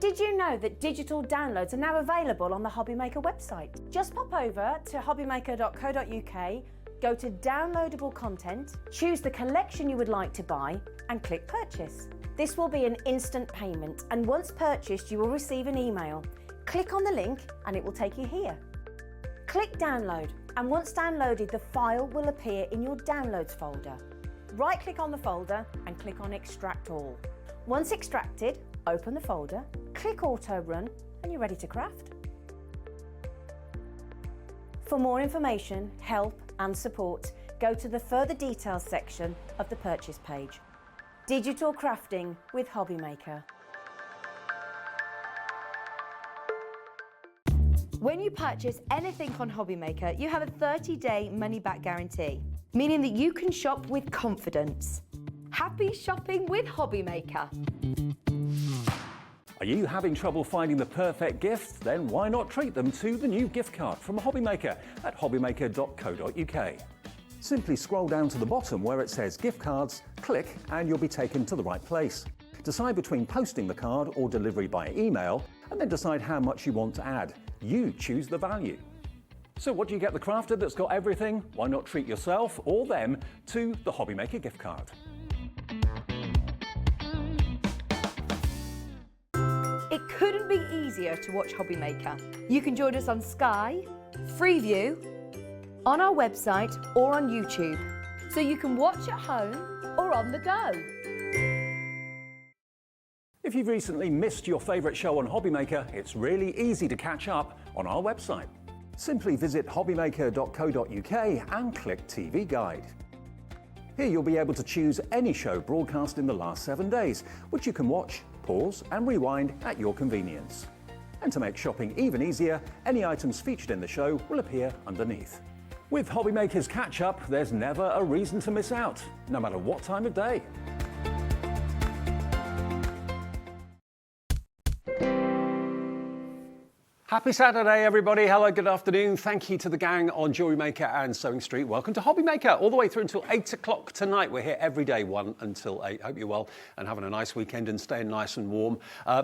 Did you know that digital downloads are now available on the HobbyMaker website? Just pop over to hobbymaker.co.uk, go to downloadable content, choose the collection you would like to buy and click purchase. This will be an instant payment, and once purchased you will receive an email. Click on the link and it will take you here. Click download, and once downloaded the file will appear in your downloads folder. Right click on the folder and click on extract all. Once extracted, open the folder, click auto run and you're ready to craft. For more information, help and support, go to the further details section of the purchase page. Digital crafting with HobbyMaker. When you purchase anything on HobbyMaker, you have a 30-day money-back guarantee, meaning that you can shop with confidence. Happy shopping with HobbyMaker. Are you having trouble finding the perfect gift? Then why not treat them to the new gift card from HobbyMaker at hobbymaker.co.uk. Simply scroll down to the bottom where it says gift cards, click and you'll be taken to the right place. Decide between posting the card or delivery by email and then decide how much you want to add. You choose the value. So what do you get the crafter that's got everything? Why not treat yourself or them to the HobbyMaker gift card? It couldn't be easier to watch HobbyMaker. You can join us on Sky, Freeview, on our website or on YouTube, so you can watch at home or on the go. If you've recently missed your favourite show on HobbyMaker, it's really easy to catch up on our website. Simply visit hobbymaker.co.uk and click TV Guide. Here you'll be able to choose any show broadcast in the last 7 days, which you can watch, pause and rewind at your convenience. And to make shopping even easier, any items featured in the show will appear underneath. With HobbyMaker's catch-up, there's never a reason to miss out, no matter what time of day. Happy Saturday, everybody. Hello, good afternoon. Thank you to the gang on Jewellery Maker and Sewing Street. Welcome to HobbyMaker, all the way through until 8 o'clock tonight. We're here every day, 1 until 8. Hope you're well and having a nice weekend and staying nice and warm.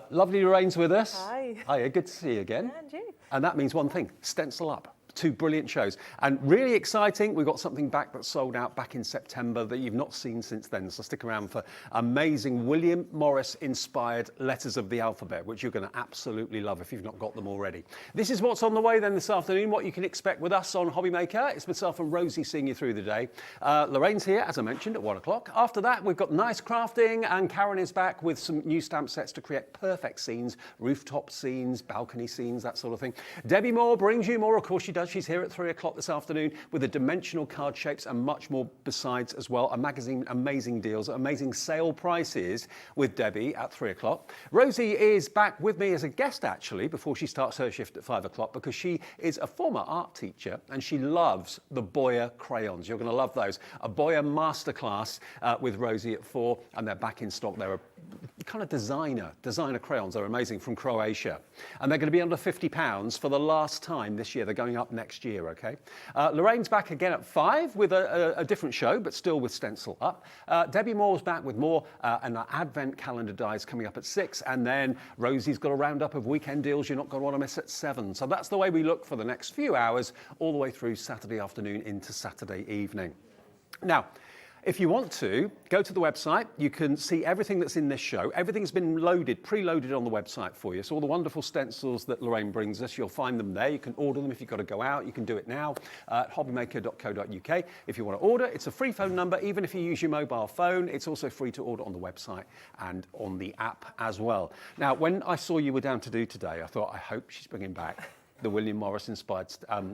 Lovely Lorraine's with us. Hi. Hiya, good to see you again. And you. And that means one thing, Stencil Up. 2 brilliant shows and really exciting. We've got something back that sold out back in September that you've not seen since then, so stick around for amazing William Morris inspired letters of the alphabet, which you're going to absolutely love if you've not got them already. This is what's on the way then this afternoon, what you can expect with us on HobbyMaker. It's myself and Rosie seeing you through the day. Lorraine's here, as I mentioned, at 1 o'clock. After that, we've got nice crafting and Karen is back with some new stamp sets to create perfect scenes, rooftop scenes, balcony scenes, that sort of thing. Debbi Moore brings you more, of course she does. She's here at 3 o'clock this afternoon with the dimensional card shapes and much more besides as well. A magazine, amazing deals, amazing sale prices with Debbi at 3 o'clock. Rosie is back with me as a guest actually before she starts her shift at 5 o'clock because she is a former art teacher and she loves the Boya crayons. You're going to love those. A Boya masterclass with Rosie at 4 and they're back in stock. They're a kind of designer crayons. They're amazing from Croatia. And they're going to be under £50 for the last time this year. They're going up next year, okay? Lorraine's back again at 5 with a different show, but still with Stencil Up. Debbi Moore's back with more and our Advent calendar dies coming up at 6. And then Rosie's got a roundup of weekend deals you're not going to want to miss at 7. So that's the way we look for the next few hours, all the way through Saturday afternoon into Saturday evening. Now, if you want to, go to the website. You can see everything that's in this show. Everything's been preloaded on the website for you. So all the wonderful stencils that Lorraine brings us, you'll find them there. You can order them if you've got to go out. You can do it now at hobbymaker.co.uk. If you want to order, it's a free phone number. Even if you use your mobile phone, it's also free to order on the website and on the app as well. Now, when I saw you were down to do today, I thought, I hope she's bringing back the William Morris inspired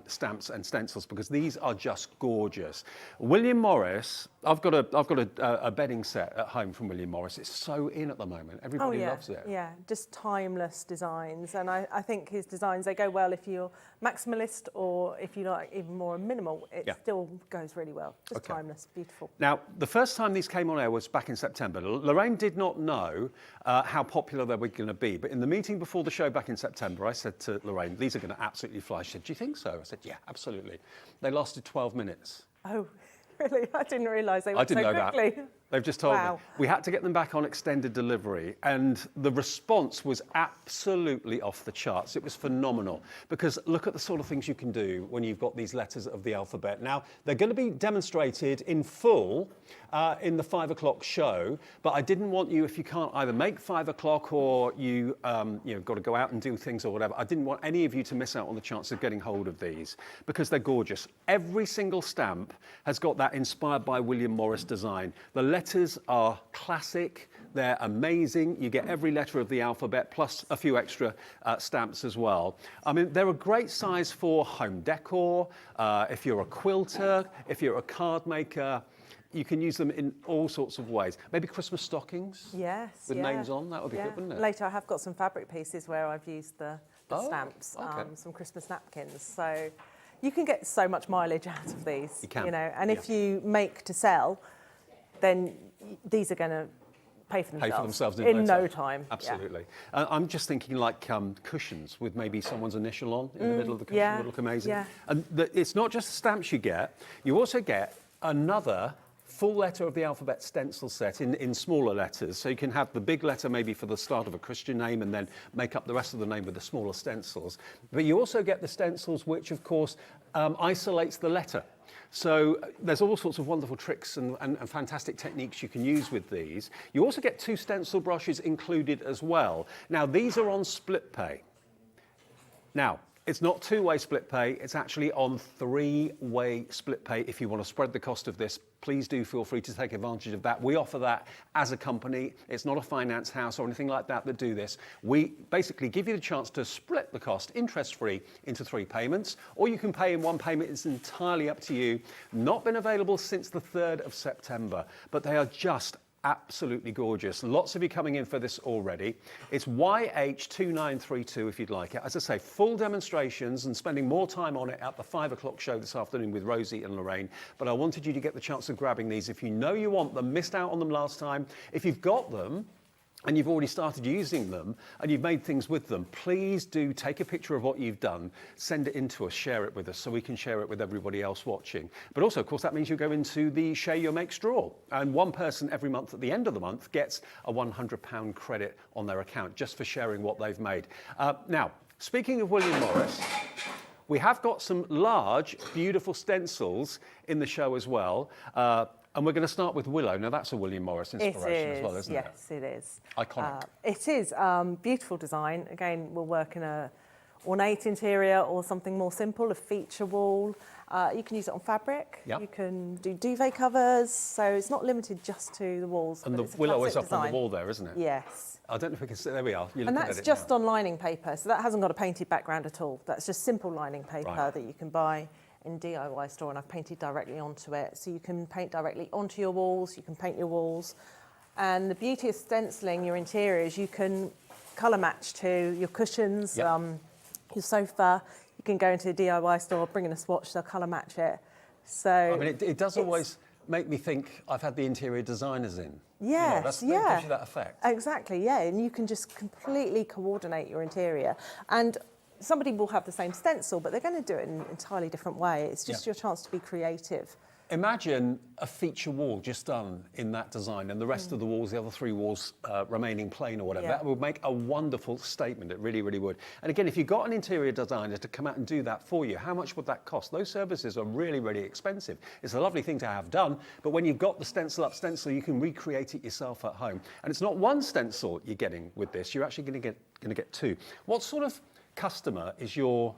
stamps and stencils because these are just gorgeous. William Morris, I've got a bedding set at home from William Morris. It's so in at the moment. Everybody loves it. Yeah, just timeless designs. And I think his designs, they go well if you're maximalist or if you like even more minimal. It still goes really well. Just timeless, beautiful. Now, the first time these came on air was back in September. Lorraine did not know how popular they were going to be. But in the meeting before the show back in September, I said to Lorraine, these are going to absolutely fly. She said, do you think so? I said, yeah, absolutely. They lasted 12 minutes. Oh, really? I didn't realise they went so quickly. They've just told me. Wow. We had to get them back on extended delivery, and the response was absolutely off the charts. It was phenomenal, because look at the sort of things you can do when you've got these letters of the alphabet. Now, they're going to be demonstrated in full in the 5 o'clock show, but I didn't want you, if you can't either make 5 o'clock or you got to go out and do things or whatever, I didn't want any of you to miss out on the chance of getting hold of these, because they're gorgeous. Every single stamp has got that inspired by William Morris design. The letters are classic, they're amazing. You get every letter of the alphabet plus a few extra stamps as well. I mean, they're a great size for home decor, if you're a quilter, if you're a card maker. You can use them in all sorts of ways. Maybe Christmas stockings? Yes. With names on, that would be good, wouldn't it? Later I have got some fabric pieces where I've used the stamps, okay. Some Christmas napkins. So you can get so much mileage out of these. You can. And if you make to sell, then these are going to pay for themselves, in no time. Absolutely. Yeah. I'm just thinking like cushions with maybe someone's initial on in the middle of the cushion would look amazing. Yeah. And it's not just the stamps you get, you also get another full letter of the alphabet stencil set in smaller letters. So you can have the big letter maybe for the start of a Christian name and then make up the rest of the name with the smaller stencils. But you also get the stencils which, of course, isolates the letter. So there's all sorts of wonderful tricks and fantastic techniques you can use with these. You also get 2 stencil brushes included as well. Now, these are on split pay. Now, it's not 2-way split pay, it's actually on 3-way split pay. If you want to spread the cost of this, please do feel free to take advantage of that. We offer that as a company. It's not a finance house or anything like that do this. We basically give you the chance to split the cost interest-free into 3 payments, or you can pay in 1 payment. It's entirely up to you. Not been available since the 3rd of September, but they are just absolutely gorgeous. Lots of you coming in for this already. It's YH2932 if you'd like it. As I say, full demonstrations and spending more time on it at the 5 o'clock show this afternoon with Rosie and Lorraine. But I wanted you to get the chance of grabbing these. If you know you want them, missed out on them last time. If you've got them, and you've already started using them and you've made things with them, please do take a picture of what you've done, send it in to us, share it with us so we can share it with everybody else watching. But also, of course, that means you go into the Share Your Makes draw, and 1 person every month at the end of the month gets a £100 credit on their account just for sharing what they've made. Now, speaking of William Morris, we have got some large, beautiful stencils in the show as well. And we're going to start with Willow. Now, that's a William Morris inspiration as well, isn't it? Yes, it is. Iconic. It is. Beautiful design. Again, we'll work in a ornate interior or something more simple, a feature wall. You can use it on fabric. Yep. You can do duvet covers. So it's not limited just to the walls. And the willow is up on the wall there, isn't it? Yes. I don't know if we can see. There we are. And that's just on lining paper. So that hasn't got a painted background at all. That's just simple lining paper that you can buy in DIY store, and I've painted directly onto it. So you can paint directly onto your walls, you can paint your walls. And the beauty of stenciling your interiors, you can colour match to your cushions, your sofa. You can go into a DIY store, bring in a swatch, they'll colour match it. So I mean, it does always make me think I've had the interior designers in. Yes, That gives you that effect. Exactly, yeah, and you can just completely coordinate your interior. And somebody will have the same stencil, but they're going to do it in an entirely different way. It's just your chance to be creative. Imagine a feature wall just done in that design and the rest of the walls, the other 3 walls remaining plain or whatever. Yeah. That would make a wonderful statement. It really, really would. And again, if you got an interior designer to come out and do that for you, how much would that cost? Those services are really, really expensive. It's a lovely thing to have done, but when you've got the Stencil Up stencil, you can recreate it yourself at home. And it's not 1 stencil you're getting with this, you're actually going to get 2. What sort of customer is your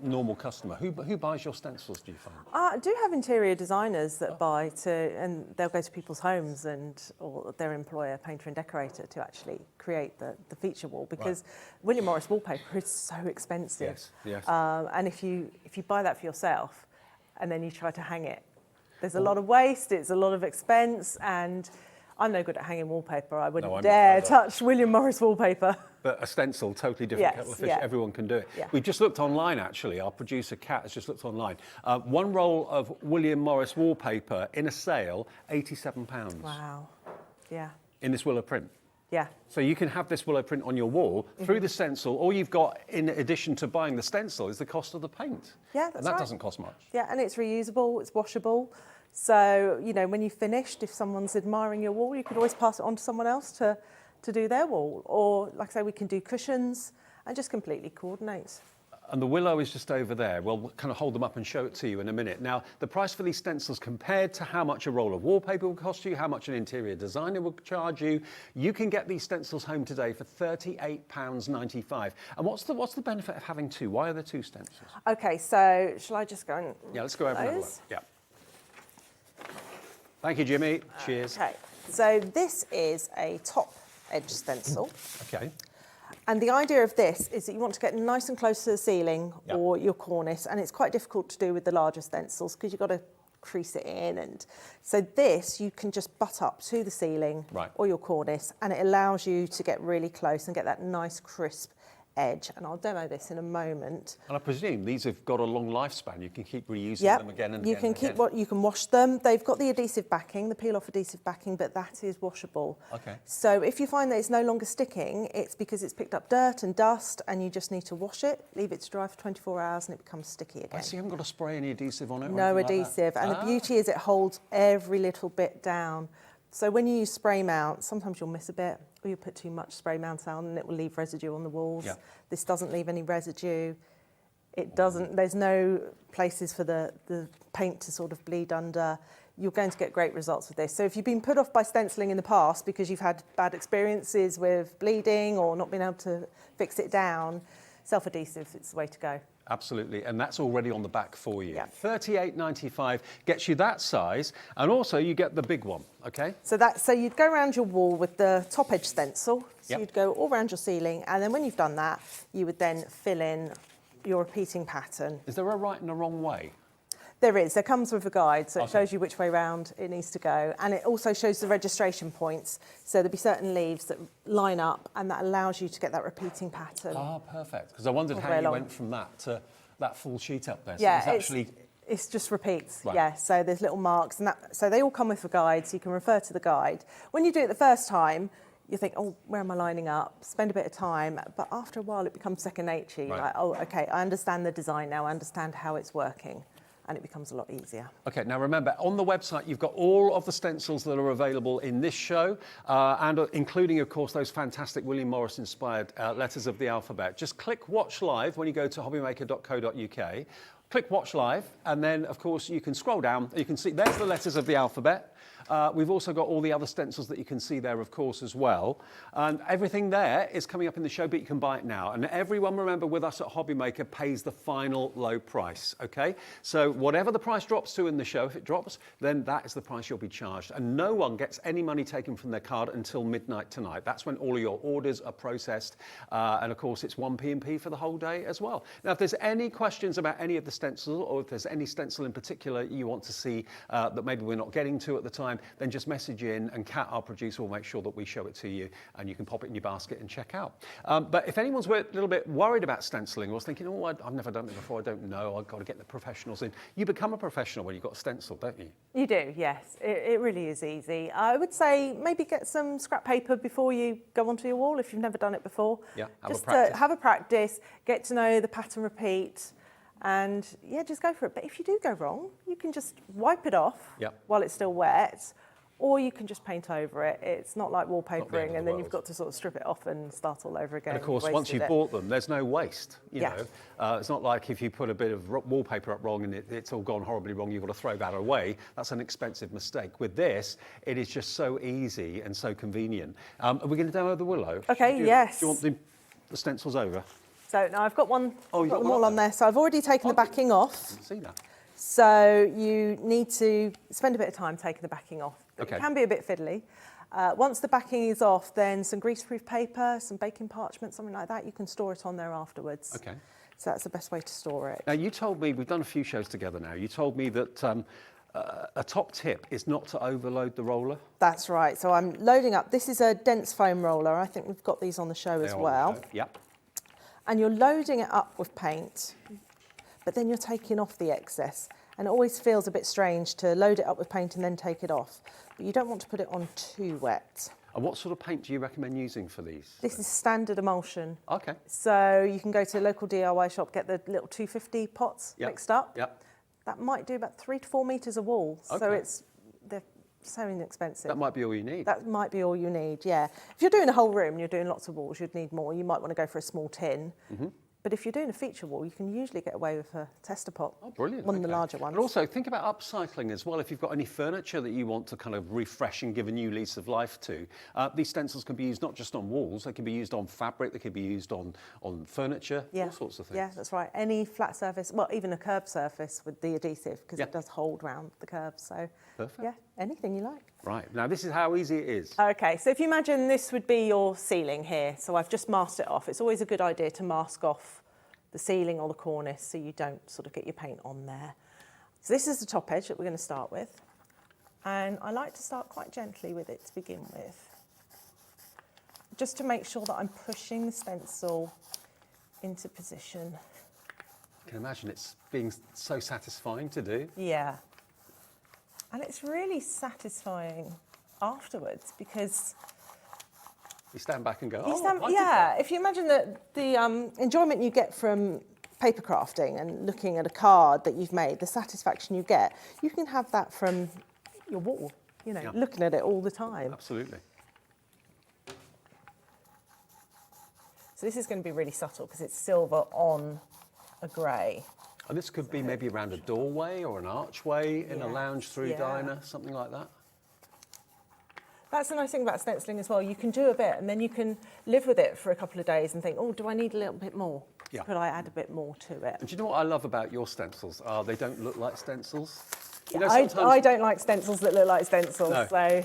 normal customer? Who buys your stencils, do you find? I do have interior designers that buy and they'll go to people's homes or their employer, painter and decorator, to actually create the feature wall, because William Morris wallpaper is so expensive. Yes. And if you buy that for yourself and then you try to hang it, there's a lot of waste, it's a lot of expense, and I'm no good at hanging wallpaper. I wouldn't dare touch William Morris wallpaper. But a stencil, totally different kettle of fish. Everyone can do it. Yeah. We've just looked online, actually. Our producer, Kat, has just looked online. 1 roll of William Morris wallpaper in a sale, £87. Wow. Yeah. In this willow print. Yeah. So you can have this willow print on your wall through the stencil. All you've got, in addition to buying the stencil, is the cost of the paint. Yeah, that's And that right. doesn't cost much. Yeah, and it's reusable, it's washable. So, you know, when you've finished, if someone's admiring your wall, you could always pass it on to someone else to do their wall. Or, like I say, we can do cushions and just completely coordinate. And the willow is just over there. We'll kind of hold them up and show it to you in a minute. Now, the price for these stencils compared to how much a roll of wallpaper will cost you, how much an interior designer will charge you, you can get these stencils home today for £38.95. And what's the benefit of having two? Why are there two stencils? Okay, so shall I just go and... Yeah, let's go over and have a look. Yeah. Thank you, Jimmy. Cheers. Okay, so this is a top edge stencil. Okay. And the idea of this is that you want to get nice and close to the ceiling or your cornice, and it's quite difficult to do with the larger stencils because you've got to crease it in. And so this, you can just butt up to the ceiling or your cornice, and it allows you to get really close and get that nice crisp edge. And I'll demo this in a moment. And I presume these have got a long lifespan. You can keep reusing them again and you again. You can wash them. They've got the adhesive backing, the peel-off adhesive backing, but that is washable. Okay. So if you find that it's no longer sticking, it's because it's picked up dirt and dust, and you just need to wash it, leave it to dry for 24 hours, and it becomes sticky again. So you haven't got to spray any adhesive on it? No adhesive. And the beauty is it holds every little bit down. So when you use spray mount, sometimes you'll miss a bit, or you put too much spray mount on and it will leave residue on the walls. Yeah. This doesn't leave any residue. It doesn't, there's no places for the paint to sort of bleed under. You're going to get great results with this. So if you've been put off by stenciling in the past because you've had bad experiences with bleeding or not being able to fix it down, self-adhesive is the way to go. Absolutely, and that's already on the back for you. Yeah. $38.95 gets you that size, and also you get the big one, okay? So you'd go around your wall with the top edge stencil. So Yep. you'd go all around your ceiling, and then when you've done that, you would then fill in your repeating pattern. Is there a right and a wrong way? There is. There comes with a guide, so it shows you which way round it needs to go. And it also shows the registration points. So there'll be certain leaves that line up, and that allows you to get that repeating pattern. Ah, perfect. Because I wondered how you went from that to that full sheet up there. So Yeah, it's just repeats. Right. Yeah, so there's little marks, and so they all come with a guide, so you can refer to the guide. When you do it the first time, you think, oh, where am I lining up? Spend a bit of time, but after a while it becomes second nature. You're like, oh, okay, I understand the design now, I understand how it's working. And it becomes a lot easier. Okay, now remember, on the website, you've got all of the stencils that are available in this show, and including, of course, those fantastic William Morris-inspired letters of the alphabet. Just click Watch Live when you go to hobbymaker.co.uk. Click Watch Live, and then, of course, you can scroll down. You can see there's the letters of the alphabet. We've also got all the other stencils that you can see there, of course, as well. And everything there is coming up in the show, but you can buy it now. And everyone, remember, with us at HobbyMaker pays the final low price, okay? So whatever the price drops to in the show, if it drops, then that is the price you'll be charged. And no one gets any money taken from their card until midnight tonight. That's when all of your orders are processed. And, of course, it's 1 P&P for the whole day as well. Now, if there's any questions about any of the stencils, or if there's any stencil in particular you want to see that maybe we're not getting to at the time, then just message in, and Kat, our producer, will make sure that we show it to you, and you can pop it in your basket and check out. But if anyone's a little bit worried about stenciling, or was thinking, oh, I've never done it before, I don't know, I've got to get the professionals in, you become a professional when you've got a stencil, don't you? You do, yes. It really is easy. I would say maybe get some scrap paper before you go onto your wall if you've never done it before. Yeah, just have a practice, get to know the pattern repeat, and yeah, just go for it. But if you do go wrong, you can just wipe it off while it's still wet, or you can just paint over it. It's not like wallpapering, and then you've got to sort of strip it off and start all over again. And of course, once you've bought them, there's no waste. You know, it's not like if you put a bit of wallpaper up wrong and it's all gone horribly wrong, you've got to throw that away. That's an expensive mistake. With this, it is just so easy and so convenient. Are we going to demo the willow? Okay, yes. Do you want the stencils over? So now I've got one. Oh, you've got them all on there. So I've already taken the backing off. I didn't see that. So you need to spend a bit of time taking the backing off. Okay. It can be a bit fiddly. Once the backing is off, then some greaseproof paper, some baking parchment, something like that, you can store it on there afterwards. Okay. So that's the best way to store it. Now, you told me, we've done a few shows together now, you told me that a top tip is not to overload the roller. That's right. So I'm loading up. This is a dense foam roller. I think we've got these on the show as well. Yep. And you're loading it up with paint, but then you're taking off the excess. And it always feels a bit strange to load it up with paint and then take it off. But you don't want to put it on too wet. And what sort of paint do you recommend using for these? This is standard emulsion. Okay. So you can go to a local DIY shop, get the little 250 pots mixed up. Yep. that might do about 3 to 4 metres of wall. So Okay. they're so inexpensive. That might be all you need. That might be all you need, yeah. If you're doing a whole room and you're doing lots of walls, you'd need more. You might want to go for a small tin. But if you're doing a feature wall, you can usually get away with a tester pot. Oh, brilliant. One of the okay. larger ones. But also think about upcycling as well. If you've got any furniture that you want to kind of refresh and give a new lease of life to, these stencils can be used not just on walls, they can be used on fabric, they can be used on furniture, all sorts of things. Yeah, that's right. Any flat surface, well, even a curved surface with the adhesive, because Yeah. it does hold round the curves. So, Perfect. yeah, anything you like. Right, now this is how easy it is. Okay, so if you imagine this would be your ceiling here, so I've just masked it off. It's always a good idea to mask off the ceiling or the cornice so you don't sort of get your paint on there. So this is the top edge that we're going to start with. And I like to start quite gently with it to begin with, just to make sure that I'm pushing the stencil into position. I can imagine it's being so satisfying to do. Yeah. And it's really satisfying afterwards because You stand back and go, you oh, stand, I did yeah, that. if you imagine the enjoyment you get from paper crafting and looking at a card that you've made, the satisfaction you get, you can have that from your wall, you know, Yeah. looking at it all the time. Absolutely. So this is going to be really subtle because it's silver on a grey. And this could be maybe around a doorway or an archway in a Yes, lounge-through yeah. diner, something like that. That's the nice thing about stenciling as well. You can do a bit and then you can live with it for a couple of days and think, oh, do I need a little bit more? Yeah. Could I add a bit more to it? And do you know what I love about your stencils? They don't look like stencils. You Yeah, know, sometimes... I don't like stencils that look like stencils, No. so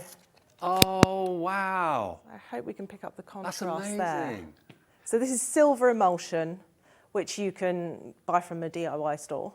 Oh, wow. I hope we can pick up the That's contrast amazing. there. So this is silver emulsion, which you can buy from a DIY store.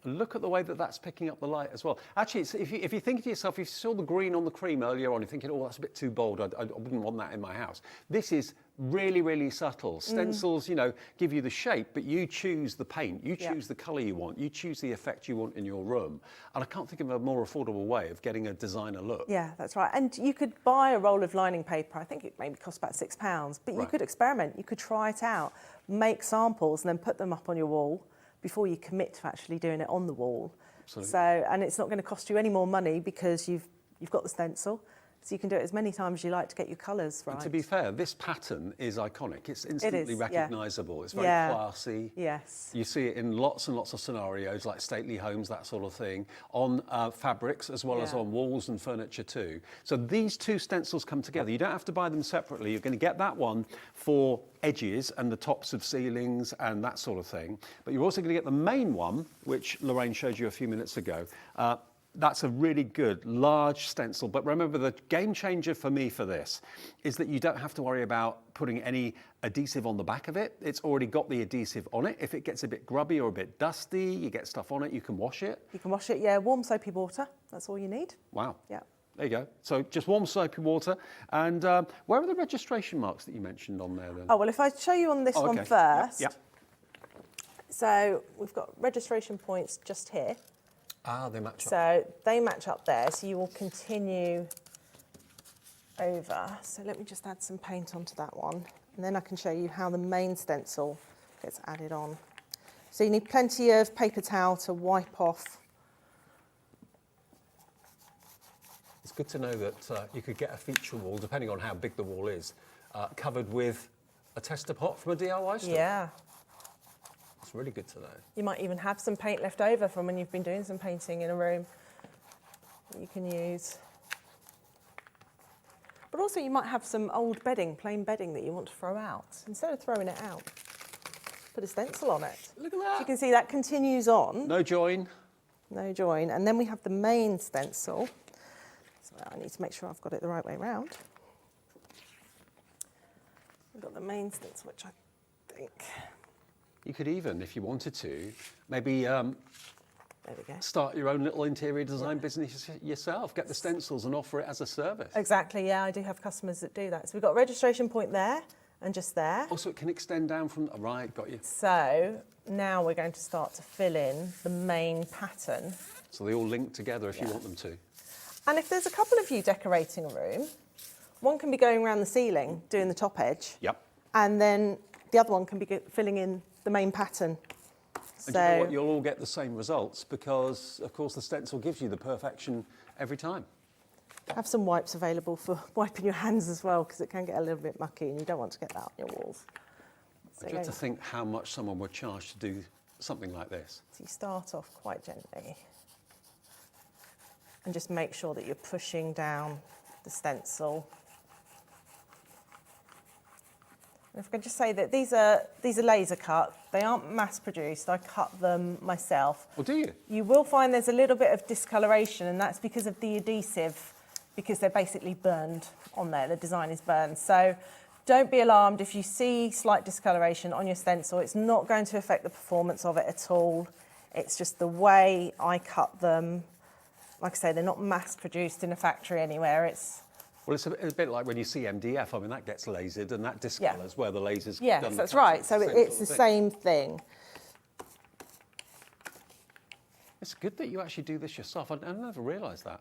And look at the way that that's picking up the light as well. Actually, it's, if you think to yourself, if you saw the green on the cream earlier on, you're thinking, oh, that's a bit too bold. I wouldn't want that in my house. This is really, really subtle. Stencils, you know, give you the shape, but you choose the paint, you choose the colour you want, you choose the effect you want in your room. And I can't think of a more affordable way of getting a designer look. Yeah, that's right. And you could buy a roll of lining paper. I think it maybe costs about £6, but you Right. could experiment. You could try it out, make samples, and then put them up on your wall before you commit to actually doing it on the wall. Absolutely. So, and it's not going to cost you any more money because you've got the stencil. So you can do it as many times as you like to get your colours right. And to be fair, this pattern is iconic. It's instantly yeah. recognisable. It's very Yeah. classy. Yes. You see it in lots and lots of scenarios, like stately homes, that sort of thing, on fabrics as well as Yeah. on walls and furniture too. So these two stencils come together. You don't have to buy them separately. You're going to get that one for edges and the tops of ceilings and that sort of thing. But you're also going to get the main one, which Lorraine showed you a few minutes ago. That's a really good, large stencil. But remember, the game changer for me for this is that you don't have to worry about putting any adhesive on the back of it. It's already got the adhesive on it. If it gets a bit grubby or a bit dusty, you get stuff on it, you can wash it. You can wash it, yeah, warm soapy water. That's all you need. Wow. Yeah. There you go. So just warm soapy water. And where are the registration marks that you mentioned on there then? Oh, well, if I show you on this one okay. first. Yeah. So we've got registration points just here. Ah, they match up. So they match up there, so you will continue over. So let me just add some paint onto that one, and then I can show you how the main stencil gets added on. So you need plenty of paper towel to wipe off. It's good to know that you could get a feature wall, depending on how big the wall is, covered with a tester pot from a DIY store. Yeah. It's really good to know. You might even have some paint left over from when you've been doing some painting in a room that you can use. But also you might have some old bedding, plain bedding that you want to throw out. Instead of throwing it out, put a stencil on it. Look at So that. you can see that continues on. No join. No join. And then we have the main stencil. So I need to make sure I've got it the right way round. We've got the main stencil, which I think... You could even, if you wanted to, maybe There we go. start your own little interior design business yourself. Get the stencils and offer it as a service. Exactly, yeah, I do have customers that do that. So we've got a registration point there and just there. Also, it can extend down from... Right, got you. So now we're going to start to fill in the main pattern. So they all link together if you want them to. And if there's a couple of you decorating a room, one can be going around the ceiling doing the top edge. Yep. And then the other one can be filling in the main pattern And do you know what? You'll all get the same results because, of course, the stencil gives you the perfection every time. Have some wipes available for wiping your hands as well, because it can get a little bit mucky and you don't want to get that on your walls. So I dread to think how much someone would charge to do something like this. So you start off quite gently and just make sure that you're pushing down the stencil. And if I could just say that these are laser cut. They aren't mass produced. I cut them myself. Well, do you? You will find there's a little bit of discoloration, and that's because of the adhesive, because they're basically burned on there. The design is burned. So don't be alarmed if you see slight discoloration on your stencil. It's not going to affect the performance of it at all. It's just the way I cut them. Like I say, they're not mass produced in a factory anywhere. Well, it's a bit like when you see MDF. I mean, that gets lasered and that discolours where the laser's yes, done. That's right. So it's the same thing. It's good that you actually do this yourself. I never realised that.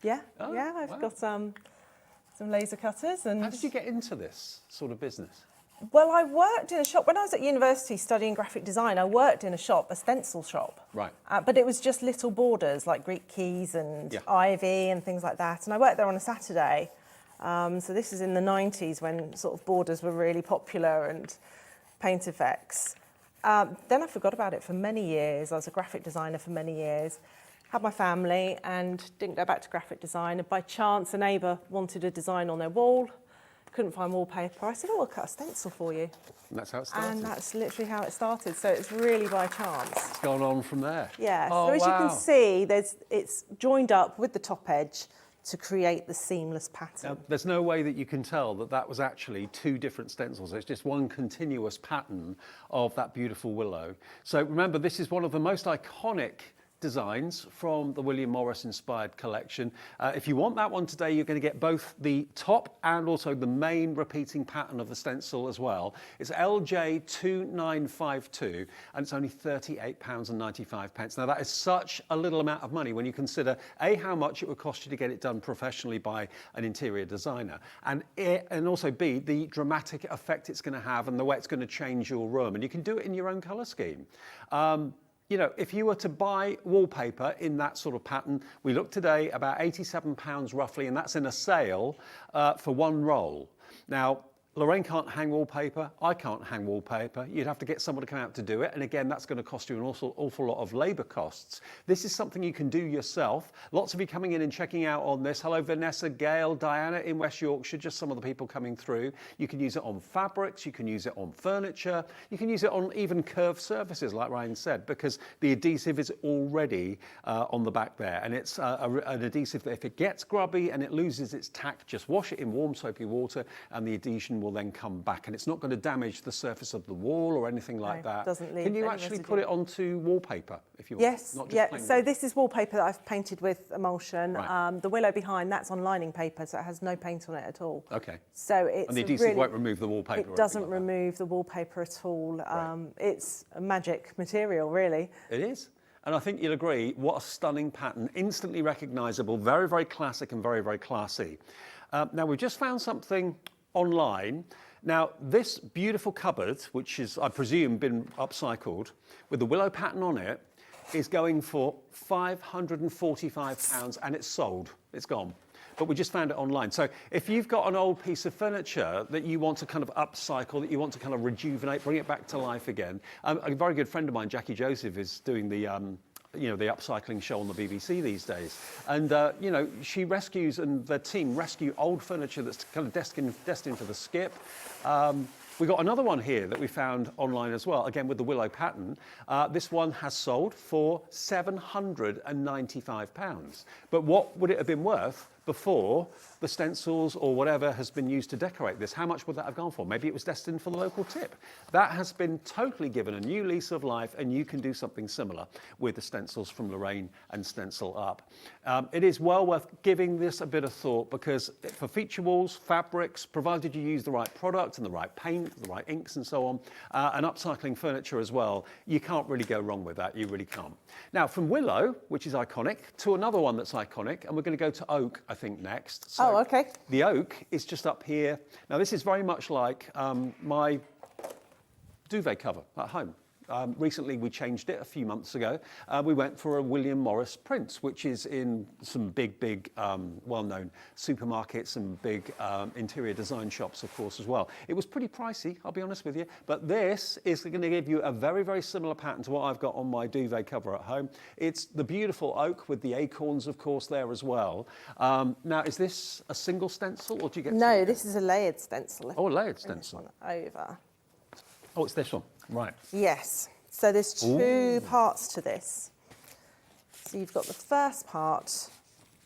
Yeah, Oh, yeah. I've wow. got some laser cutters. And How did you get into this sort of business? well, I worked in a shop when I was at university studying graphic design. I worked in a shop, a stencil shop. Right. But it was just little borders like Greek keys and ivy and things like that. And I worked there on a Saturday. So this is in the 90s when sort of borders were really popular and paint effects. Then I forgot about it for many years. I was a graphic designer for many years. Had my family and didn't go back to graphic design. And by chance, a neighbour wanted a design on their wall. Couldn't find wallpaper. I said, oh, I'll cut a stencil for you. And that's how it started? And that's literally how it started. So it's really by chance. It's gone on from there. Yeah, Oh, so as wow. you can see, it's joined up with the top edge to create the seamless pattern. Now, there's no way that you can tell that that was actually two different stencils. It's just one continuous pattern of that beautiful willow. So remember, this is one of the most iconic designs from the William Morris inspired collection. If you want that one today, you're going to get both the top and also the main repeating pattern of the stencil as well. It's LJ2952 and it's only £38.95. Now that is such a little amount of money when you consider A, how much it would cost you to get it done professionally by an interior designer, and also B, the dramatic effect it's going to have and the way it's going to change your room. And you can do it in your own colour scheme. You know, if you were to buy wallpaper in that sort of pattern, we looked today about £87 roughly, and that's in a sale for one roll. Now, Lorraine can't hang wallpaper, I can't hang wallpaper. You'd have to get someone to come out to do it, and again, that's going to cost you an awful lot of labour costs. This is something you can do yourself. Lots of you coming in and checking out on this. Hello, Vanessa, Gail, Diana in West Yorkshire, just some of the people coming through. You can use it on fabrics, you can use it on furniture, you can use it on even curved surfaces, like Ryan said, because the adhesive is already on the back there, and it's an adhesive that if it gets grubby and it loses its tack, just wash it in warm soapy water, and the adhesion will then come back, and it's not going to damage the surface of the wall or anything like that. Doesn't leave Can you any actually residue. put it onto wallpaper if you want? Yes, Not just yeah. plain So wood? this is wallpaper that I've painted with emulsion. Right. The willow behind, that's on lining paper, so it has no paint on it at all. Okay. So it's And the adhesive really, won't remove the wallpaper? or it anything doesn't like that? remove the wallpaper at all. Right. It's a magic material, really. It is. And I think you'll agree, what a stunning pattern, instantly recognisable, very, very classic and very, very classy. Now, we've just found something online. Now, this beautiful cupboard, which is, I presume, been upcycled, with the willow pattern on it, is going for £545 and it's sold. It's gone. But we just found it online. So if you've got an old piece of furniture that you want to kind of upcycle, that you want to kind of rejuvenate, bring it back to life again, a very good friend of mine, Jackie Joseph, is doing the the upcycling show on the BBC these days. And, she rescues, and the team rescue old furniture that's kind of destined for the skip. We got another one here that we found online as well, again with the willow pattern. This one has sold for £795. But what would it have been worth before the stencils or whatever has been used to decorate this? How much would that have gone for? Maybe it was destined for the local tip. That has been totally given a new lease of life, and you can do something similar with the stencils from Lorraine and Stencil Up. It is well worth giving this a bit of thought, because for feature walls, fabrics, provided you use the right product and the right paint, the right inks and so on, and upcycling furniture as well, you can't really go wrong with that. You really can't. Now, from willow, which is iconic, to another one that's iconic, and we're going to go to oak, I think, next. So Oh, okay. the oak is just up here. Now, this is very much like my duvet cover at home. Recently we changed it a few months ago. We went for a William Morris print, which is in some big well-known supermarkets and big interior design shops, of course, as well. It was pretty pricey, I'll be honest with you, but this is going to give you a very similar pattern to what I've got on my duvet cover at home. It's the beautiful oak with the acorns, of course, there as well. Now, is this a single stencil, or do you get... No, this is a layered stencil. Oh, a layered stencil. This one over. Oh, it's this one, right. Yes. So there's two parts to this. So you've got the first part,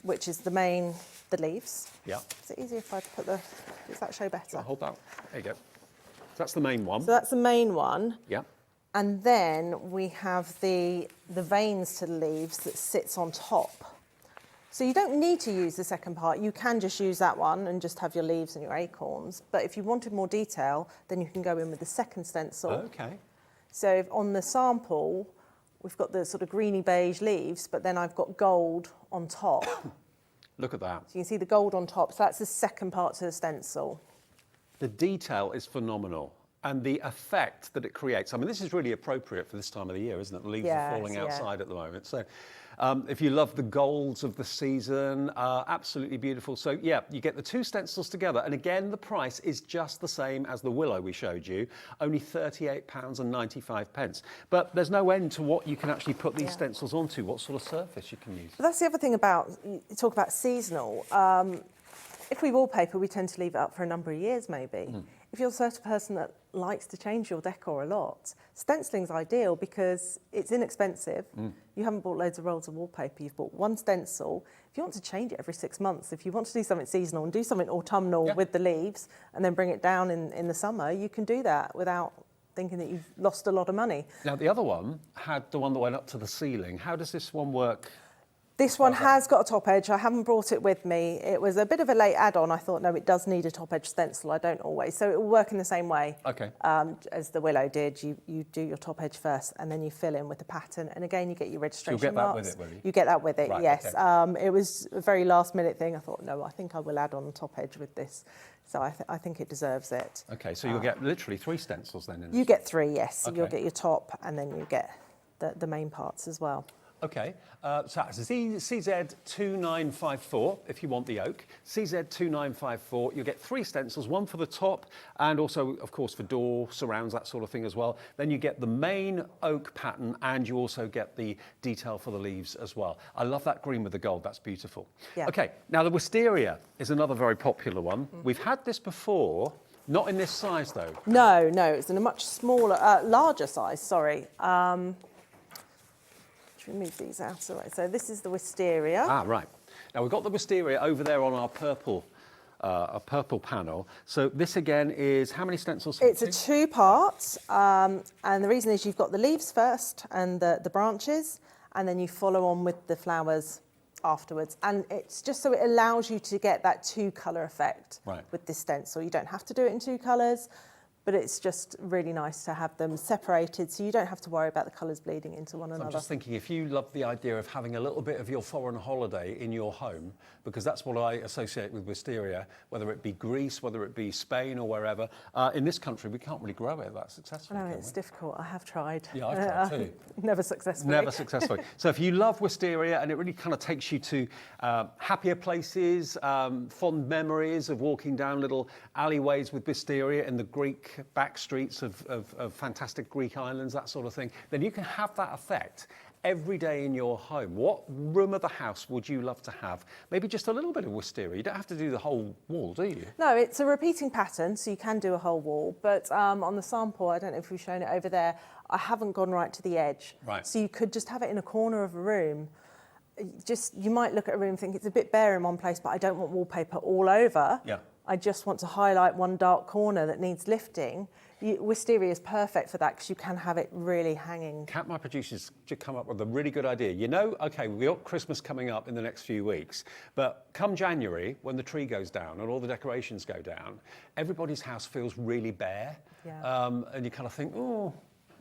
which is the leaves. Yeah. Is it easier if I put does that show better? I'll hold that. There you go. So that's the main one. So that's the main one. Yeah. And then we have the veins to the leaves that sits on top. So you don't need to use the second part. You can just use that one and just have your leaves and your acorns. But if you wanted more detail, then you can go in with the second stencil. Okay. So on the sample, we've got the sort of greeny beige leaves, but then I've got gold on top. Look at that. So you can see the gold on top. So that's the second part to the stencil. The detail is phenomenal. And the effect that it creates. I mean, this is really appropriate for this time of the year, isn't it? The leaves are falling outside at the moment. So if you love the golds of the season, absolutely beautiful. So yeah, you get the two stencils together. And again, the price is just the same as the willow we showed you, only £38.95. But there's no end to what you can actually put these stencils onto, what sort of surface you can use. But that's the other thing about, you talk about seasonal. If we wallpaper, we tend to leave it up for a number of years maybe. If you're the sort of person that likes to change your decor a lot, stenciling's ideal because it's inexpensive. You haven't bought loads of rolls of wallpaper, you've bought one stencil. If you want to change it every 6 months, if you want to do something seasonal and do something autumnal with the leaves and then bring it down in the summer, you can do that without thinking that you've lost a lot of money. Now, the other one had the one that went up to the ceiling. How does this one work? This one has got a top edge. I haven't brought it with me. It was a bit of a late add-on. I thought, no, it does need a top edge stencil. I don't always. So it will work in the same way as the willow did. You do your top edge first and then you fill in with the pattern. And again, you get your registration You'll get marks. that with it, will you? You get that with it, Right, yes. okay. It was a very last minute thing. I thought, no, I think I will add on the top edge with this. So I think it deserves it. Okay, so you'll get literally 3 stencils then. You get 3, yes. Okay. You'll get your top and then you get the main parts as well. Okay, so that's CZ2954 if you want the oak. CZ2954, you'll get 3 stencils, one for the top and also, of course, for door, surrounds, that sort of thing as well. Then you get the main oak pattern and you also get the detail for the leaves as well. I love that green with the gold, that's beautiful. Yeah. Okay, now the wisteria is another very popular one. We've had this before, not in this size though. No, it's in a much smaller, larger size, sorry. Move these out of the way. So this is the wisteria. Ah, right. Now we've got the wisteria over there on our purple panel. So this again is how many stencils? It's a 2-part, and the reason is you've got the leaves first and the branches, and then you follow on with the flowers afterwards. And it's just so it allows you to get that 2-colour effect with this stencil. You don't have to do it in 2 colours. But it's just really nice to have them separated so you don't have to worry about the colours bleeding into one another. I'm just thinking, if you love the idea of having a little bit of your foreign holiday in your home, because that's what I associate with wisteria, whether it be Greece, whether it be Spain or wherever, in this country we can't really grow it that successfully. I know, it's difficult. I have tried. Yeah, I've tried too. Never successfully. Never successfully. So if you love wisteria and it really kind of takes you to happier places, fond memories of walking down little alleyways with wisteria in the Greek back streets of fantastic Greek islands, that sort of thing, then you can have that effect every day in your home. What room of the house would you love to have? Maybe just a little bit of wisteria. You don't have to do the whole wall, do you? No, it's a repeating pattern, so you can do a whole wall. But on the sample, I don't know if we've shown it over there, I haven't gone right to the edge. Right. So you could just have it in a corner of a room. You might look at a room and think it's a bit bare in one place, but I don't want wallpaper all over. Yeah. I just want to highlight one dark corner that needs lifting. Wisteria is perfect for that because you can have it really hanging. Kat, my producers, should come up with a really good idea. You know, OK, we've got Christmas coming up in the next few weeks, but come January, when the tree goes down and all the decorations go down, everybody's house feels really bare. Yeah. And you kind of think, oh,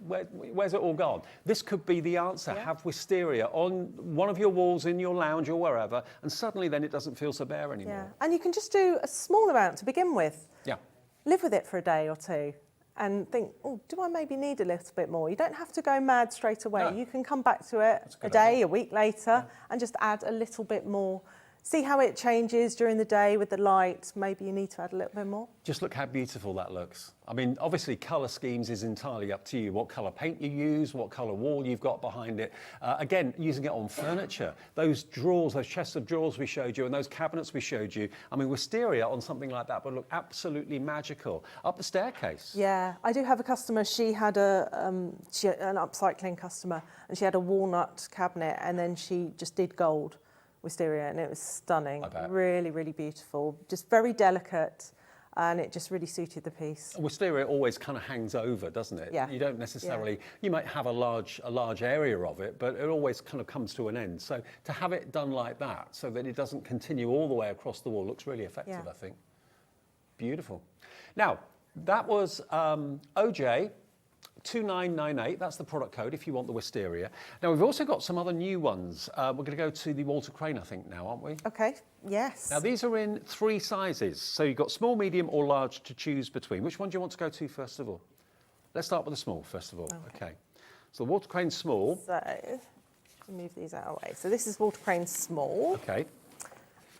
where's it all gone? This could be the answer. Yeah. Have wisteria on one of your walls in your lounge or wherever, and suddenly then it doesn't feel so bare anymore. Yeah. And you can just do a small amount to begin with. Yeah. Live with it for a day or two, and think, oh, do I maybe need a little bit more? You don't have to go mad straight away. No. You can come back to it a day, a week later, and just add a little bit more. See how it changes during the day with the light. Maybe you need to add a little bit more. Just look how beautiful that looks. I mean, obviously colour schemes is entirely up to you. What colour paint you use, what colour wall you've got behind it. Again, using it on furniture. Those drawers, those chests of drawers we showed you and those cabinets we showed you. I mean, wisteria on something like that would look absolutely magical. Up the staircase. Yeah, I do have a customer. She had an upcycling customer, and she had a walnut cabinet, and then she just did gold wisteria, and it was stunning. Really, really beautiful. Just very delicate, and it just really suited the piece. Wisteria always kind of hangs over, doesn't it? Yeah. You don't necessarily, you might have a large area of it, but it always kind of comes to an end. So to have it done like that, so that it doesn't continue all the way across the wall, looks really effective, I think. Beautiful. Now, that was OJ 2998, that's the product code if you want the wisteria. Now we've also got some other new ones. We're going to go to the Walter Crane, I think, now, aren't we? Okay, yes. Now these are in 3 sizes, so you've got small, medium or large to choose between. Which one do you want to go to first of all? Let's start with the small first of all. Okay. So the Walter Crane small. So, move these out of the way. So this is Walter Crane small. Okay.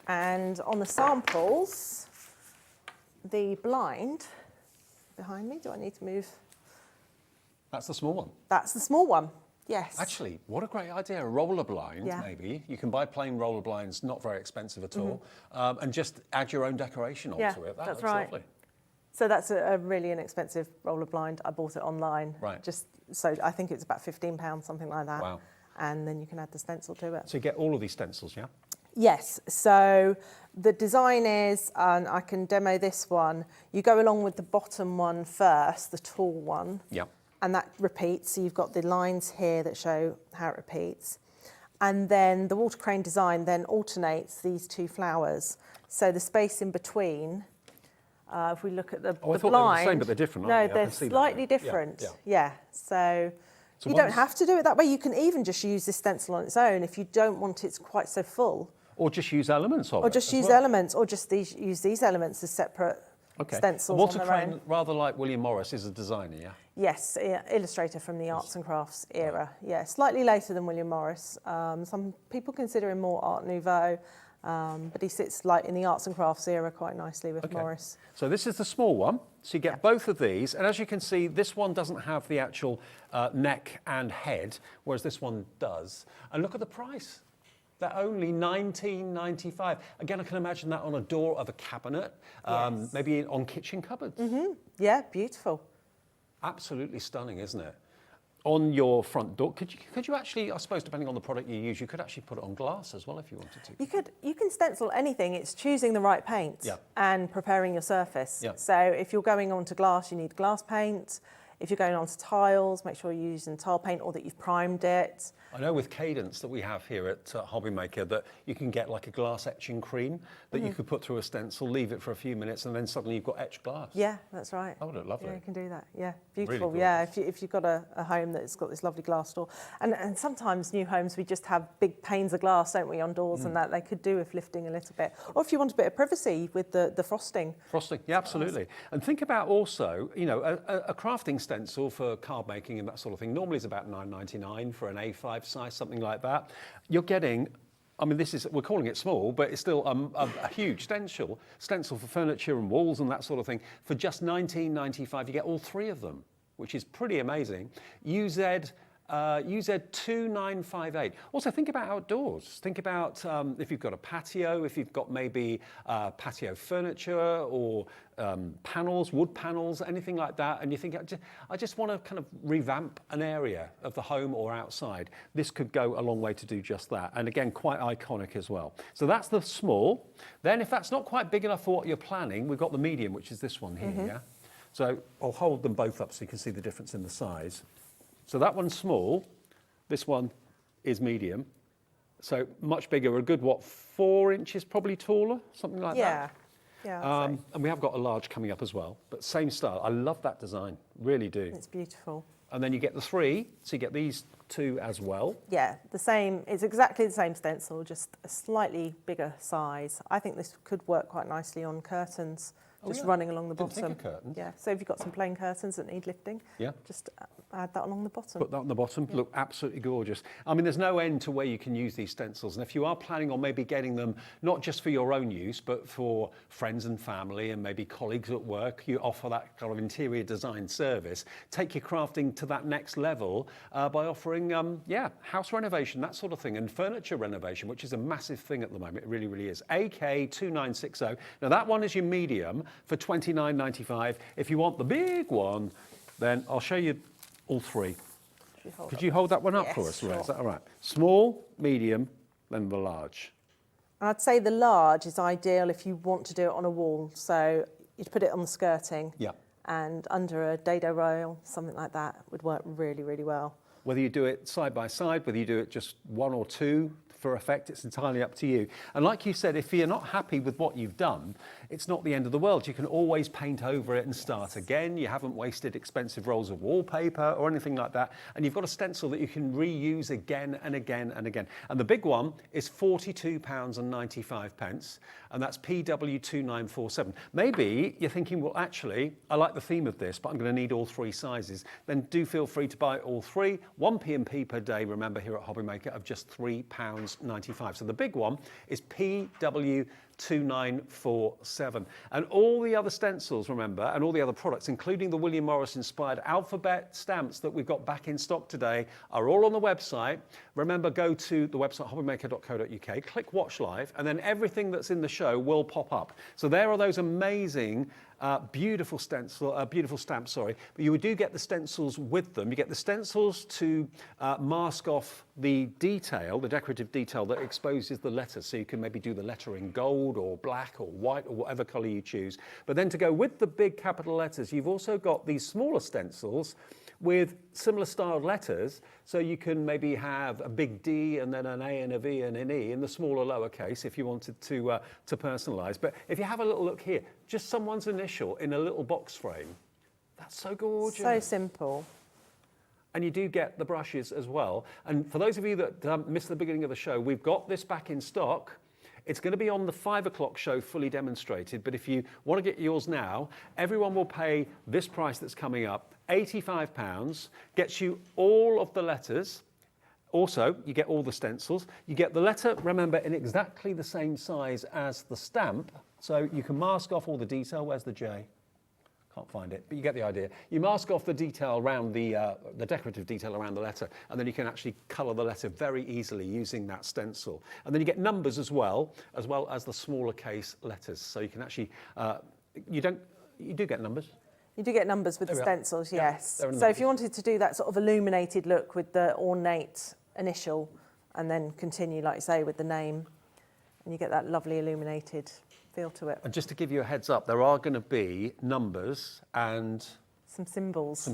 And on the samples, the blind behind me, do I need to move? That's the small one. That's the small one, yes. Actually, what a great idea. A roller blind, maybe. You can buy plain roller blinds, not very expensive at all, and just add your own decoration onto it. That looks lovely. So that's a really inexpensive roller blind. I bought it online. Right. Just so I think it's about £15, something like that. Wow. And then you can add the stencil to it. So you get all of these stencils, yeah? Yes, so the design is, and I can demo this one, you go along with the bottom one first, the tall one. Yeah. And that repeats, so you've got the lines here that show how it repeats. And then the Walter Crane design then alternates these 2 flowers. So the space in between, if we look at the blind... I thought they were the same, but they're different, aren't they? No, they're slightly different. Yeah. So you don't have to do it that way. You can even just use this stencil on its own if you don't want it quite so full. Or just use elements of it. Or just use elements, or just use these elements as separate stencils Walter on their Crane, own. rather like William Morris, is a designer, yeah? Yes, illustrator from the arts and crafts era. Yeah, slightly later than William Morris. Some people consider him more Art Nouveau, but he sits like in the arts and crafts era quite nicely with Morris. So this is the small one. So you get both of these, and as you can see, this one doesn't have the actual neck and head, whereas this one does. And look at the price. They're only $19.95. Again, I can imagine that on a door of a cabinet, maybe on kitchen cupboards. Yeah, beautiful. Absolutely stunning, isn't it? On your front door, could you actually, I suppose, depending on the product you use, you could actually put it on glass as well if you wanted to. You can stencil anything. It's choosing the right paint and preparing your surface. So if you're going onto glass, you need glass paint. If you're going onto tiles, make sure you're using tile paint or that you've primed it. I know with Cadence that we have here at HobbyMaker that you can get like a glass etching cream that you could put through a stencil, leave it for a few minutes, and then suddenly you've got etched glass. Yeah, that's right. That would look lovely. Yeah, you can do that. Yeah, beautiful. Really yeah, if you've got a home that's got this lovely glass door, and sometimes new homes we just have big panes of glass, don't we, on doors, and that they could do with lifting a little bit. Or if you want a bit of privacy with the frosting. Frosting, yeah, absolutely. And think about also, you know, a crafting stencil for card making and that sort of thing normally is about $9.99 for an A5 size, something like that. You're getting, I mean, we're calling it small, but it's still a huge stencil for furniture and walls and that sort of thing. For just $19.95, you get all 3 of them, which is pretty amazing. UZ2958. Also, think about outdoors. Think about if you've got a patio, if you've got maybe patio furniture or panels, wood panels, anything like that, and you think, I just want to kind of revamp an area of the home or outside. This could go a long way to do just that. And again, quite iconic as well. So that's the small. Then if that's not quite big enough for what you're planning, we've got the medium, which is this one here, yeah? So I'll hold them both up so you can see the difference in the size. So that one's small, this one is medium. So much bigger, a good, 4 inches probably taller, something like that. Yeah, and we have got a large coming up as well, but same style. I love that design, really do. it's beautiful. and then you get the 3, so you get these 2 as well. Yeah, the same. It's exactly the same stencil, just a slightly bigger size. I think this could work quite nicely on curtains, just running along the Didn't bottom. think of curtains. Yeah, so if you've got some plain curtains that need lifting, just add that along the bottom. Put that on the bottom, look absolutely gorgeous. I mean, there's no end to where you can use these stencils. And if you are planning on maybe getting them, not just for your own use, but for friends and family and maybe colleagues at work, you offer that kind of interior design service. Take your crafting to that next level by offering, house renovation, that sort of thing, and furniture renovation, which is a massive thing at the moment. It really, really is. AK2960. Now, that one is your medium for $29.95. If you want the big one, then I'll show you all 3. Could you hold that one up for us, Lorraine? Is that all right? Small, medium, then the large. I'd say the large is ideal if you want to do it on a wall. So you'd put it on the skirting and under a dado rail, something like that would work really, really well. Whether you do it side by side, whether you do it just 1 or 2 for effect, it's entirely up to you. And like you said, if you're not happy with what you've done, it's not the end of the world. You can always paint over it and start again. You haven't wasted expensive rolls of wallpaper or anything like that. And you've got a stencil that you can reuse again and again and again. And the big one is £42.95, and that's PW2947. Maybe you're thinking, well, actually, I like the theme of this, but I'm going to need all 3 sizes. Then do feel free to buy all 3. 1 P&P per day, remember, here at HobbyMaker, of just £3.95. So the big one is PW2947. And all the other stencils, remember, and all the other products, including the William Morris inspired alphabet stamps that we've got back in stock today, are all on the website. Remember, go to the website hobbymaker.co.uk, click Watch Live, and then everything that's in the show will pop up. So there are those amazing beautiful stamps, but you do get the stencils with them. You get the stencils to mask off the detail, the decorative detail that exposes the letters, so you can maybe do the letter in gold or black or white or whatever colour you choose. But then to go with the big capital letters, you've also got these smaller stencils with similar styled letters, so you can maybe have a big D and then an A and a V and an E in the smaller lowercase if you wanted to personalise. But if you have a little look here, just someone's initial in a little box frame. That's so gorgeous. So simple. And you do get the brushes as well. And for those of you that missed the beginning of the show, we've got this back in stock. It's going to be on the 5 o'clock show, fully demonstrated. But if you want to get yours now, everyone will pay this price that's coming up, £85, gets you all of the letters. Also, you get all the stencils. You get the letter, remember, in exactly the same size as the stamp. So you can mask off all the detail. Where's the J? Can't find it, but you get the idea. You mask off the detail around the decorative detail around the letter, and then you can actually colour the letter very easily using that stencil. And then you get numbers as well as the smaller case letters. So you can actually, you do get numbers. You do get numbers with the stencils, yes. So if you wanted to do that sort of illuminated look with the ornate initial, and then continue, like you say, with the name, and you get that lovely illuminated feel to it. And just to give you a heads up, there are going to be numbers and some symbols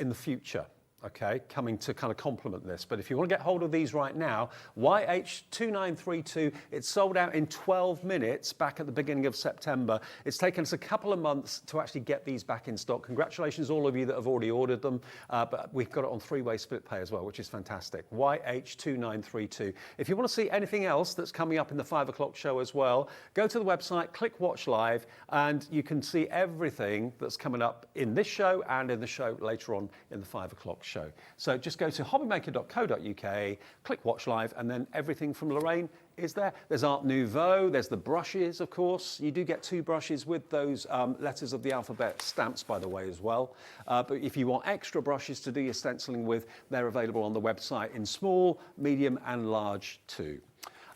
in the future, okay, coming to kind of complement this. But if you want to get hold of these right now, YH2932, it's sold out in 12 minutes back at the beginning of September. It's taken us a couple of months to actually get these back in stock. Congratulations, all of you that have already ordered them. But we've got it on 3-way split pay as well, which is fantastic. YH2932. If you want to see anything else that's coming up in the 5 o'clock show as well, go to the website, click Watch Live, and you can see everything that's coming up in this show and in the show later on in the 5 o'clock show. So just go to hobbymaker.co.uk, click Watch Live, and then everything from Lorraine is there. There's Art Nouveau, there's the brushes, of course. You do get 2 brushes with those letters of the alphabet stamps, by the way, as well. But if you want extra brushes to do your stenciling with, they're available on the website in small, medium, and large too.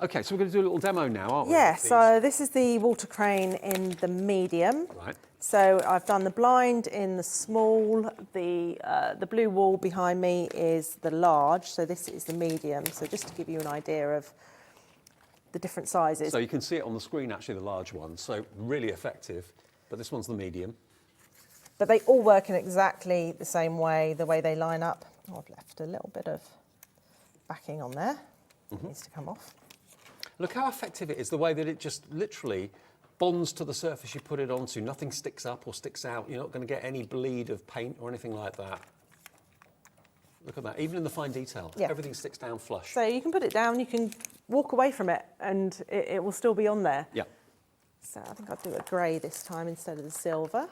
Okay, so we're going to do a little demo now, aren't we? Yeah, so this is the water crane in the medium. Right. So I've done the blind in the small, the blue wall behind me is the large, so this is the medium. So just to give you an idea of the different sizes. So you can see it on the screen, actually, the large one, so really effective, but this one's the medium. But they all work in exactly the same way, the way they line up. Oh, I've left a little bit of backing on there. It needs to come off. Look how effective it is, the way that it just literally bonds to the surface you put it onto. Nothing sticks up or sticks out. You're not going to get any bleed of paint or anything like that. Look at that, even in the fine detail, Yeah. everything sticks down flush. So you can put it down, you can walk away from it, and it will still be on there. Yeah. So I think I'll do a grey this time instead of the silver.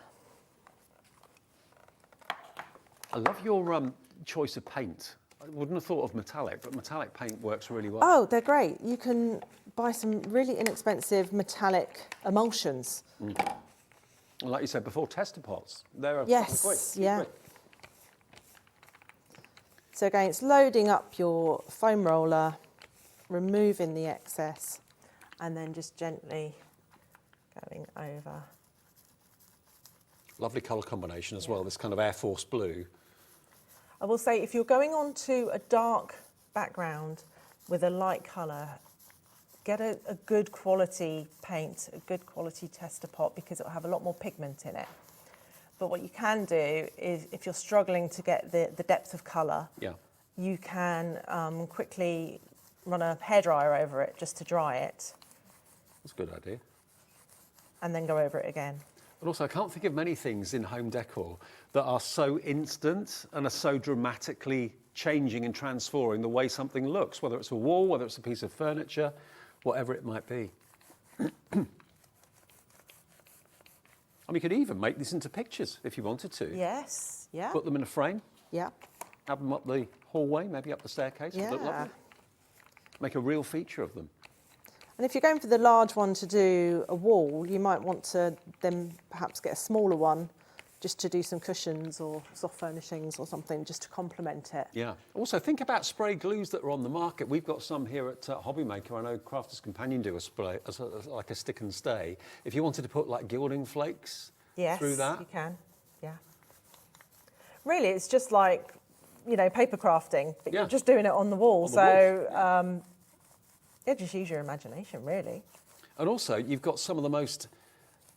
I love your choice of paint. I wouldn't have thought of metallic, but metallic paint works really well. Oh, they're great. You can buy some really inexpensive metallic emulsions. Like you said before, tester pots. They're Yes, quick. yeah. Quick. So again, it's loading up your foam roller, removing the excess, and then just gently going over. Lovely colour combination as well, this kind of Air Force blue. I will say, if you're going on to a dark background with a light colour, get a good quality paint, a good quality tester pot, because it'll have a lot more pigment in it. But what you can do is, if you're struggling to get the depth of colour, Yeah. you can quickly run a hairdryer over it just to dry it, That's a good idea. and then go over it again. But also, I can't think of many things in home decor that are so instant and are so dramatically changing and transforming the way something looks, whether it's a wall, whether it's a piece of furniture, whatever it might be. And you could even make this into pictures if you wanted to. Yes, yeah, Put them in a frame, yeah, have them up the hallway, maybe up the staircase. Would look yeah. lovely. Make a real feature of them. And if you're going for the large one to do a wall, you might want to then perhaps get a smaller one just to do some cushions or soft furnishings or something, just to complement it. Yeah. Also, think about spray glues that are on the market. We've got some here at HobbyMaker. I know Crafter's Companion do a spray, like a stick and stay. If you wanted to put like gilding flakes Yes, through that. you can, yeah. Really, it's just like, you know, paper crafting, but Yeah. you're just doing it on the wall. On the So, yeah, just use your imagination, really. And also, you've got some of the most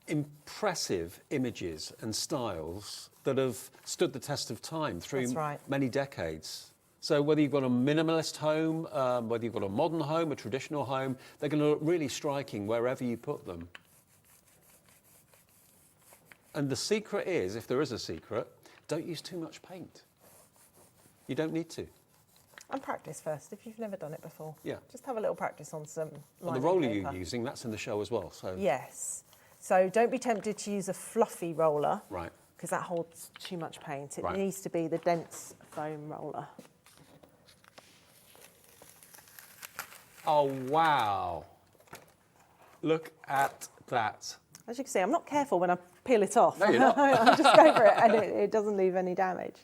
impressive images and styles that have stood the test of time through That's right. many decades. So whether you've got a minimalist home, whether you've got a modern home, a traditional home, they're going to look really striking wherever you put them. And the secret is, if there is a secret, don't use too much paint. You don't need to. And practice first, if you've never done it before. Yeah. Just have a little practice on some Well, the lining roller paper. you're using, that's in the show as well. So Yes. So don't be tempted to use a fluffy roller, right. because that holds too much paint. It Right. needs to be the dense foam roller. Oh, wow. Look at that. As you can see, I'm not careful when I peel it off. No, you're not. I just go for it, and it doesn't leave any damage.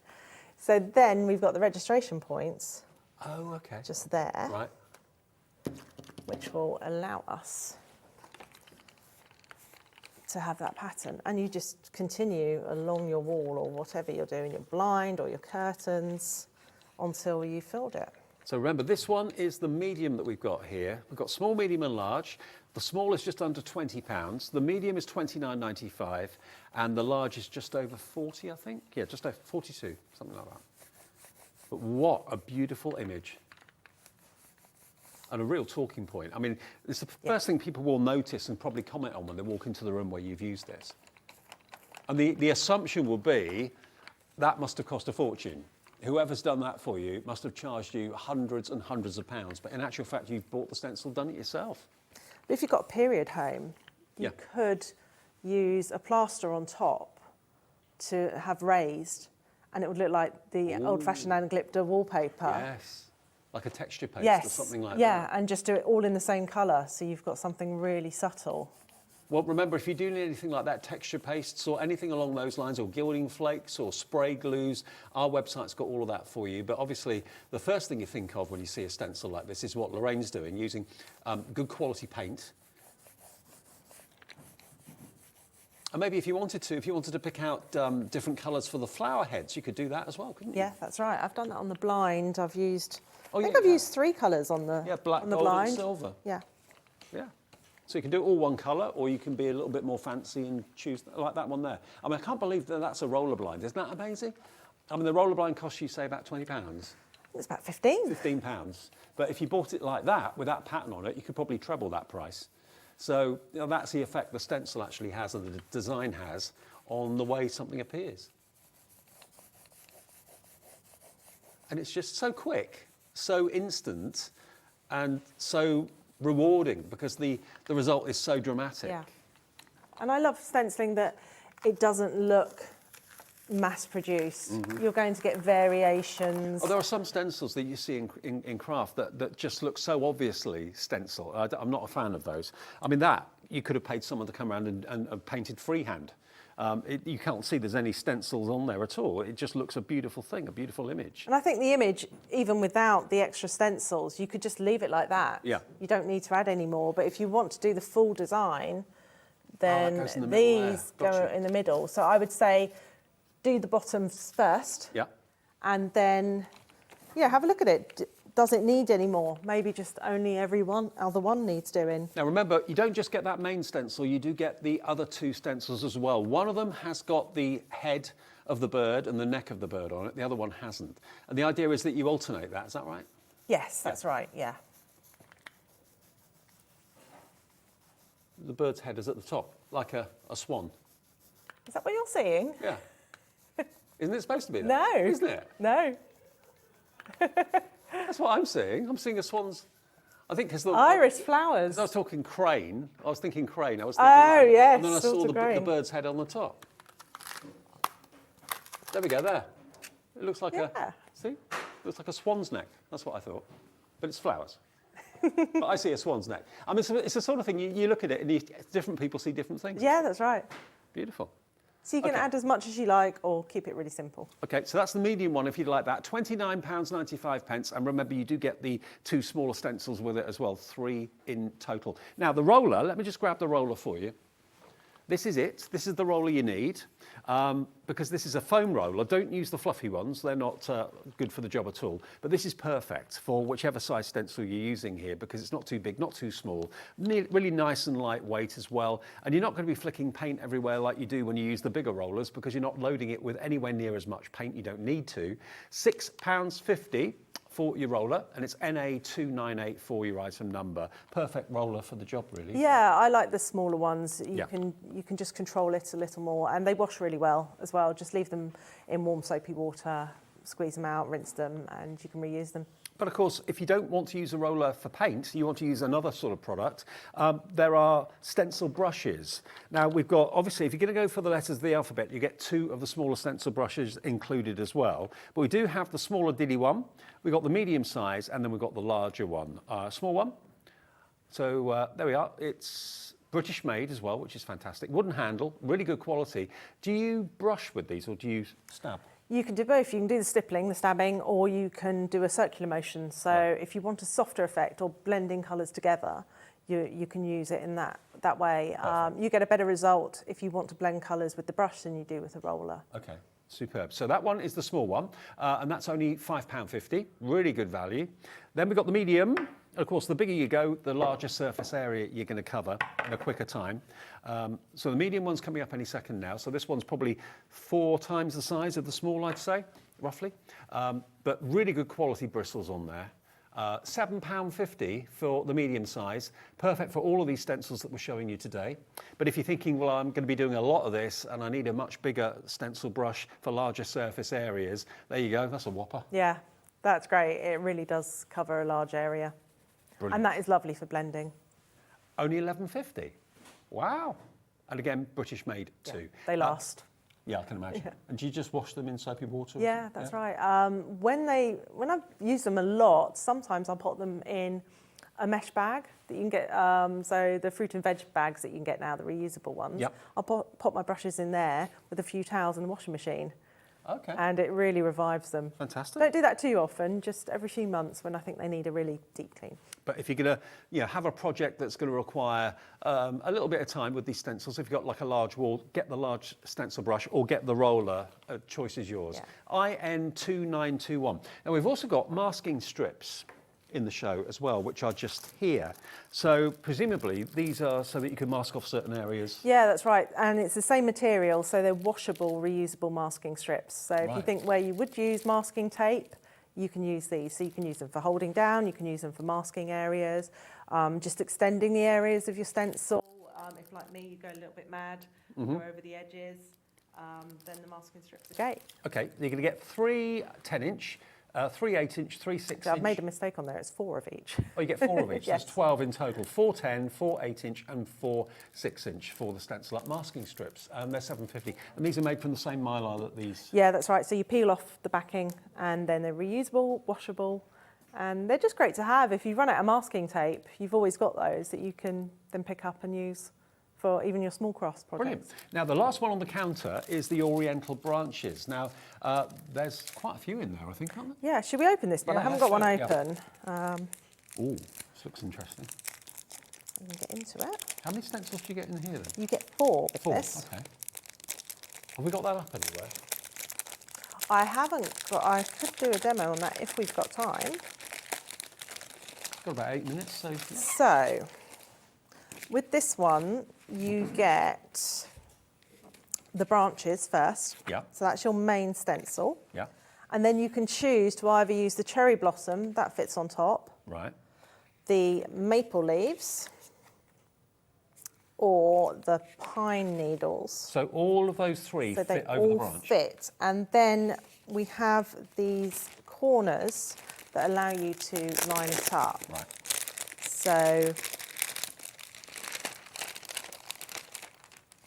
So then we've got the registration points Oh, okay. just there, Right. which will allow us to have that pattern. And you just continue along your wall or whatever you're doing, your blind or your curtains, until you filled it. So remember, this one is the medium that we've got here. We've got small, medium and large. The small is just under £20. The medium is £29.95 and the large is just over 40, I think. Yeah, just over 42, something like that. But what a beautiful image. And a real talking point. I mean, it's the first thing people will notice and probably comment on when they walk into the room where you've used this. And the assumption will be that must have cost a fortune. Whoever's done that for you must have charged you hundreds and hundreds of pounds. But in actual fact, you've bought the stencil, done it yourself. But if you've got a period home, you Yeah. could use a plaster on top to have raised, and it would look like the old-fashioned Anaglypta wallpaper. Yes. Like a texture paste or Yes, something like yeah, that. and just do it all in the same colour, so you've got something really subtle. Well, remember, if you do need anything like that, texture pastes or anything along those lines, or gilding flakes or spray glues, our website's got all of that for you. But obviously, the first thing you think of when you see a stencil like this is what Lorraine's doing, using good quality paint. And maybe if you wanted to pick out different colours for the flower heads, you could do that as well, couldn't you? Yeah, that's right. I've done that on the blind. I've used, Oh, I think yeah, I've you used 3 colours on the, Yeah, black, on the gold blind. and silver. Yeah. Yeah. So you can do it all one colour, or you can be a little bit more fancy and choose, like that one there. I mean, I can't believe that that's a roller blind. Isn't that amazing? I mean, the roller blind costs you, say, about £20. It's about 15. £15. But if you bought it like that, with that pattern on it, you could probably treble that price. So that's the effect the stencil actually has, and the design has, on the way something appears. And it's just so quick, so instant, and so rewarding because the result is so dramatic. Yeah. And I love stenciling that it doesn't look mass-produced. You're going to get variations. Oh, there are some stencils that you see in craft that just look so obviously stencil. I'm not a fan of those. I mean, that you could have paid someone to come around and painted freehand. You can't see there's any stencils on there at all. It just looks a beautiful thing, a beautiful image. And I think the image, even without the extra stencils, you could just leave it like that. Yeah. You don't need to add any more. But if you want to do the full design, then goes in the middle there. these go Gotcha. in the middle. So I would say do the bottoms first. Yeah. And then, yeah, have a look at it. Does it need any more? Maybe just only every other one needs doing. Now remember, you don't just get that main stencil, you do get the other two stencils as well. One of them has got the head of the bird and the neck of the bird on it, the other one hasn't. And the idea is that you alternate that, is that right? Yes, that's right, yeah. The bird's head is at the top, like a swan. Is that what you're seeing? Yeah. Isn't it supposed to be that? No. Isn't it? No. That's what I'm seeing. I'm seeing a swan's... I think because the... Iris flowers. I was talking crane. I was thinking crane. I was Oh, thinking yes, And then I sort saw of the crane. bird's head on the top. There we go, there. It looks like Yeah. See? It looks like a swan's neck. That's what I thought. But it's flowers. But I see a swan's neck. I mean, it's the sort of thing, you look at it and different people see different things. Yeah, that's right. Beautiful. So you can Okay. add as much as you like or keep it really simple. Okay, so that's the medium one if you'd like that. £29.95. And remember, you do get the two smaller stencils with it as well, 3 in total. Now, the roller, let me just grab the roller for you. This is it. This is the roller you need because this is a foam roller. Don't use the fluffy ones. They're not good for the job at all. But this is perfect for whichever size stencil you're using here because it's not too big, not too small. Really nice and lightweight as well. And you're not going to be flicking paint everywhere like you do when you use the bigger rollers because you're not loading it with anywhere near as much paint. You don't need to. £6.50 for your roller, and it's NA298 for your item number. Perfect roller for the job, really. Yeah, I like the smaller ones. You Yeah. can just control it a little more, and they wash really well as well. Just leave them in warm soapy water, squeeze them out, rinse them, and you can reuse them. But of course, if you don't want to use a roller for paint, you want to use another sort of product, there are stencil brushes. Now we've got, obviously, if you're going to go for the letters of the alphabet, you get 2 of the smaller stencil brushes included as well. But we do have the smaller Diddy one, we've got the medium size, and then we've got the larger one. Small one. So there we are. It's British made as well, which is fantastic. Wooden handle, really good quality. Do you brush with these or do you stab? You can do both. You can do the stippling, the stabbing, or you can do a circular motion. So if you want a softer effect or blending colours together, you can use it in that way. You get a better result if you want to blend colours with the brush than you do with a roller. Okay, superb. So that one is the small one, and that's only £5.50, really good value. Then we've got the medium. Of course, the bigger you go, the larger surface area you're going to cover in a quicker time. So the medium one's coming up any second now. So this one's probably 4 times the size of the small, I'd say, roughly. But really good quality bristles on there. £7.50 for the medium size, perfect for all of these stencils that we're showing you today. But if you're thinking, well, I'm going to be doing a lot of this and I need a much bigger stencil brush for larger surface areas, there you go, that's a whopper. Yeah, that's great. It really does cover a large area. Brilliant. And that is lovely for blending. Only £11.50. Wow. And again, British made too. Yeah, they last. Yeah, I can imagine. Yeah. And do you just wash them in soapy water? Yeah, that's right. When I've used them a lot, sometimes I'll put them in a mesh bag that you can get. So the fruit and veg bags that you can get now, the reusable ones. Yep. I'll pop my brushes in there with a few towels in the washing machine. Okay. And it really revives them. Fantastic. Don't do that too often, just every few months when I think they need a really deep clean. But if you're going to have a project that's going to require a little bit of time with these stencils, if you've got like a large wall, get the large stencil brush or get the roller. Choice is yours. Yeah. IN2921. Now we've also got masking strips in the show as well, which are just here. So presumably these are so that you can mask off certain areas. Yeah, that's right. And it's the same material, so they're washable, reusable masking strips. So if you Right. think where you would use masking tape, you can use these. So you can use them for holding down, you can use them for masking areas, just extending the areas of your stencil. If, like me, you go a little bit mad, go over the edges, then the masking strips are great. Okay, you're going to get 3 10-inch 3 8-inch, 3 6-inch. I've made a mistake on there. It's 4 of each. Oh, you get 4 of each. Yes. There's 12 in total. 4 10, 4 8-inch, and 4 6-inch for the Stencil Up masking strips. They're £7.50, and these are made from the same mylar that these. Yeah, that's right. So you peel off the backing, and then they're reusable, washable, and they're just great to have. If you run out of masking tape, you've always got those that you can then pick up and use for even your small crafts projects. Brilliant. Now, the last one on the counter is the Oriental branches. Now, there's quite a few in there, I think, aren't there? Yeah, should we open this one? Yeah, I haven't got one let's open. Ooh, this looks interesting. I'm going to get into it. How many stencils do you get in here then? You get 4 with 4, this. okay. Have we got that up anywhere? I haven't got, I could do a demo on that if we've got time. Got about 8 minutes, so. Yeah. So, with this one, you get the branches first. Yeah. So that's your main stencil. Yeah. And then you can choose to either use the cherry blossom, that fits on top, Right. the maple leaves, or the pine needles. So all of those 3 So they fit over the all branch. fit. And then we have these corners that allow you to line it up. Right. So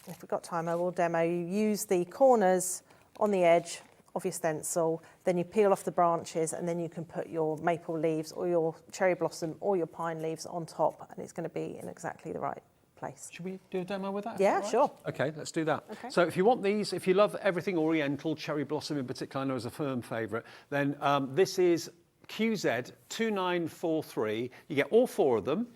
if we've got time, I will demo. You use the corners on the edge of your stencil, then you peel off the branches, and then you can put your maple leaves or your cherry blossom or your pine leaves on top, and it's going to be in exactly the right place. Should we do a demo with that? Is Yeah, that right? sure. Okay, let's do that. Okay. So if you want these, if you love everything Oriental, cherry blossom in particular, I know is a firm favourite, then this is QZ 2943. You get all 4 of them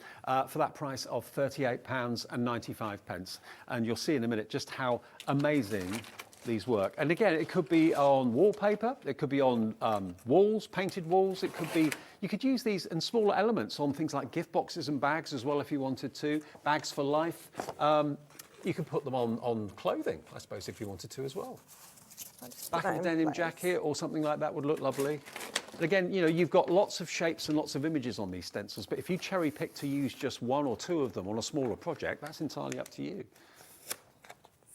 for that price of £38.95. And you'll see in a minute just how amazing these work. And again, it could be on wallpaper, it could be on walls, painted walls, it could be, you could use these in smaller elements on things like gift boxes and bags as well if you wanted to, bags for life. You could put them on clothing, I suppose, if you wanted to as well. Back of a denim jacket or something like that would look lovely. And again, you know, you've got lots of shapes and lots of images on these stencils, but if you cherry pick to use just 1 or 2 of them on a smaller project, that's entirely up to you.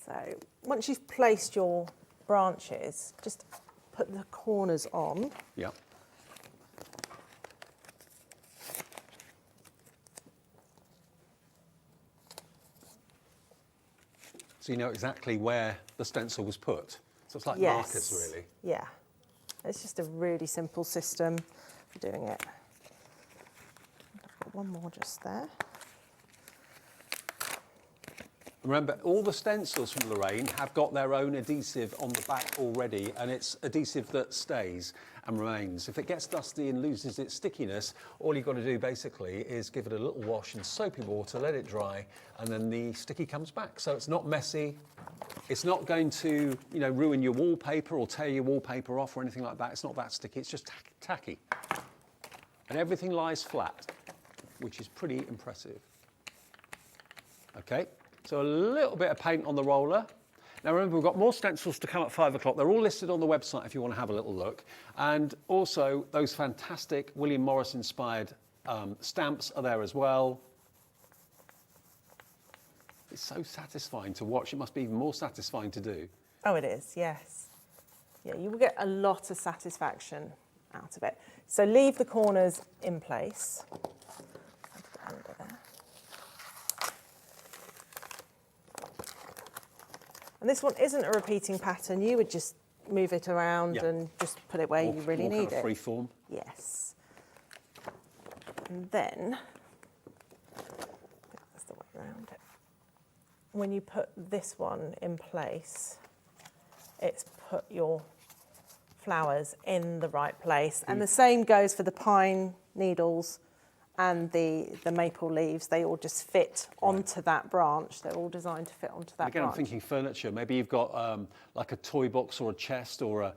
So once you've placed your branches, just put the corners on. Yeah. So you know exactly where the stencil was put. So it's like markers, really. Yeah. It's just a really simple system for doing it. I've got one more just there. Remember, all the stencils from Lorraine have got their own adhesive on the back already, and it's adhesive that stays and remains. If it gets dusty and loses its stickiness, all you've got to do basically is give it a little wash in soapy water, let it dry, and then the sticky comes back. So it's not messy. It's not going to, you know, ruin your wallpaper or tear your wallpaper off or anything like that. It's not that sticky. It's just tacky. And everything lies flat, which is pretty impressive. Okay. So a little bit of paint on the roller. Now remember, we've got more stencils to come at 5 o'clock. They're all listed on the website if you want to have a little look. And also those fantastic William Morris inspired stamps are there as well. It's so satisfying to watch. It must be even more satisfying to do. Oh, it is, yes. Yeah, you will get a lot of satisfaction out of it. So leave the corners in place. And this one isn't a repeating pattern. You would just move it around and just put it where you really need it. Free form. Yes. And then, that's the way around it. When you put this one in place, it's put your flowers in the right place. And the same goes for the pine needles and the maple leaves. They all just fit onto that branch. They're all designed to fit onto that Again, branch. I'm thinking furniture. Maybe you've got like a toy box or a chest or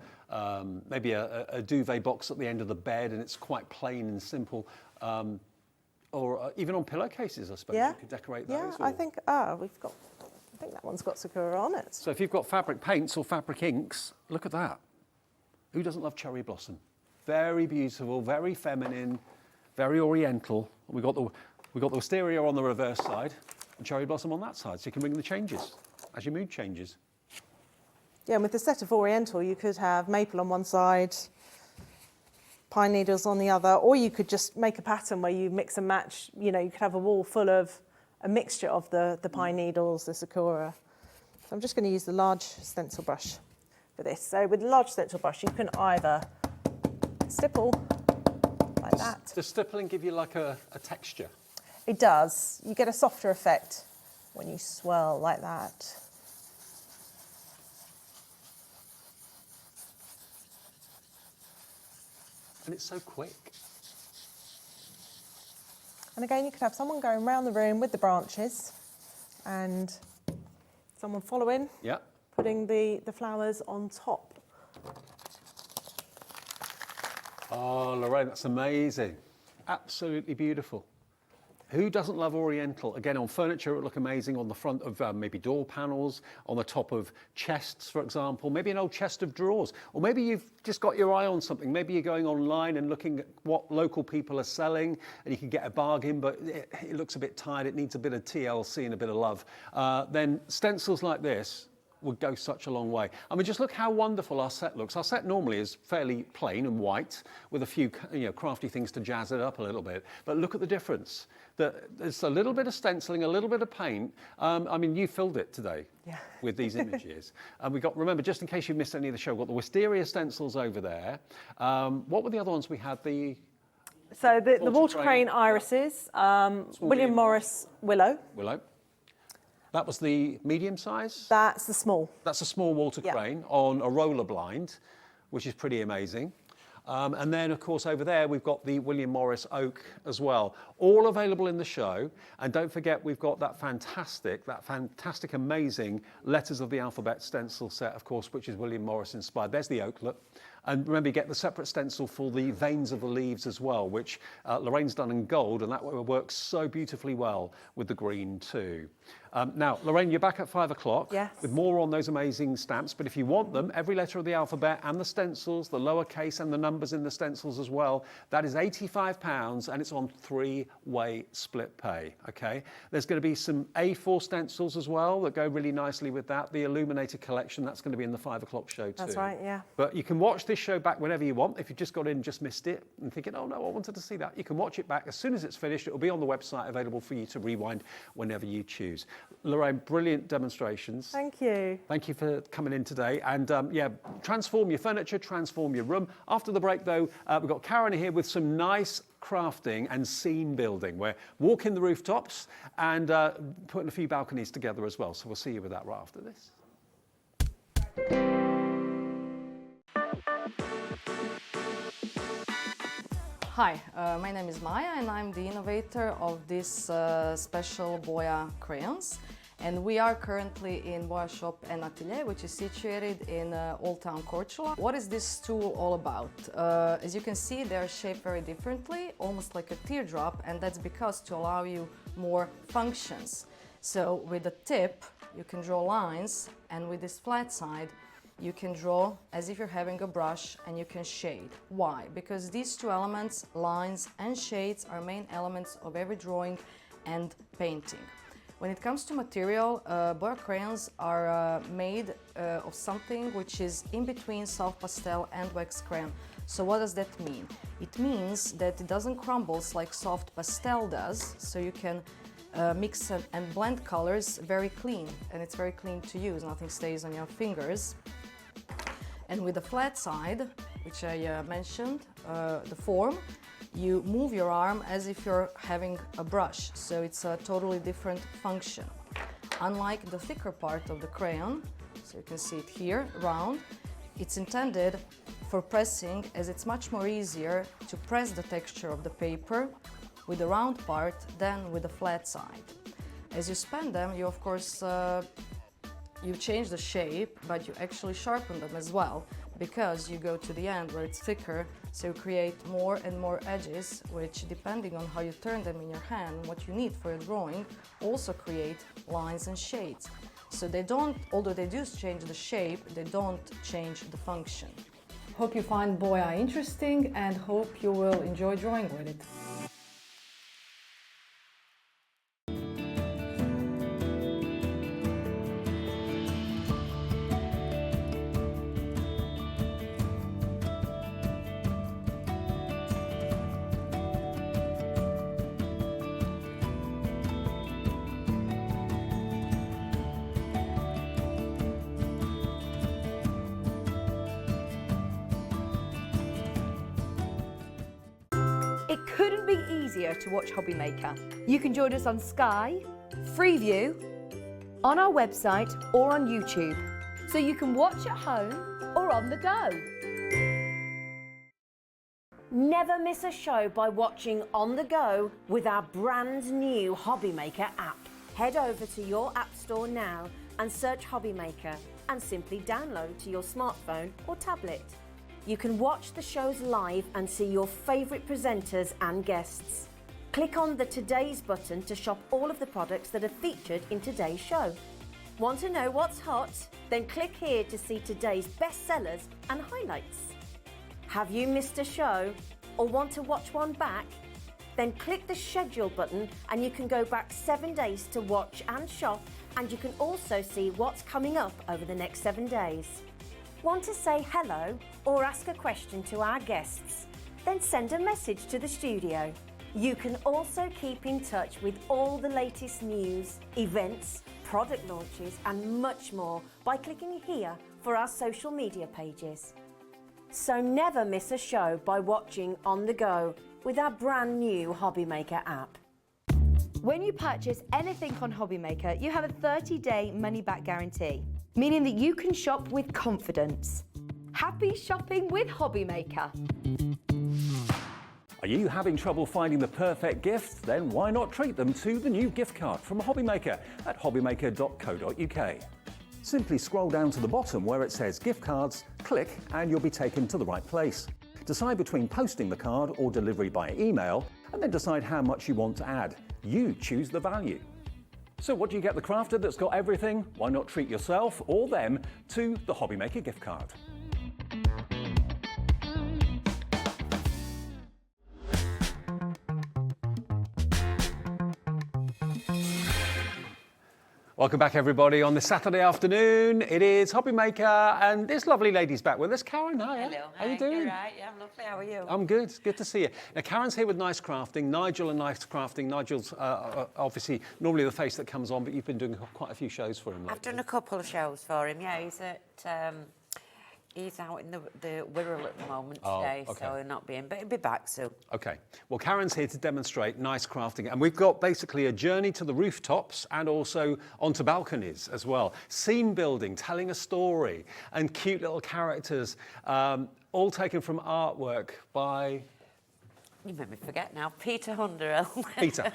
maybe a duvet box at the end of the bed, and it's quite plain and simple. Or even on pillowcases, I suppose you could decorate those. Yeah, I think that one's got Sakura on it. So if you've got fabric paints or fabric inks, look at that. Who doesn't love cherry blossom? Very beautiful, very feminine, very oriental. We've got the wisteria on the reverse side and cherry blossom on that side, so you can bring the changes as your mood changes. Yeah, and with the set of oriental, you could have maple on one side, pine needles on the other, or you could just make a pattern where you mix and match. You know, you could have a wall full of a mixture of the pine needles, the sakura. So I'm just going to use the large stencil brush for this. So with the large stencil brush, you can either stipple like that. Does stippling give you like a texture? It does. You get a softer effect when you swirl like that. And it's so quick. And again, you could have someone going around the room with the branches and someone following, Yeah. putting the flowers on top. Oh, Lorraine, that's amazing. Absolutely beautiful. Who doesn't love Oriental? Again, on furniture, it would look amazing on the front of maybe door panels, on the top of chests, for example, maybe an old chest of drawers. Or maybe you've just got your eye on something. Maybe you're going online and looking at what local people are selling and you can get a bargain, but it looks a bit tired. It needs a bit of TLC and a bit of love. Then stencils like this would go such a long way. I mean, just look how wonderful our set looks. Our set normally is fairly plain and white with a few crafty things to jazz it up a little bit. But look at the difference. There's a little bit of stenciling, a little bit of paint. I mean, you filled it today with these images. And we got, remember, just in case you missed any of the show, we've got the wisteria stencils over there. What were the other ones we had? So the water crane irises, William Morris willow. Willow. That was the medium size? That's the small. That's a small water crane on a roller blind, which is pretty amazing. And then, of course, over there, we've got the William Morris oak as well, all available in the show. And don't forget, we've got that fantastic, amazing Letters of the Alphabet stencil set, of course, which is William Morris inspired. There's the oak, look. And remember, you get the separate stencil for the veins of the leaves as well, which Lorraine's done in gold, and that works so beautifully well with the green too. Now, Lorraine, you're back at 5 o'clock with more on those amazing stamps. But if you want them, every letter of the alphabet and the stencils, the lowercase and the numbers in the stencils as well, that is £85 and it's on 3-way split pay, okay? There's going to be some A4 stencils as well that go really nicely with that. The Illuminated collection, that's going to be in the 5 o'clock show too. That's right, yeah. But you can watch this show back whenever you want. If you've just got in and just missed it and thinking, oh no, I wanted to see that, you can watch it back. As soon as it's finished, it will be on the website available for you to rewind whenever you choose. Lorraine, brilliant demonstrations. Thank you. Thank you for coming in today. And transform your furniture, transform your room. After the break though, we've got Karen here with some nice crafting and scene building. We're walking the rooftops and putting a few balconies together as well. So we'll see you with that right after this. Hi, my name is Maya and I'm the innovator of this special Boya crayons. And we are currently in Boya Shop and Atelier, which is situated in Old Town Korčula. What is this tool all about? As you can see, they are shaped very differently, almost like a teardrop, and that's because to allow you more functions. So with the tip, you can draw lines, and with this flat side, you can draw as if you're having a brush and you can shade. Why? Because these two elements, lines and shades, are main elements of every drawing and painting. When it comes to material, Boya crayons are made of something which is in between soft pastel and wax crayon. So what does that mean? It means that it doesn't crumble like soft pastel does, so you can mix and blend colors very clean, and it's very clean to use, nothing stays on your fingers. And with the flat side, which I mentioned, the form, you move your arm as if you're having a brush, so it's a totally different function. Unlike the thicker part of the crayon, so you can see it here, round, it's intended for pressing, as it's much more easier to press the texture of the paper with the round part than with the flat side. As you span them, you of course you change the shape, but you actually sharpen them as well, because you go to the end where it's thicker, so you create more and more edges, which, depending on how you turn them in your hand, what you need for your drawing, also create lines and shades. So they don't, although they do change the shape, they don't change the function. Hope you find Boya interesting and hope you will enjoy drawing with it. It couldn't be easier to watch HobbyMaker. You can join us on Sky, Freeview, on our website or on YouTube, so you can watch at home or on the go. Never miss a show by watching on the go with our brand new HobbyMaker app. Head over to your app store now and search HobbyMaker and simply download to your smartphone or tablet. You can watch the shows live and see your favourite presenters and guests. Click on the Today's button to shop all of the products that are featured in today's show. Want to know what's hot? Then click here to see today's bestsellers and highlights. Have you missed a show or want to watch one back? Then click the schedule button and you can go back 7 days to watch and shop, and you can also see what's coming up over the next 7 days. Want to say hello or ask a question to our guests? Then send a message to the studio. You can also keep in touch with all the latest news, events, product launches and much more by clicking here for our social media pages. So never miss a show by watching on the go with our brand new HobbyMaker app. When you purchase anything on HobbyMaker, you have a 30-day money-back guarantee, meaning that you can shop with confidence. Happy shopping with HobbyMaker. Are you having trouble finding the perfect gift? Then why not treat them to the new gift card from HobbyMaker at hobbymaker.co.uk. Simply scroll down to the bottom where it says gift cards, click and you'll be taken to the right place. Decide between posting the card or delivery by email, and then decide how much you want to add. You choose the value. So what do you get the crafter that's got everything? Why not treat yourself or them to the HobbyMaker gift card? Welcome back, everybody, on this Saturday afternoon. It is HobbyMaker, and this lovely lady's back with us. Karen, hi. Hello. How are you doing? You're right. Yeah, I'm lovely. How are you? I'm good. Good to see you. Now, Karen's here with Nice Crafting. Nigel and Nice Crafting. Nigel's obviously normally the face that comes on, but you've been doing quite a few shows for him lately. I've done a couple of shows for him. Yeah, he's at he's out in the Wirral at the moment today, okay. so he'll not be in, but he'll be back soon. Okay. Well, Karen's here to demonstrate Nice Crafting, and we've got basically a journey to the rooftops and also onto balconies as well. Scene building, telling a story, and cute little characters, all taken from artwork by... You made me forget now. Peter Hunderell. Peter.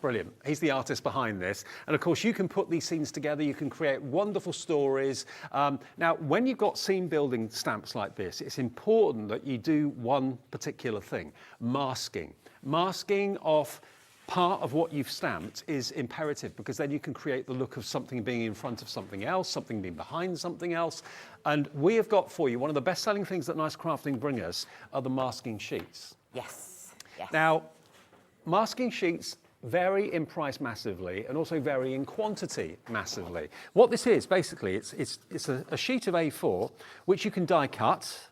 Brilliant. He's the artist behind this. And of course, you can put these scenes together. You can create wonderful stories. Now, when you've got scene building stamps like this, it's important that you do one particular thing, masking. Masking off part of what you've stamped is imperative, because then you can create the look of something being in front of something else, something being behind something else. And we have got for you, one of the best-selling things that Nice Crafting bring us are the masking sheets. Yes. Yes. Now, masking sheets vary in price massively and also vary in quantity massively. What this is, basically, it's a sheet of A4 which you can die cut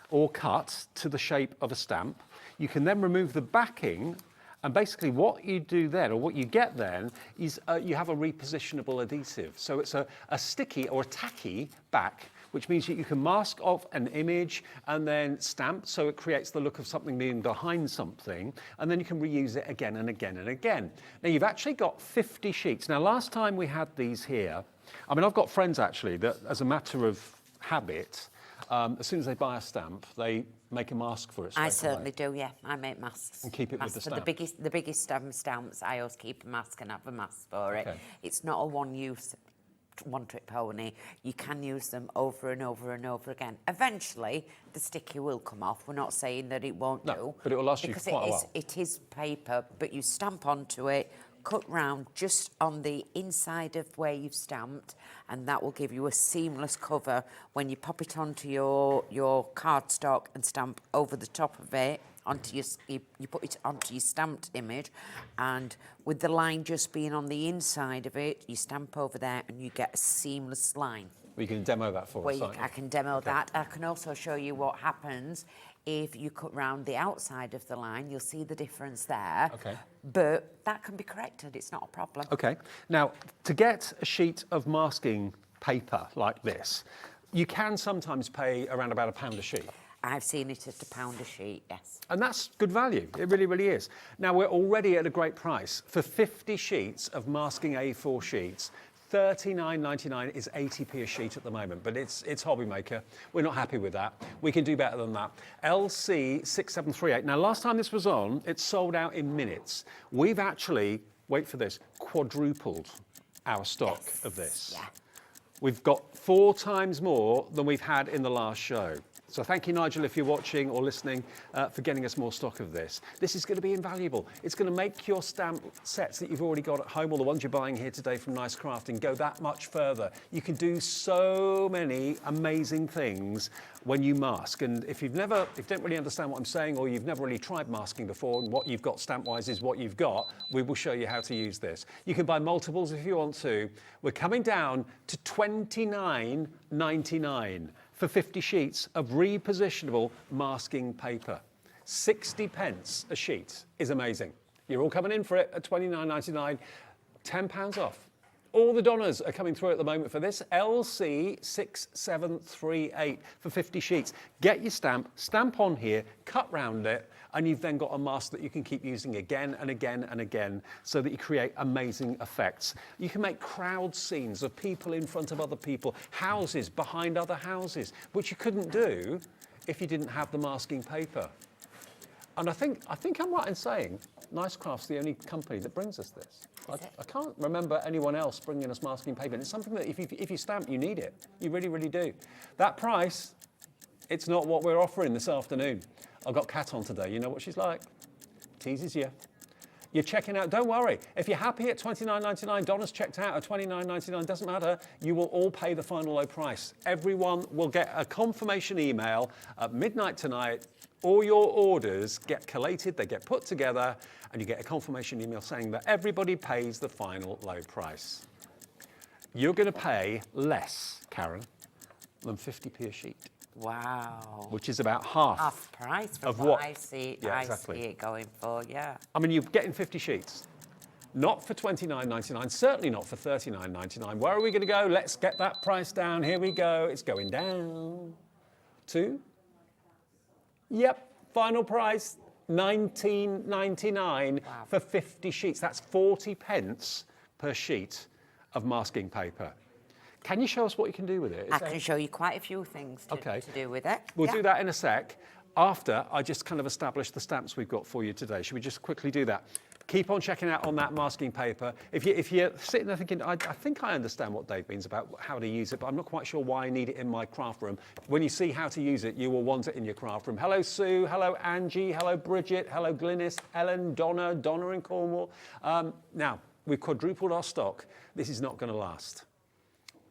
or cut to the shape of a stamp. You can then remove the backing, and basically what you do then, or what you get then, is you have a repositionable adhesive. So it's a sticky or a tacky back, which means that you can mask off an image and then stamp, so it creates the look of something being behind something, and then you can reuse it again and again and again. Now, you've actually got 50 sheets. Now, last time we had these here, I mean, I've got friends actually that, as a matter of habit, as soon as they buy a stamp, they make a mask for it straight I certainly away. do, yeah. I make masks. And keep it with the stamp. The biggest stamps, I always keep a mask and have a mask for it. Okay. It's not a one-use, one-trick pony. You can use them over and over and over again. Eventually, the sticky will come off. We're not saying that it won't do. But it will last you quite a while. It is paper, but you stamp onto it, cut round just on the inside of where you've stamped, and that will give you a seamless cover when you pop it onto your cardstock and stamp over the top of it. You put it onto your stamped image, and with the line just being on the inside of it, you stamp over there and you get a seamless line. Well, you can demo that for us, I can demo that. I can also show you what happens if you cut round the outside of the line. You'll see the difference there. Okay. But that can be corrected. It's not a problem. Okay. Now, to get a sheet of masking paper like this, you can sometimes pay around about £1 a sheet. I've seen it at £1 a sheet, yes. And that's good value. It really, really is. Now, we're already at a great price. For 50 sheets of masking A4 sheets, $39.99 is 80p a sheet at the moment, but it's HobbyMaker. We're not happy with that. We can do better than that. LC6738. Now, last time this was on, it sold out in minutes. We've actually, wait for this, quadrupled our stock of this. Yeah. We've got 4 times more than we've had in the last show. So thank you, Nigel, if you're watching or listening, for getting us more stock of this. This is going to be invaluable. It's going to make your stamp sets that you've already got at home, or the ones you're buying here today from Nice Crafting, go that much further. You can do so many amazing things when you mask. And if you don't really understand what I'm saying, or you've never really tried masking before, and what you've got stamp-wise is what you've got, we will show you how to use this. You can buy multiples if you want to. We're coming down to $29.99. for 50 sheets of repositionable masking paper. 60 pence a sheet is amazing. You're all coming in for it at £29.99, £10 off. All the Donnas are coming through at the moment for this. LC6738 for 50 sheets. Get your stamp on here, cut round it, and you've then got a mask that you can keep using again and again and again, so that you create amazing effects. You can make crowd scenes of people in front of other people, houses behind other houses, which you couldn't do if you didn't have the masking paper. And I think I'm right in saying Nice Craft's the only company that brings us this. I can't remember anyone else bringing us masking paper. And it's something that if you stamp, you need it. You really, really do. That price, it's not what we're offering this afternoon. I've got Kat on today. You know what she's like. Teases you. You're checking out. Don't worry. If you're happy at $29.99, Donna's checked out at $29.99. Doesn't matter. You will all pay the final low price. Everyone will get a confirmation email at midnight tonight. All your orders get collated, they get put together, and you get a confirmation email saying that everybody pays the final low price. You're going to pay less, Karen, than 50p a sheet. Wow. Which is about half price from of what I see, Yeah, exactly. I see it going for, yeah. I mean, you're getting 50 sheets. Not for $29.99, certainly not for $39.99. Where are we going to go? Let's get that price down. Here we go. It's going down to... Yep, final price, $19.99 for 50 sheets. That's 40 pence per sheet of masking paper. Can you show us what you can do with it? I can show you quite a few things to do with it. We'll do that in a sec. After I just kind of establish the stamps we've got for you today. Should we just quickly do that? Keep on checking out on that masking paper. If you're sitting there thinking, I think I understand what Dave means about how to use it, but I'm not quite sure why I need it in my craft room. When you see how to use it, you will want it in your craft room. Hello, Sue. Hello, Angie. Hello, Bridget. Hello, Glynis. Ellen, Donna in Cornwall. Now, we've quadrupled our stock. This is not going to last.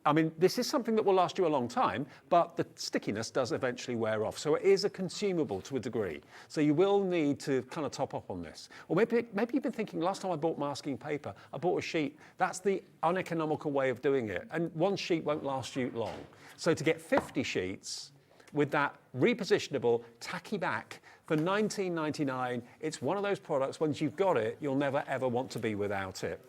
I mean, this is something that will last you a long time, but the stickiness does eventually wear off. So it is a consumable to a degree. So you will need to kind of top up on this. Or maybe you've been thinking, last time I bought masking paper, I bought a sheet. That's the uneconomical way of doing it. And one sheet won't last you long. So to get 50 sheets with that repositionable tacky back for $19.99, it's one of those products, once you've got it, you'll never ever want to be without it.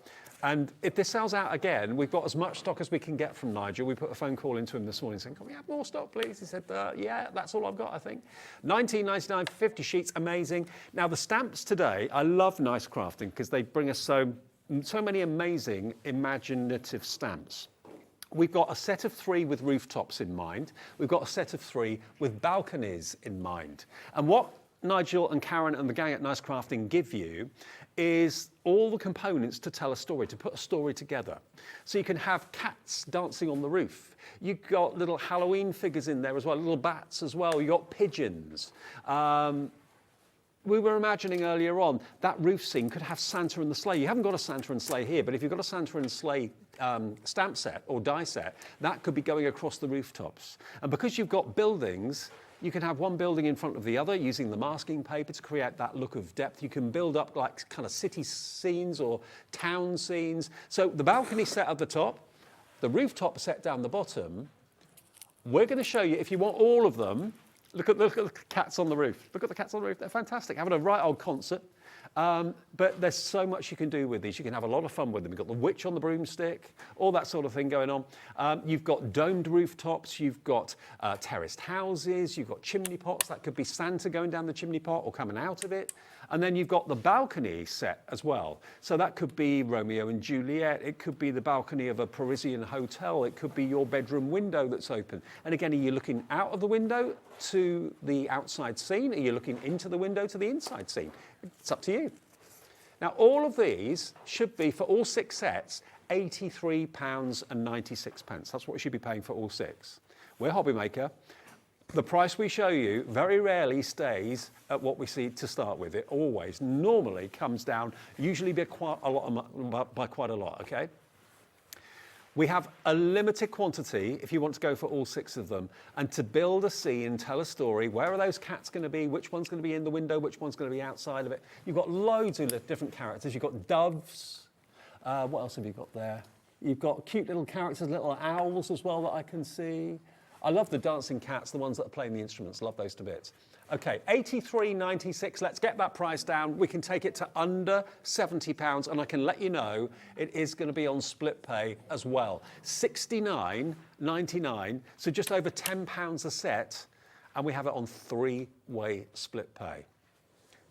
And if this sells out again, we've got as much stock as we can get from Nigel. We put a phone call into him this morning saying, can we have more stock, please? He said, yeah, that's all I've got, I think. $19.99 for 50 sheets, amazing. Now, the stamps today, I love Nice Crafting because they bring us so many amazing imaginative stamps. We've got a set of 3 with rooftops in mind. We've got a set of 3 with balconies in mind. And what Nigel and Karen and the gang at Nice Crafting give you is all the components to tell a story, to put a story together. So you can have cats dancing on the roof. You've got little Halloween figures in there as well, little bats as well. You've got pigeons. We were imagining earlier on that roof scene could have Santa and the sleigh. You haven't got a Santa and sleigh here, but if you've got a Santa and sleigh stamp set or die set, that could be going across the rooftops. And because you've got buildings, you can have one building in front of the other using the masking paper to create that look of depth. You can build up like kind of city scenes or town scenes. So the balcony set at the top, the rooftop set down the bottom. We're going to show you, if you want all of them, look at the cats on the roof. Look at the cats on the roof. They're fantastic. Having a right old concert. But there's so much you can do with these. You can have a lot of fun with them. You've got the witch on the broomstick, all that sort of thing going on. You've got domed rooftops, you've got terraced houses, you've got chimney pots. That could be Santa going down the chimney pot or coming out of it. And then you've got the balcony set as well. So that could be Romeo and Juliet. It could be the balcony of a Parisian hotel. It could be your bedroom window that's open. And again, are you looking out of the window to the outside scene? Are you looking into the window to the inside scene? It's up to you. Now, all of these should be, for all 6 sets, £83.96. That's what we should be paying for all 6. We're HobbyMaker. The price we show you very rarely stays at what we see to start with. It always, normally comes down, usually by quite a lot, okay? We have a limited quantity if you want to go for all 6 of them. And to build a scene, tell a story, where are those cats going to be? Which one's going to be in the window? Which one's going to be outside of it? You've got loads of different characters. You've got doves. What else have you got there? You've got cute little characters, little owls as well that I can see. I love the dancing cats, the ones that are playing the instruments. Love those to bits. Okay, £83.96. Let's get that price down. We can take it to under £70, and I can let you know it is going to be on split pay as well. £69.99, so just over £10 a set, and we have it on 3-way split pay.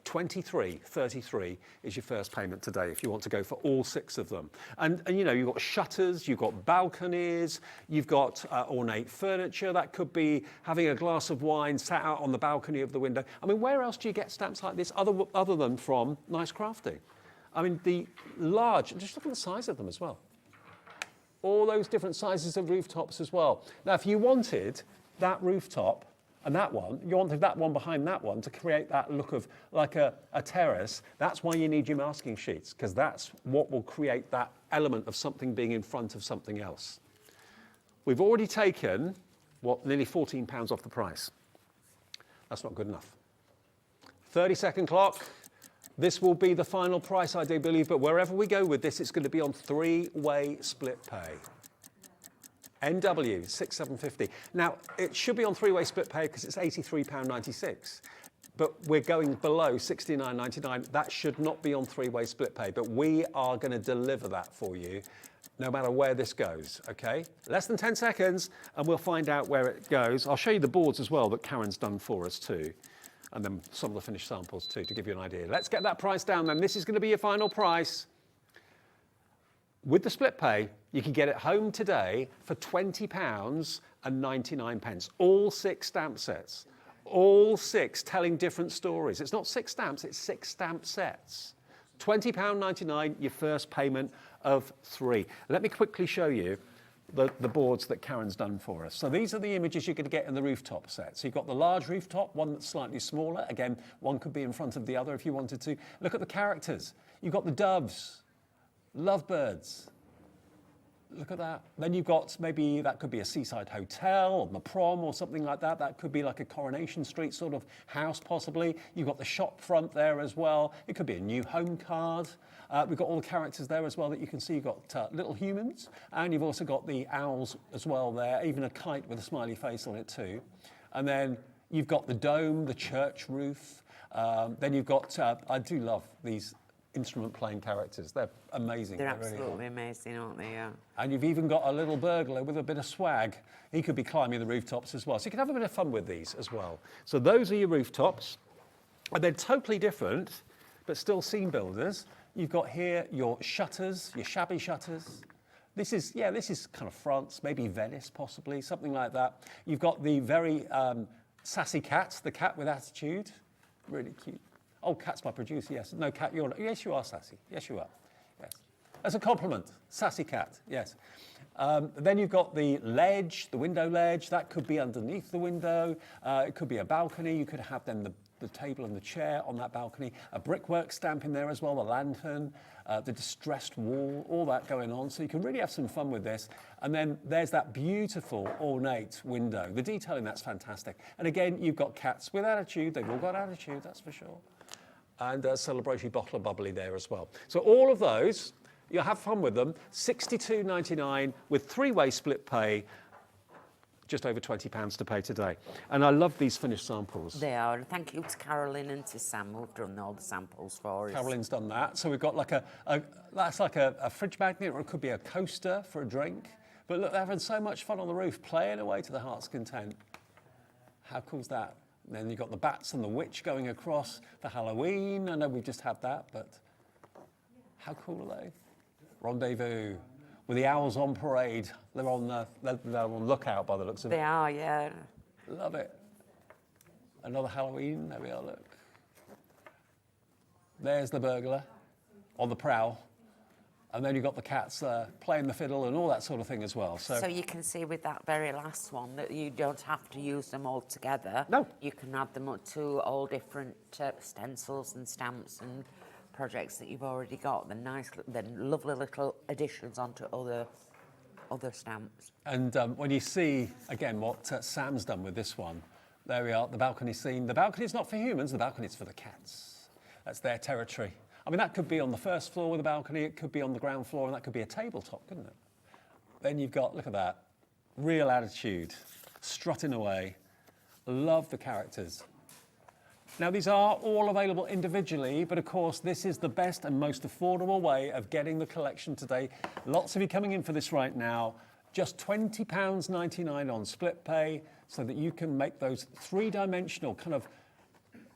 £23.33 is your first payment today if you want to go for all 6 of them. And you know, you've got shutters, you've got balconies, you've got ornate furniture. That could be having a glass of wine sat out on the balcony of the window. I mean, where else do you get stamps like this other than from Nice Crafting? I mean, the large, just look at the size of them as well. All those different sizes of rooftops as well. Now, if you wanted that rooftop, and that one, you wanted that one behind that one to create that look of like a terrace. That's why you need your masking sheets, because that's what will create that element of something being in front of something else. We've already taken, nearly £14 off the price. That's not good enough. 30-second clock. This will be the final price, I do believe, but wherever we go with this, it's going to be on 3-way split pay. NW, 6750. Now, it should be on 3-way split pay because it's £83.96, but we're going below £69.99. That should not be on 3-way split pay, but we are going to deliver that for you no matter where this goes, okay? Less than 10 seconds, and we'll find out where it goes. I'll show you the boards as well that Karen's done for us too, and then some of the finished samples too, to give you an idea. Let's get that price down then. This is going to be your final price. With the split pay, you can get it home today for £20.99. All 6 stamp sets. All 6 telling different stories. It's not 6 stamps, it's 6 stamp sets. £20.99, your first payment of 3. Let me quickly show you the boards that Karen's done for us. So these are the images you're going to get in the rooftop set. So you've got the large rooftop, one that's slightly smaller. Again, one could be in front of the other if you wanted to. Look at the characters. You've got the doves. Lovebirds. Look at that. Then you've got, maybe that could be a seaside hotel or the prom or something like that. That could be like a Coronation Street sort of house possibly. You've got the shop front there as well. It could be a new home card. We've got all the characters there as well that you can see. You've got little humans, and you've also got the owls as well there, even a kite with a smiley face on it too. And then you've got the dome, the church roof. Then you've got, I do love these instrument playing characters. They're amazing. They're really absolutely amazing, aren't they? Yeah. And you've even got a little burglar with a bit of swag. He could be climbing the rooftops as well. So you can have a bit of fun with these as well. So those are your rooftops. And they're totally different, but still scene builders. You've got here your shutters, your shabby shutters. This is kind of France, maybe Venice possibly, something like that. You've got the very sassy cat, the cat with attitude. Really cute. Oh, Cat's my producer, yes. No, Cat, you're not. Yes, you are sassy. Yes, you are. Yes. As a compliment, sassy cat, yes. Then you've got the ledge, the window ledge. That could be underneath the window. It could be a balcony. You could have then the table and the chair on that balcony. A brickwork stamp in there as well, the lantern, the distressed wall, all that going on. So you can really have some fun with this. And then there's that beautiful ornate window. The detailing, that's fantastic. And again, you've got cats with attitude. They've all got attitude, that's for sure. And a celebratory bottle of bubbly there as well. So all of those, you'll have fun with them. £62.99 with 3-way split pay, just over £20 to pay today. And I love these finished samples. They are. And thank you to Carolyn and to Sam who've done all the samples for us. Carolyn's done that. So we've got like that's like a fridge magnet, or it could be a coaster for a drink. But look, they're having so much fun on the roof, playing away to the heart's content. How cool's that? And then you've got the bats and the witch going across for Halloween. I know we've just had that, but how cool are they? Rendezvous with the owls on parade. They're on lookout by the looks of it. They are, yeah. Love it. Another Halloween. There we are, look. There's the burglar on the prowl. And then you've got the cats playing the fiddle and all that sort of thing as well. So you can see with that very last one that you don't have to use them all together. No. You can add them up to all different stencils and stamps and projects that you've already got. The lovely little additions onto other stamps. And when you see, again, what Sam's done with this one, there we are, the balcony scene. The balcony's not for humans, the balcony's for the cats. That's their territory. I mean, that could be on the first floor with a balcony, it could be on the ground floor, and that could be a tabletop, couldn't it? Then you've got, look at that, real attitude, strutting away. Love the characters. Now, these are all available individually, but of course, this is the best and most affordable way of getting the collection today. Lots of you coming in for this right now. Just £20.99 on split pay, so that you can make those three-dimensional kind of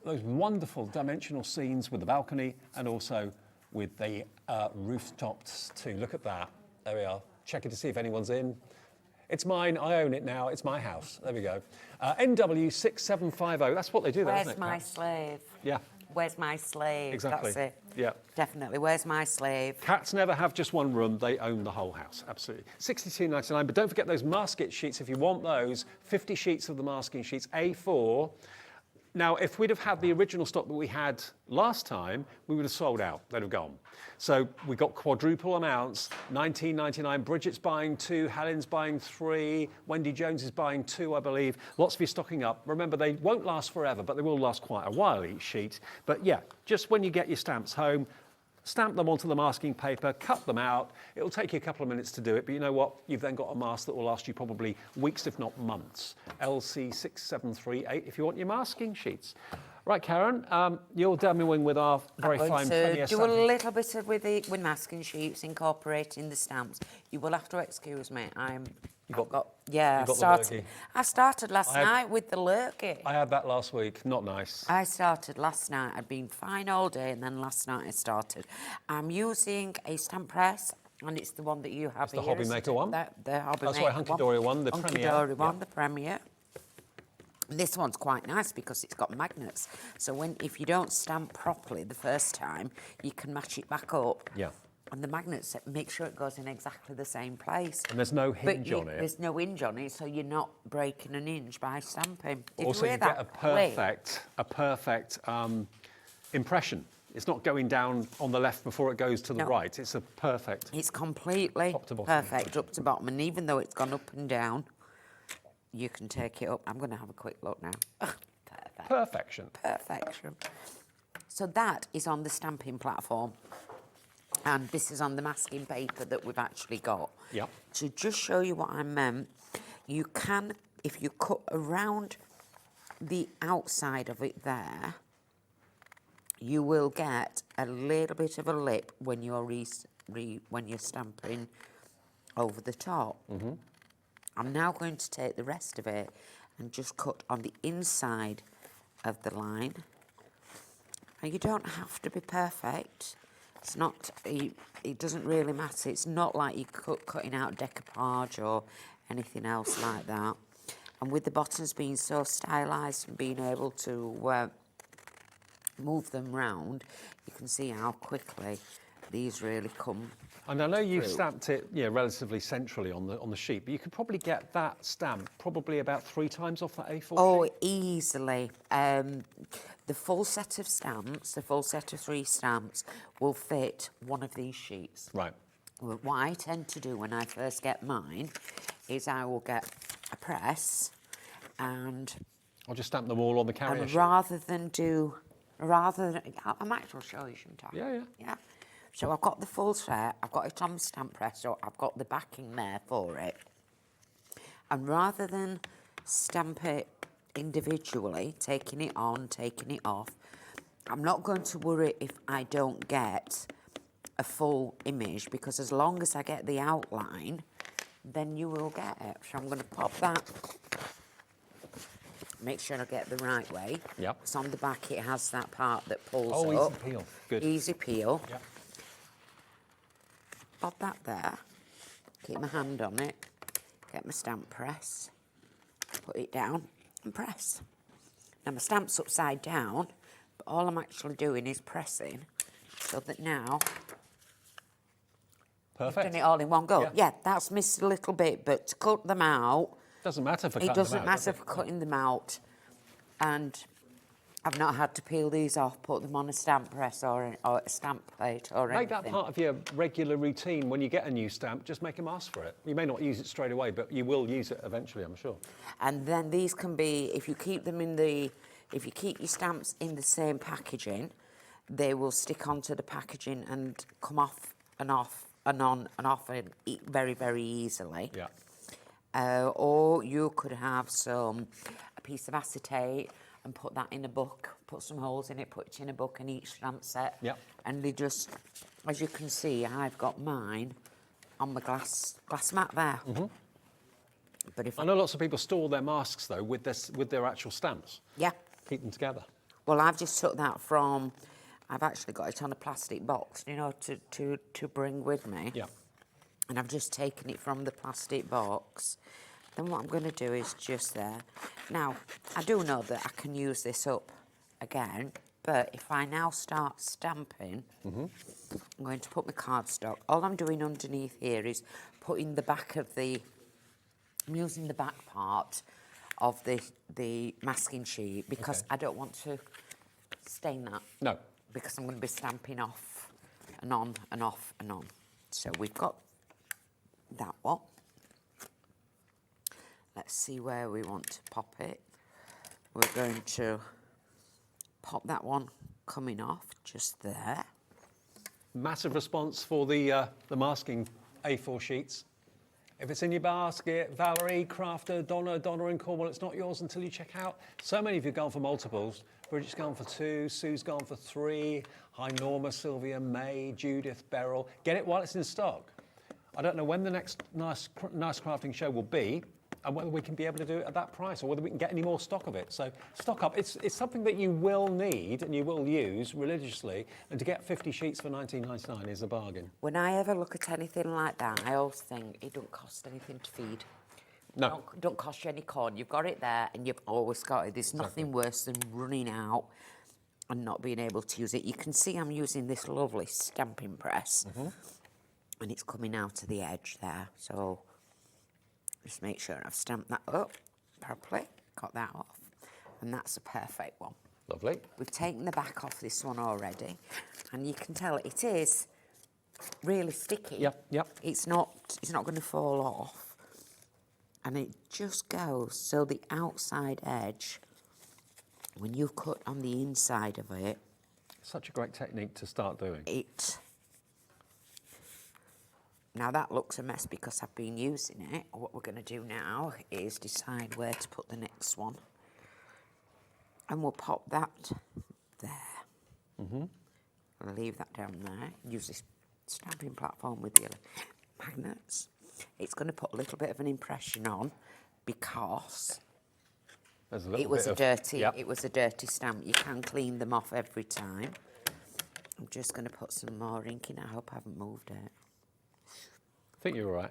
those wonderful dimensional scenes with the balcony and also with the rooftops too. Look at that. There we are. Checking to see if anyone's in. It's mine. I own it now. It's my house. There we go. NW6750. That's what they do there, isn't Where's it, my Kat? slave? Yeah. Where's my slave? Exactly. That's it. Yeah. Definitely. Where's my slave? Cats never have just one room, they own the whole house, absolutely. £62.99, but don't forget those masking sheets if you want those. 50 sheets of the masking sheets, A4. Now, if we'd have had the original stock that we had last time, we would have sold out, they'd have gone. So we got quadruple amounts, £19.99, Bridget's buying 2, Helen's buying 3, Wendy Jones is buying 2, I believe. Lots of you stocking up. Remember, they won't last forever, but they will last quite a while, each sheet. But yeah, just when you get your stamps home, stamp them onto the masking paper, cut them out. It'll take you a couple of minutes to do it, but you know what? You've then got a mask that will last you probably weeks, if not months. LC6738 if you want your masking sheets. Right, Karen, you're demoing with our very fine Premier do a little bit of with masking sheets, incorporating the stamps. You will have to excuse me. I started last night with the lurky. I had that last week, not nice. I started last night. I'd been fine all day, and then last night I started. I'm using a stamp press, and it's the one that you have It's here. the HobbyMaker one? The HobbyMaker That's why Hunky Dory one, the Premier. Hunky Dory one, the Premier. This one's quite nice because it's got magnets. So if you don't stamp properly the first time, you can match it back up. Yeah. And the magnets make sure it goes in exactly the same place. And there's no hinge on it. There's no hinge on it, so you're not breaking an hinge by stamping. Also, you get a perfect impression. It's not going down on the left before it goes to the right. It's a perfect. It's completely perfect up to bottom. And even though it's gone up and down, you can take it up. I'm going to have a quick look now. Perfect. Perfection. Perfection. So that is on the stamping platform. And this is on the masking paper that we've actually got. Yep. To just show you what I meant, you can, if you cut around the outside of it there, you will get a little bit of a lip when you're when you're stamping over the top. Mm-hmm. I'm now going to take the rest of it and just cut on the inside of the line. And you don't have to be perfect. It's not, it doesn't really matter. It's not like you're cutting out decoupage or anything else like that. And with the buttons being so stylised and being able to move them round, you can see how quickly these really come. And I know you've stamped it, relatively centrally on the sheet, but you could probably get that stamp probably about 3 times off that A4 sheet. Easily. The full set of stamps, the full set of 3 stamps, will fit one of these sheets. Right. Well, what I tend to do when I first get mine is I will get a press and... I'll just stamp them all on the carrier and sheet. I might as well show you, shouldn't I? Yeah. So I've got the full set, I've got it on the stamp press, so I've got the backing there for it. And rather than stamp it individually, taking it on, taking it off, I'm not going to worry if I don't get a full image, because as long as I get the outline, then you will get it. So I'm going to pop that, make sure I get the right way. Yep. Because on the back it has that part that pulls Oh, up. easy peel. Good. Easy peel. Yep. Pop that there. Keep my hand on it. Get my stamp press. Put it down and press. Now my stamp's upside down, but all I'm actually doing is pressing so that now Perfect. I've done it all in one go. Yeah. Yeah, that's missed a little bit, but to cut them out, Doesn't matter for cutting it them doesn't out, matter does for it? cutting them out. And I've not had to peel these off, put them on a stamp press or a stamp plate or Make anything. that part of your regular routine. When you get a new stamp, just make them ask for it. You may not use it straight away, but you will use it eventually, I'm sure. And then these can be, if you keep them in the, if you keep your stamps in the same packaging, they will stick onto the packaging and come off and on and off and very, very easily. Yeah. Or you could have a piece of acetate and put that in a book, put some holes in it, put it in a book and each stamp set. Yep. And they just, as you can see, I've got mine on my glass mat there. But if I know lots of people store their masks, though, with their actual stamps. yeah. Keep them together. Well, I've just took that from, I've actually got it on a plastic box, you know, to bring with me. Yeah. And I've just taken it from the plastic box. Then what I'm going to do is just there. Now, I do know that I can use this up again, but if I now start stamping, I'm going to put my cardstock. All I'm doing underneath here is putting the back of the, I'm using the back part of the masking sheet because Okay. I don't want to stain that. No. Because I'm going to be stamping off and on and off and on. So we've got that one. Let's see where we want to pop it. We're going to pop that one coming off just there. Massive response for the masking A4 sheets. If it's in your basket, Valerie, Crafter, Donna in Cornwall, it's not yours until you check out. So many of you have gone for multiples. Bridget's gone for 2, Sue's gone for 3, hi Norma, Sylvia, May, Judith, Beryl. Get it while it's in stock. I don't know when the next nice crafting show will be and whether we can be able to do it at that price or whether we can get any more stock of it. So stock up. It's something that you will need and you will use religiously, and to get 50 sheets for £19.99 is a bargain. When I ever look at anything like that, I always think it don't cost anything to feed. No. Don't cost you any corn. You've got it there and you've always got it. There's nothing worse than running out and not being able to use it. You can see I'm using this lovely stamping press and it's coming out to the edge there. So just make sure I've stamped that up properly, got that off, and that's a perfect one. Lovely. We've taken the back off this one already, and you can tell it is really sticky. Yep. It's not going to fall off, and it just goes so the outside edge, when you cut on the inside of it, Such a great technique to start doing. Now that looks a mess because I've been using it. What we're going to do now is decide where to put the next one. And we'll pop that there. I'll leave that down there. Use this stamping platform with the magnets. It's going to put a little bit of an impression on because There's a little it was bit a of- dirty. Yep. It was a dirty stamp. You can clean them off every time. I'm just going to put some more ink in. I hope I haven't moved it. I think you're all right.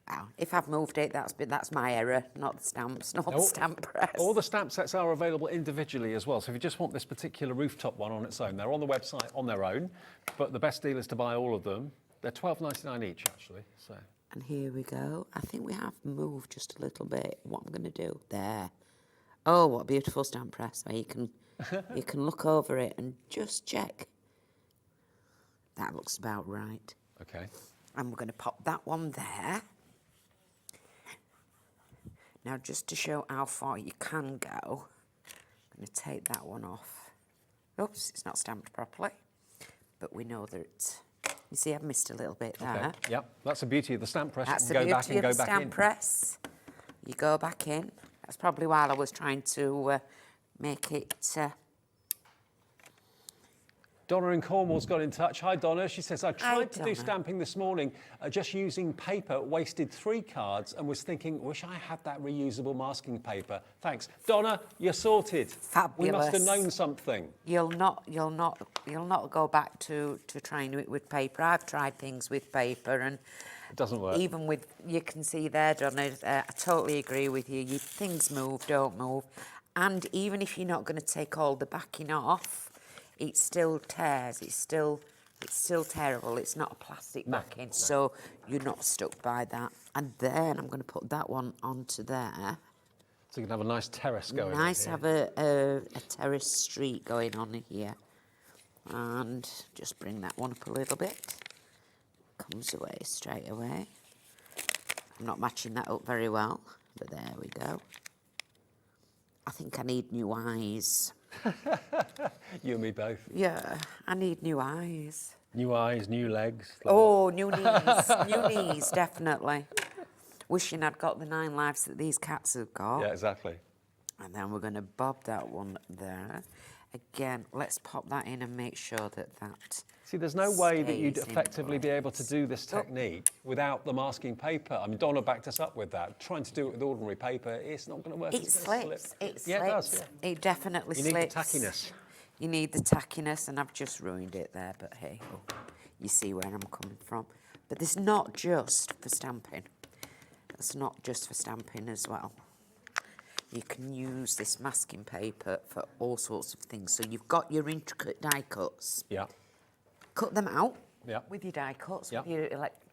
Well, if I've moved it, that's my error, not the stamps, not the stamp press. All the stamp sets are available individually as well. So if you just want this particular rooftop one on its own, they're on the website on their own. But the best deal is to buy all of them. They're £12.99 each, actually. So And here we go. I think we have moved just a little bit. What I'm going to do there. Oh, what a beautiful stamp press! Where you can look over it and just check. That looks about right. okay. And we're going to pop that one there. Now, just to show how far you can go, I'm going to take that one off. Oops, it's not stamped properly, but we know that it's, you see I've missed a little bit there. Okay. Yep. That's the beauty of the stamp press. That's You the can go back beauty and of go the back stamp in. press. You go back in. That's probably while I was trying to make it... Donna in Cornwall's got in touch. Hi, Donna. She says, I tried to do Donna. stamping this morning, just using paper, wasted 3 cards and was thinking, wish I had that reusable masking paper. Thanks. Donna, you're sorted. Fabulous. We must have known something. You'll not go back to trying it with paper. I've tried things with paper and It doesn't work. even with, you can see there, Donna, I totally agree with you. Things move, don't move. And even if you're not going to take all the backing off, it still tears. It's still terrible. It's not a plastic backing, so you're not stuck by that. And then I'm going to put that one onto there. So you can have a nice terrace going on Nice to here. have a terrace street going on here. And just bring that one up a little bit. Comes away straight away. I'm not matching that up very well, but there we go. I think I need new eyes. You and me both. Yeah, I need new eyes. New eyes, new legs. Oh, new knees. New knees, definitely. Wishing I'd got the 9 lives that these cats have got. Yeah, exactly. And then we're going to bob that one there. Again, let's pop that in and make sure that See, there's no way that stays you'd in effectively be able to place. do this technique without the masking paper. I mean, Donna backed us up with that. Trying to do it with ordinary paper, it's not going to work. It It's gonna slips. slip. It slips. Yeah, it does. Yeah. It definitely You slips. need the tackiness. You need the tackiness, and I've just ruined it there, but hey, you see where I'm coming from. But it's not just for stamping. It's not just for stamping as well. You can use this masking paper for all sorts of things. So you've got your intricate die cuts. Yeah. Cut them out Yeah. with your die cuts, Yeah.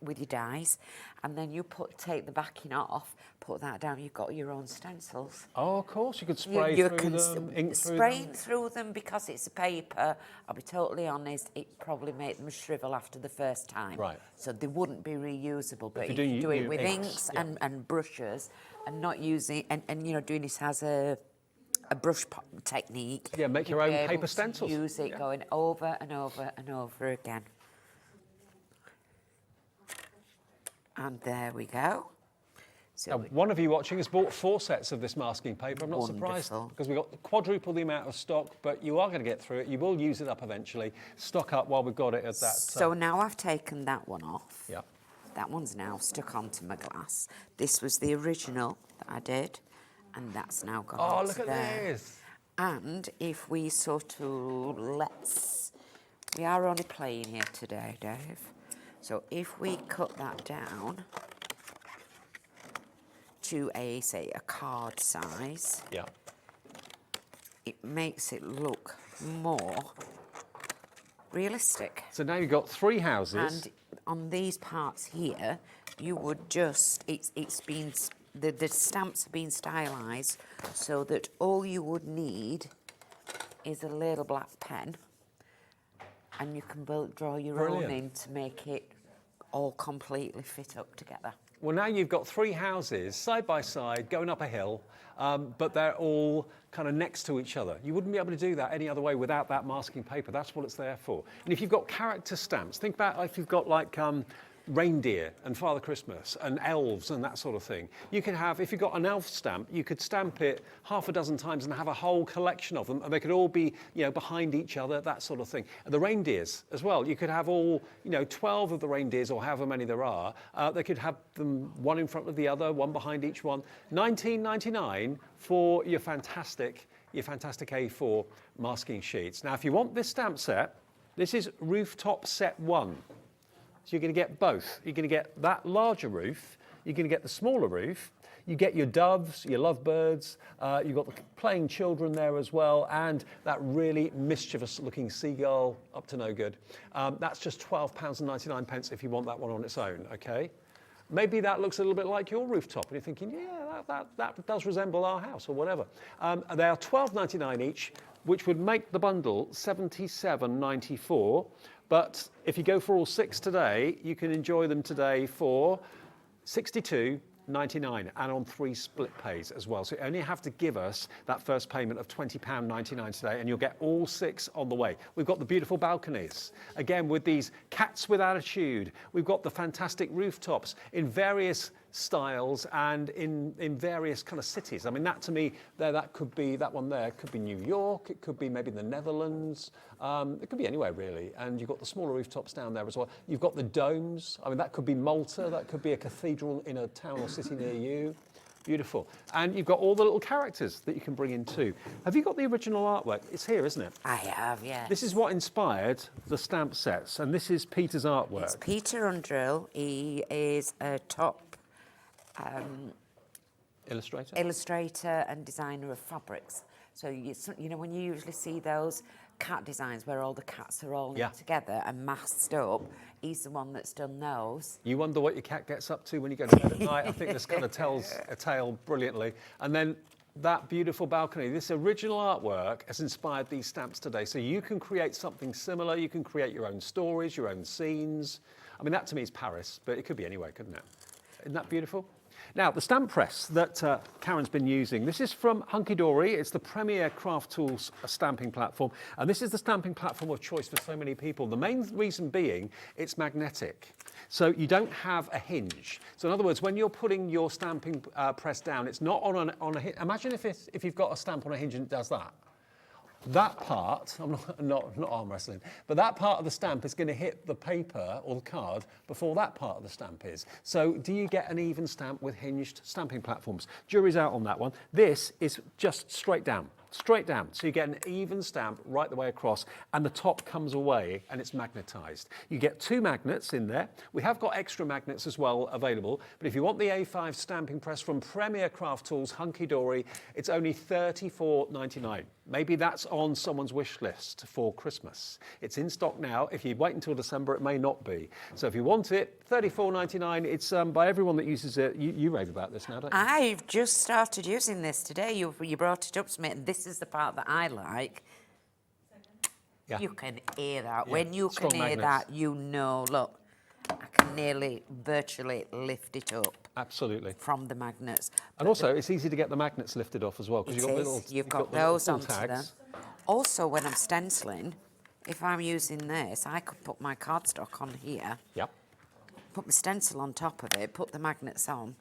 with your dies, and then you take the backing off, put that down. You've got your own stencils. Oh, of course, you could spray You through can them, ink through spraying them. through them because it's a paper. I'll be totally honest, it probably made them shrivel after the first time. Right. So they wouldn't be reusable. But if if you you do do it you with inks, inks yeah. and brushes, and not using and you know doing this as a brush technique. Yeah, make your you'd be own able paper to stencils. Use it Yeah. going over and over and over again. And there we go. So Now, one of you watching has bought 4 sets of this masking paper. I'm not surprised Wonderful. because we've got quadruple the amount of stock, but you are going to get through it. You will use it up eventually. Stock up while we've got it at that. So now I've taken that one off. Yeah. That one's now stuck onto my glass. This was the original that I did, and that's now gone Oh, onto look at there. this. And if we sort of we are only playing here today, Dave. So if we cut that down to say a card size, Yeah. it makes it look more realistic. So now you've got 3 houses. And on these parts here, you would just, it's been, the stamps have been stylised so that all you would need is a little black pen, and you can draw your Brilliant. own in to make it all completely fit up together. Well, now you've got 3 houses side by side going up a hill, but they're all kind of next to each other. You wouldn't be able to do that any other way without that masking paper. That's what it's there for. And if you've got character stamps, think about if you've got like reindeer and Father Christmas and elves and that sort of thing. You can have, if you've got an elf stamp, you could stamp it half a dozen times and have a whole collection of them, and they could all be, you know, behind each other, that sort of thing. And the reindeers as well. You could have all, you know, 12 of the reindeers or however many there are. They could have them one in front of the other, one behind each one. $19.99 for your fantastic A4 masking sheets. Now, if you want this stamp set, this is rooftop set 1. So you're going to get both. You're going to get that larger roof, you're going to get the smaller roof, you get your doves, your lovebirds, you've got the playing children there as well, and that really mischievous looking seagull up to no good. That's just £12.99 if you want that one on its own, okay? Maybe that looks a little bit like your rooftop, and you're thinking, yeah, that does resemble our house or whatever. They are £12.99 each, which would make the bundle $77.94. But if you go for all 6 today, you can enjoy them today for $62.99 and on 3 split pays as well. So you only have to give us that first payment of £20.99 today and you'll get all 6 on the way. We've got the beautiful balconies, again with these cats with attitude. We've got the fantastic rooftops in various styles and in various kind of cities. I mean, that to me, that could be, that one there could be New York, it could be maybe the Netherlands, it could be anywhere really. And you've got the smaller rooftops down there as well. You've got the domes. I mean, that could be Malta, that could be a cathedral in a town or city near you. Beautiful. And you've got all the little characters that you can bring in too. Have you got the original artwork? It's here, isn't it? I have, yes. This is what inspired the stamp sets, and this is Peter's artwork. It's Peter Undrill. He is a top illustrator and designer of fabrics. So, you know, when you usually see those cat designs where all the cats are all knit together and masked up, he's the one that's done those. You wonder what your cat gets up to when you go to bed at night. I think this kind of tells a tale brilliantly. And then that beautiful balcony, this original artwork has inspired these stamps today. So you can create something similar. You can create your own stories, your own scenes. I mean, that to me is Paris, but it could be anywhere, couldn't it? Isn't that beautiful? Now, the stamp press that Karen's been using, this is from Hunky Dory. It's the premier craft tools stamping platform, and this is the stamping platform of choice for so many people. The main reason being it's magnetic, so you don't have a hinge. So in other words, when you're putting your stamping press down, it's not on a hinge. Imagine if you've got a stamp on a hinge and it does that. That part, I'm not arm wrestling, but that part of the stamp is going to hit the paper or the card before that part of the stamp is. So do you get an even stamp with hinged stamping platforms? Jury's out on that one. This is just straight down. Straight down, so you get an even stamp right the way across, and the top comes away and it's magnetized. You get 2 magnets in there. We have got extra magnets as well available, but if you want the A5 stamping press from Premier Craft Tools, Hunky Dory, it's only $34.99. Maybe that's on someone's wish list for Christmas. It's in stock now. If you wait until December, it may not be. So if you want it, $34.99. It's by everyone that uses it. You rave about this now, don't you? I've just started using this today. You brought it up to me, and this is the part that I like. Yeah. You can hear that. Yeah. When you Strong can hear magnets. that, you know, look, I can nearly virtually lift it up. Absolutely. From the magnets. And also, it's easy to get the magnets lifted off as well, because You've got those onto them. Also, when I'm stenciling, if I'm using this, I could put my cardstock on here. Yep. Put my stencil on top of it, put the magnets on,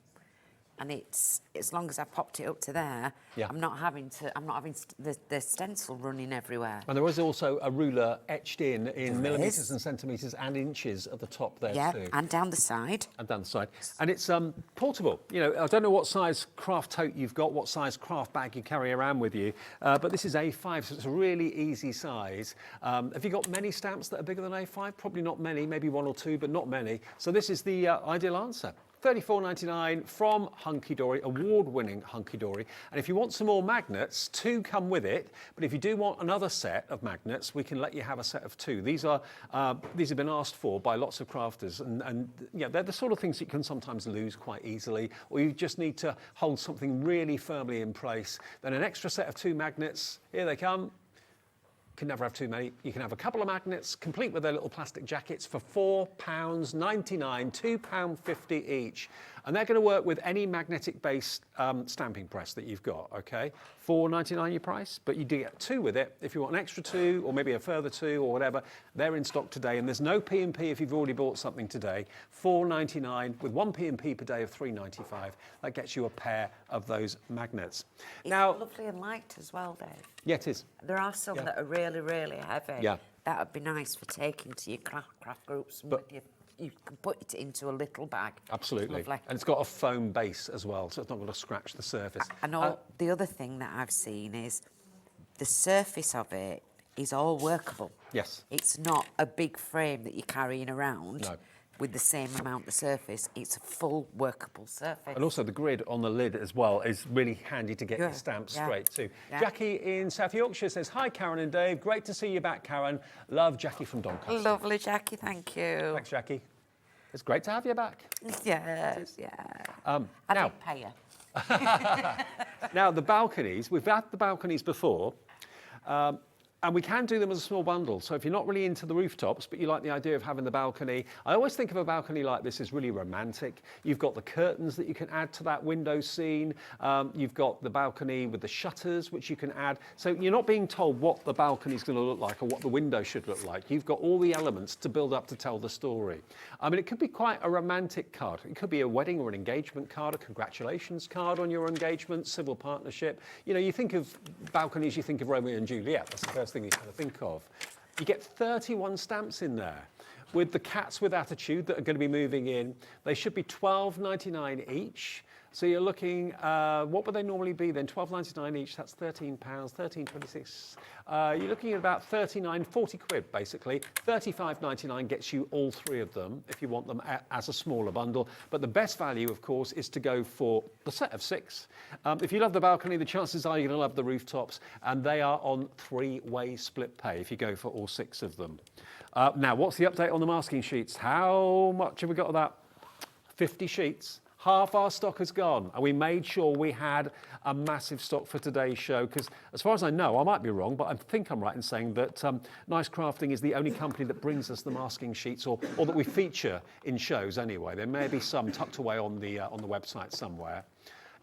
and it's as long as I popped it up to there, I'm not having the stencil running everywhere. And there is also a ruler etched in millimetres and centimetres and inches at the top there too. And down the side. And down the side. And it's portable. You know, I don't know what size craft tote you've got, what size craft bag you carry around with you, but this is A5, so it's a really easy size. Have you got many stamps that are bigger than A5? Probably not many, maybe 1 or 2, but not many. So this is the ideal answer. $34.99 from Hunky Dory, award-winning Hunky Dory. And if you want some more magnets, 2 come with it. But if you do want another set of magnets, we can let you have a set of 2. These have been asked for by lots of crafters, and yeah, they're the sort of things that you can sometimes lose quite easily, or you just need to hold something really firmly in place. Then an extra set of 2 magnets. Here they come. Can never have too many. You can have a couple of magnets, complete with their little plastic jackets, for £4.99, £2.50 each. And they're going to work with any magnetic-based stamping press that you've got, okay? $4.99 your price, but you do get 2 with it. If you want an extra 2, or maybe a further 2, or whatever, they're in stock today, and there's no P&P if you've already bought something today. $4.99 with 1 P&P per day of $3.95. That gets you a pair of those magnets. It's now, lovely and light as well, Dave. Yeah, it is. There are some that are really, really heavy. Yeah. That would be nice for taking to your craft groups. And you can put it into a little bag. Absolutely. Lovely. And it's got a foam base as well, so it's not going to scratch the surface. And the other thing that I've seen is the surface of it is all workable. Yes. It's not a big frame that you're carrying around. No. With the same amount of surface, it's a full workable surface. And also the grid on the lid as well is really handy to get your stamps straight too. Yeah. Jackie in South Yorkshire says, "Hi Karen and Dave, great to see you back, Karen. Love, Jackie from Doncaster." Lovely, Jackie, thank you. Thanks, Jackie. It's great to have you back. Yes, yeah. I now, did pay her. now the balconies, we've had the balconies before. And we can do them as a small bundle. So if you're not really into the rooftops, but you like the idea of having the balcony, I always think of a balcony like this as really romantic. You've got the curtains that you can add to that window scene. You've got the balcony with the shutters, which you can add. So you're not being told what the balcony is going to look like or what the window should look like. You've got all the elements to build up to tell the story. I mean, it could be quite a romantic card. It could be a wedding or an engagement card, a congratulations card on your engagement, civil partnership. You know, you think of balconies, you think of Romeo and Juliet. That's the first thing you kind of think of. You get 31 stamps in there. With the cats with attitude that are going to be moving in, they should be £12.99 each. So you're looking, what would they normally be then? £12.99 each, that's £13, £13.26. You're looking at about 40 quid basically. £35.99 gets you all three of them if you want them as a smaller bundle. But the best value, of course, is to go for the set of 6. If you love the balcony, the chances are you're going to love the rooftops, and they are on 3-way split pay if you go for all 6 of them. Now, what's the update on the masking sheets? How much have we got of that? 50 sheets. Half our stock has gone, and we made sure we had a massive stock for today's show, because as far as I know, I might be wrong, but I think I'm right in saying that Nice Crafting is the only company that brings us the masking sheets, or that we feature in shows anyway. There may be some tucked away on the website somewhere.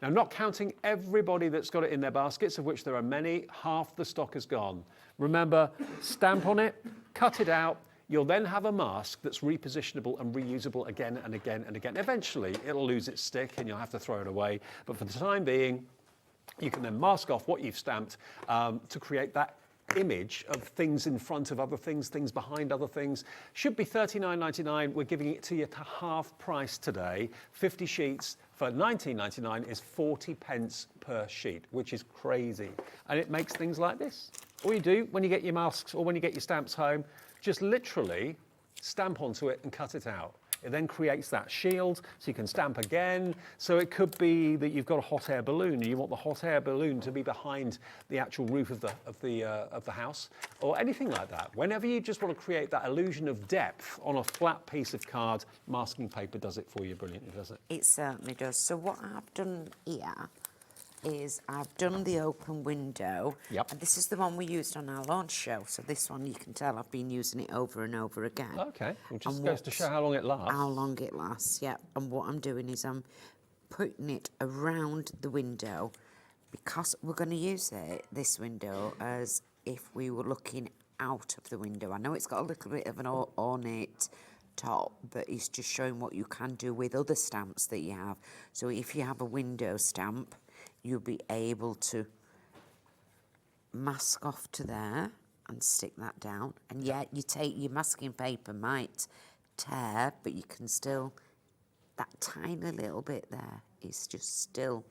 Now, not counting everybody that's got it in their baskets, of which there are many, half the stock has gone. Remember, stamp on it, cut it out. You'll then have a mask that's repositionable and reusable again and again and again. Eventually, it'll lose its stick and you'll have to throw it away. But for the time being, you can then mask off what you've stamped to create that image of things in front of other things, things behind other things. Should be $39.99. We're giving it to you to half price today. 50 sheets for $19.99 is 40 pence per sheet, which is crazy. And it makes things like this. All you do when you get your masks or when you get your stamps home, just literally stamp onto it and cut it out. It then creates that shield, so you can stamp again. So it could be that you've got a hot air balloon, and you want the hot air balloon to be behind the actual roof of the house, or anything like that. Whenever you just want to create that illusion of depth on a flat piece of card, masking paper does it for you brilliantly, does it? It certainly does. So what I've done here is I've done the open window. Yep. And this is the one we used on our launch show. So this one, you can tell I've been using it over and over again. Okay, it just goes to show how long it lasts. How long it lasts, yeah. And what I'm doing is I'm putting it around the window, because we're going to use this window as if we were looking out of the window. I know it's got a little bit of an ornate top, but it's just showing what you can do with other stamps that you have. So if you have a window stamp, you'll be able to mask off to there and stick that down. And yet you take your masking paper might tear, but you can still, that tiny little bit there is just still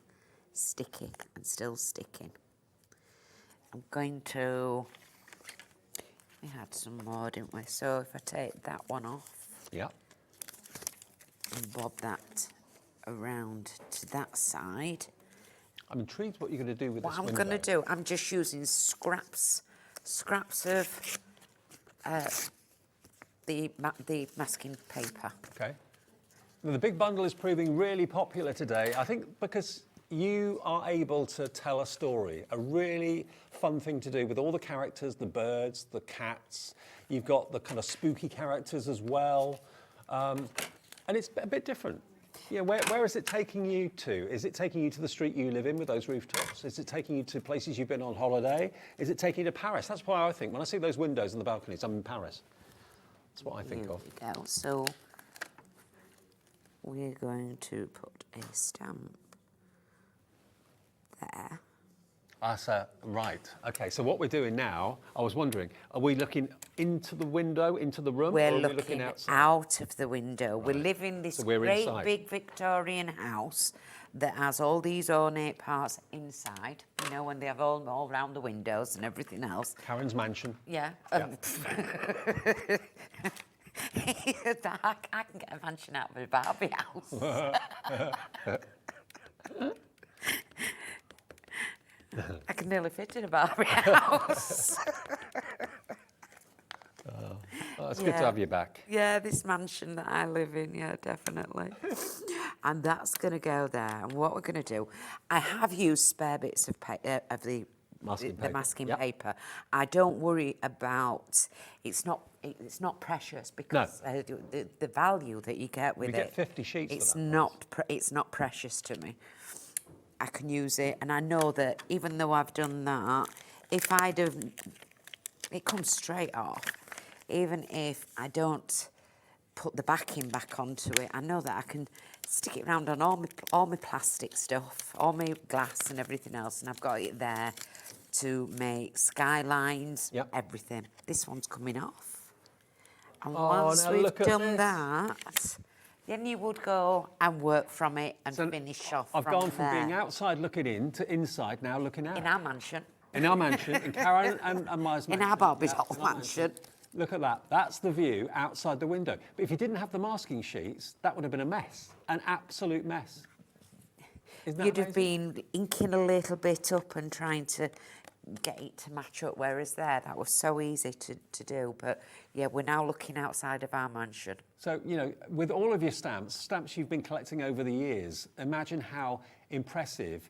sticky and still sticking. I'm going to, we had some more, didn't we? So if I take that one off, yeah, and bob that around to that side. I'm intrigued what you're going to do with this window. What I'm going to do, I'm just using scraps of the masking paper. Okay. Now, the big bundle is proving really popular today, I think because you are able to tell a story, a really fun thing to do with all the characters, the birds, the cats. You've got the kind of spooky characters as well. And it's a bit different. Yeah, where is it taking you to? Is it taking you to the street you live in with those rooftops? Is it taking you to places you've been on holiday? Is it taking you to Paris? That's why I think, when I see those windows and the balconies, I'm in Paris. That's what I think of. Here we go. So we're going to put a stamp there. Right. Okay, so what we're doing now, I was wondering, are we looking into the window, into the room? We're or are we looking outside? out of the window. Right. We live in this So we're great inside. big Victorian house that has all these ornate parts inside, you know, when they have all around the windows and everything else. Karen's mansion. Yeah. Yeah. I can get a mansion out of a Barbie house. I can nearly fit in a Barbie house. Oh, it's good to have you back. Yeah, this mansion that I live in, yeah, definitely. And that's going to go there. And what we're going to do, I have used spare bits of the Masking masking Yep. paper. I don't worry about it's not precious because the value that you get with You get 50 sheets for it's that it's not precious to me. I can use it, and I know that even though I've done that, if I'd have, it comes straight off. Even if I don't put the backing back onto it, I know that I can stick it around on all my plastic stuff, all my glass and everything else, and I've got it there to make skylines, Yep. everything. This one's coming off. And Oh, once now we've look at done this. that, then you would go and work from it and So finish off I've gone from there. being outside looking in to inside now looking out. In our mansion. In our mansion, in Karen and Maya's mansion. In our Barbie's Yeah, hole in our mansion. Look at that. That's the view outside the window. But if you didn't have the masking sheets, that would have been a mess. An absolute mess. Isn't that You'd have amazing? been inking a little bit up and trying to get it to match up, whereas there, that was so easy to do. But yeah, we're now looking outside of our mansion. So, you know, with all of your stamps you've been collecting over the years, imagine how impressive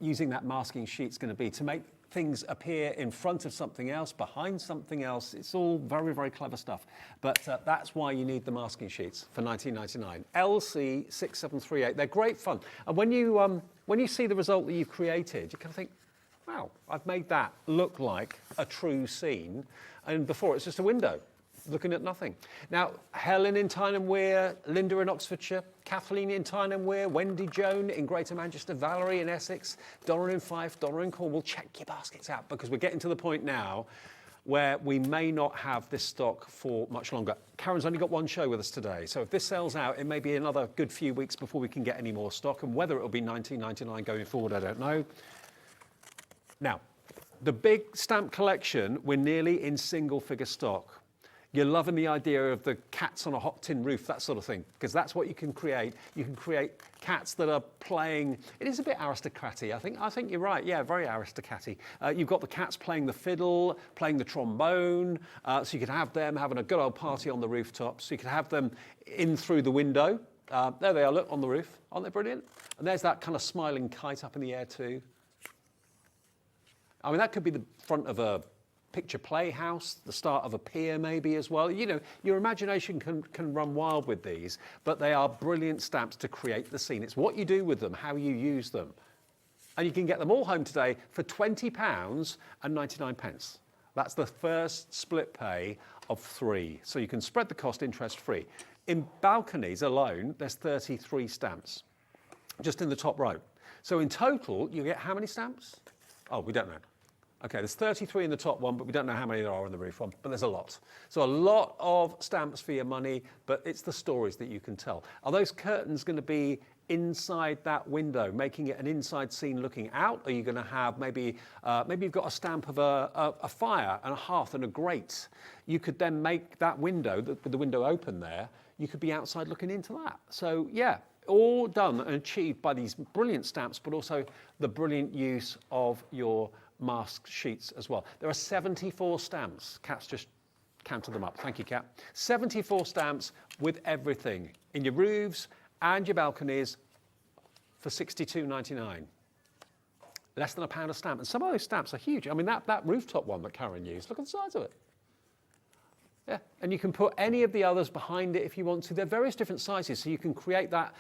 using that masking sheet's going to be to make things appear in front of something else, behind something else. It's all very, very clever stuff. But that's why you need the masking sheets for $19.99. LC6738. They're great fun. And when you see the result that you've created, you kind of think, wow, I've made that look like a true scene. And before, it's just a window looking at nothing. Now, Helen in Tyne Wear, Linda in Oxfordshire, Kathleen in Tyne Wear, Wendy Joan in Greater Manchester, Valerie in Essex, Donna in Fife, Donna in Cornwall. Check your baskets out because we're getting to the point now where we may not have this stock for much longer. Karen's only got one show with us today, so if this sells out, it may be another good few weeks before we can get any more stock, and whether it'll be $19.99 going forward, I don't know. Now, the big stamp collection, we're nearly in single figure stock. You're loving the idea of the cats on a hot tin roof, that sort of thing, because that's what you can create. You can create cats that are playing. It is a bit aristocratic, I think. I think you're right. Yeah, very aristocratic. You've got the cats playing the fiddle, playing the trombone. So you could have them having a good old party on the rooftop. So you could have them in through the window. There they are, look, on the roof. Aren't they brilliant? And there's that kind of smiling kite up in the air too. I mean, that could be the front of a picture playhouse, the start of a pier maybe as well. You know, your imagination can run wild with these, but they are brilliant stamps to create the scene. It's what you do with them, how you use them. And you can get them all home today for £20.99. That's the first split pay of 3. So you can spread the cost interest free. In balconies alone, there's 33 stamps, just in the top row. So in total, you get how many stamps? Oh, we don't know. Okay, there's 33 in the top one, but we don't know how many there are in the roof one, but there's a lot. So a lot of stamps for your money, but it's the stories that you can tell. Are those curtains going to be inside that window, making it an inside scene looking out? Are you going to have maybe you've got a stamp of a fire and a hearth and a grate? You could then make that window, with the window open there, you could be outside looking into that. So yeah, all done and achieved by these brilliant stamps, but also the brilliant use of your mask sheets as well. There are 74 stamps. Kat's just counted them up. Thank you, Kat. 74 stamps with everything in your roofs and your balconies for £62.99. Less than £1 a stamp. And some of those stamps are huge. I mean, that rooftop one that Karen used, look at the size of it. Yeah, and you can put any of the others behind it if you want to. They're various different sizes, so you can create that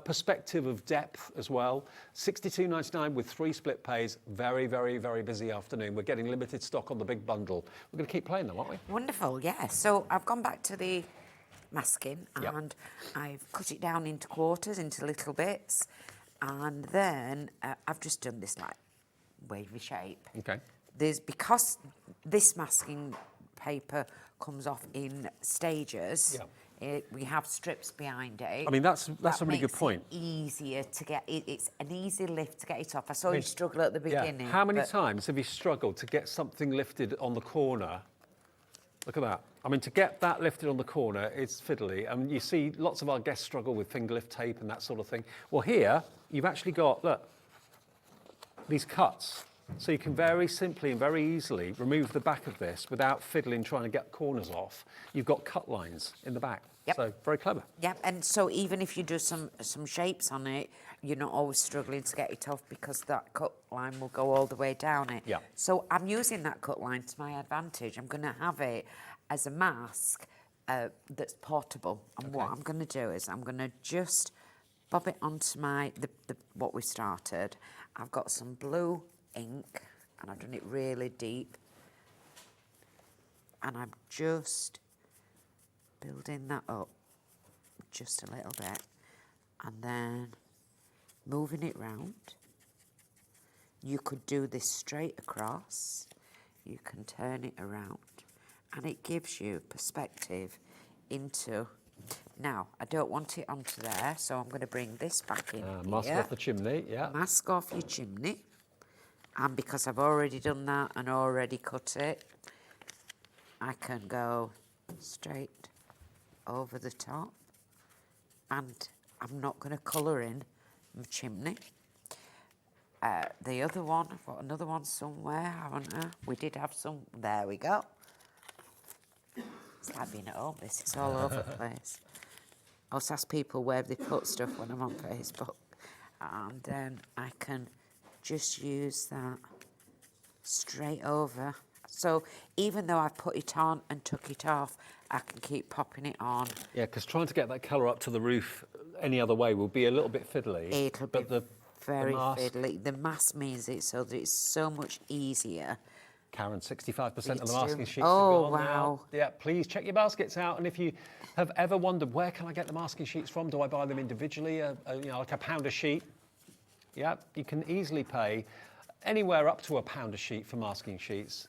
perspective of depth as well. £62.99 with 3 split pays. Very, very, very busy afternoon. We're getting limited stock on the big bundle. We're going to keep playing them, aren't we? Wonderful, yeah. So I've gone back to the masking Yep. and I've cut it down into quarters, into little bits, and then I've just done this like wavy shape. Okay. Because this masking paper comes off in stages. Yeah. We have strips behind it. I mean, that's a really good makes point. it easier to get it. It's an easy lift to get it off. I saw you struggle at the beginning. Yeah. How many but times have you struggled to get something lifted on the corner? Look at that. I mean, to get that lifted on the corner, it's fiddly. And you see lots of our guests struggle with finger lift tape and that sort of thing. Well, here, you've actually got, look, these cuts. So you can very simply and very easily remove the back of this without fiddling trying to get corners off. You've got cut lines in the back. Yep. So very clever. Yep, and so even if you do some shapes on it, you're not always struggling to get it off because that cut line will go all the way down it. Yeah. So I'm using that cut line to my advantage. I'm going to have it as a mask that's portable. And what I'm going to do is I'm going to just bob it onto my what we started. I've got some blue ink and I've done it really deep. And I'm just building that up just a little bit and then moving it round. You could do this straight across, you can turn it around and it gives you perspective into, now I don't want it onto there, so I'm going to bring this back in Mask here. off the chimney, yeah. Mask off your chimney, and because I've already done that and already cut it, I can go straight over the top, and I'm not going to colour in my chimney. The other one, I've got another one somewhere, haven't I? We did have some, there we go. It's like being at home, this is all over the place. I also ask people where they put stuff when I'm on Facebook, and then I can just use that straight over. So even though I've put it on and took it off, I can keep popping it on. Yeah, because trying to get that colour up to the roof any other way will be a little bit fiddly. It'll but be very mask, fiddly. The mask means it so that it's so much easier. Karen, 65% of the It's masking true. sheets Oh, are gone now. wow. Yeah, please check your baskets out. And if you have ever wondered, where can I get the masking sheets from? Do I buy them individually, you know, like £1 a sheet? Yeah, you can easily pay anywhere up to £1 a sheet for masking sheets.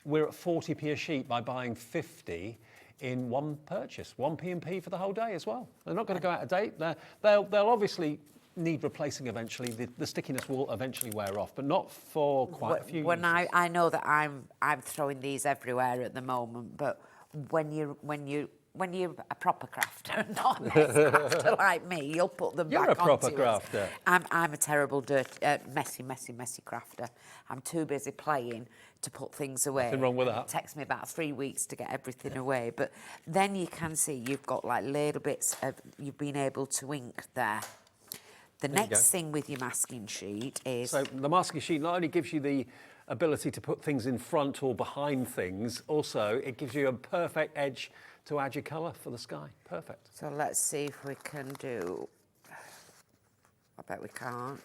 We're at 40p a sheet by buying 50 in one purchase, 1p&p for the whole day as well. They're not going to go out of date. They'll obviously need replacing eventually. The stickiness will eventually wear off, but not for quite a few When uses. I know that I'm throwing these everywhere at the moment, but when you're a proper crafter, not a messy crafter like me, you'll put them You're back a proper onto us. crafter. I'm a terrible, messy crafter. I'm too busy playing to put things away. Nothing wrong with that. It takes me about 3 weeks to get everything away, but then you can see you've got like little bits of, you've been able to ink there. The next thing with your masking sheet is... So the masking sheet not only gives you the ability to put things in front or behind things, also it gives you a perfect edge to add your colour for the sky. Perfect. So let's see if we can do... I bet we can't.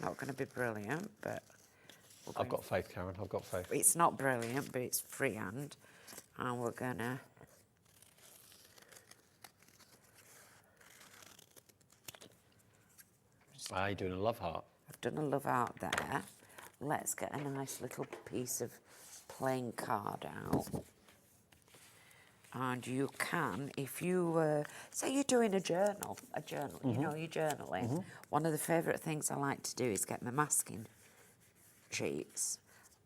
Not going to be brilliant, but... I've got faith, Karen, I've got faith. It's not brilliant, but it's freehand. And we're going to... You're doing a love heart. I've done a love out there. Let's get a nice little piece of plain card out. And you can, if you, say you're doing a journal, you know, you're journaling. One of the favourite things I like to do is get my masking sheets,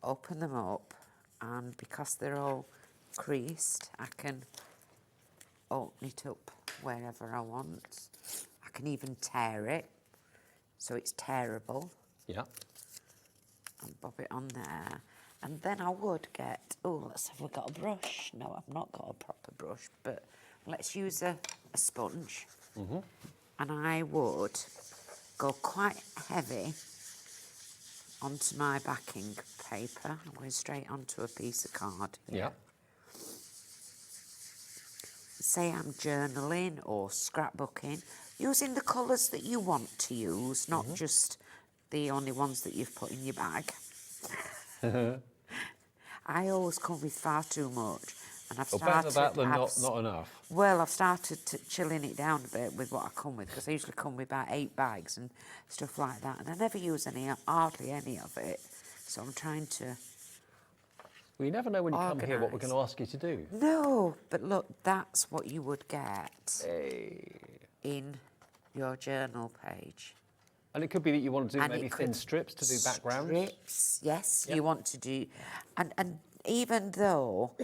open them up, and because they're all creased, I can open it up wherever I want. I can even tear it, so it's tearable. Yeah. And bob it on there. And then I would get, oh, let's have we got a brush. No, I've not got a proper brush, but let's use a sponge. And I would go quite heavy onto my backing paper. I'm going straight onto a piece of card here. Yeah. Say I'm journaling or scrapbooking, using the colours that you want to use, not just the only ones that you've put in your bag. I always come with far too much, and I've started... better that than not enough. Well, I've started chilling it down a bit with what I come with, because I usually come with about 8 bags and stuff like that, and I never use hardly any of it, so I'm trying to... Well, you never know when you come here what we're Organise. going to ask you to do. No, but look, that's what you would get in your journal page. And it could be that you want to do And maybe it could- thin strips to do backgrounds. Strips, yes, Yep. you want to do, and even though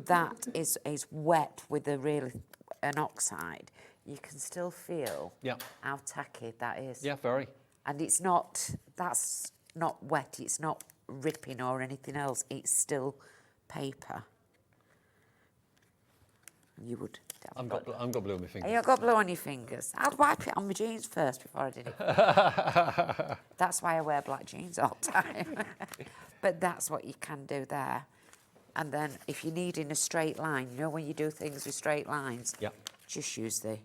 that is wet with an oxide, you can still feel Yeah. how tacky that is. Yeah, very. And that's not wet, it's not ripping or anything else, it's still paper. You would. I've got blue on my fingers. You've got blue on your fingers. I'd wipe it on my jeans first before I did it. That's why I wear black jeans all the time. But that's what you can do there. And then if you're needing a straight line, you know when you do things with straight lines? Yep. Just use the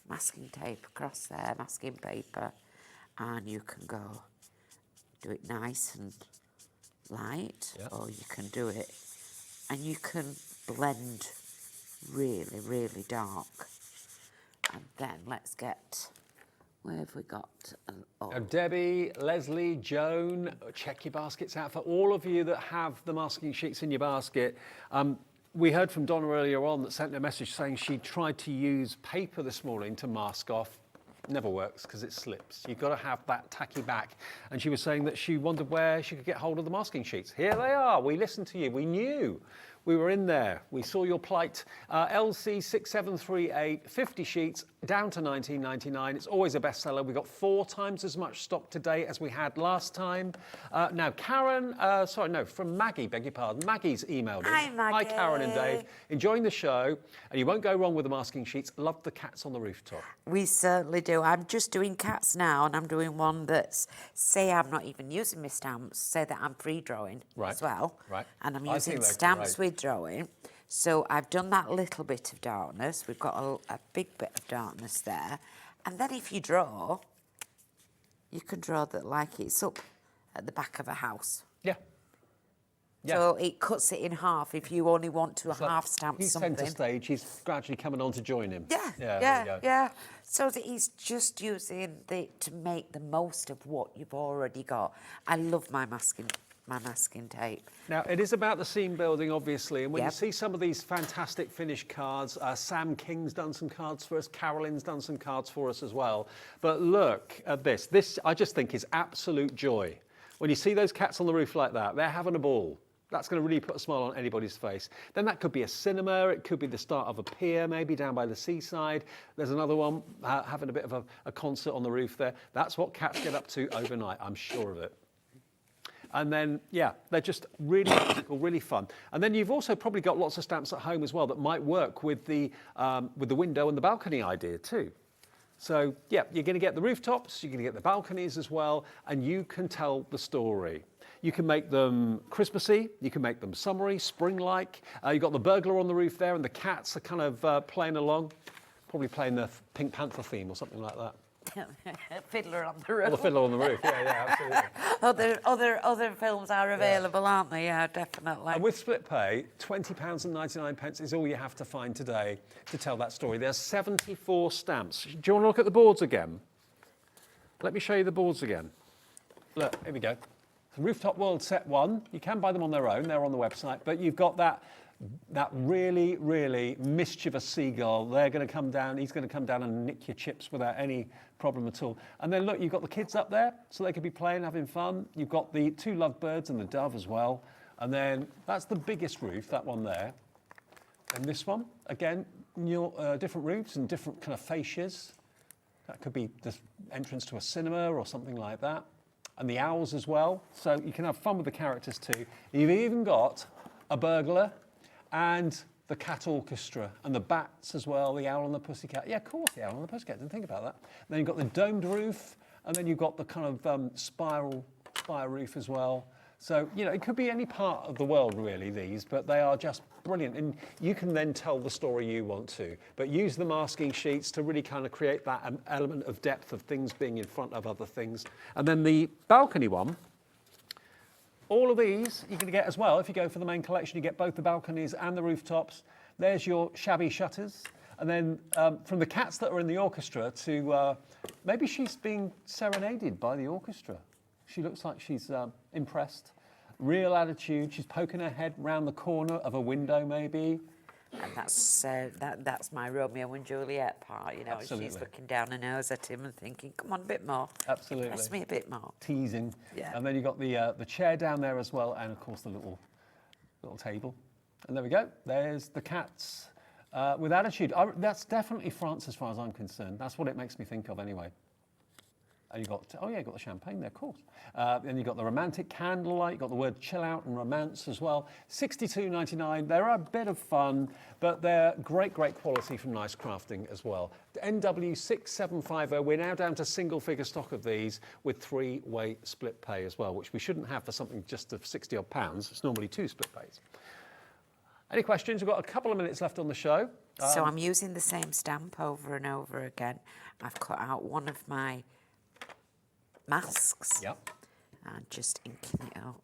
masking tape across there, masking paper, and you can go do it nice and light, or you can do it and you can blend really, really dark. And then let's get, where have we got? Debbie, Leslie, Joan, check your baskets out. For all of you that have the masking sheets in your basket, we heard from Donna earlier on that sent a message saying she tried to use paper this morning to mask off. Never works because it slips. You've got to have that tacky back. And she was saying that she wondered where she could get hold of the masking sheets. Here they are. We listened to you. We knew. We were in there. We saw your plight. LC6738, 50 sheets, down to $19.99. It's always a bestseller. We've got 4 times as much stock today as we had last time. Now, Karen, from Maggie, beg your pardon. Maggie's emailed us. Hi, Maggie. Hi, Karen and Dave. Enjoying the show, and you won't go wrong with the masking sheets. Love the cats on the rooftop. We certainly do. I'm just doing cats now, and I'm doing one that's, say I'm not even using my stamps, say that I'm pre-drawing as well. Right. And I'm using stamps with drawing. So I've done that little bit of darkness. We've got a big bit of darkness there. And then if you draw, you can draw that like it's up at the back of a house. Yeah. Yeah. So it cuts it in half if you only want to half stamp he's something. He's centre stage. He's gradually coming on to join him. Yeah. So that he's just using it to make the most of what you've already got. I love my masking tape. Now, it is about the scene building, obviously, and when you see some of these fantastic finished cards, Sam King's done some cards for us, Carolyn's done some cards for us as well. But look at this. This, I just think, is absolute joy. When you see those cats on the roof like that, they're having a ball. That's going to really put a smile on anybody's face. Then that could be a cinema, it could be the start of a pier, maybe down by the seaside. There's another one having a bit of a concert on the roof there. That's what cats get up to overnight, I'm sure of it. And then, yeah, they're just really practical, really fun. And then you've also probably got lots of stamps at home as well that might work with the window and the balcony idea too. So, yeah, you're going to get the rooftops, you're going to get the balconies as well, and you can tell the story. You can make them Christmassy, you can make them summery, spring-like. You've got the burglar on the roof there, and the cats are kind of playing along, probably playing the Pink Panther theme or something like that. Fiddler on the Roof. Or the Fiddler on the Roof, yeah, absolutely. Other films are available, aren't they? Yeah, definitely. And with split pay, £20.99 is all you have to find today to tell that story. There's 74 stamps. Do you want to look at the boards again? Let me show you the boards again. Look, here we go. Rooftop World Set 1. You can buy them on their own. They're on the website. But you've got that really, really mischievous seagull. They're going to come down. He's going to come down and nick your chips without any problem at all. And then look, you've got the kids up there, so they could be playing, having fun. You've got the 2 lovebirds and the dove as well. And then that's the biggest roof, that one there. And this one, again, different roofs and different kind of fascias. That could be the entrance to a cinema or something like that. And the owls as well. So you can have fun with the characters too. You've even got a burglar and the cat orchestra and the bats as well, the owl and the pussycat. Yeah, of course, the owl and the pussycat, didn't think about that. And then you've got the domed roof, and then you've got the kind of spire roof as well. So, you know, it could be any part of the world, really, these, but they are just brilliant. And you can then tell the story you want to, but use the masking sheets to really kind of create that element of depth of things being in front of other things. And then the balcony one, all of these you're going to get as well. If you go for the main collection, you get both the balconies and the rooftops. There's your shabby shutters. And then from the cats that are in the orchestra to maybe she's being serenaded by the orchestra. She looks like she's impressed. Real attitude. She's poking her head round the corner of a window, maybe. And that's my Romeo and Juliet part, you know. Absolutely. She's looking down her nose at him and thinking, come on, a bit more. Absolutely. Press me a bit more. Teasing. Yeah. And then you've got the chair down there as well, and of course the little table. And there we go. There's the cats with attitude. That's definitely France as far as I'm concerned. That's what it makes me think of anyway. And you've got, oh yeah, you've got the champagne there, of course. Then you've got the romantic candlelight, you've got the word chill out and romance as well. $62.99, they're a bit of fun, but they're great, great quality from Nice Crafting as well. NW6750, we're now down to single figure stock of these with 3-way split pay as well, which we shouldn't have for something just of 60 odd pounds. It's normally 2 split pays. Any questions? We've got a couple of minutes left on the show. So I'm using the same stamp over and over again. I've cut out one of my masks. Yep. And just inking it up.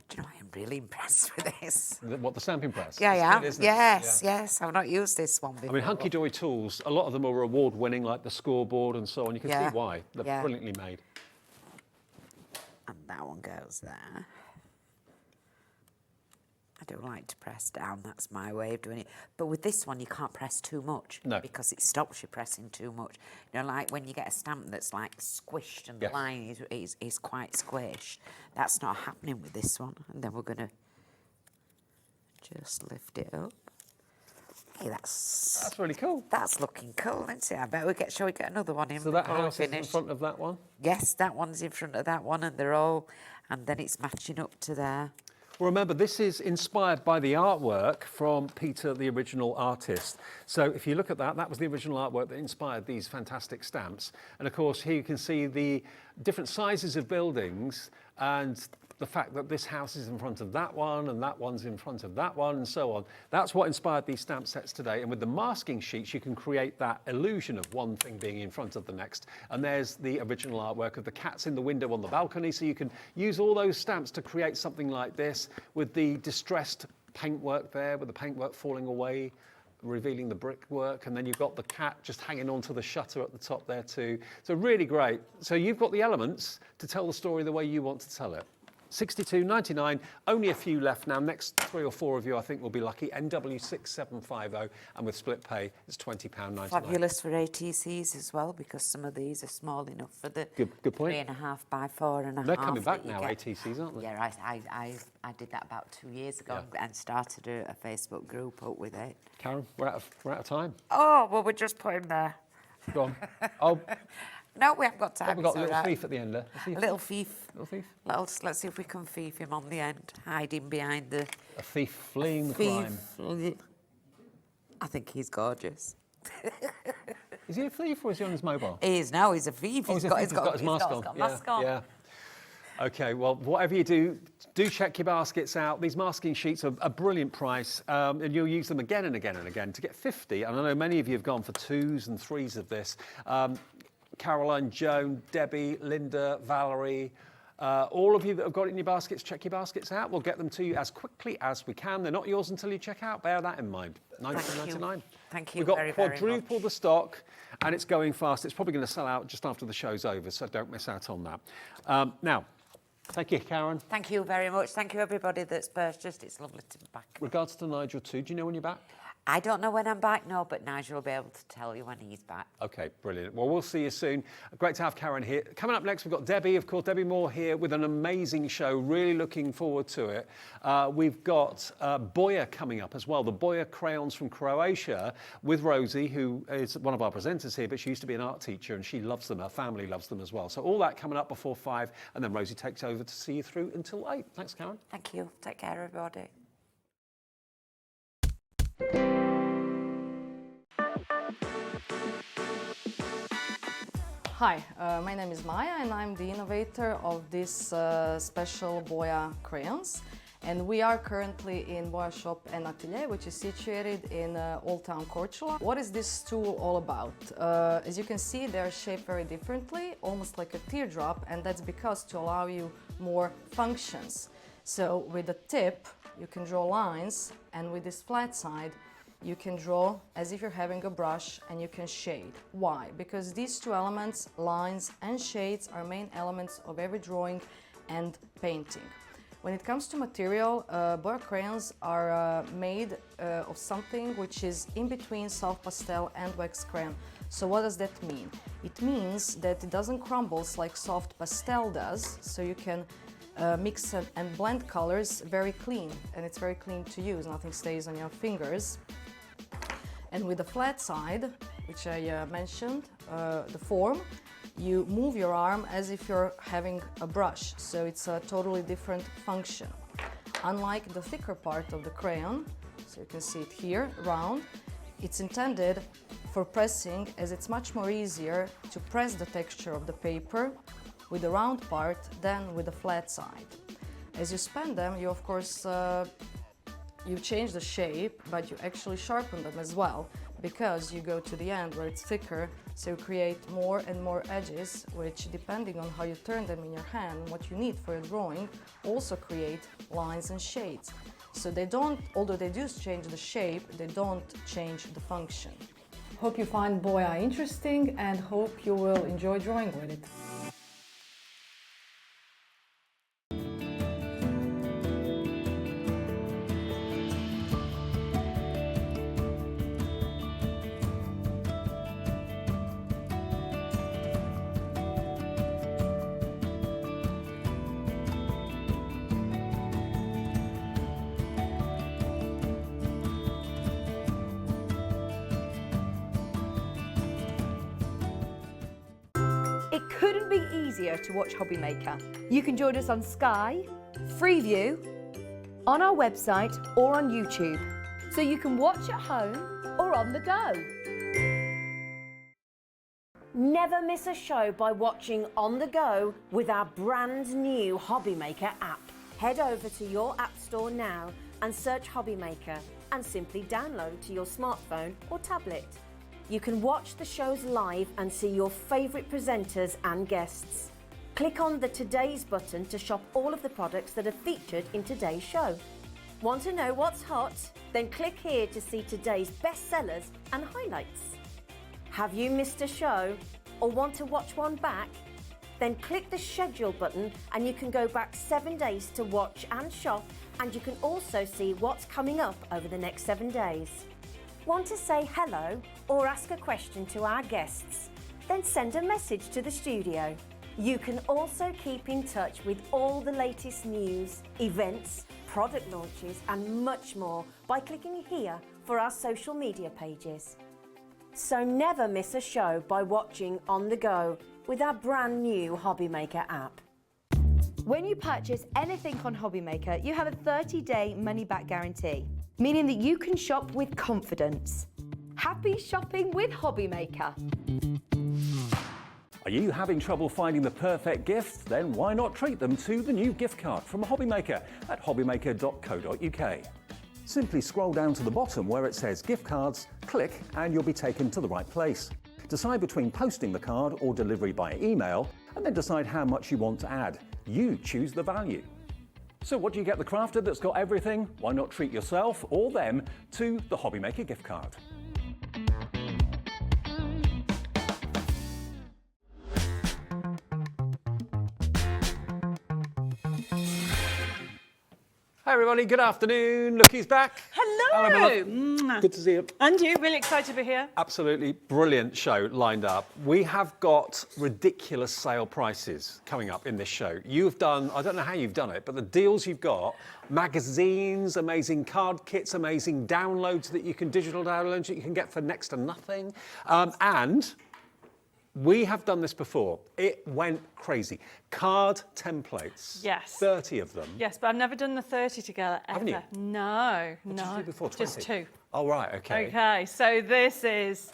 Do you know, I am really impressed with this. What, the stamping press? Yeah, It's yeah. good, isn't it? Yes, Yeah. yes. I've not used this one before. I mean, Hunky Dory tools, a lot of them are award-winning, like the scoreboard and so on. You can see why. They're brilliantly made. And that one goes there. I don't like to press down, that's my way of doing it. But with this one, you can't press too much. No. Because it stops you pressing too much. You know, like when you get a stamp that's like squished and the line is quite squished. That's not happening with this one. And then we're going to just lift it up. Hey, that's really cool. That's looking cool, isn't it? I bet shall we get another one in? So that before we house is in finish? front of that one? Yes, that one's in front of that one, and they're all, and then it's matching up to there. Well, remember, this is inspired by the artwork from Peter, the original artist. So if you look at that, that was the original artwork that inspired these fantastic stamps. And of course, here you can see the different sizes of buildings and the fact that this house is in front of that one and that one's in front of that one and so on. That's what inspired these stamp sets today. And with the masking sheets, you can create that illusion of one thing being in front of the next. And there's the original artwork of the cats in the window on the balcony. So you can use all those stamps to create something like this with the distressed paintwork there, with the paintwork falling away, revealing the brickwork, and then you've got the cat just hanging onto the shutter at the top there too. So really great. So you've got the elements to tell the story the way you want to tell it. $62.99, only a few left now. Next 3 or 4 of you, I think, will be lucky. NW6750, and with split pay, it's £20.99. Fabulous for ATCs as well, because some of these are small enough for the good point. 3.5 by 4.5. They're coming back now, ATCs, aren't they? Yeah, I did that about 2 years ago and started a Facebook group up with it. Karen, we're out of time. Oh, well, we're just putting there. Go on. Oh, no, we haven't got time. we've got a little thief at the end there. A little thief. Little thief. Let's see if we can thief him on the end, hiding behind the... A thief fleeing the crime. I think he's gorgeous. Is he a thief or is he on his mobile? He is now, he's a thief. Oh, he's got his mask on. He's got mask on. Yeah. Okay, well, whatever you do check your baskets out. These masking sheets are a brilliant price, and you'll use them again and again and again to get 50. And I know many of you have gone for 2s and 3s of this. Caroline, Joan, Debbie, Linda, Valerie, all of you that have got it in your baskets, check your baskets out. We'll get them to you as quickly as we can. They're not yours until you check out. Bear that in mind. $19.99. Thank you. We've got very quadruple much. the stock, and it's going fast. It's probably going to sell out just after the show's over, so don't miss out on that. Now, thank you, Karen. Thank you very much. Thank you, everybody that's purchased. It's lovely to be back. Regards to Nigel too, do you know when you're back? I don't know when I'm back, no, but Nigel will be able to tell you when he's back. Okay, brilliant. Well, we'll see you soon. Great to have Karen here. Coming up next, we've got Debbie, of course, Debbi Moore here with an amazing show. Really looking forward to it. We've got Boya coming up as well, the Boya crayons from Croatia with Rosie, who is one of our presenters here, but she used to be an art teacher and she loves them. Her family loves them as well. So all that coming up before 5, and then Rosie takes over to see you through until 8. Thanks, Karen. Thank you. Take care, everybody. Hi, my name is Maya and I'm the innovator of this special Boya crayons. And we are currently in Boya Shop and Atelier, which is situated in Old Town Korčula. What is this tool all about? As you can see, they're shaped very differently, almost like a teardrop, and that's because to allow you more functions. So with the tip, you can draw lines, and with this flat side, you can draw as if you're having a brush, and you can shade. Why? Because these two elements, lines and shades, are main elements of every drawing and painting. When it comes to material, Boya crayons are made of something which is in between soft pastel and wax crayon. So what does that mean? It means that it doesn't crumble like soft pastel does, so you can mix and blend colors very clean, and it's very clean to use, nothing stays on your fingers. And with the flat side, which I mentioned, the form, you move your arm as if you're having a brush, so it's a totally different function. Unlike the thicker part of the crayon, so you can see it here, round, it's intended for pressing, as it's much more easier to press the texture of the paper with the round part than with the flat side. As you span them, you of course you change the shape, but you actually sharpen them as well, because you go to the end where it's thicker, so you create more and more edges, which, depending on how you turn them in your hand, what you need for your drawing, also create lines and shades. So they don't, although they do change the shape, they don't change the function. Hope you find Boya interesting and hope you will enjoy drawing with it. It couldn't be easier to watch HobbyMaker. You can join us on Sky, Freeview, on our website or on YouTube, so you can watch at home or on the go. Never miss a show by watching on the go with our brand new HobbyMaker app. Head over to your app store now and search HobbyMaker and simply download to your smartphone or tablet. You can watch the shows live and see your favourite presenters and guests. Click on the Today's button to shop all of the products that are featured in today's show. Want to know what's hot? Then click here to see today's bestsellers and highlights. Have you missed a show or want to watch one back? Then click the schedule button and you can go back 7 days to watch and shop, and you can also see what's coming up over the next 7 days. Want to say hello or ask a question to our guests? Then send a message to the studio. You can also keep in touch with all the latest news, events, product launches and much more by clicking here for our social media pages. So never miss a show by watching on the go with our brand new HobbyMaker app. When you purchase anything on HobbyMaker, you have a 30-day money-back guarantee, meaning that you can shop with confidence. Happy shopping with HobbyMaker. Are you having trouble finding the perfect gift? Then why not treat them to the new gift card from HobbyMaker at hobbymaker.co.uk. Simply scroll down to the bottom where it says gift cards, click and you'll be taken to the right place. Decide between posting the card or delivery by email, and then decide how much you want to add. You choose the value. So what do you get the crafter that's got everything? Why not treat yourself or them to the HobbyMaker gift card? Hi everybody, good afternoon. Look who's back. Hello. Good to see you. And you, really excited to be here. Absolutely brilliant show lined up. We have got ridiculous sale prices coming up in this show. You've done, I don't know how you've done it, but the deals you've got, magazines, amazing card kits, amazing downloads that you can, digital downloads that you can get for next to nothing. And we have done this before. It went crazy. Card templates. Yes. 30 of them. Yes, but I've never done the 30 together, ever. Haven't you? No, What did no. you do before, 20? Just 2. Oh, right, okay. Okay, so this is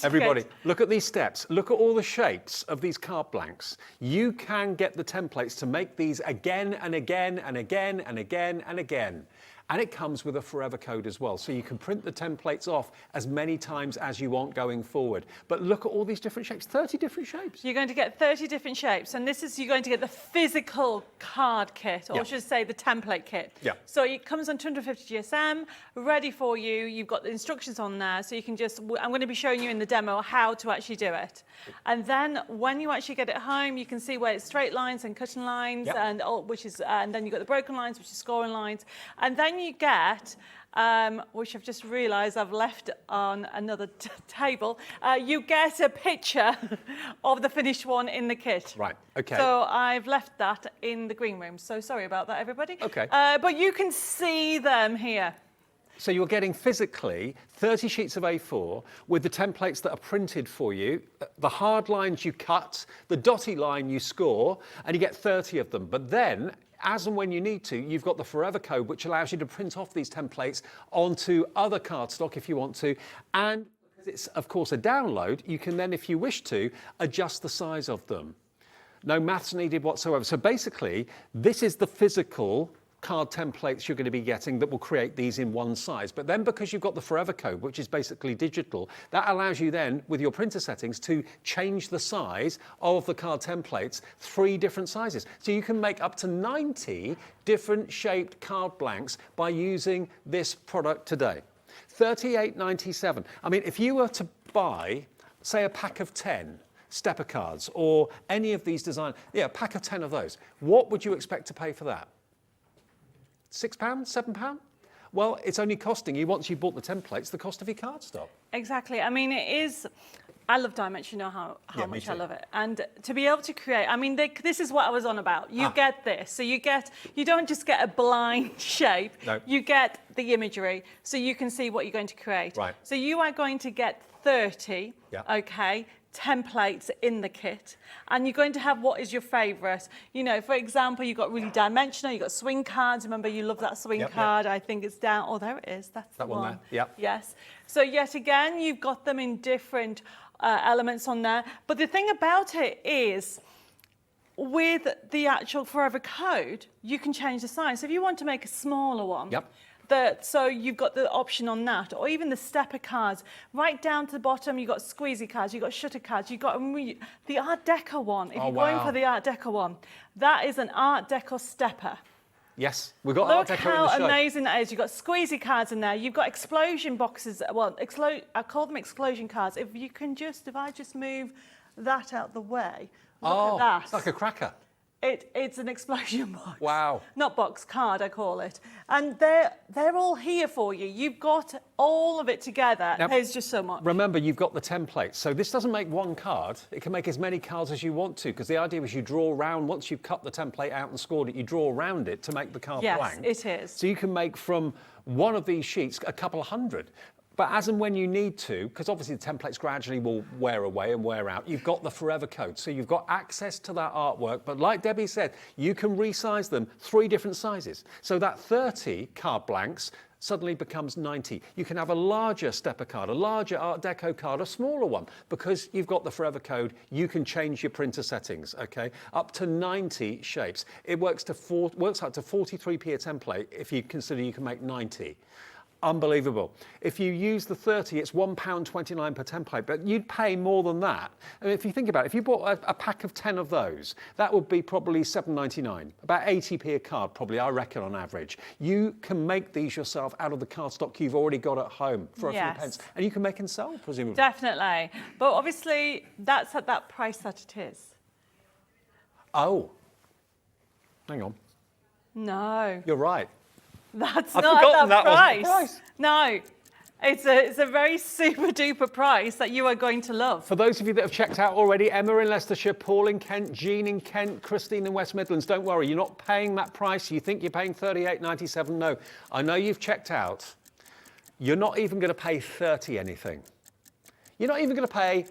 Everybody, good. look at these steps. Look at all the shapes of these card blanks. You can get the templates to make these again and again and again and again and again. And it comes with a forever code as well. So you can print the templates off as many times as you want going forward. But look at all these different shapes, 30 different shapes. You're going to get 30 different shapes, and this is, you're going to get the physical card kit, or Yeah. I should say the template kit. Yeah. So it comes on 250 GSM, ready for you. You've got the instructions on there, so you can just, I'm going to be showing you in the demo how to actually do it. And then when you actually get it home, you can see where it's straight lines and cutting lines, Yep. and then you've got the broken lines, which is scoring lines. And then you get, which I've just realised I've left on another table, you get a picture of the finished one in the kit. Right, okay. So I've left that in the green room. So sorry about that, everybody. Okay. But you can see them here. So you're getting physically 30 sheets of A4 with the templates that are printed for you, the hard lines you cut, the dotty line you score, and you get 30 of them. But then, as and when you need to, you've got the Forever Code, which allows you to print off these templates onto other cardstock if you want to. And because it's, of course, a download, you can then, if you wish to, adjust the size of them. No maths needed whatsoever. So basically, this is the physical card templates you're going to be getting that will create these in one size. But then because you've got the Forever Code, which is basically digital, that allows you then, with your printer settings, to change the size of the card templates 3 different sizes. So you can make up to 90 different shaped card blanks by using this product today. $38.97. I mean, if you were to buy, say, a pack of 10 stepper cards or any of these design, a pack of 10 of those, what would you expect to pay for that? £6, £7? Well, it's only costing you, once you've bought the templates, the cost of your cardstock. Exactly. I mean, it is. I love diamonds. You know how much I love it. And to be able to create, I mean, this is what I was on about. You get this. So you don't just get a blind shape. No. You get the imagery, so you can see what you're going to create. Right. So you are going to get 30. Yeah. Okay. Templates in the kit, and you're going to have what is your favourite. You know, for example, you've got really dimensional, you've got swing cards. Remember, you love that swing card. I think it's down. Oh, there it is. That's that the one there. Yep. Yes. So yet again, you've got them in different elements on there. But the thing about it is, with the actual Forever Code, you can change the size. So if you want to make a smaller one, so you've got the option on that, or even the stepper cards. Right down to the bottom, you've got squeezy cards, you've got shutter cards, you've got the Art Deco one. If you're going for the Art Deco one, that is an Art Deco stepper. Yes, we've got Art Deco in the show. Look how amazing that is. You've got squeezy cards in there. You've got explosion boxes. Well, I call them explosion cards. If I just move that out the way, look at that. It's like a cracker. It's an explosion box. Wow. Not box, card, I call it. And they're all here for you. You've got all of it together. Now, There's just so much. Remember, you've got the templates. So this doesn't make one card. It can make as many cards as you want to, because the idea is you draw around, once you've cut the template out and scored it, you draw around it to make the card blank. Yes, it is. So you can make from one of these sheets a couple of hundred. But as and when you need to, because obviously the templates gradually will wear away and wear out, you've got the Forever Code. So you've got access to that artwork. But like Debbie said, you can resize them 3 different sizes. So that 30 card blanks suddenly becomes 90. You can have a larger stepper card, a larger Art Deco card, a smaller one. Because you've got the Forever Code, you can change your printer settings, okay? Up to 90 shapes. It works up to 43p a template if you consider you can make 90. Unbelievable. If you use the 30, it's £1.29 per template, but you'd pay more than that. I mean, if you think about it, if you bought a pack of 10 of those, that would be probably £7.99, about 80p a card, probably, I reckon, on average. You can make these yourself out of the cardstock you've already got at home for a few pence, and you can make and sell, presumably. Definitely. But obviously, that's at that price that it is. Oh. Hang on. No. You're right. That's I've not forgotten that that price. No. It's a very super duper price that you are going to love. For those of you that have checked out already, Emma in Leicestershire, Paul in Kent, Jean in Kent, Christine in West Midlands, don't worry, you're not paying that price. You think you're paying $38.97. No, I know you've checked out. You're not even going to pay 30 anything. You're not even going to pay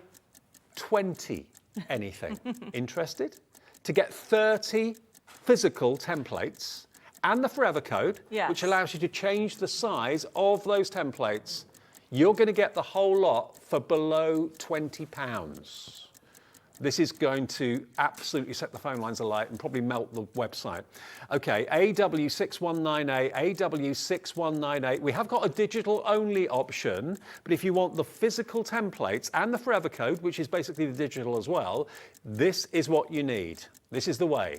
20 anything. Interested? To get 30 physical templates and the Forever Code, which allows you to change the size of those templates, you're going to get the whole lot for below £20. This is going to absolutely set the phone lines alight and probably melt the website. Okay, AW6198, AW6198. We have got a digital-only option, but if you want the physical templates and the Forever Code, which is basically the digital as well, this is what you need. This is the way.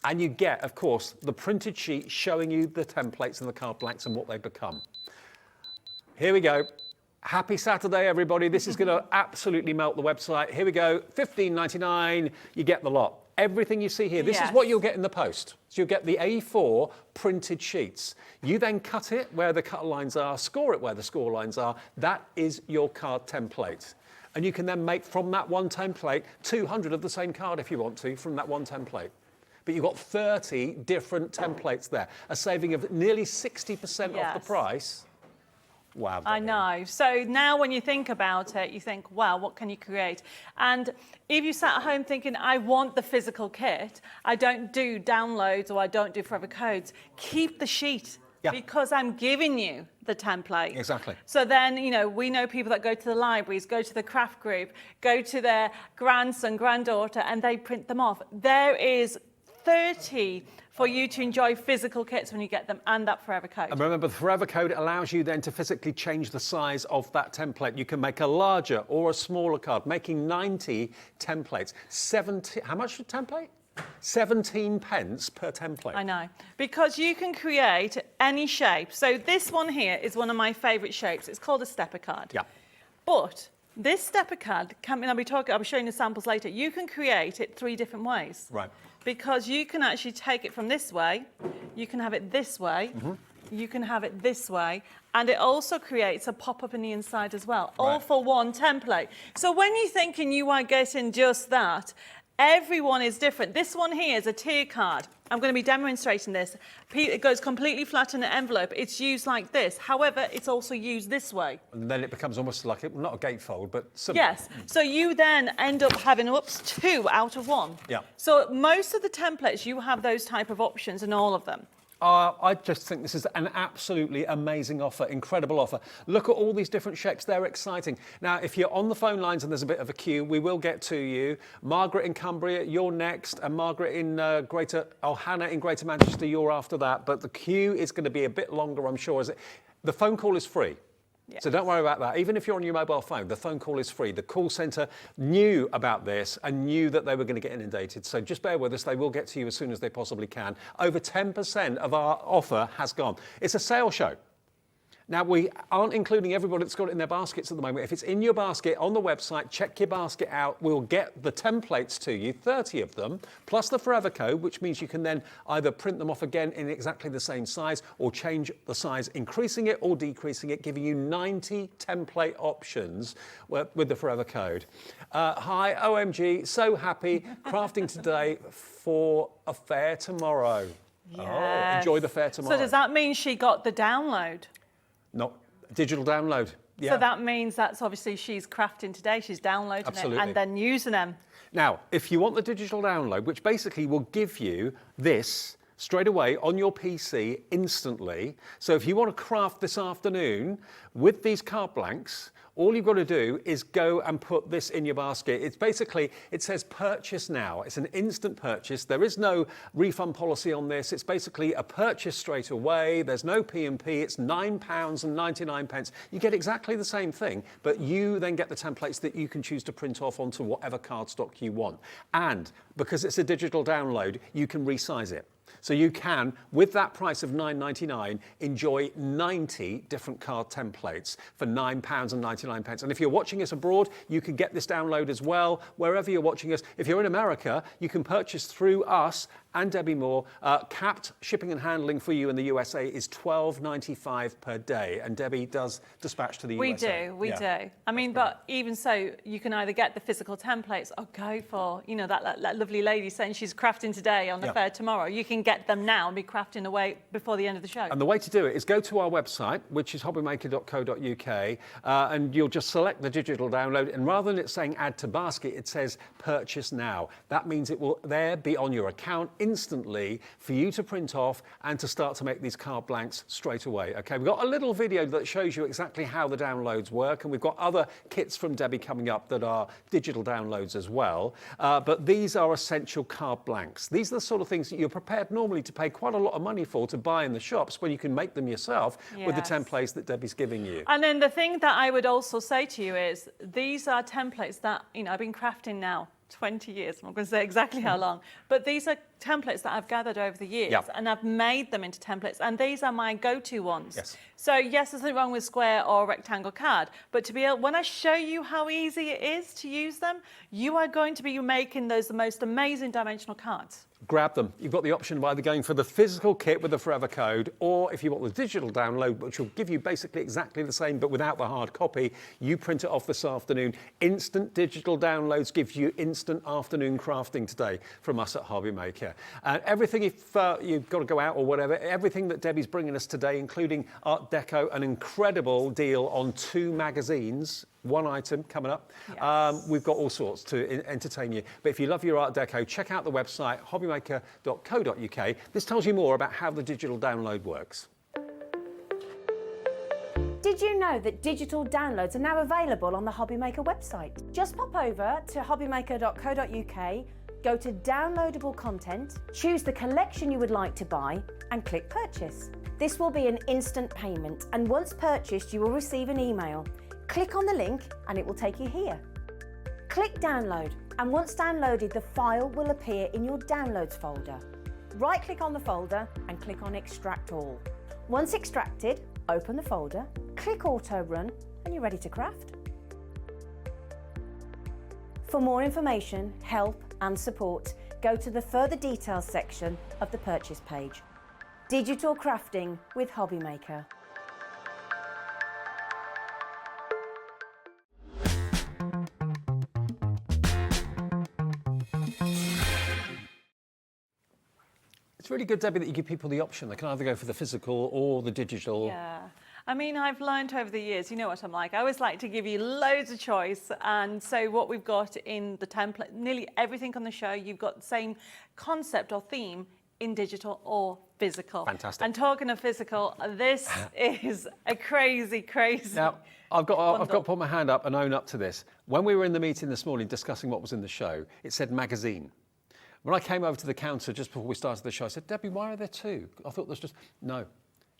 And you get, of course, the printed sheet showing you the templates and the card blanks and what they become. Here we go. Happy Saturday, everybody. This is going to absolutely melt the website. Here we go. $15.99. You get the lot. Everything you see here, this is what you'll get in the post. So you'll get the A4 printed sheets. You then cut it where the cut lines are, score it where the score lines are. That is your card template. And you can then make from that one template 200 of the same card if you want to from that one template. But you've got 30 different templates there, a saving of nearly 60% off the price. Wow. I know. So now when you think about it, you think, wow, what can you create? And if you sat at home thinking, I want the physical kit, I don't do downloads or I don't do forever codes, keep the sheet. Yeah. Because I'm giving you the template. Exactly. So then, you know, we know people that go to the libraries, go to the craft group, go to their grandson, granddaughter, and they print them off. There is 30 for you to enjoy physical kits when you get them, and that forever code. And remember, the forever code allows you then to physically change the size of that template. You can make a larger or a smaller card, making 90 templates. 70, how much a template? 17 pence per template. I know, because you can create any shape. So this one here is one of my favourite shapes. It's called a stepper card. Yeah. But this stepper card, I'll be showing you samples later. You can create it 3 different ways. Right. Because you can actually take it from this way, you can have it this way, you can have it this way, and it also creates a pop-up in the inside as well, all for one template. So when you're thinking you are getting just that, everyone is different. This one here is a tier card. I'm going to be demonstrating this. It goes completely flat in the envelope. It's used like this. However, it's also used this way. And then it becomes almost like, not a gatefold, but similar. Yes. So you then end up having, 2 out of 1. Yeah. So most of the templates, you have those type of options in all of them. I just think this is an absolutely amazing offer, incredible offer. Look at all these different shapes, they're exciting. Now, if you're on the phone lines and there's a bit of a queue, we will get to you. Margaret in Cumbria, you're next, and Margaret in Hannah in Greater Manchester, you're after that. But the queue is going to be a bit longer, I'm sure. The phone call is free. Yes. So don't worry about that. Even if you're on your mobile phone, the phone call is free. The call centre knew about this and knew that they were going to get inundated. So just bear with us. They will get to you as soon as they possibly can. Over 10% of our offer has gone. It's a sale show. Now, we aren't including everybody that's got it in their baskets at the moment. If it's in your basket on the website, check your basket out. We'll get the templates to you, 30 of them, plus the forever code, which means you can then either print them off again in exactly the same size or change the size, increasing it or decreasing it, giving you 90 template options with the forever code. Hi, OMG, so happy, crafting today for a fair tomorrow. Yes. Oh, enjoy the fair tomorrow. So does that mean she got the download? Not digital download. Yeah. So that means that's obviously she's crafting today, she's downloading Absolutely. it and then using them. Now, if you want the digital download, which basically will give you this straight away on your PC instantly. So if you want to craft this afternoon with these card blanks, all you've got to do is go and put this in your basket. It's basically, it says purchase now. It's an instant purchase. There is no refund policy on this. It's basically a purchase straight away. There's no P&P. It's £9.99. You get exactly the same thing, but you then get the templates that you can choose to print off onto whatever cardstock you want. And because it's a digital download, you can resize it. So you can, with that price of £9.99, enjoy 90 different card templates for £9.99. And if you're watching us abroad, you can get this download as well, wherever you're watching us. If you're in America, you can purchase through us and Debbi Moore. Capped shipping and handling for you in the USA is $12.95 per day. And Debbie does dispatch to the USA. We do. I mean, but even so, you can either get the physical templates or go for, you know, that lovely lady saying she's crafting today on the fair tomorrow. You can get them now and be crafting away before the end of the show. And the way to do it is go to our website, which is hobbymaker.co.uk, and you'll just select the digital download. And rather than it saying add to basket, it says purchase now. That means it will there be on your account instantly for you to print off and to start to make these card blanks straight away. Okay, we've got a little video that shows you exactly how the downloads work, and we've got other kits from Debbie coming up that are digital downloads as well. But these are essential card blanks. These are the sort of things that you're prepared normally to pay quite a lot of money for to buy in the shops when you can make them yourself with the templates that Debbie's giving you. And then the thing that I would also say to you is these are templates that, you know, I've been crafting now 20 years. I'm not going to say exactly how long, but these are templates that I've gathered over the years and I've made them into templates, and these are my go-to ones. Yes. So yes, there's nothing wrong with square or rectangle card, but to be able, when I show you how easy it is to use them, you are going to be making those the most amazing dimensional cards. Grab them. You've got the option of either going for the physical kit with the forever code, or if you want the digital download, which will give you basically exactly the same but without the hard copy, you print it off this afternoon. Instant digital downloads give you instant afternoon crafting today from us at HobbyMaker. HobbyMaker. And everything, if you've got to go out or whatever, everything that Debbie's bringing us today, including Art Deco, an incredible deal on 2 magazines, 1 item coming up. Yes. We've got all sorts to entertain you. But if you love your Art Deco, check out the website, hobbymaker.co.uk. This tells you more about how the digital download works. Did you know that digital downloads are now available on the HobbyMaker website? Just pop over to hobbymaker.co.uk, go to downloadable content, choose the collection you would like to buy and click purchase. This will be an instant payment, and once purchased you will receive an email. Click on the link and it will take you here. Click download, and once downloaded the file will appear in your downloads folder. Right click on the folder and click on extract all. Once extracted, open the folder, click auto run and you're ready to craft. For more information, help and support, go to the further details section of the purchase page. Digital crafting with HobbyMaker. It's really good, Debbie, that you give people the option. They can either go for the physical or the digital. Yeah. I mean, I've learned over the years, you know what I'm like. I always like to give you loads of choice. And so what we've got in the template, nearly everything on the show, you've got the same concept or theme in digital or physical. Fantastic. And talking of physical, this is a crazy, crazy Now, I've got bundle. to put my hand up and own up to this. When we were in the meeting this morning discussing what was in the show, it said magazine. When I came over to the counter just before we started the show, I said, Debbie, why are there 2? I thought there's just... No,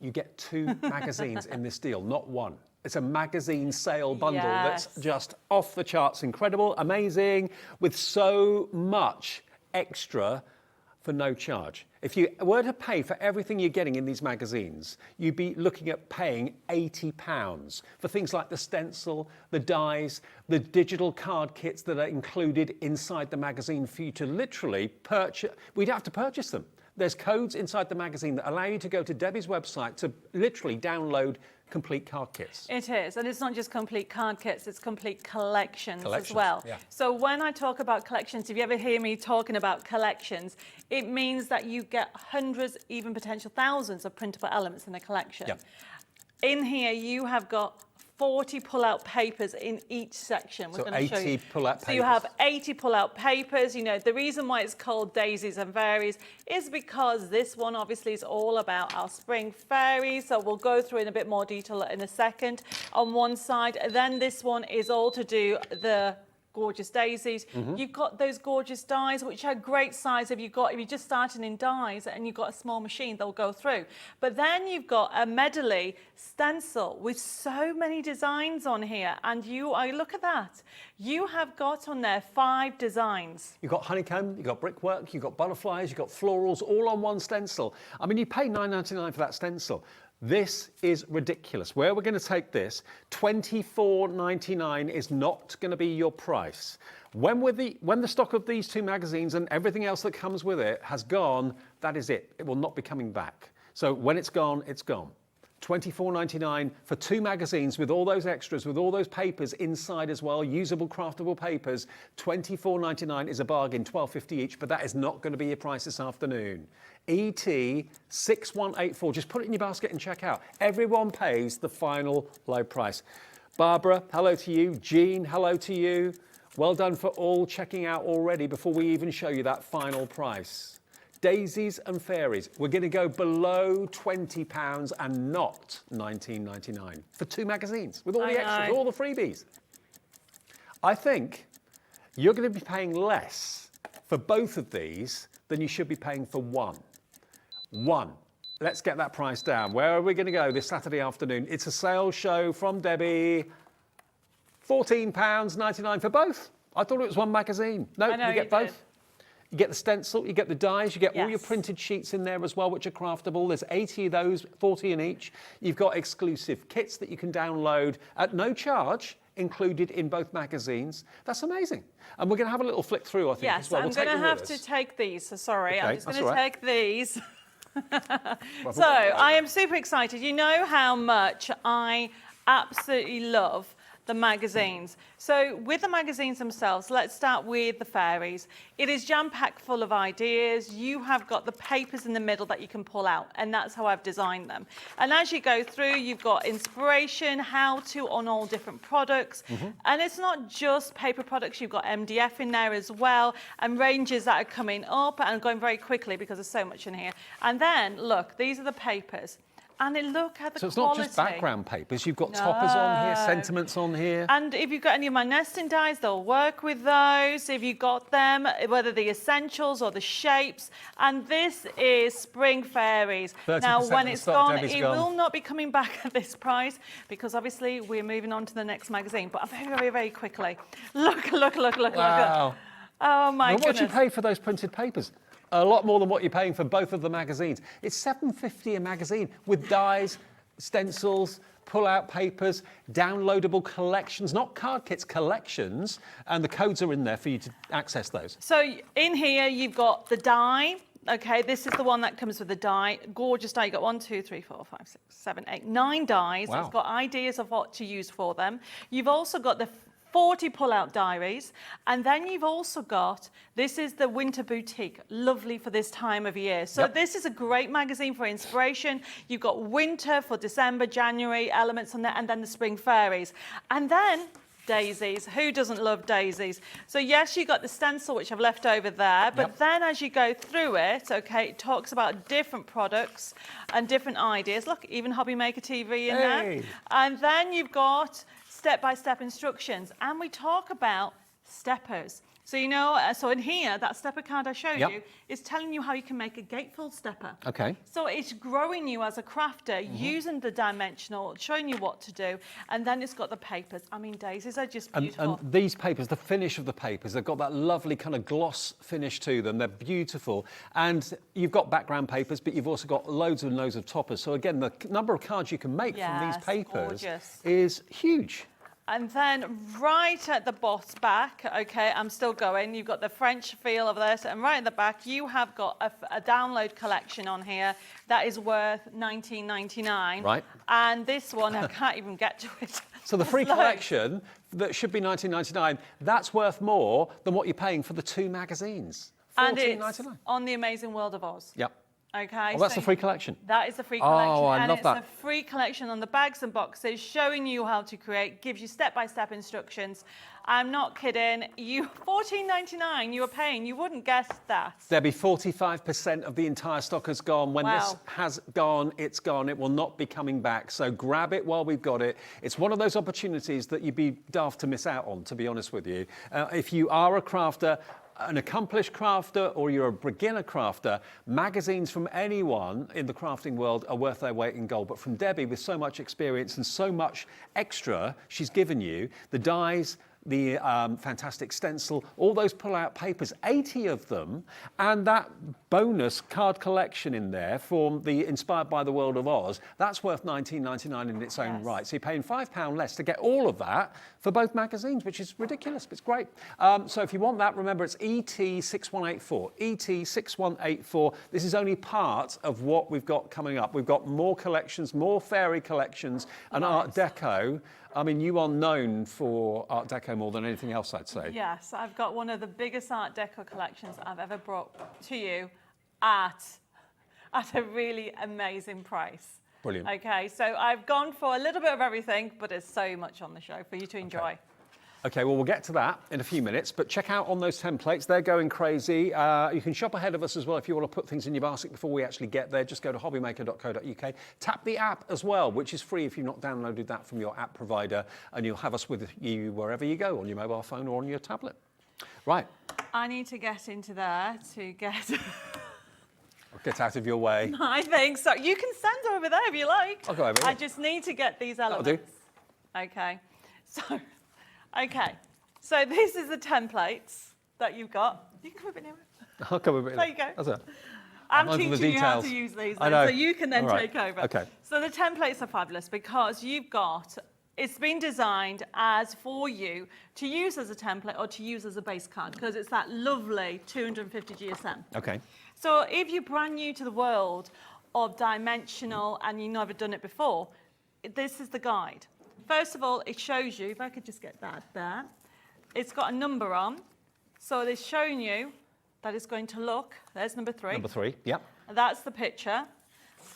you get 2 magazines in this deal, not 1. It's a magazine sale bundle that's just off the charts, incredible, amazing, with so much extra for no charge. If you were to pay for everything you're getting in these magazines, you'd be looking at paying £80 for things like the stencil, the dies, the digital card kits that are included inside the magazine for you to literally purchase. We'd have to purchase them. There's codes inside the magazine that allow you to go to Debbie's website to literally download complete card kits. It is, and it's not just complete card kits, it's complete collections as Collections, well. yeah. So when I talk about collections, if you ever hear me talking about collections, it means that you get hundreds, even potential thousands of printable elements in a collection. Yeah. In here, you have got 40 pull-out papers in each section. We're So going to show 80 you. pull-out So you have 80 pull-out papers. You know, the reason why it's called Daisies and Fairies is because this one obviously is all about our spring fairies. So we'll go through in a bit more detail in a second on one side. Then this one is all to do the gorgeous daisies. You've got those gorgeous dies, which are great size if you're just starting in dies and you've got a small machine, they'll go through. But then you've got a medley stencil with so many designs on here, and look at that. You have got on there 5 designs. You've got honeycomb, you've got brickwork, you've got butterflies, you've got florals, all on one stencil. I mean, you pay $9.99 for that stencil. This is ridiculous. Where we're going to take this, $24.99 is not going to be your price. When the stock of these 2 magazines and everything else that comes with it has gone, that is it. It will not be coming back. So when it's gone, it's gone. $24.99 for 2 magazines with all those extras, with all those papers inside as well, usable craftable papers. $24.99 is a bargain, $12.50 each, but that is not going to be your price this afternoon. ET 6184, just put it in your basket and check out. Everyone pays the final low price. Barbara, hello to you. Jean, hello to you. Well done for all checking out already before we even show you that final price. Daisies and Fairies, we're going to go below £20 and not $19.99 for 2 magazines with all the extras, all the freebies. I think you're going to be paying less for both of these than you should be paying for one. Let's get that price down. Where are we going to go this Saturday afternoon? It's a sales show from Debbie. £14.99 for both. I thought it was one magazine. No, you get both. You get the stencil, you get the dies, you get all your printed sheets in there as well, which are craftable. There's 80 of those, 40 in each. You've got exclusive kits that you can download at no charge, included in both magazines. That's amazing. And we're going to have a little flick through, I think, as well. Yes, I'm going to have to take these. So sorry, Okay, I'm just going to right. take these. So I am super excited. You know how much I absolutely love the magazines. So with the magazines themselves, let's start with the fairies. It is jam-packed full of ideas. You have got the papers in the middle that you can pull out, and that's how I've designed them. And as you go through, you've got inspiration, how-to on all different products. And it's not just paper products, you've got MDF in there as well, and ranges that are coming up, and I'm going very quickly because there's so much in here. And then, look, these are the papers. And look at the quality. So it's not just background papers, you've got toppers on here, sentiments on here. And if you've got any of my nesting dies, they'll work with those. If you've got them, whether the essentials or the shapes. And this is Spring Fairies. Now, when it's gone, it will not be coming back at this price because obviously we're moving on to the next magazine. But very, very, very quickly. Look. Wow. Oh, my goodness. What do you pay for those printed papers? A lot more than what you're paying for both of the magazines. It's $7.50 a magazine with dies, stencils, pull-out papers, downloadable collections, not card kits, collections, and the codes are in there for you to access those. So in here, you've got the die. Okay, this is the one that comes with the die. Gorgeous die. You've got 1, 2, 3, 4, 5, 6, 7, 8, 9 dies. Wow. It's got ideas of what to use for them. You've also got the 40 pull-out diaries, and then you've also got, this is the Winter Boutique, lovely for this time of year. So this is a great magazine for inspiration. You've got winter for December, January, elements on there, and then the Spring Fairies. And then daisies. Who doesn't love daisies? So yes, you got the stencil, which I've left over there, but then as you go through it, okay, it talks about different products and different ideas. Look, even HobbyMaker TV in there. And then you've got step-by-step instructions, and we talk about steppers. So, you know, so in here, that stepper card I showed you is telling you how you can make a gatefold stepper. Okay. So it's growing you as a crafter, using the dimensional, showing you what to do, and then it's got the papers. I mean, daisies are just beautiful. And these papers, the finish of the papers, they've got that lovely kind of gloss finish to them. They're beautiful. And you've got background papers, but you've also got loads and loads of toppers. So again, the number of cards you can make from these papers is huge. And then right at the back, okay, I'm still going, you've got the French feel of this, and right at the back, you have got a download collection on here that is worth $19.99. Right. And this one, I can't even get to it. So the free collection that should be $19.99, that's worth more than what you're paying for the 2 magazines. And it's on The Amazing World of Oz. Yep. Okay. Oh, that's the free collection. That is the free collection. Oh, I love that. And it's a free collection on the bags and boxes, showing you how to create, gives you step-by-step instructions. I'm not kidding. You $14.99 you were paying. You wouldn't guess that. Debbie, 45% of the entire stock has gone. When this has gone, it's gone. It will not be coming back. So grab it while we've got it. It's one of those opportunities that you'd be daft to miss out on, to be honest with you. If you are a crafter, an accomplished crafter, or you're a beginner crafter, magazines from anyone in the crafting world are worth their weight in gold. But from Debbie, with so much experience and so much extra she's given you, the dies, the fantastic stencil, all those pull-out papers, 80 of them, and that bonus card collection in there from the Inspired by the World of Oz, that's worth $19.99 in its own right. So you're paying £5 less to get all of that for both magazines, which is ridiculous, but it's great. So if you want that, remember it's ET6184. ET6184. This is only part of what we've got coming up. We've got more collections, more fairy collections, and Art Deco. I mean, you are known for Art Deco more than anything else, I'd say. Yes, I've got one of the biggest Art Deco collections I've ever brought to you at a really amazing price. Brilliant. Okay, so I've gone for a little bit of everything, but there's so much on the show for you to enjoy. Okay, well, we'll get to that in a few minutes, but check out on those templates. They're going crazy. You can shop ahead of us as well if you want to put things in your basket before we actually get there. Just go to hobbymaker.co.uk. Tap the app as well, which is free if you've not downloaded that from your app provider, and you'll have us with you wherever you go, on your mobile phone or on your tablet. Right. I need to get into there to get... I'll get out of your way. I think so. You can stand over there if you like. I'll go over here. I just need to get these elements. That'll do. Okay. So this is the templates that you've got. You can come a bit nearer. I'll come a bit nearer. There you go. That's it. I'm teaching you how to use these, I know. so you can then take over. Okay. So the templates are fabulous because you've got, it's been designed as for you to use as a template or to use as a base card because it's that lovely 250 GSM. Okay. So if you're brand new to the world of dimensional and you've never done it before, this is the guide. First of all, it shows you, if I could just get that there, it's got a number on. So it's showing you that it's going to look, there's number 3. Number 3, yep. That's the picture.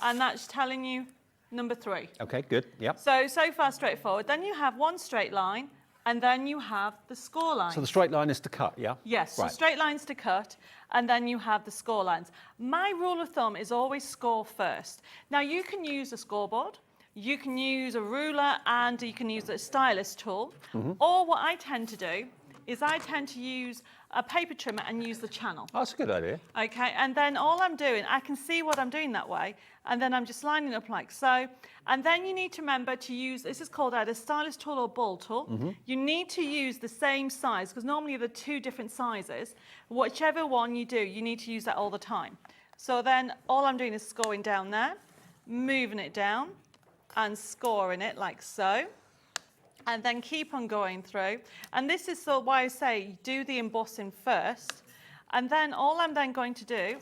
And that's telling you number 3. Okay, good, yep. So far straightforward. Then you have one straight line, and then you have the score line. So the straight line is to cut, yeah? Yes, right. so straight lines to cut, and then you have the score lines. My rule of thumb is always score first. Now, you can use a scoreboard, you can use a ruler, and you can use a stylus tool. Or what I tend to do is I tend to use a paper trimmer and use the channel. Oh, that's a good idea. Okay, and then all I'm doing, I can see what I'm doing that way, and then I'm just lining up like so. And then you need to remember to use, this is called either stylus tool or ball tool. You need to use the same size, because normally they're 2 different sizes. Whichever one you do, you need to use that all the time. So then all I'm doing is scoring down there, moving it down, and scoring it like so. And then keep on going through. And this is so why I say do the embossing first. And then all I'm then going to do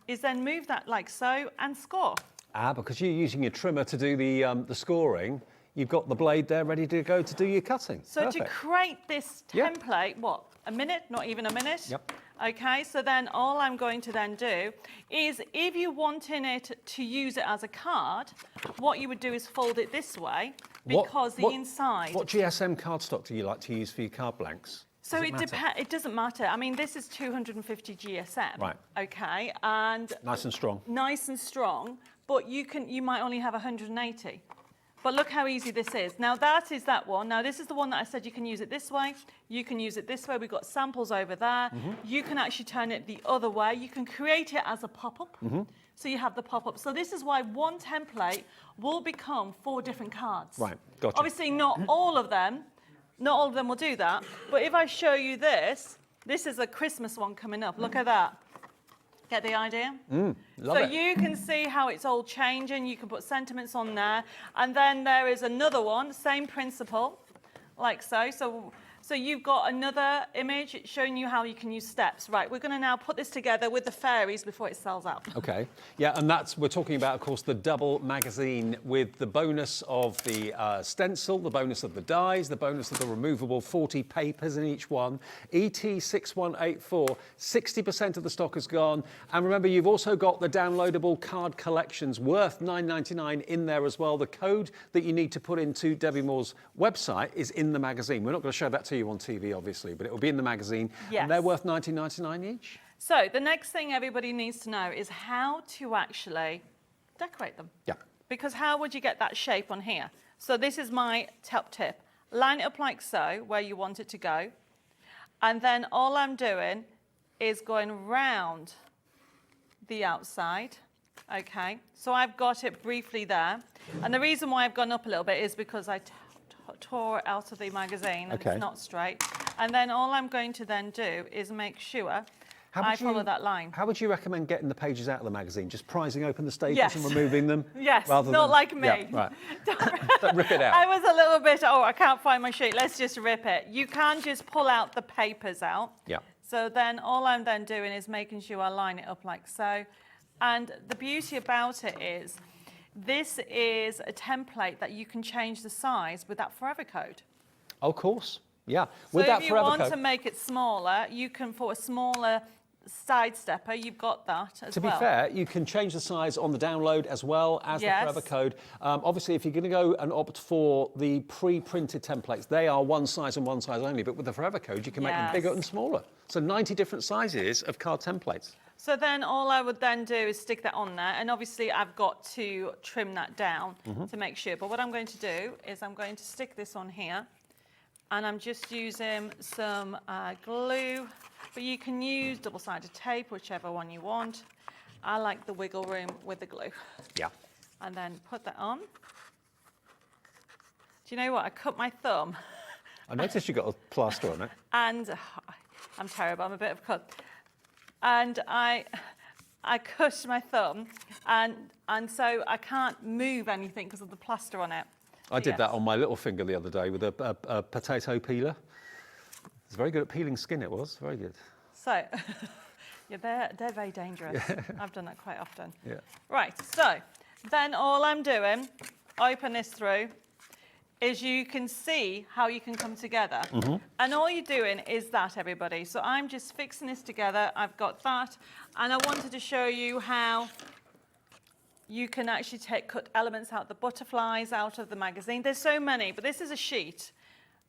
is then move that like so and score. Ah, because you're using your trimmer to do the scoring, you've got the blade there ready to go to do your cutting. So Perfect. to create this template, what, a minute? Not even a minute? Yep. Okay, so then all I'm going to then do is if you wanting it to use it as a card, what you would do is fold it this way because the inside... What GSM cardstock do you like to use for your card blanks? So it doesn't matter. I mean, this is 250 GSM. Right. Okay, and... Nice and strong. Nice and strong, but you might only have 180. But look how easy this is. Now that is that one. Now this is the one that I said you can use it this way. You can use it this way. We've got samples over there. You can actually turn it the other way. You can create it as a pop-up. So you have the pop-up. So this is why one template will become 4 different cards. Right, gotcha. Obviously not all of them. Not all of them will do that. But if I show you this is a Christmas one coming up. Look at that. Get the idea? Love so it. you can see how it's all changing. You can put sentiments on there. And then there is another one, same principle, like so. So you've got another image showing you how you can use steps. Right, we're going to now put this together with the fairies before it sells out. Okay, yeah, and we're talking about, of course, the double magazine with the bonus of the stencil, the bonus of the dies, the bonus of the removable 40 papers in each one. ET6184, 60% of the stock is gone. And remember, you've also got the downloadable card collections worth $9.99 in there as well. The code that you need to put into Debbi Moore's website is in the magazine. We're not going to show that to you on TV, obviously, but it will be in the magazine. Yes. And they're worth $19.99 each. So the next thing everybody needs to know is how to actually decorate them. Yeah. Because how would you get that shape on here? So this is my top tip. Line it up like so, where you want it to go. And then all I'm doing is going round the outside. Okay, so I've got it briefly there. And the reason why I've gone up a little bit is because I tore it out of the magazine and it's not straight. And then all I'm going to then do is make sure I follow that line. How would you recommend getting the pages out of the magazine? Just prizing open the staples and removing them? Yes, rather not than, like me. Yeah, right. Don't rip it out. I was a little bit, I can't find my sheet, let's just rip it. You can't just pull out the papers out. Yeah. So then all I'm then doing is making sure I line it up like so. And the beauty about it is, this is a template that you can change the size with that forever code. Oh, of course, yeah. So with that if you forever want code, to make it smaller, you can, for a smaller side stepper, you've got that as well. To be fair, you can change the size on the download as well as the forever code. Obviously, if you're going to go and opt for the pre-printed templates, they are one size and one size only, but with the forever code, you can make them bigger and smaller. So 90 different sizes of card templates. So then all I would then do is stick that on there, and obviously I've got to trim that down to make sure. But what I'm going to do is I'm going to stick this on here, and I'm just using some glue, but you can use double-sided tape, whichever one you want. I like the wiggle room with the glue. Yeah. And then put that on. Do you know what? I cut my thumb. I noticed you got a plaster on it. And I'm terrible, I'm a bit of a cut. And I cut my thumb, and so I can't move anything because of the plaster on it. I did that on my little finger the other day with a potato peeler. It's very good at peeling skin, it was. Very good. So, yeah, they're very dangerous. I've done that quite often. Yeah. Right, so then all I'm doing, open this through, is you can see how you can come together. And all you're doing is that, everybody. So I'm just fixing this together. I've got that. And I wanted to show you how you can actually cut elements out, the butterflies out of the magazine. There's so many, but this is a sheet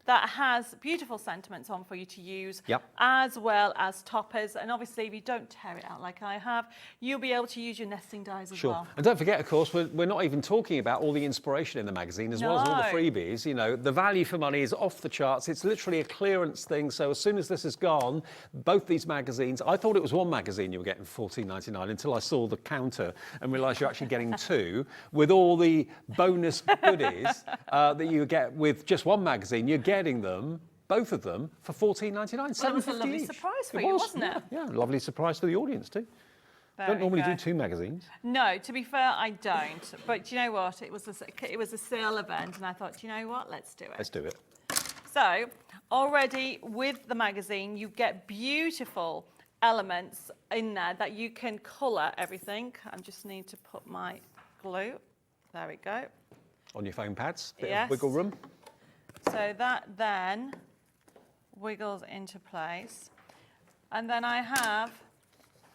that has beautiful sentiments on for you to use, as well as toppers. And obviously, if you don't tear it out like I have, you'll be able to use your nesting dies as well. And don't forget, of course, we're not even talking about all the inspiration in the magazine, as well as all the freebies. You know, the value for money is off the charts. It's literally a clearance thing. So as soon as this is gone, both these magazines, I thought it was one magazine you were getting for $14.99 until I saw the counter and realised you're actually getting two with all the bonus goodies that you get with just one magazine. You're getting them, both of them, for $14.99. Well, it was a lovely surprise for you, wasn't it? Yeah, lovely surprise for the audience too. Don't normally do two magazines. No, to be fair, I don't. But do you know what? It was a sale event, and I thought, do you know what? Let's do it. Let's do it. So already with the magazine, you get beautiful elements in there that you can colour everything. I just need to put my glue. There we go. On your foam pads, bit of wiggle room. So that then wiggles into place. And then I have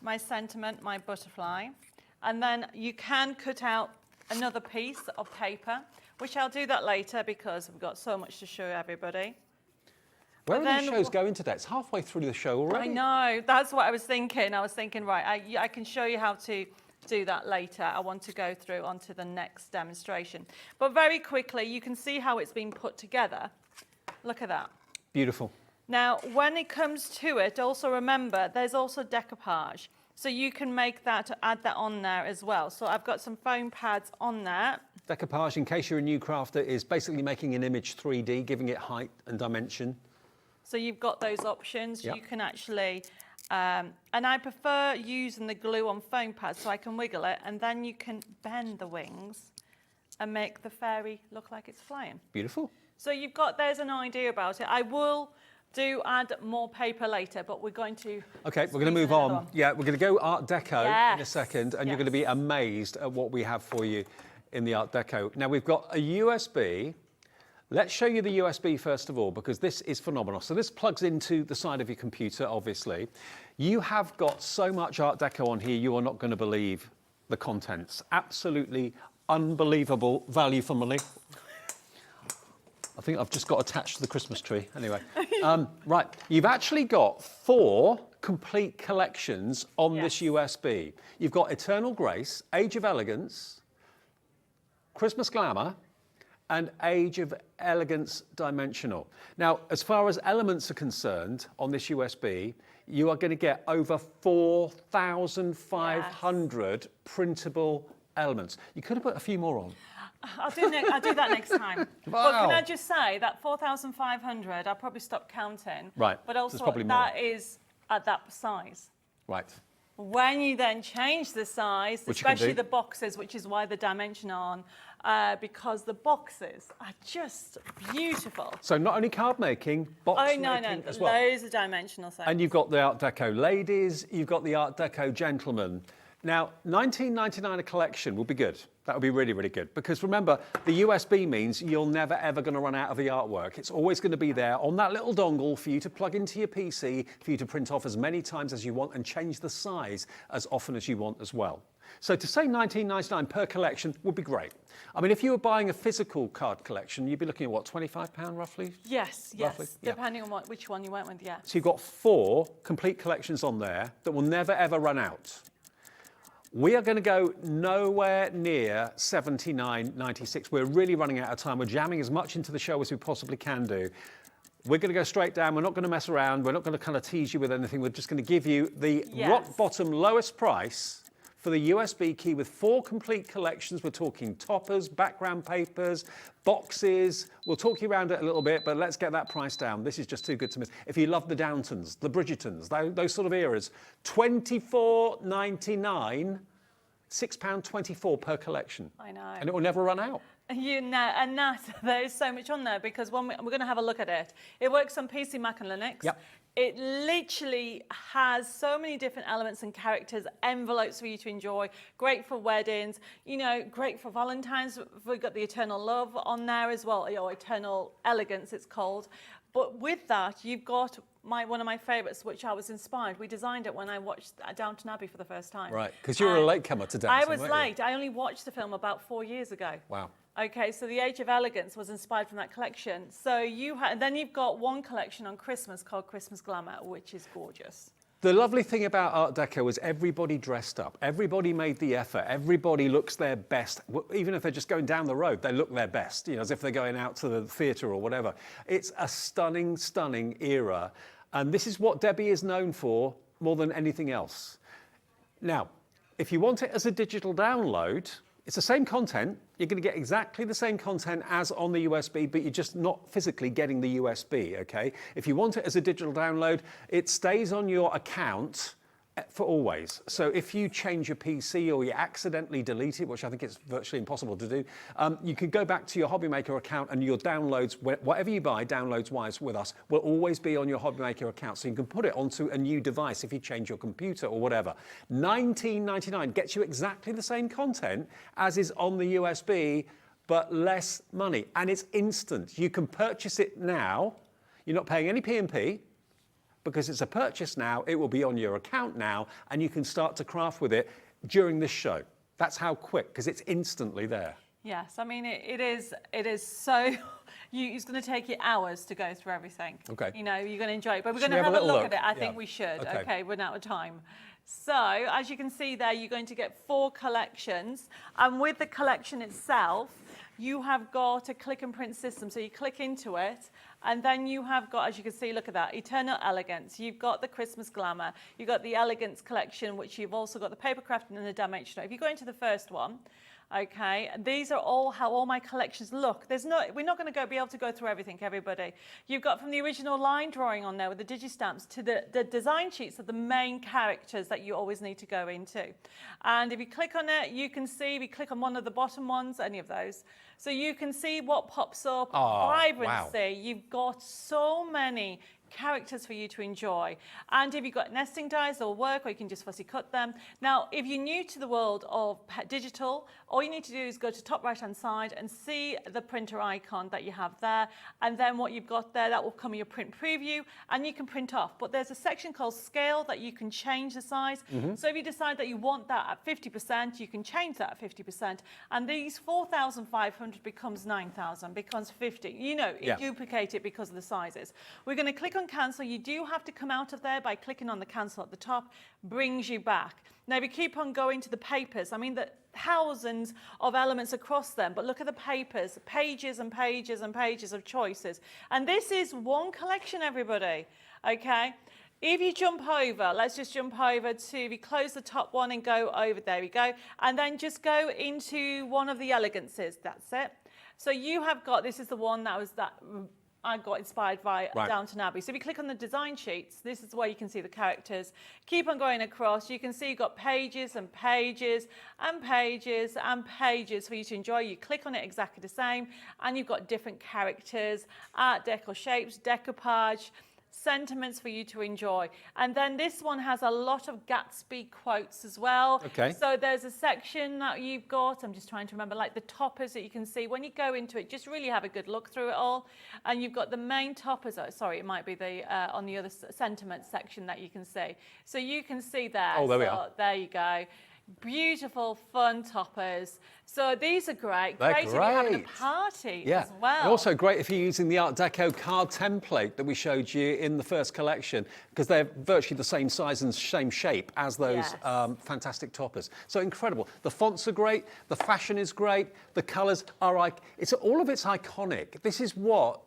my sentiment, my butterfly. And then you can cut out another piece of paper, which I'll do that later because we've got so much to show everybody. Where are these shows going today? It's halfway through the show already. I know, that's what I was thinking. I was thinking, right, I can show you how to do that later. I want to go through onto the next demonstration. But very quickly, you can see how it's been put together. Look at that. Beautiful. Now, when it comes to it, also remember, there's also decoupage. So you can make that, add that on there as well. So I've got some foam pads on there. Decoupage, in case you're a new crafter, is basically making an image 3D, giving it height and dimension. So you've got those options. You can actually, and I prefer using the glue on foam pads so I can wiggle it, and then you can bend the wings and make the fairy look like it's flying. Beautiful. So you've got, there's an idea about it. I will add more paper later, but we're going to... Okay, we're going to move on. Yeah, we're going to go Art Deco in a second, and you're going to be amazed at what we have for you in the Art Deco. Now, we've got a USB. Let's show you the USB first of all, because this is phenomenal. So this plugs into the side of your computer, obviously. You have got so much Art Deco on here, you are not going to believe the contents. Absolutely unbelievable value for money. I think I've just got attached to the Christmas tree. Anyway, right, you've actually got 4 complete collections on this USB. You've got Eternal Grace, Age of Elegance, Christmas Glamour, and Age of Elegance Dimensional. Now, as far as elements are concerned on this USB, you are going to get over 4,500 printable elements. You could have put a few more on. I'll do that next time. Wow. But can I just say that 4,500, I'll probably stop counting. Right. But also probably that more. Is at that size. Right. When you then change the size, especially the boxes, which is why the dimension on, because the boxes are just beautiful. So not only card making, box making as well. Loads of dimensional sets. And you've got the Art Deco ladies, you've got the Art Deco gentlemen. Now, $19.99 a collection would be good. That would be really, really good. Because remember, the USB means you're never, ever going to run out of the artwork. It's always going to be there on that little dongle for you to plug into your PC, for you to print off as many times as you want and change the size as often as you want as well. So to say $19.99 per collection would be great. I mean, if you were buying a physical card collection, you'd be looking at, what, £25 roughly? Yes, roughly? Depending on which one you went with, So you've got 4 complete collections on there that will never, ever run out. We are going to go nowhere near $79.96. We're really running out of time. We're jamming as much into the show as we possibly can do. We're going to go straight down. We're not going to mess around. We're not going to kind of tease you with anything. We're just going to give you the rock bottom lowest price for the USB key with 4 complete collections. We're talking toppers, background papers, boxes. We'll talk you around it a little bit, but let's get that price down. This is just too good to miss. If you love the Downtons, the Bridgertons, those sort of eras, $24.99, £6.24 per collection. I know. And it will never run out. You know, and that there is so much on there because when we're going to have a look at it. It works on PC, Mac and Linux. Yep. It literally has so many different elements and characters, envelopes for you to enjoy, great for weddings, you know, great for Valentine's. We've got the Eternal Love on there as well, or Eternal Elegance it's called. But with that, you've got one of my favourites, which I was inspired. We designed it when I watched Downton Abbey for the first time. Right, because you were a latecomer to Downton, I was weren't you? late. I only watched the film about 4 years ago. Wow. Okay, so the Age of Elegance was inspired from that collection. So then you've got one collection on Christmas called Christmas Glamour, which is gorgeous. The lovely thing about Art Deco is everybody dressed up. Everybody made the effort. Everybody looks their best. Even if they're just going down the road, they look their best, you know, as if they're going out to the theatre or whatever. It's a stunning, stunning era. And this is what Debbi is known for more than anything else. Now, if you want it as a digital download, it's the same content. You're going to get exactly the same content as on the USB, but you're just not physically getting the USB, okay? If you want it as a digital download, it stays on your account for always. So if you change your PC or you accidentally delete it, which I think it's virtually impossible to do, you can go back to your HobbyMaker account and your downloads, whatever you buy downloads-wise with us, will always be on your HobbyMaker account. So you can put it onto a new device if you change your computer or whatever. $19.99 gets you exactly the same content as is on the USB, but less money. And it's instant. You can purchase it now. You're not paying any P&P. Because it's a purchase now, it will be on your account now, and you can start to craft with it during this show. That's how quick, because it's instantly there. Yes, I mean, it is so, it's going to take you hours to go through everything. Okay. You know, you're going to enjoy it, but we're Should going to we have a little look at it. I think we should. Okay, we're out of time. So, as you can see there, you're going to get 4 collections, and with the collection itself, you have got a click and print system. So you click into it, and then you have got, as you can see, look at that, Eternal Elegance. You've got the Christmas Glamour. You've got the Elegance collection, which you've also got the paper crafting and the dimensional. If you go into the first one, okay, these are all how all my collections look. We're not going to be able to go through everything, everybody. You've got from the original line drawing on there with the digistamps to the design sheets of the main characters that you always need to go into. And if you click on it, you can see, we click on one of the bottom ones, any of those. So you can see what pops up, vibrancy. Wow. You've got so many characters for you to enjoy. And if you've got nesting dies, they'll work, or you can just fussy cut them. Now, if you're new to the world of digital, all you need to do is go to top right hand side and see the printer icon that you have there. And then what you've got there, that will come in your print preview, and you can print off. But there's a section called scale that you can change the size. So if you decide that you want that at 50%, you can change that at 50%. And these 4,500 becomes 9,000, becomes 50. You know, duplicate it because of the sizes. We're going to click on cancel. You do have to come out of there by clicking on the cancel at the top, brings you back. Now, if you keep on going to the papers, I mean, the thousands of elements across them, but look at the papers, pages and pages and pages of choices. And this is one collection, everybody, okay? If you jump over, let's just jump over to, if you close the top one and go over, there we go, and then just go into one of the elegances, that's it. So you have got, this is the one that was that, I got inspired by Downton Abbey. So if you click on the design sheets, this is where you can see the characters. Keep on going across. You can see you've got pages and pages and pages and pages for you to enjoy. You click on it exactly the same, and you've got different characters, Art Deco shapes, decoupage, sentiments for you to enjoy. And then this one has a lot of Gatsby quotes as well. Okay. So there's a section that you've got, I'm just trying to remember, like the toppers that you can see. When you go into it, just really have a good look through it all. And you've got the main toppers, sorry, it might be the on the other sentiment section that you can see. So you can see there. Oh, there we are. There you go. Beautiful, fun toppers. So these are great. They're great if you're having a great. party Yeah. as well. And also great if you're using the Art Deco card template that we showed you in the first collection, because they're virtually the same size and same shape as those fantastic toppers. So incredible. The fonts are great. The fashion is great. The colours are like, all of it's iconic. This is what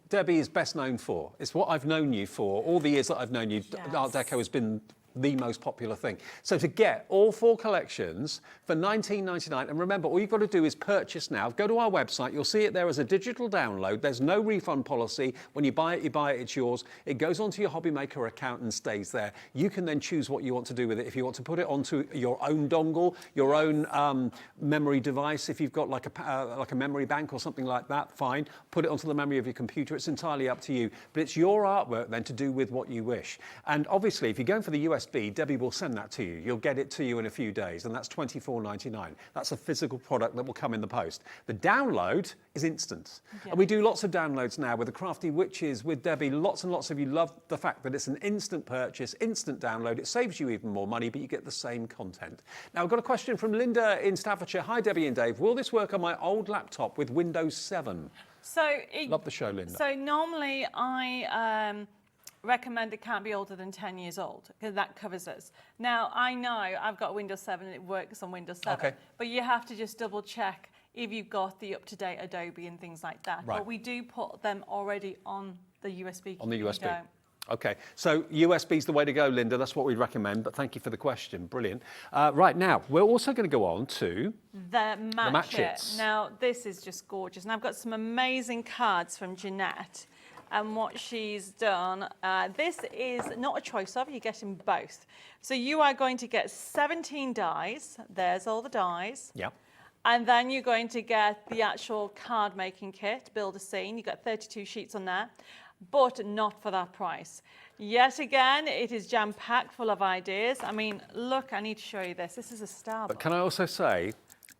Debbi is best known for. It's what I've known you for. All the years that I've known you, Art Deco has been the most popular thing. So to get all 4 collections for $19.99, and remember, all you've got to do is purchase now. Go to our website, you'll see it there as a digital download. There's no refund policy. When you buy it, it's yours. It goes onto your HobbyMaker account and stays there. You can then choose what you want to do with it. If you want to put it onto your own dongle, your own memory device, if you've got like a memory bank or something like that, fine. Put it onto the memory of your computer. It's entirely up to you. But it's your artwork then to do with what you wish. And obviously, if you're going for the USB, Debbie will send that to you. You'll get it to you in a few days, and that's $24.99. That's a physical product that will come in the post. The download is instant. Yeah. And we do lots of downloads now with the Crafty Witches, with Debbie. Lots and lots of you love the fact that it's an instant purchase, instant download. It saves you even more money, but you get the same content. Now, I've got a question from Linda in Staffordshire. Hi, Debbie and Dave. Will this work on my old laptop with Windows 7? Love the show, Linda. So normally I recommend it can't be older than 10 years old, because that covers us. Now, I know I've got Windows 7 and it works on Windows 7, Okay. but you have to just double check if you've got the up-to-date Adobe and things like that. Right. But we do put them already on the USB. On the USB. Go. Okay, so USB is the way to go, Linda. That's what we'd recommend, but thank you for the question. Brilliant. Right, now, we're also going to go on to The match It. its. Now, this is just gorgeous. And I've got some amazing cards from Jeanette. And what she's done, this is not a choice of, you're getting both. So you are going to get 17 dies. There's all the dies. Yeah. And then you're going to get the actual card making kit, build a scene. You've got 32 sheets on there, but not for that price. Yet again, it is jam-packed full of ideas. I mean, look, I need to show you this. This is a star But book. can I also say,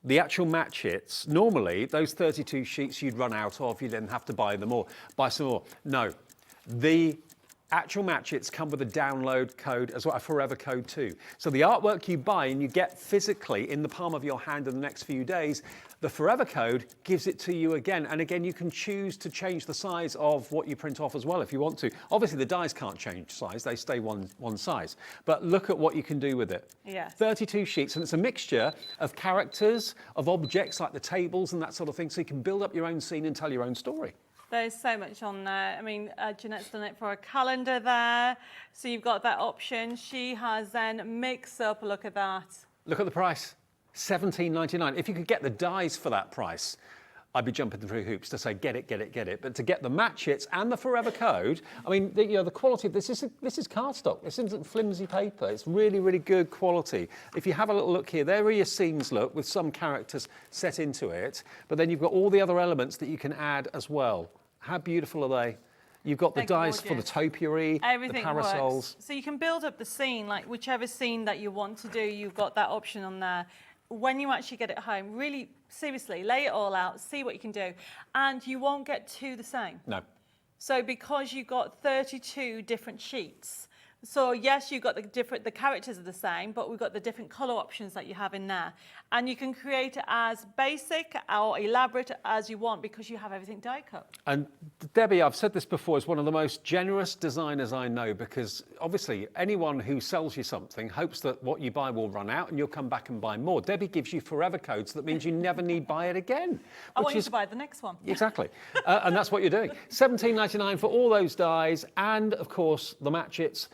the actual match hits, normally those 32 sheets you'd run out of, you then have to buy some more. No, the actual match hits come with a download code as well, a forever code too. So the artwork you buy and you get physically in the palm of your hand in the next few days, the forever code gives it to you again. And again, you can choose to change the size of what you print off as well if you want to. Obviously, the dies can't change size, they stay one size. But look at what you can do with it. Yes. 32 sheets, and it's a mixture of characters, of objects like the tables and that sort of thing, so you can build up your own scene and tell your own story. There's so much on there. I mean, Jeanette's done it for a calendar there. So you've got that option. She has then mixed up, look at that. Look at the price, $17.99. If you could get the dies for that price, I'd be jumping through hoops to say, get it, get it, get it. But to get the match hits and the forever code, I mean, the quality of this is cardstock. This isn't flimsy paper. It's really, really good quality. If you have a little look here, there are your scenes, look, with some characters set into it. But then you've got all the other elements that you can add as well. How beautiful are they? You've got the They're dies for the gorgeous. topiary, Everything the parasols. works. So you can build up the scene, like whichever scene that you want to do, you've got that option on there. When you actually get it home, really, seriously, lay it all out, see what you can do. And you won't get two the same. No. So because you've got 32 different sheets, so yes, you've got the characters are the same, but we've got the different color options that you have in there. And you can create it as basic or elaborate as you want because you have everything die cut. And Debbie, I've said this before, is one of the most generous designers I know, because obviously anyone who sells you something hopes that what you buy will run out and you'll come back and buy more. Debbie gives you forever codes, so that means you never need buy it again. I want you to buy the next one. Exactly. And that's what you're doing. $17.99 for all those dies, and of course the match-its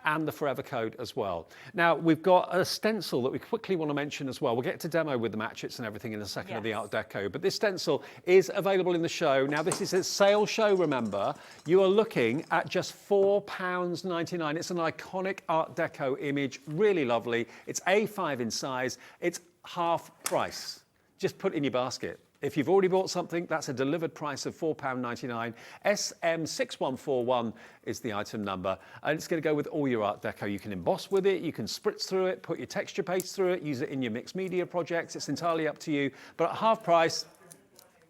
and the forever code as well. Now, we've got a stencil that we quickly want to mention as well. We'll get to demo with the match-its and everything in a second of the Art Deco, but this stencil is available in the show. Now, this is a sale show, remember. You are looking at just £4.99. It's an iconic Art Deco image, really lovely. It's A5 in size. It's half price. Just put it in your basket. If you've already bought something, that's a delivered price of £4.99. SM6141 is the item number, and it's going to go with all your Art Deco. You can emboss with it, you can spritz through it, put your texture paste through it, use it in your mixed media projects. It's entirely up to you. But at half price,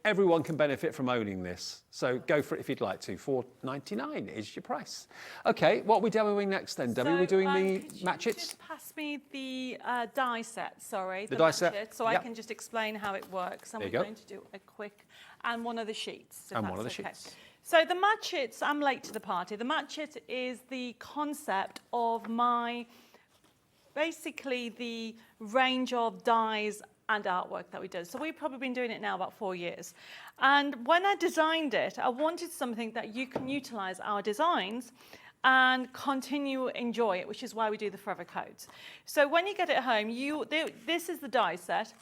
everyone can benefit from owning this. So go for it if you'd like to. $4.99 is your price. Okay, what are we demoing next then, Debbie? We're doing the match-its? Just pass me the die set, sorry. The die set, match-it, so yep. I can just explain how it works. And There we're you go. going to do a quick, and one of the sheets. And one of the sheets. So the match-its, I'm late to the party. The match-it is the concept of basically the range of dies and artwork that we do. So we've probably been doing it now about 4 years. And when I designed it, I wanted something that you can utilize our designs and continue enjoy it, which is why we do the forever codes. So when you get it home, this is the die set,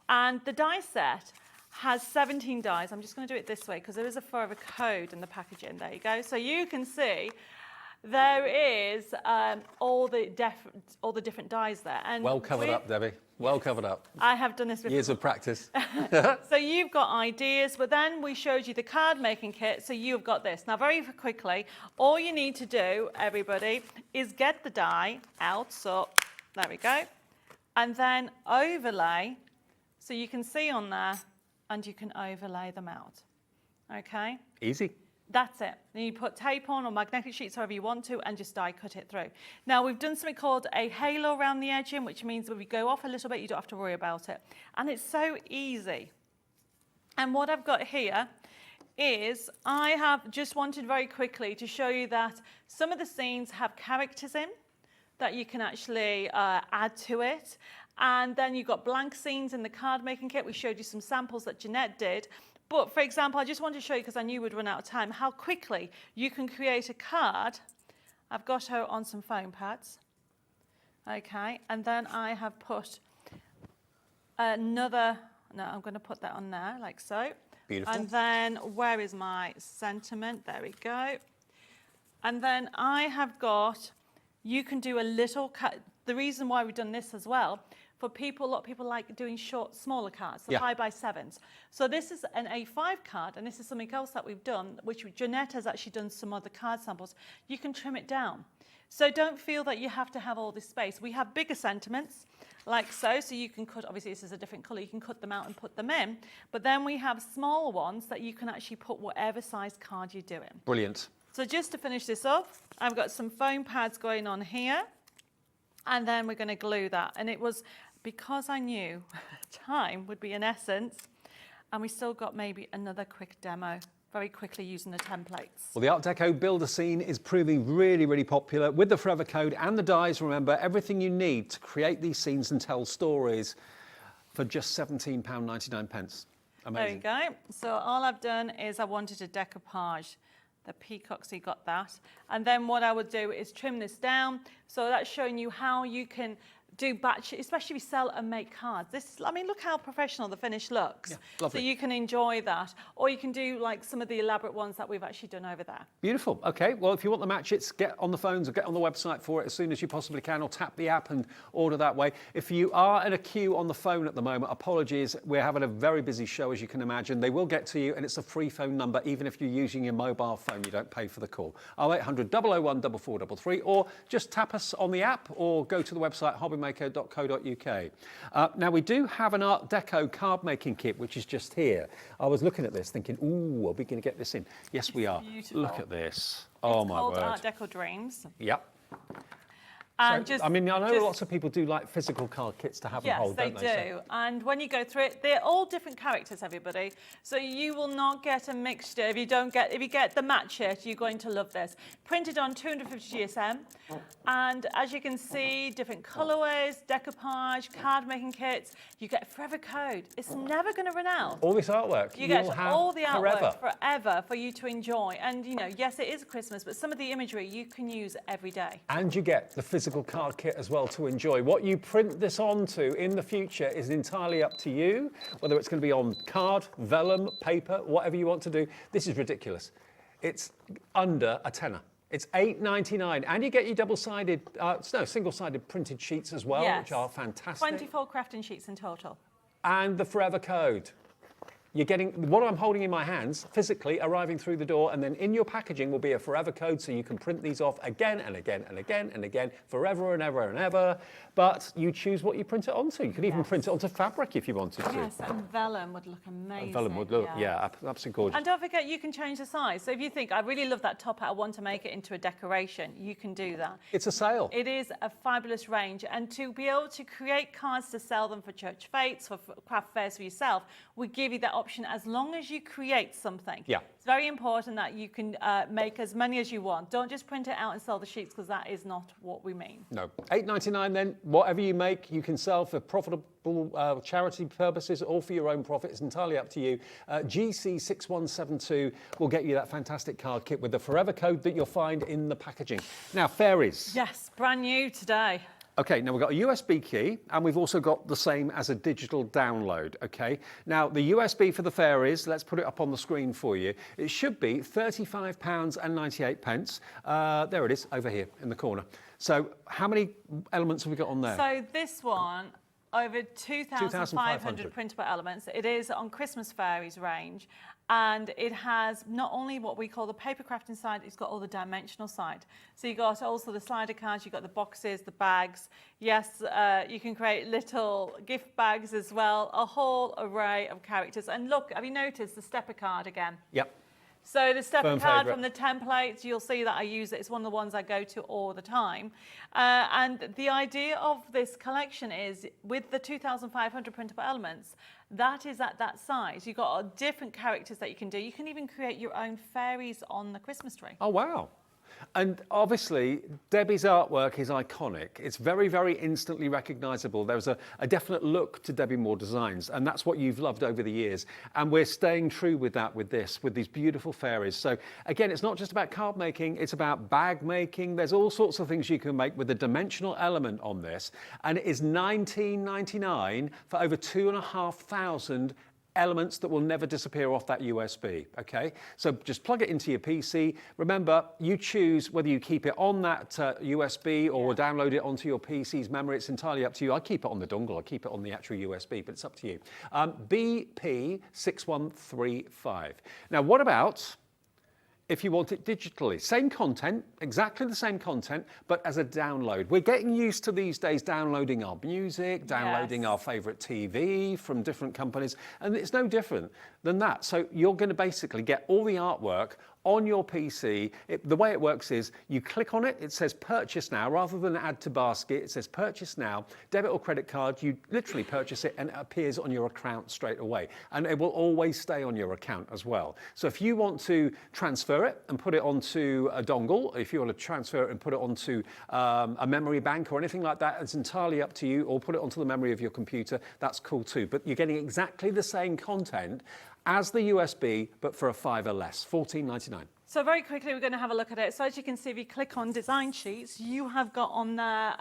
and the die set has 17 dies. I'm just going to do it this way because there is a forever code in the packaging. There you go. So you can see there is all the different dies there. And well covered up, Debbie. Well covered up. I have done this before. Years of practice. So you've got ideas, but then we showed you the card making kit, so you've got this. Now, very quickly, all you need to do, everybody, is get the die out. So there we go. And then overlay, so you can see on there, and you can overlay them out. Okay? Easy. That's it. Then you put tape on or magnetic sheets, however you want to, and just die cut it through. Now, we've done something called a halo around the edging, which means when we go off a little bit, you don't have to worry about it. And it's so easy. And what I've got here is I have just wanted very quickly to show you that some of the scenes have characters in that you can actually add to it. And then you've got blank scenes in the card making kit. We showed you some samples that Jeanette did. But for example, I just wanted to show you, because I knew we'd run out of time, how quickly you can create a card. I've got her on some foam pads. Okay, and then I have put another, no, I'm going to put that on there, like so. Beautiful. And then where is my sentiment? There we go. And then I have got, you can do a little cut. The reason why we've done this as well, for people, a lot of people like doing short, smaller cards, the 5x7s. So this is an A5 card, and this is something else that we've done, which Jeanette has actually done some other card samples. You can trim it down. So don't feel that you have to have all this space. We have bigger sentiments, like so you can cut, obviously this is a different colour, you can cut them out and put them in. But then we have smaller ones that you can actually put whatever size card you're doing. Brilliant. So just to finish this off, I've got some foam pads going on here, and then we're going to glue that. And it was because I knew time would be an essence, and we still got maybe another quick demo very quickly using the templates. Well, the Art Deco builder scene is proving really, really popular with the forever code and the dies. Remember, everything you need to create these scenes and tell stories for just £17.99. Amazing. There we go. So all I've done is I wanted a decoupage. The peacock, so you got that. And then what I would do is trim this down. So that's showing you how you can do batch, especially if you sell and make cards. This is, I mean, look how professional the finish looks. Yeah, lovely. So you can enjoy that. Or you can do like some of the elaborate ones that we've actually done over there. Beautiful. Okay, well, if you want the matchets, get on the phones or get on the website for it as soon as you possibly can, or tap the app and order that way. If you are in a queue on the phone at the moment, apologies, we're having a very busy show, as you can imagine. They will get to you, and it's a free phone number. Even if you're using your mobile phone, you don't pay for the call. 0800 001 4433, or just tap us on the app or go to the website hobbymaker.co.uk. Now, we do have an Art Deco card making kit, which is just here. I was looking at this thinking, ooh, are we going to get this in? Yes, we are. Beautiful. Look at this. Oh, my word. It's called Art Deco Dreams. Yep. And So, I mean, I know lots of people do like physical card kits to have and hold, don't they? Yes, they do. And when you go through it, they're all different characters, everybody. So you will not get a mixture. If you get the match it, you're going to love this. Printed on 250 GSM. And as you can see, different colorways, decoupage, card making kits. You get a forever code. It's never going to run out. All this artwork. You get have all the artwork forever. forever for you to enjoy. And, you know, yes, it is Christmas, but some of the imagery you can use every day. And you get the physical card kit as well to enjoy. What you print this onto in the future is entirely up to you, whether it's going to be on card, vellum, paper, whatever you want to do. This is ridiculous. It's under a tenner. It's £8.99, and you get your single-sided printed sheets as well, Yes. which are fantastic. 24 crafting sheets in total. And the forever code. You're getting what I'm holding in my hands physically arriving through the door, and then in your packaging will be a forever code, so you can print these off again and again and again and again, forever and ever and ever. But you choose what you print it onto. You could even print it onto fabric if you wanted to. Yes, and vellum would look amazing. Vellum would look, absolutely gorgeous. And don't forget, you can change the size. So if you think, I really love that top hat, I want to make it into a decoration, you can do that. It's a sale. It is a fabulous range. And to be able to create cards to sell them for church fetes, for craft fairs for yourself, we give you that option option as long as you create something. Yeah. It's very important that you can make as many as you want. Don't just print it out and sell the sheets, because that is not what we mean. No. $8.99 then. Whatever you make, you can sell for profitable charity purposes or for your own profit. It's entirely up to you. GC6172 will get you that fantastic card kit with the forever code that you'll find in the packaging. Now, fairies. Yes, brand new today. Okay, now we've got a USB key, and we've also got the same as a digital download, okay? Now, the USB for the fairies, let's put it up on the screen for you. It should be £35.98. There it is, over here in the corner. So how many elements have we got on there? So this one, over 2,500 printable elements. It is on Christmas Fairies range, and it has not only what we call the paper crafting side, it's got all the dimensional side. So you got also the slider cards, you've got the boxes, the bags. Yes, you can create little gift bags as well, a whole array of characters. And look, have you noticed the stepper card again? Yep. So the stepper card favourite. from the templates, you'll see that I use it. It's one of the ones I go to all the time. And the idea of this collection is, with the 2,500 printable elements, that is at that size. You've got different characters that you can do. You can even create your own fairies on the Christmas tree. Oh, wow. And obviously, Debbie's artwork is iconic. It's very, very instantly recognisable. There's a definite look to Debbi Moore designs, and that's what you've loved over the years. And we're staying true with that with these beautiful fairies. So again, it's not just about card making, it's about bag making. There's all sorts of things you can make with a dimensional element on this. And it is $19.99 for over 2,500 elements that will never disappear off that USB, okay? So just plug it into your PC. Remember, you choose whether you keep it on that USB or download it onto your PC's memory. It's entirely up to you. I keep it on the dongle. I keep it on the actual USB, but it's up to you. BP6135. Now, what about if you want it digitally? Same content, exactly the same content, but as a download. We're getting used to these days downloading our music, downloading our favourite TV from different companies, and it's no different than that. So you're going to basically get all the artwork on your PC. The way it works is you click on it, it says purchase now, rather than add to basket, it says purchase now, debit or credit card, you literally purchase it and it appears on your account straight away. And it will always stay on your account as well. So if you want to transfer it and put it onto a dongle, if you want to transfer it and put it onto a memory bank or anything like that, it's entirely up to you, or put it onto the memory of your computer, that's cool too. But you're getting exactly the same content as the USB, but for a $5 less, $14.99. So very quickly, we're going to have a look at it. So as you can see, if you click on design sheets, you have got on there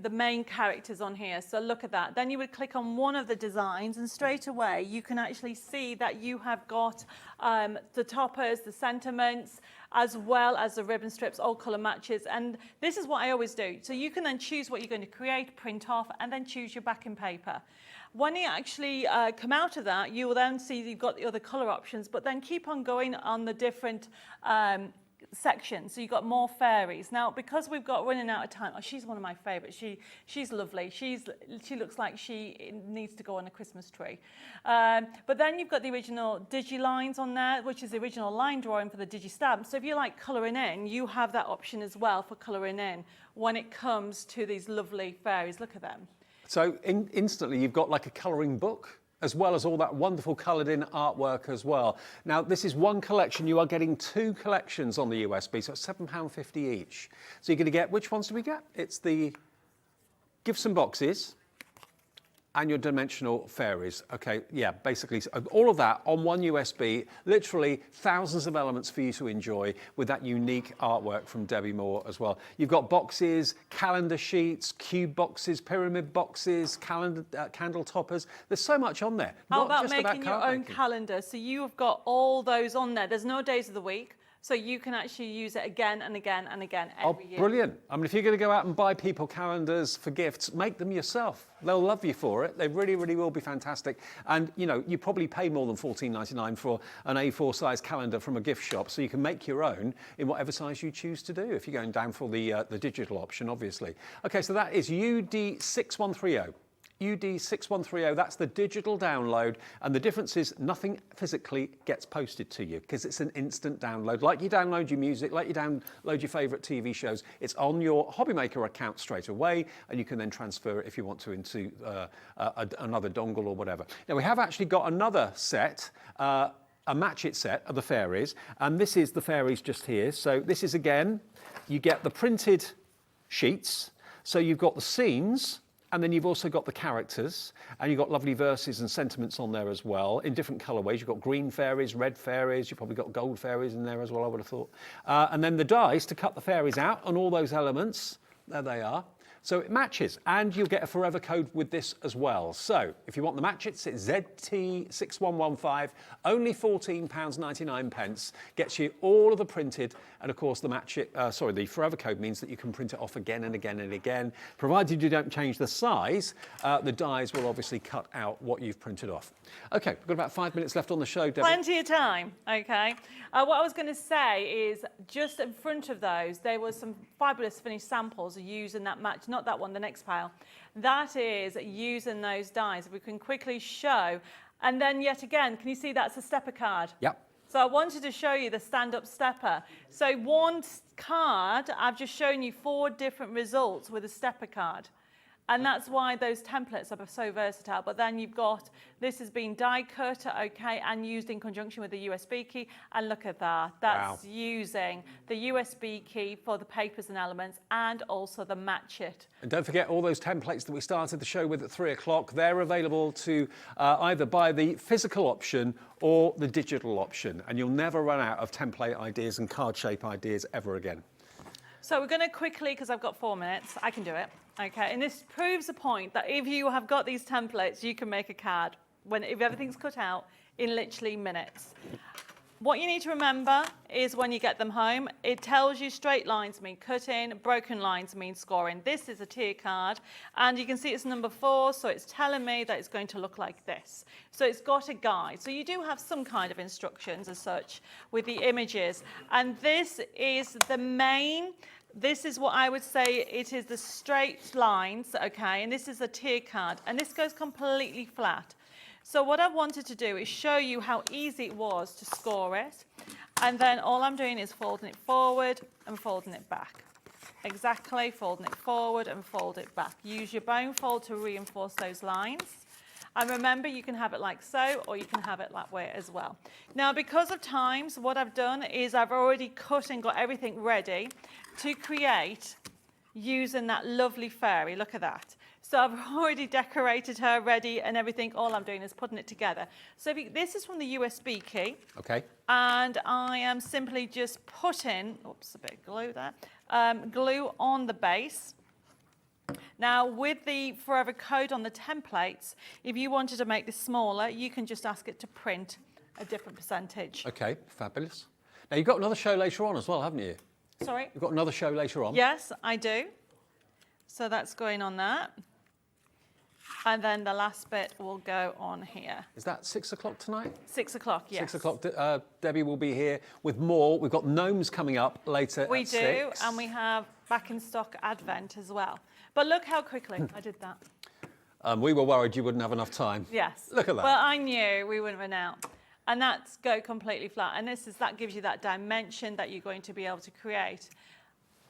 the main characters on here. So look at that. Then you would click on one of the designs, and straight away, you can actually see that you have got the toppers, the sentiments, as well as the ribbon strips, all colour matches. And this is what I always do. So you can then choose what you're going to create, print off, and then choose your backing paper. When you actually come out of that, you will then see you've got the other colour options, but then keep on going on the different sections. So you've got more fairies. Now, because we've got running out of time, oh, she's one of my favourites. She's lovely. She looks like she needs to go on a Christmas tree. But then you've got the original Digi lines on there, which is the original line drawing for the Digi stamp. So if you like colouring in, you have that option as well for colouring in when it comes to these lovely fairies. Look at them. So instantly you've got like a colouring book, as well as all that wonderful coloured in artwork as well. Now, this is one collection. You are getting two collections on the USB, so it's £7.50 each. So you're going to get, which ones do we get? It's the gifts and boxes and your dimensional fairies. Okay, yeah, basically all of that on one USB, literally thousands of elements for you to enjoy with that unique artwork from Debbi Moore as well. You've got boxes, calendar sheets, cube boxes, pyramid boxes, candle toppers. There's so much on there. How about making your own calendar? So you've got all those on there. There's no days of the week. So you can actually use it again and again and again every year. Brilliant. I mean, if you're going to go out and buy people calendars for gifts, make them yourself. They'll love you for it. They really, really will be fantastic. And, you know, you probably pay more than $14.99 for an A4 size calendar from a gift shop, so you can make your own in whatever size you choose to do, if you're going down for the digital option, obviously. Okay, so that is UD6130. UD6130. That's the digital download. And the difference is nothing physically gets posted to you because it's an instant download. Like you download your music, like you download your favourite TV shows, it's on your HobbyMaker account straight away, and you can then transfer it if you want to into another dongle or whatever. Now, we have actually got another set, a match it set of the fairies, and this is the fairies just here. So this is, again, you get the printed sheets, so you've got the scenes, and then you've also got the characters, and you've got lovely verses and sentiments on there as well in different colourways. You've got green fairies, red fairies, you've probably got gold fairies in there as well, I would have thought. And then the dice to cut the fairies out on all those elements. There they are. So it matches, and you'll get a forever code with this as well. So if you want the match it's ZT6115, only £14.99, gets you all of the printed, and of course the the forever code means that you can print it off again and again and again. Provided you don't change the size, the dies will obviously cut out what you've printed off. Okay, we've got about 5 minutes left on the show, Debbie. Plenty of time, okay. What I was going to say is just in front of those, there was some fabulous finished samples using that match, not that one, the next pile. That is using those dies. We can quickly show. And then yet again, can you see that's a stepper card? Yep. So I wanted to show you the stand-up stepper. So one card, I've just shown you 4 different results with a stepper card. And that's why those templates are so versatile. But then you've got, this has been die cut, okay, and used in conjunction with the USB key. And look at that. That's using the USB key for the papers and elements and also the match it. And don't forget all those templates that we started the show with at 3 o'clock. They're available to either buy the physical option or the digital option. And you'll never run out of template ideas and card shape ideas ever again. So we're going to quickly, because I've got 4 minutes, I can do it. Okay, and this proves the point that if you have got these templates, you can make a card if everything's cut out in literally minutes. What you need to remember is when you get them home, it tells you straight lines mean cutting, broken lines mean scoring. This is a tier card, and you can see it's number 4, so it's telling me that it's going to look like this. So it's got a guide. So you do have some kind of instructions as such with the images, and this is the main. This is what I would say, it is the straight lines, okay, and this is a tier card, and this goes completely flat. So what I wanted to do is show you how easy it was to score it, and then all I'm doing is folding it forward and folding it back. Exactly, folding it forward and fold it back. Use your bone fold to reinforce those lines. And remember, you can have it like so, or you can have it that way as well. Now, because of times, what I've done is I've already cut and got everything ready to create using that lovely fairy. Look at that. So I've already decorated her ready and everything. All I'm doing is putting it together. So this is from the USB key. Okay. And I am simply just putting, oops, a bit of glue there, glue on the base. Now, with the forever code on the templates, if you wanted to make this smaller, you can just ask it to print a different percentage. Okay, fabulous. Now, you've got another show later on as well, haven't you? Sorry? You've got another show later on? Yes, I do. So that's going on that. And then the last bit will go on here. Is that 6 o'clock tonight? 6 o'clock, yes. 6 o'clock. Debbie will be here with more. We've got gnomes coming up later We at do, 6. and we have back in stock Advent as well. But look how quickly I did that. We were worried you wouldn't have enough time. Yes. Look at that. Well, I knew we wouldn't run out. And that's go completely flat. And that gives you that dimension that you're going to be able to create.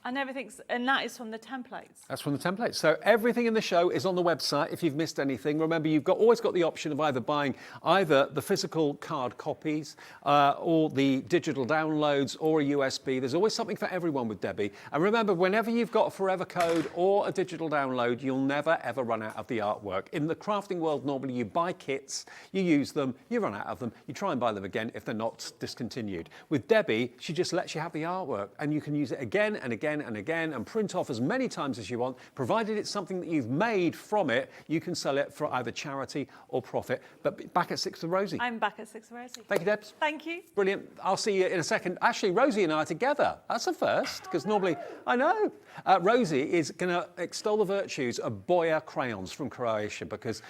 And that is from the templates. That's from the templates. So everything in the show is on the website if you've missed anything. Remember, you've always got the option of either buying either the physical card copies or the digital downloads or a USB. There's always something for everyone with Debbie. And remember, whenever you've got a forever code or a digital download, you'll never, ever run out of the artwork. In the crafting world, normally you buy kits, you use them, you run out of them, you try and buy them again if they're not discontinued. With Debbie, she just lets you have the artwork and you can use it again and again and again and print off as many times as you want. Provided it's something that you've made from it, you can sell it for either charity or profit. But back at 6 with Rosie. I'm back at 6 with Rosie. Thank you, Debs. Thank you. Brilliant. I'll see you in a second. Actually, Rosie and I are together. That's a first, because normally, I know. Rosie is going to extol the virtues of Boya crayons from Croatia, because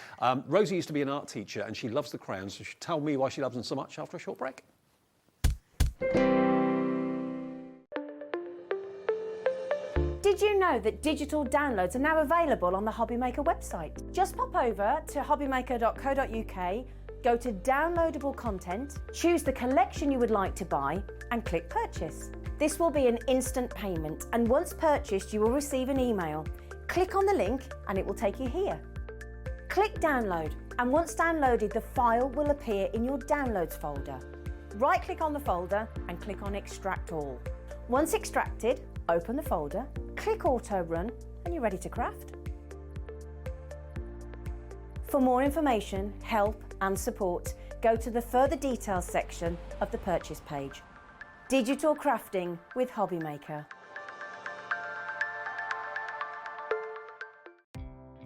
Rosie used to be an art teacher and she loves the crayons. So she'll tell me why she loves them so much after a short break. Did you know that digital downloads are now available on the HobbyMaker website? Just pop over to hobbymmaker.co.uk, go to downloadable content, choose the collection you would like to buy and click purchase. This will be an instant payment, and once purchased you will receive an email. Click on the link and it will take you here. Click download, and once downloaded the file will appear in your downloads folder. Right click on the folder and click on extract all. Once extracted, open the folder, click auto run and you're ready to craft. For more information, help and support, go to the further details section of the purchase page. Digital crafting with HobbyMaker.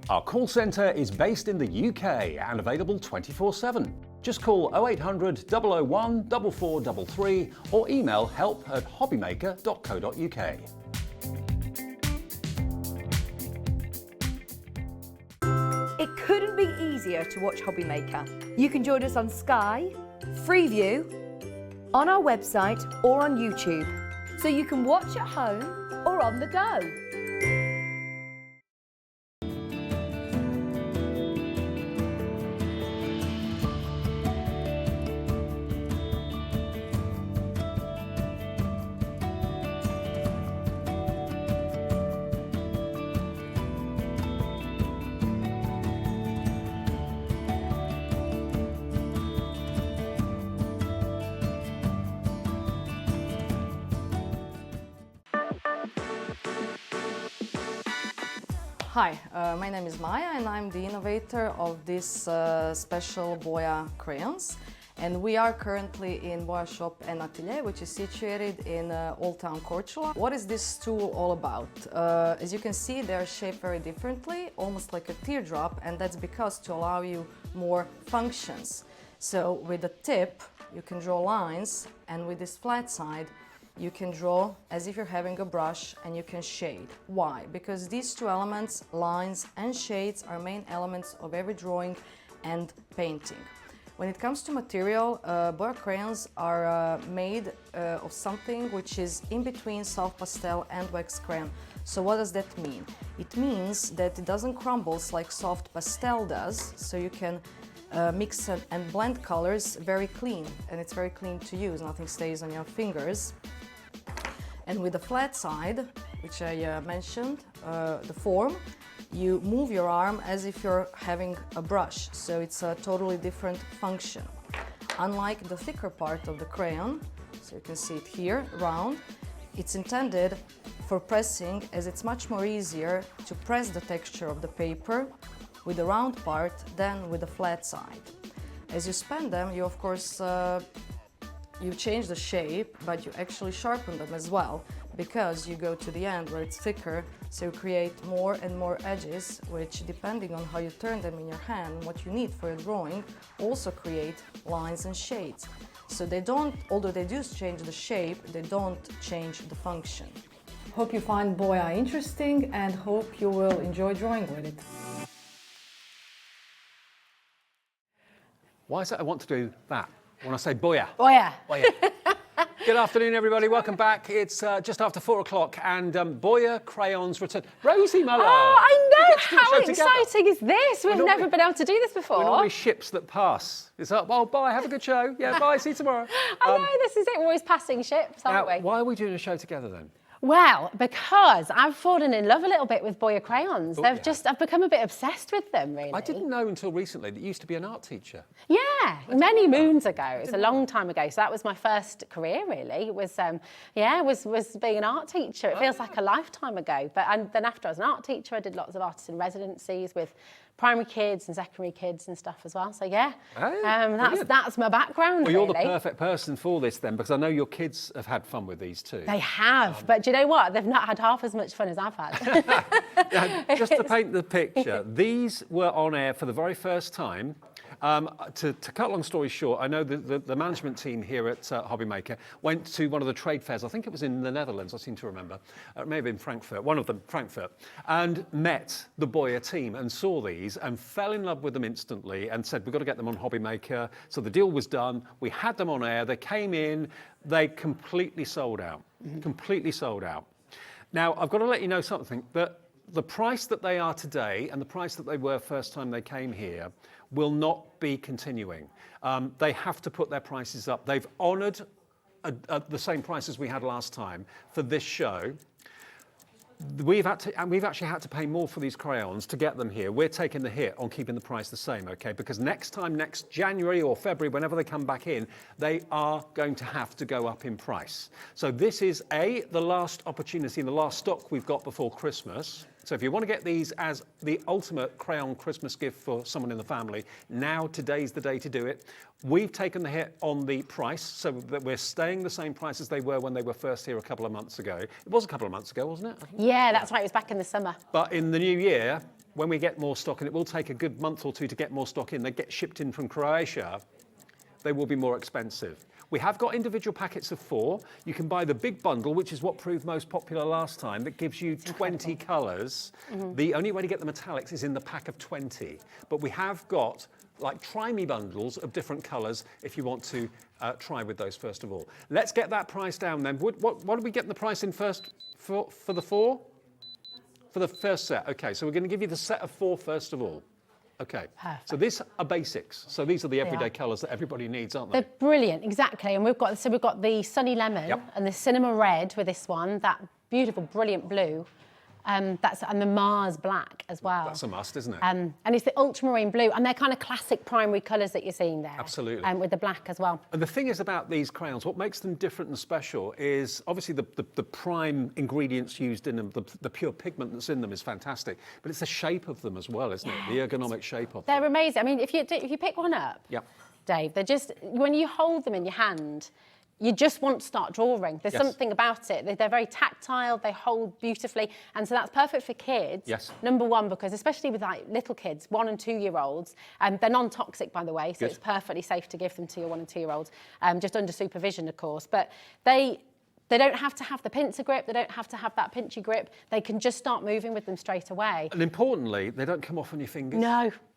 Our call centre is based in the UK and available 24/7. Just call 0800 001 4433 or email help@hobbymaker.co.uk. It couldn't be easier to watch HobbyMaker. You can join us on Sky, Freeview, on our website or on YouTube. So you can watch at home or on the go. Hi, my name is Maya and I'm the innovator of this special Boya crayons. And we are currently in Boya shop and atelier, which is situated in Old Town Korčula. What is this tool all about? As you can see, they are shaped very differently, almost like a teardrop, and that's because to allow you more functions. So with the tip, you can draw lines, and with this flat side, you can draw as if you're having a brush and you can shade. Why? Because these two elements, lines and shades, are main elements of every drawing and painting. When it comes to material, Boya crayons are made of something which is in between soft pastel and wax crayon. So what does that mean? It means that it doesn't crumble like soft pastel does, so you can mix and blend colors very clean, and it's very clean to use, nothing stays on your fingers. And with the flat side, which I mentioned, the form, you move your arm as if you're having a brush, so it's a totally different function. Unlike the thicker part of the crayon, so you can see it here, round, it's intended for pressing, as it's much more easier to press the texture of the paper with the round part than with the flat side. As you span them, you of course you change the shape, but you actually sharpen them as well, because you go to the end where it's thicker, so you create more and more edges, which, depending on how you turn them in your hand, what you need for your drawing, also create lines and shades. So they don't, although they do change the shape, they don't change the function. Hope you find Boya interesting and hope you will enjoy drawing with it. Why is it I want to do that when I say Boya? Boya. Boya. Good afternoon, everybody. Welcome back. It's just after 4 o'clock, and Boya crayons return. Rosie, my love. Oh, I know! We get to do the How show together. exciting is this? We've never been able to do this before. We're normally ships that pass. It's like, well, bye, have a good show. Yeah, bye, see you tomorrow. I know, this is it. We're always passing ships, aren't Now, we? why are we doing a show together then? Well, because I've fallen in love a little bit with Boya crayons. I've become a bit obsessed with them, really. I didn't know until recently that you used to be an art teacher. Yeah, many moons ago. It was a long time ago. So that was my first career, really. It was, was being an art teacher. It feels like a lifetime ago. But then after I was an art teacher, I did lots of artist in residencies with primary kids and secondary kids and stuff as well. So yeah, that's my background. Well, you're really. the perfect person for this then, because I know your kids have had fun with these too. They have, but do you know what? They've not had half as much fun as I've had. Just to paint the picture, these were on air for the very first time. To cut a long story short, I know the management team here at HobbyMaker went to one of the trade fairs. I think it was in the Netherlands, I seem to remember. It may have been Frankfurt, one of them, Frankfurt, and met the Boya team and saw these and fell in love with them instantly and said, we've got to get them on HobbyMaker. So the deal was done. We had them on air. They came in. They completely sold out. Completely sold out. Now, I've got to let you know something, that the price that they are today and the price that they were first time they came here will not be continuing. They have to put their prices up. They've honoured the same prices we had last time for this show. We've actually had to pay more for these crayons to get them here. We're taking the hit on keeping the price the same, okay? Because next time, next January or February, whenever they come back in, they are going to have to go up in price. So this is the last opportunity and the last stock we've got before Christmas. So if you want to get these as the ultimate crayon Christmas gift for someone in the family, today's the day to do it. We've taken the hit on the price, so that we're staying the same price as they were when they were first here a couple of months ago. It was a couple of months ago, wasn't it? Yeah, that's right. It was back in the summer. But in the new year, when we get more stock, and it will take a good month or two to get more stock in, they get shipped in from Croatia, they will be more expensive. We have got individual packets of 4. You can buy the big bundle, which is what proved most popular last time, that gives you 20 colours. The only way to get the metallics is in the pack of 20. But we have got like try-me bundles of different colours if you want to try with those first of all. Let's get that price down then. What are we getting the price in first for the 4? For the first set. Okay, so we're going to give you the set of 4 first of all. Okay, Perfect. so these are basics. So these are the everyday colours that everybody needs, aren't they? They're brilliant, exactly. And we've got the sunny lemon and the cinnamon red with this one, that beautiful, brilliant blue. And the Mars black as well. That's a must, isn't it? And it's the ultramarine blue, and they're kind of classic primary colours that you're seeing there. Absolutely. With the black as well. And the thing is about these crayons, what makes them different and special is obviously the prime ingredients used in them, the pure pigment that's in them is fantastic, but it's the shape of them as well, isn't it? The ergonomic shape of them. They're amazing. I mean, if you pick one up, Dave, they're just, when you hold them in your hand, you just want to start drawing. There's something about it. They're very tactile, they hold beautifully. And so that's perfect for kids. Yes. Number one, because especially with like little kids, 1 and 2 year olds, they're non-toxic, by the way, so it's perfectly safe to give them to your 1 and 2 year olds, just under supervision, of course. But they don't have to have the pincer grip, they don't have to have that pinchy grip. They can just start moving with them straight away. And importantly, they don't come off on your fingers.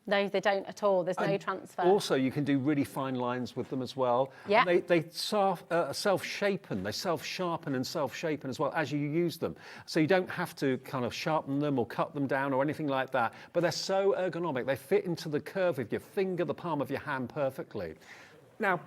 No, they don't at all. There's no transfer. Also, you can do really fine lines with them as well. Yeah. They self-shapen, they self-sharpen and self-shapen as well as you use them. So you don't have to kind of sharpen them or cut them down or anything like that. But they're so ergonomic. They fit into the curve of your finger, the palm of your hand perfectly. Now,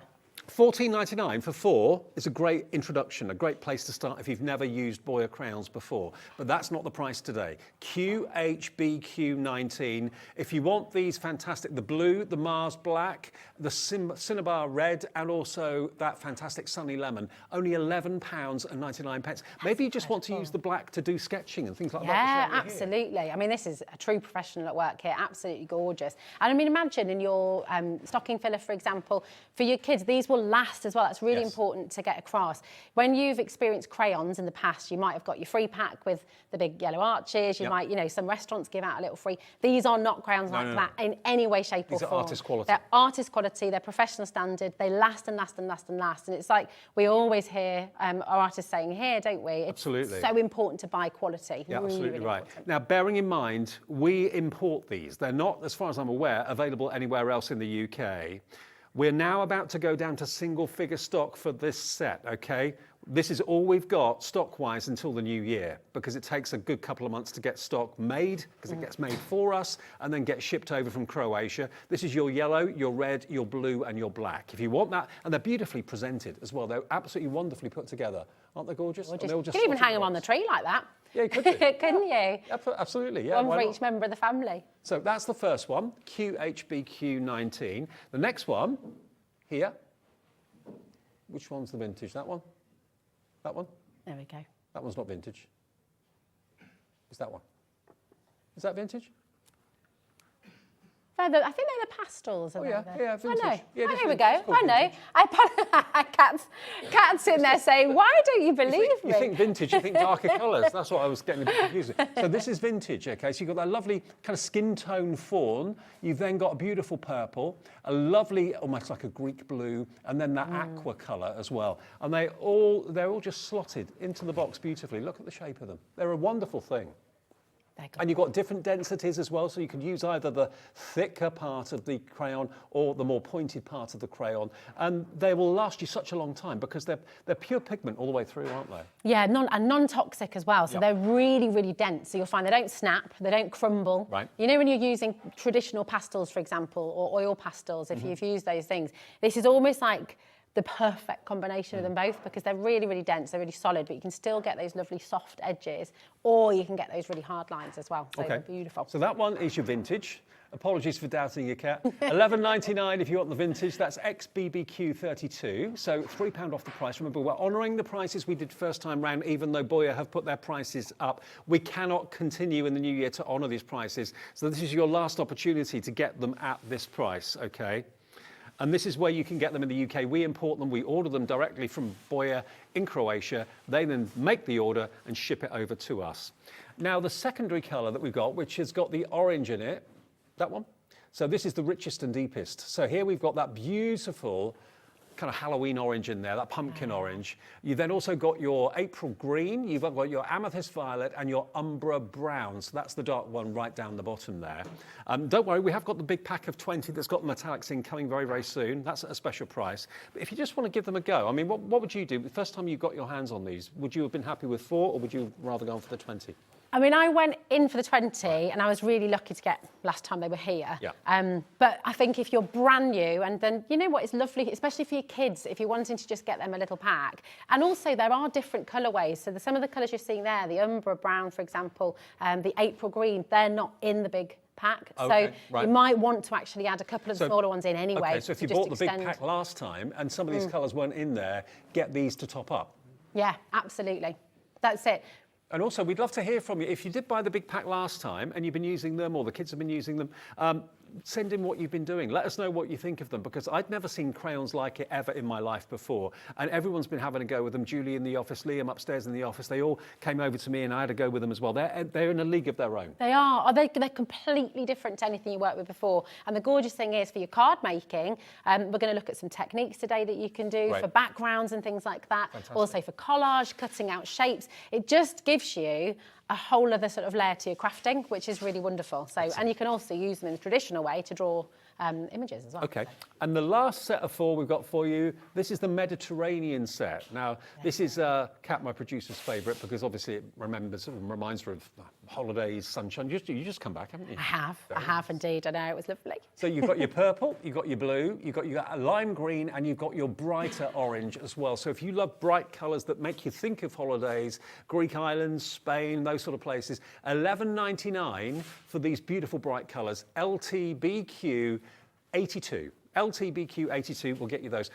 $14.99 for 4 is a great introduction, a great place to start if you've never used Boya crayons before. But that's not the price today. QHBQ19. If you want these fantastic, the blue, the Mars black, the Cinnabar red, and also that fantastic sunny lemon, only £11.99. Maybe you just want to use the black to do sketching and things like that. Yeah, absolutely. I mean, this is a true professional at work here. Absolutely gorgeous. And I mean, imagine in your stocking filler, for example, for your kids, these will last as well. That's really important to get across. When you've experienced crayons in the past, you might have got your free pack with the big yellow arches. You might, some restaurants give out a little free. These are not crayons that in any way, shape or form. These are artist quality. They're artist quality, they're professional standard, they last and last and last and last. And it's like we always hear our artists saying here, don't we? It's absolutely. So important to buy quality. Yeah, really, absolutely really right. important. Now, bearing in mind, we import these. They're not, as far as I'm aware, available anywhere else in the UK. We're now about to go down to single figure stock for this set, okay? This is all we've got stock-wise until the new year because it takes a good couple of months to get stock made because it gets made for us and then gets shipped over from Croatia. This is your yellow, your red, your blue and your black. If you want that, and they're beautifully presented as well. They're absolutely wonderfully put together. Aren't they gorgeous? You can even hang them on the tree like that. Yeah, you could do. Couldn't you? Absolutely, yeah. One for each member of the family. So that's the first one, QHBQ19. The next one, here. Which one's the vintage? That one? That one? There we go. That one's not vintage. It's that one. Is that vintage? I think they're the pastels. Oh, yeah, vintage. I know. Yeah, here we go. I know. Cat's sitting there saying, why don't you believe me? You think vintage, you think darker colours. That's what I was getting a bit confused with. So this is vintage, okay? So you've got that lovely kind of skin tone fawn. You've then got a beautiful purple, a lovely, almost like a Greek blue, and then that aqua colour as well. And they're all just slotted into the box beautifully. Look at the shape of them. They're a wonderful thing. And you've got different densities as well, so you can use either the thicker part of the crayon or the more pointed part of the crayon, and they will last you such a long time because they're pure pigment all the way through, aren't they? Yeah, and non-toxic as well, so they're really, really dense, so you'll find they don't snap, they don't crumble. Right. You know when you're using traditional pastels, for example, or oil pastels, if you've used those things, this is almost like the perfect combination of them both because they're really, really dense, they're really solid, but you can still get those lovely soft edges, or you can get those really hard lines as well. So they're beautiful. So that one is your vintage. Apologies for doubting your cat. $11.99 if you want the vintage. That's XBBQ32. So £3 off the price. Remember, we're honouring the prices we did first time round, even though Boya have put their prices up. We cannot continue in the new year to honour these prices. So this is your last opportunity to get them at this price, okay? And this is where you can get them in the UK. We import them, we order them directly from Boya in Croatia. They then make the order and ship it over to us. Now, the secondary colour that we've got, which has got the orange in it, that one. So this is the richest and deepest. So here we've got that beautiful kind of Halloween orange in there, that pumpkin orange. You've then also got your April green, you've got your amethyst violet and your umbra brown. So that's the dark one right down the bottom there. Don't worry, we have got the big pack of 20 that's got metallics in coming very, very soon. That's at a special price. But if you just want to give them a go, I mean, what would you do? The first time you got your hands on these, would you have been happy with 4 or would you rather go on for the 20? I mean, I went in for the 20 and I was really lucky to get last time they were here. Yeah. But I think if you're brand new, and then you know what, it's lovely, especially for your kids, if you're wanting to just get them a little pack. And also there are different colourways. So some of the colours you're seeing there, the umbra brown, for example, the April green, they're not in the big pack. Okay, so you might want to actually add a couple of smaller ones in anyway. Okay, so if you bought the big pack last time and some of these colours weren't in there, get these to top up. Yeah, absolutely. That's it. And also, we'd love to hear from you. If you did buy the big pack last time and you've been using them or the kids have been using them, send in what you've been doing. Let us know what you think of them because I'd never seen crayons like it ever in my life before. And everyone's been having a go with them. Julie in the office, Liam upstairs in the office. They all came over to me and I had a go with them as well. They're in a league of their own. They are. They're completely different to anything you worked with before. And the gorgeous thing is for your card making, we're going to look at some techniques today that you can do for backgrounds and things like that. Fantastic. Also for collage, cutting out shapes. It just gives you a whole other sort of layer to your crafting, which is really wonderful. So, and you can also use them in the traditional way to draw images as well. Okay, and the last set of 4 we've got for you, this is the Mediterranean set. Now, this is Kat, my producer's favourite, because obviously it reminds her of holidays, sunshine. You just come back, haven't you? I have indeed. I know, it was lovely. So you've got your purple, you've got your blue, you've got a lime green, and you've got your brighter orange as well. So if you love bright colours that make you think of holidays, Greek islands, Spain, those sort of places, $11.99 for these beautiful bright colours. LTBQ 82. LTBQ 82 will get you those.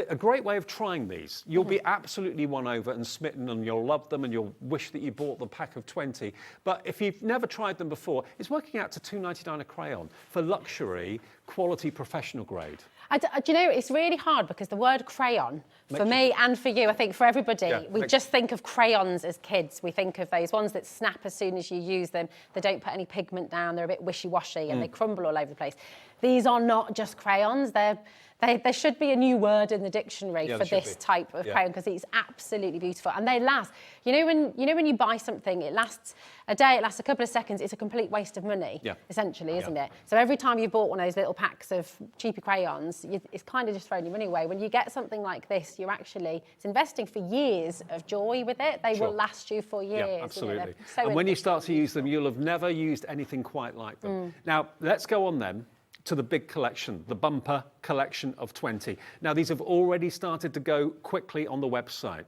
A great way of trying these. You'll be absolutely won over and smitten and you'll love them and you'll wish that you bought the pack of 20. But if you've never tried them before, it's working out to $2.99 a crayon for luxury, quality, professional grade. Do you know, it's really hard because the word crayon, for me and for you, I think for everybody, we just think of crayons as kids. We think of those ones that snap as soon as you use them. They don't put any pigment down. They're a bit wishy-washy and they crumble all over the place. These are not just crayons. There should be a new word in the dictionary for this type of crayon because it's absolutely beautiful and they last. You know when you buy something, it lasts a day, it lasts a couple of seconds. It's a complete waste of money, essentially, isn't it? So every time you bought one of those little packs of cheapy crayons, it's kind of just throwing your money away. When you get something like this, it's investing for years of joy with it. They will last you for years. Yeah, absolutely. And when you start to use them, you'll have never used anything quite like them. Now, let's go on then to the big collection, the bumper collection of 20. Now, these have already started to go quickly on the website.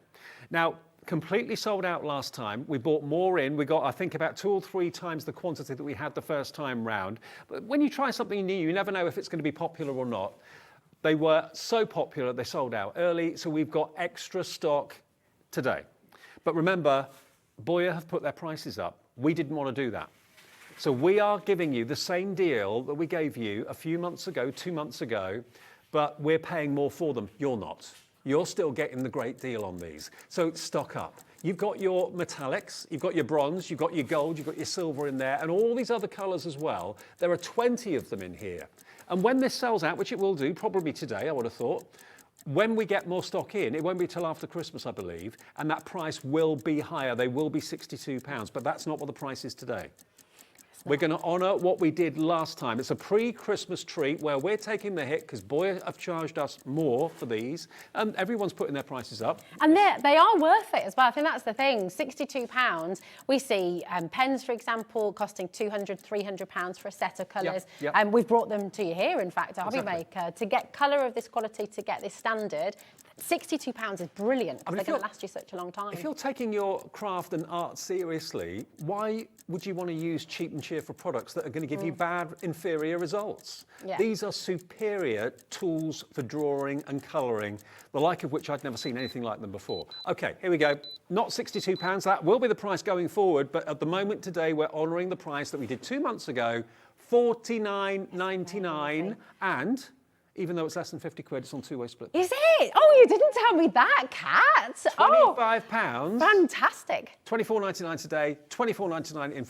Now, completely sold out last time. We bought more in. We got, I think, about 2 or 3 times the quantity that we had the first time round. But when you try something new, you never know if it's going to be popular or not. They were so popular, they sold out early, so we've got extra stock today. But remember, Boya have put their prices up. We didn't want to do that. So we are giving you the same deal that we gave you a few months ago, 2 months ago, but we're paying more for them. You're not. You're still getting the great deal on these. So stock up. You've got your metallics, you've got your bronze, you've got your gold, you've got your silver in there, and all these other colours as well. There are 20 of them in here. And when this sells out, which it will do, probably today, I would have thought, when we get more stock in, it won't be till after Christmas, I believe, and that price will be higher. They will be £62, but that's not what the price is today. We're going to honour what we did last time. It's a pre-Christmas treat where we're taking the hit because Boya have charged us more for these. Everyone's putting their prices up. And they are worth it as well. I think that's the thing. £62. We see pens, for example, costing £200, £300 for a set of colours. Yep. And we've brought them to you here, in fact, at Exactly. HobbyMaker. To get colour of this quality, to get this standard, £62 is brilliant because they're going to last you such a long time. If you're taking your craft and art seriously, why would you want to use cheap and cheerful products that are going to give you bad, inferior results? Yeah. These are superior tools for drawing and colouring, the like of which I'd never seen anything like them before. OK, here we go. Not £62, that will be the price going forward, but at the moment today, we're honouring the price that we did 2 months ago, $49.99, and even though it's less than 50 quid, it's on two-way split. Is it? Oh, you didn't tell me that, Kat. £25. Fantastic. £24.99 today, £24.99 in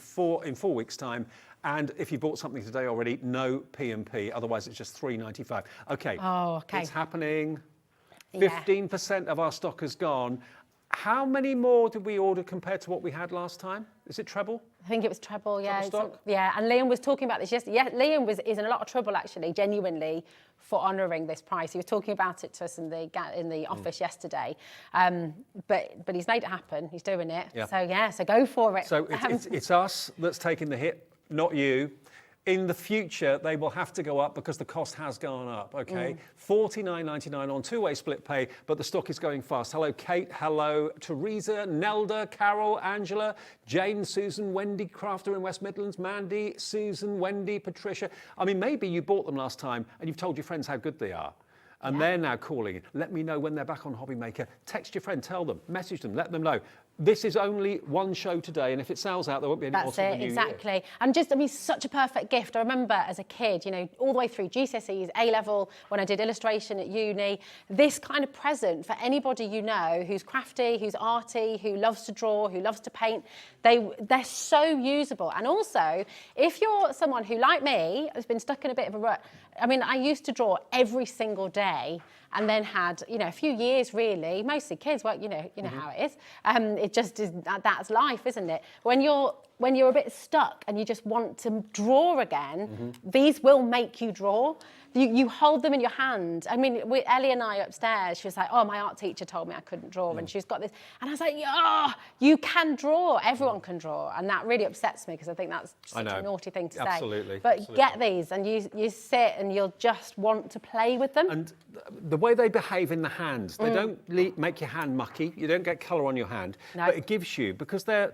4 weeks' time. And if you bought something today already, no P&P. Otherwise, it's just £3.95. OK. Oh, OK. It's happening. Yeah. 15% of our stock has gone. How many more did we order compared to what we had last time? Is it treble? I think it was treble, yeah. Treble stock? Yeah, and Liam was talking about this yesterday. Yeah, Liam is in a lot of trouble, actually, genuinely, for honouring this price. He was talking about it to us in the office yesterday. But he's made it happen. He's doing it. Yeah. So go for it. So it's us that's taking the hit, not you. In the future, they will have to go up because the cost has gone up, OK? $49.99 on two-way split pay, but the stock is going fast. Hello, Kate. Hello, Teresa, Nelda, Carol, Angela, Jane, Susan, Wendy, Crafter in West Midlands, Mandy, Susan, Wendy, Patricia. I mean, maybe you bought them last time and you've told your friends how good they are. And they're now calling. Let me know when they're back on HobbyMaker. Text your friend, tell them, message them, let them know. This is only one show today, and if it sells out, there won't be any more till the new year. Exactly. And just, I mean, such a perfect gift. I remember as a kid, you know, all the way through GCSEs, A-level, when I did illustration at uni, this kind of present for anybody you know who's crafty, who's arty, who loves to draw, who loves to paint, they're so usable. And also, if you're someone who, like me, has been stuck in a bit of a rut, I mean, I used to draw every single day and then had, you know, a few years really, mostly kids, well, you know how it is. It just is, that's life, isn't it? When you're a bit stuck and you just want to draw again, these will make you draw. You hold them in your hand. I mean, Ellie and I upstairs, she was like, oh, my art teacher told me I couldn't draw, and she's got this. And I was like, yeah, you can draw. Everyone can draw. And that really upsets me because I think that's such a naughty thing to say. Absolutely. But get these and you sit and you'll just want to play with them. And the way they behave in the hands, they don't make your hand mucky. You don't get colour on your hand. No. But it gives you, because they're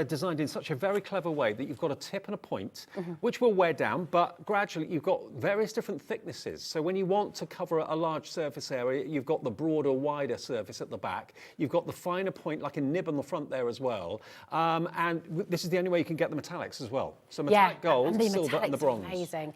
designed in such a very clever way that you've got a tip and a point, which will wear down, but gradually you've got various different thicknesses. So when you want to cover a large surface area, you've got the broader, wider surface at the back. You've got the finer point, like a nib on the front there as well. And this is the only way you can get the metallics as well. So metallic gold, and the silver and the metallics are bronze. amazing.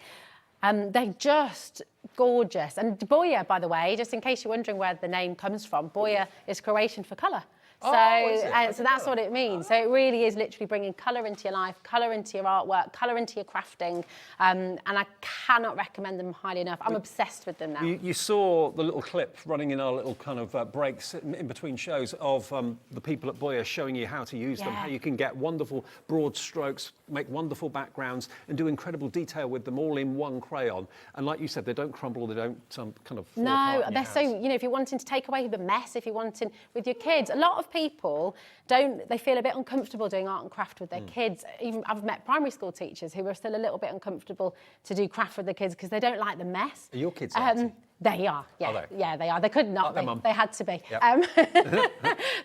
They're just gorgeous. And Boya, by the way, just in case you're wondering where the name comes from, Boya is Croatian for colour. So, so that's what it means. So it really is literally bringing colour into your life, colour into your artwork, colour into your crafting. And I cannot recommend them highly enough. I'm obsessed with them now. You saw the little clip running in our little kind of breaks in between shows of the people at Boya showing you how to use them, how you can get wonderful broad strokes, make wonderful backgrounds and do incredible detail with them all in one crayon. And like you said, they don't crumble, they don't kind of fall apart in your they're so, hands. you know, if you're wanting to take away the mess, if you're wanting with your kids, a lot of people they feel a bit uncomfortable doing art and craft with their kids. Even I've met primary school teachers who are still a little bit uncomfortable to do craft with their kids because they don't like the mess. Are your kids arty? They are, yeah. Are they? Yeah, they are. They could not be. They had to be. Yep.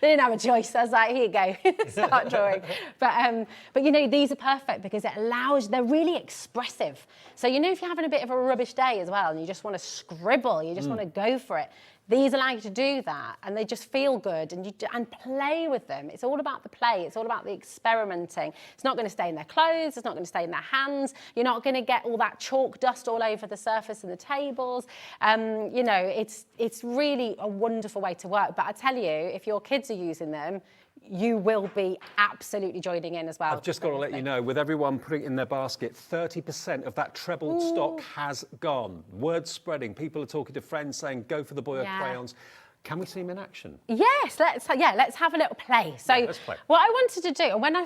They didn't have a choice. I was like, here you go, start drawing. But you know, these are perfect because it allows, they're really expressive. So, you know, if you're having a bit of a rubbish day as well and you just want to scribble, you just want to go for it, these allow you to do that, and they just feel good, and play with them. It's all about the play. It's all about the experimenting. It's not going to stay in their clothes. It's not going to stay in their hands. You're not going to get all that chalk dust all over the surface and the tables. You know, it's really a wonderful way to work. But I tell you, if your kids are using them, you will be absolutely joining in as well. I've just got to let you know, with everyone putting it in their basket, 30% of that trebled stock has gone. Word spreading. People are talking to friends saying, go for the Boya crayons. Can we see him in action? Yes, let's have a little play. So let's play. what I wanted to do, when I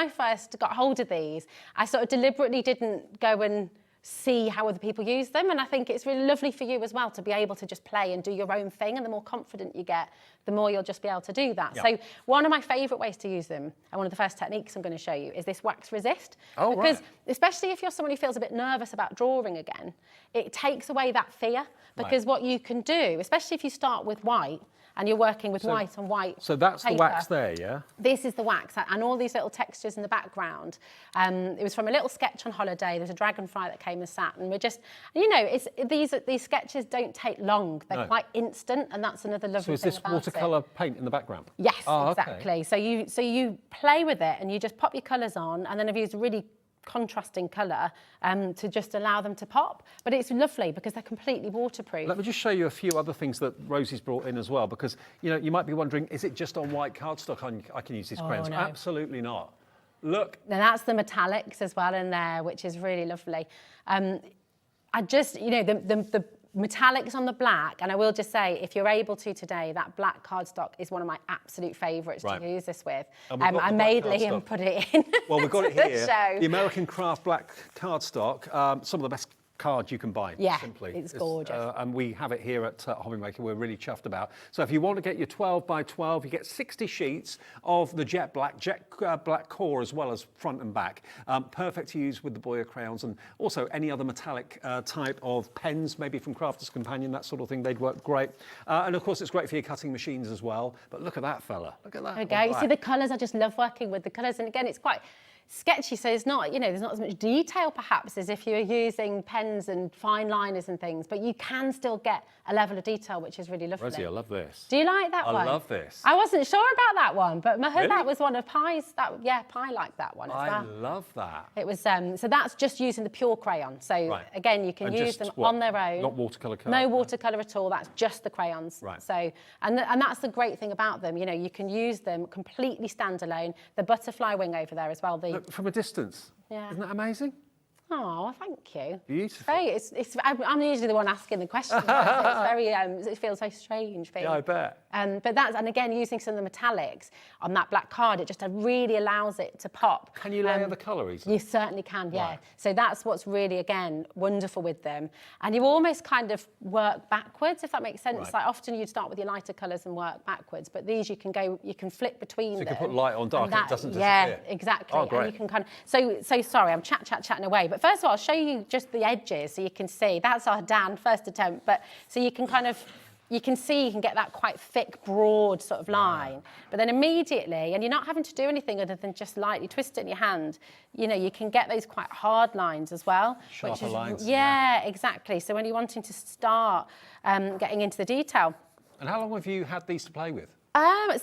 first got hold of these, I sort of deliberately didn't go and see how other people use them, and I think it's really lovely for you as well to be able to just play and do your own thing, and the more confident you get, the more you'll just be able to do that. Yeah. So one of my favourite ways to use them, and one of the first techniques I'm going to show you, is this wax resist. Oh, because right. especially if you're someone who feels a bit nervous about drawing again, it takes away that fear, because what you can do, especially if you start with white, and you're working with white on white So that's paper. the wax there, yeah? This is the wax, and all these little textures in the background. It was from a little sketch on holiday. There's a dragonfly that came and sat, and we're just, you know, these sketches don't take long. They're quite instant, and that's another lovely thing So is this about watercolour paint in the background? Yes, Oh, exactly. okay. So you play with it, and you just pop your colours on, and then I've used a really contrasting colour to just allow them to pop. But it's lovely because they're completely waterproof. Let me just show you a few other things that Rosie's brought in as well, because you know you might be wondering, is it just on white cardstock I can use these crayons? no. Absolutely not. Look. Now that's the metallics as well in there, which is really lovely. I just, you know, the metallics on the black, and I will just say, if you're able to today, that black cardstock is one of my absolute favourites to use this with. And we've got I the black made cardstock. Liam put it in. Well, we've got it to here. show. The American Craft Black cardstock, some of the best cards you can buy, Yeah, simply. it's gorgeous. And we have it here at HobbyMaker. We're really chuffed about. So if you want to get your 12 by 12, you get 60 sheets of the jet black core as well as front and back. Perfect to use with the Boya crayons, and also any other metallic type of pens, maybe from Crafter's Companion, that sort of thing. They'd work great. And of course, it's great for your cutting machines as well. But look at that fella. Look at that. There we go. You see the colours, I just love working with the colours. And again, it's quite sketchy, so it's not, you know, there's not as much detail perhaps as if you're using pens and fine liners and things, but you can still get a level of detail, which is really lovely. Rosie, I love this. Do you like that one? I love this. I wasn't sure about that one, but I heard Really? that was one of Pi's. Pi liked that one as well. I love that. It was so that's just using the pure crayon. So again, you can And use just them what? on their own. Not watercolour colour. No watercolour at all. That's just the crayons. Right. So and that's the great thing about them. You know, you can use them completely standalone. The butterfly wing over there as well. Look, from a distance. Yeah. Isn't that amazing? Oh, thank you. Beautiful. I'm usually the one asking the questions. It's very, it feels so strange. Yeah, I bet. But and again, using some of the metallics on that black card, it just really allows it to pop. Can you layer the colour easily? You certainly can, yeah. Right. So that's what's really, again, wonderful with them. And you almost kind of work backwards, if that makes sense. Right. Like often you'd start with your lighter colours and work backwards, but these you can flip between them. So you can put light on dark, and it doesn't Yeah, disappear. exactly. Oh, great. And you can kind of, so sorry, I'm chatting away. But first of all, I'll show you just the edges so you can see. That's our Dan, first attempt. But so you can kind of, you can get that quite thick, broad sort of line. But then immediately, and you're not having to do anything other than just lightly twist it in your hand, you know, you can get those quite hard lines as well. Sharper lines. Yeah, exactly. So when you're wanting to start getting into the detail. And how long have you had these to play with?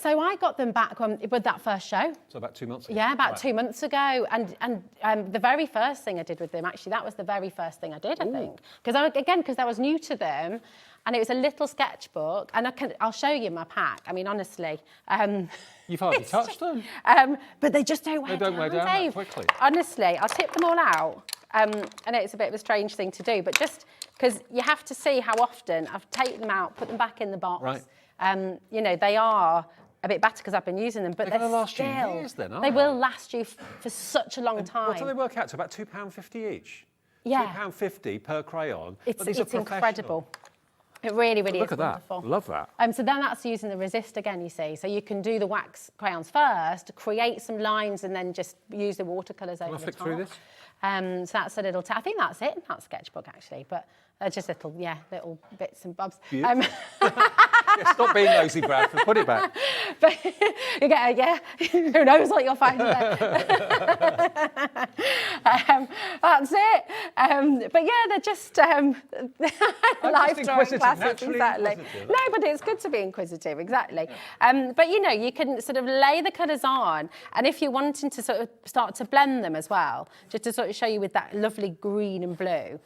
So I got them back with that first show. So about 2 months ago? Yeah, about 2 months ago. And the very first thing I did with them, actually, that was the very first thing I did, I think. Because I was new to them, and it was a little sketchbook. And I'll show you my pack. I mean, honestly. You've hardly touched them. But they just don't wear down, don't wear down that Dave. quickly. Honestly, I'll tip them all out. And it's a bit of a strange thing to do, but just because you have to see how often I've taken them out, put them back in the box. Right. You know, they are a bit better because I've been using them, but They're they're gonna last you still, years then, aren't they they? will last you for such a long time. What do they work out to? About £2.50 each? Yeah. £2.50 per crayon. It's But these are incredible. It really, really Look is at that. wonderful. Love that. So then that's using the resist again, you see. So you can do the wax crayons first, create some lines, and then just use the watercolours over Can I the flick top. through this? So that's a little, I think that's it in that sketchbook actually, but just little bits and bobs. Yeah, stop being nosy, Bradford. Put it back. But you get, who knows what you'll find there. That's it. But yeah, they're just life drawing inquisitive, classes, naturally exactly. inquisitive. No, but it's good to be inquisitive, exactly. But you know, you can sort of lay the colours on, and if you're wanting to sort of start to blend them as well, just to sort of show you with that lovely green and blue,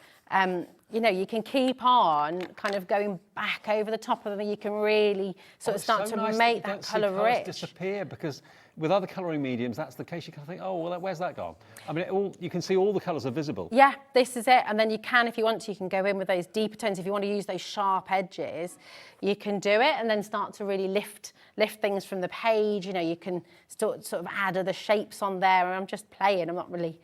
you know, you can keep on kind of going back over the top of them, and you can really sort of start to make that colour rich. Disappear because with other colouring mediums, that's the case. You kind of think, oh, well, where's that gone? I mean, you can see all the colours are visible. Yeah, this is it. And then you can, if you want to, you can go in with those deeper tones. If you want to use those sharp edges, you can do it and then start to really lift things from the page. You know, you can sort of add other shapes on there. And I'm just playing. I'm not really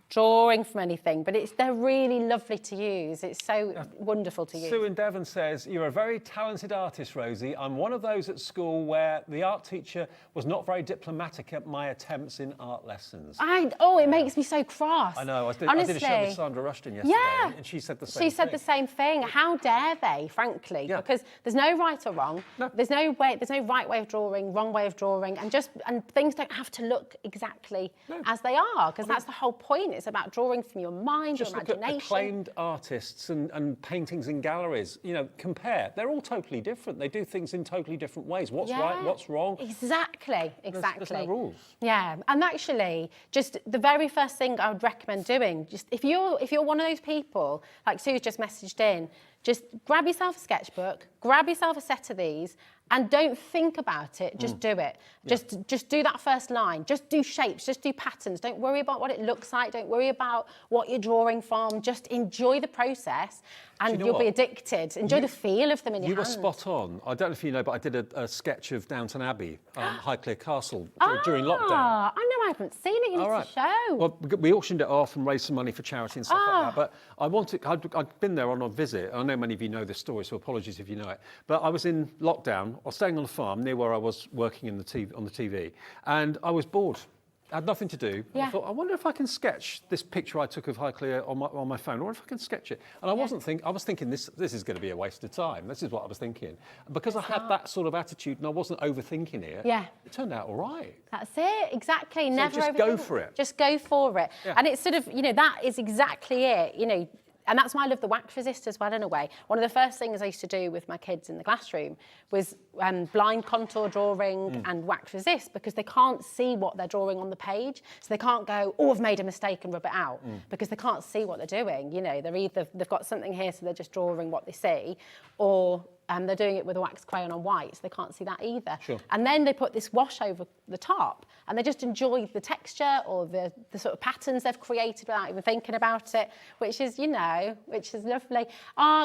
drawing from anything, but they're really lovely to use. It's so wonderful to use. Sue in Devon says, you're a very talented artist, Rosie. I'm one of those at school where the art teacher was not very diplomatic at my attempts in art lessons. It makes me so cross. I know. Honestly, I did a show with Sandra Rushton yesterday, and she said the same thing. She said the same thing. How dare they, frankly? Yeah. Because there's no right or wrong. No. There's no right way of drawing, wrong way of drawing, and things don't have to look exactly as they are, because that's the whole point. It's about drawing from your mind, Just your look at imagination. acclaimed artists and paintings in galleries. You know, compare. They're all totally different. They do things in totally different ways. What's right, what's wrong. Exactly. There's no rules. Yeah, and actually, just the very first thing I would recommend doing, just if you're one of those people, like Sue's just messaged in, just grab yourself a sketchbook, grab yourself a set of these, and don't think about it, just do it. Just do that first line, just do shapes, just do patterns. Don't worry about what it looks like, don't worry about what you're drawing from, just enjoy the process and you'll be addicted. Enjoy the feel of them in your hand. You were spot on. I don't know if you know, but I did a sketch of Downton Abbey, Highclear Castle, during lockdown. I know, I haven't seen it, you need to show. Well, we auctioned it off and raised some money for charity and stuff like that, but I'd been there on a visit. I know many of you know this story, so apologies if you know it. But I was in lockdown, I was staying on a farm near where I was working on the TV, and I was bored. I had nothing to do. Yeah. I thought, I wonder if I can sketch this picture I took of Highclere on my phone. I wonder if I can sketch it. And I was thinking this is going to be a waste of time. This is what I was thinking. And because I had that sort of attitude and I wasn't overthinking it, it turned out all right. That's it, exactly. So Never just overthink. go for it. Just go for it. Yeah. And it's sort of, that is exactly it, And that's why I love the wax resist as well, in a way. One of the first things I used to do with my kids in the classroom was blind contour drawing and wax resist, because they can't see what they're drawing on the page. So they can't go, I've made a mistake and rub it out, because they can't see what they're doing. They've got something here, so they're just drawing what they see, or they're doing it with a wax crayon on white, so they can't see that either. Sure. And then they put this wash over the top, and they just enjoy the texture or the sort of patterns they've created without even thinking about it, which is lovely.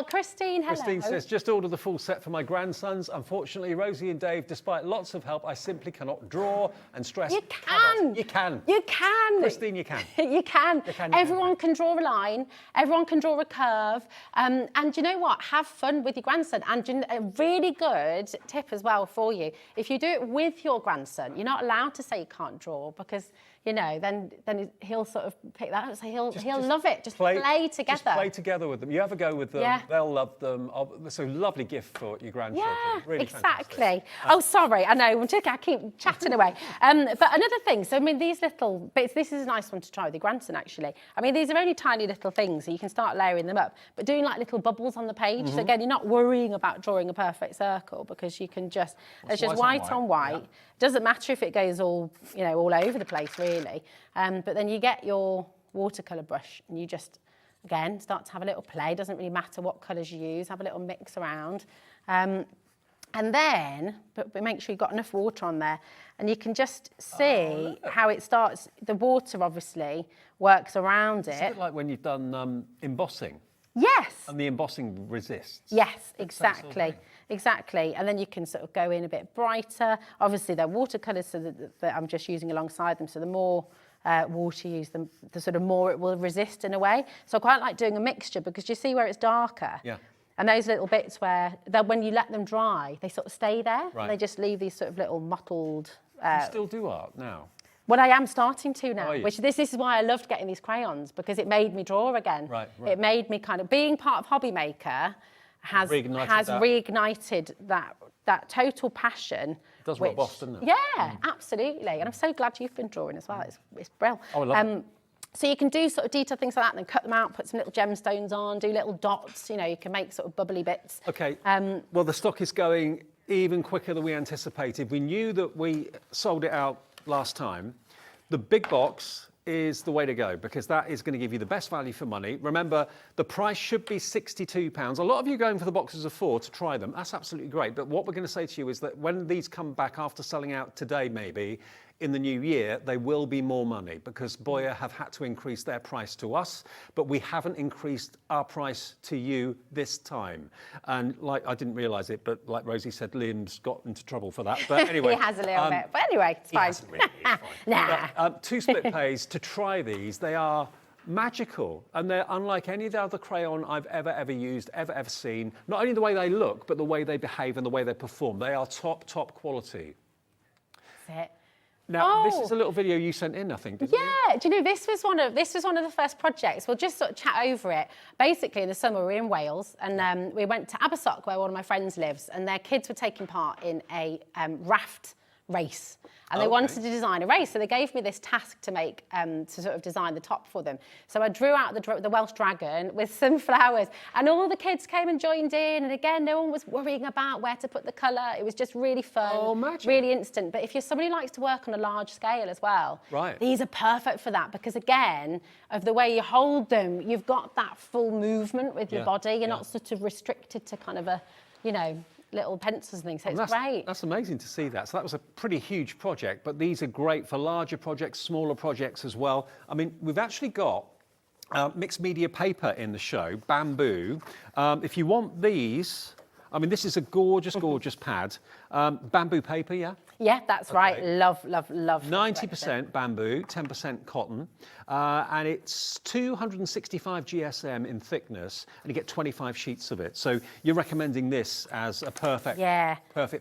Christine, hello. Christine says, just ordered the full set for my grandsons. Unfortunately, Rosie and Dave, despite lots of help, I simply cannot draw and stress. You can. You can. You can. Christine, you can. You can. Everyone can draw a line. Everyone can draw a curve. And you know what? Have fun with your grandson. And a really good tip as well for you, if you do it with your grandson, you're not allowed to say you can't draw, because then he'll sort of pick that up. So he'll love it. Just play together. Just play together with them. You have a go with them. Yeah. They'll love them. It's a lovely gift for your grandchildren. Yeah, really exactly. Fantastic. Oh, sorry, I know. I keep chatting away. But another thing, so these little bits, this is a nice one to try with your grandson, actually. These are only tiny little things, so you can start layering them up. But doing like little bubbles on the page, so again, you're not worrying about drawing a perfect circle, because you can just, it's just white on white. Yeah. Doesn't matter if it goes all over the place, really. But then you get your watercolour brush and you just, again, start to have a little play. Doesn't really matter what colours you use, have a little mix around. And then, but make sure you've got enough water on there, and you can just see how it starts. The water obviously works around it. It's a bit like when you've done embossing. Yes. And the embossing resists. Yes, exactly. Exactly. And then you can sort of go in a bit brighter. Obviously, they're watercolours, so that I'm just using alongside them. So the more water you use, the sort of more it will resist in a way. So I quite like doing a mixture, because you see where it's darker. Yeah. And those little bits where, when you let them dry, they sort of stay there. Right. They just leave these sort of little mottled... you still do art now? Well, I am starting to now, Oh, which this is why I loved getting these crayons, because it made me draw again. Right. It made me kind of, being part of HobbyMaker has reignited that total passion. It does rub off, doesn't it? Yeah, absolutely. And I'm so glad you've been drawing as well. It's brilliant. Oh, I love it. So you can do sort of detailed things like that, and then cut them out, put some little gemstones on, do little dots. You can make sort of bubbly bits. Okay. Well, the stock is going even quicker than we anticipated. We knew that we sold it out last time. The big box is the way to go, because that is going to give you the best value for money. Remember, the price should be £62. A lot of you are going for the boxes of 4 to try them. That's absolutely great. But what we're going to say to you is that when these come back after selling out today, maybe, in the new year, there will be more money because Boya have had to increase their price to us, but we haven't increased our price to you this time. And like, I didn't realise it, but like Rosie said, Liam's got into trouble for that. But anyway. He has a little bit. But anyway, it's fine. He hasn't really, it's fine. Nah. But, 2 split pays to try these. They are magical, and they're unlike any of the other crayon I've ever used, ever seen. Not only the way they look, but the way they behave and the way they perform. They are top quality. That's it. Now, this is a little video you sent in, I think, didn't you? Yeah, do you know, this was one of the first projects. We'll just sort of chat over it. Basically, in the summer, we were in Wales, and we went to Abersoch, where one of my friends lives, and their kids were taking part in a raft race. And they wanted to design a race, so they gave me this task to make, to sort of design the top for them. So I drew out the Welsh dragon with some flowers, and all the kids came and joined in. And again, no one was worrying about where to put the colour. It was just really fun, really instant. But if you're somebody who likes to work on a large scale as well, these are perfect for that because again, of the way you hold them, you've got that full movement with your body. You're not sort of restricted to kind of a, you know, little pencils and things, so it's great. That's amazing to see that. So that was a pretty huge project, but these are great for larger projects, smaller projects as well. I mean, we've actually got mixed media paper in the show, bamboo. If you want these, I mean, this is a gorgeous pad. Bamboo paper, yeah? Yeah, that's right. Love. 90% bamboo, 10% cotton, and it's 265 GSM in thickness, and you get 25 sheets of it. So you're recommending this as a perfect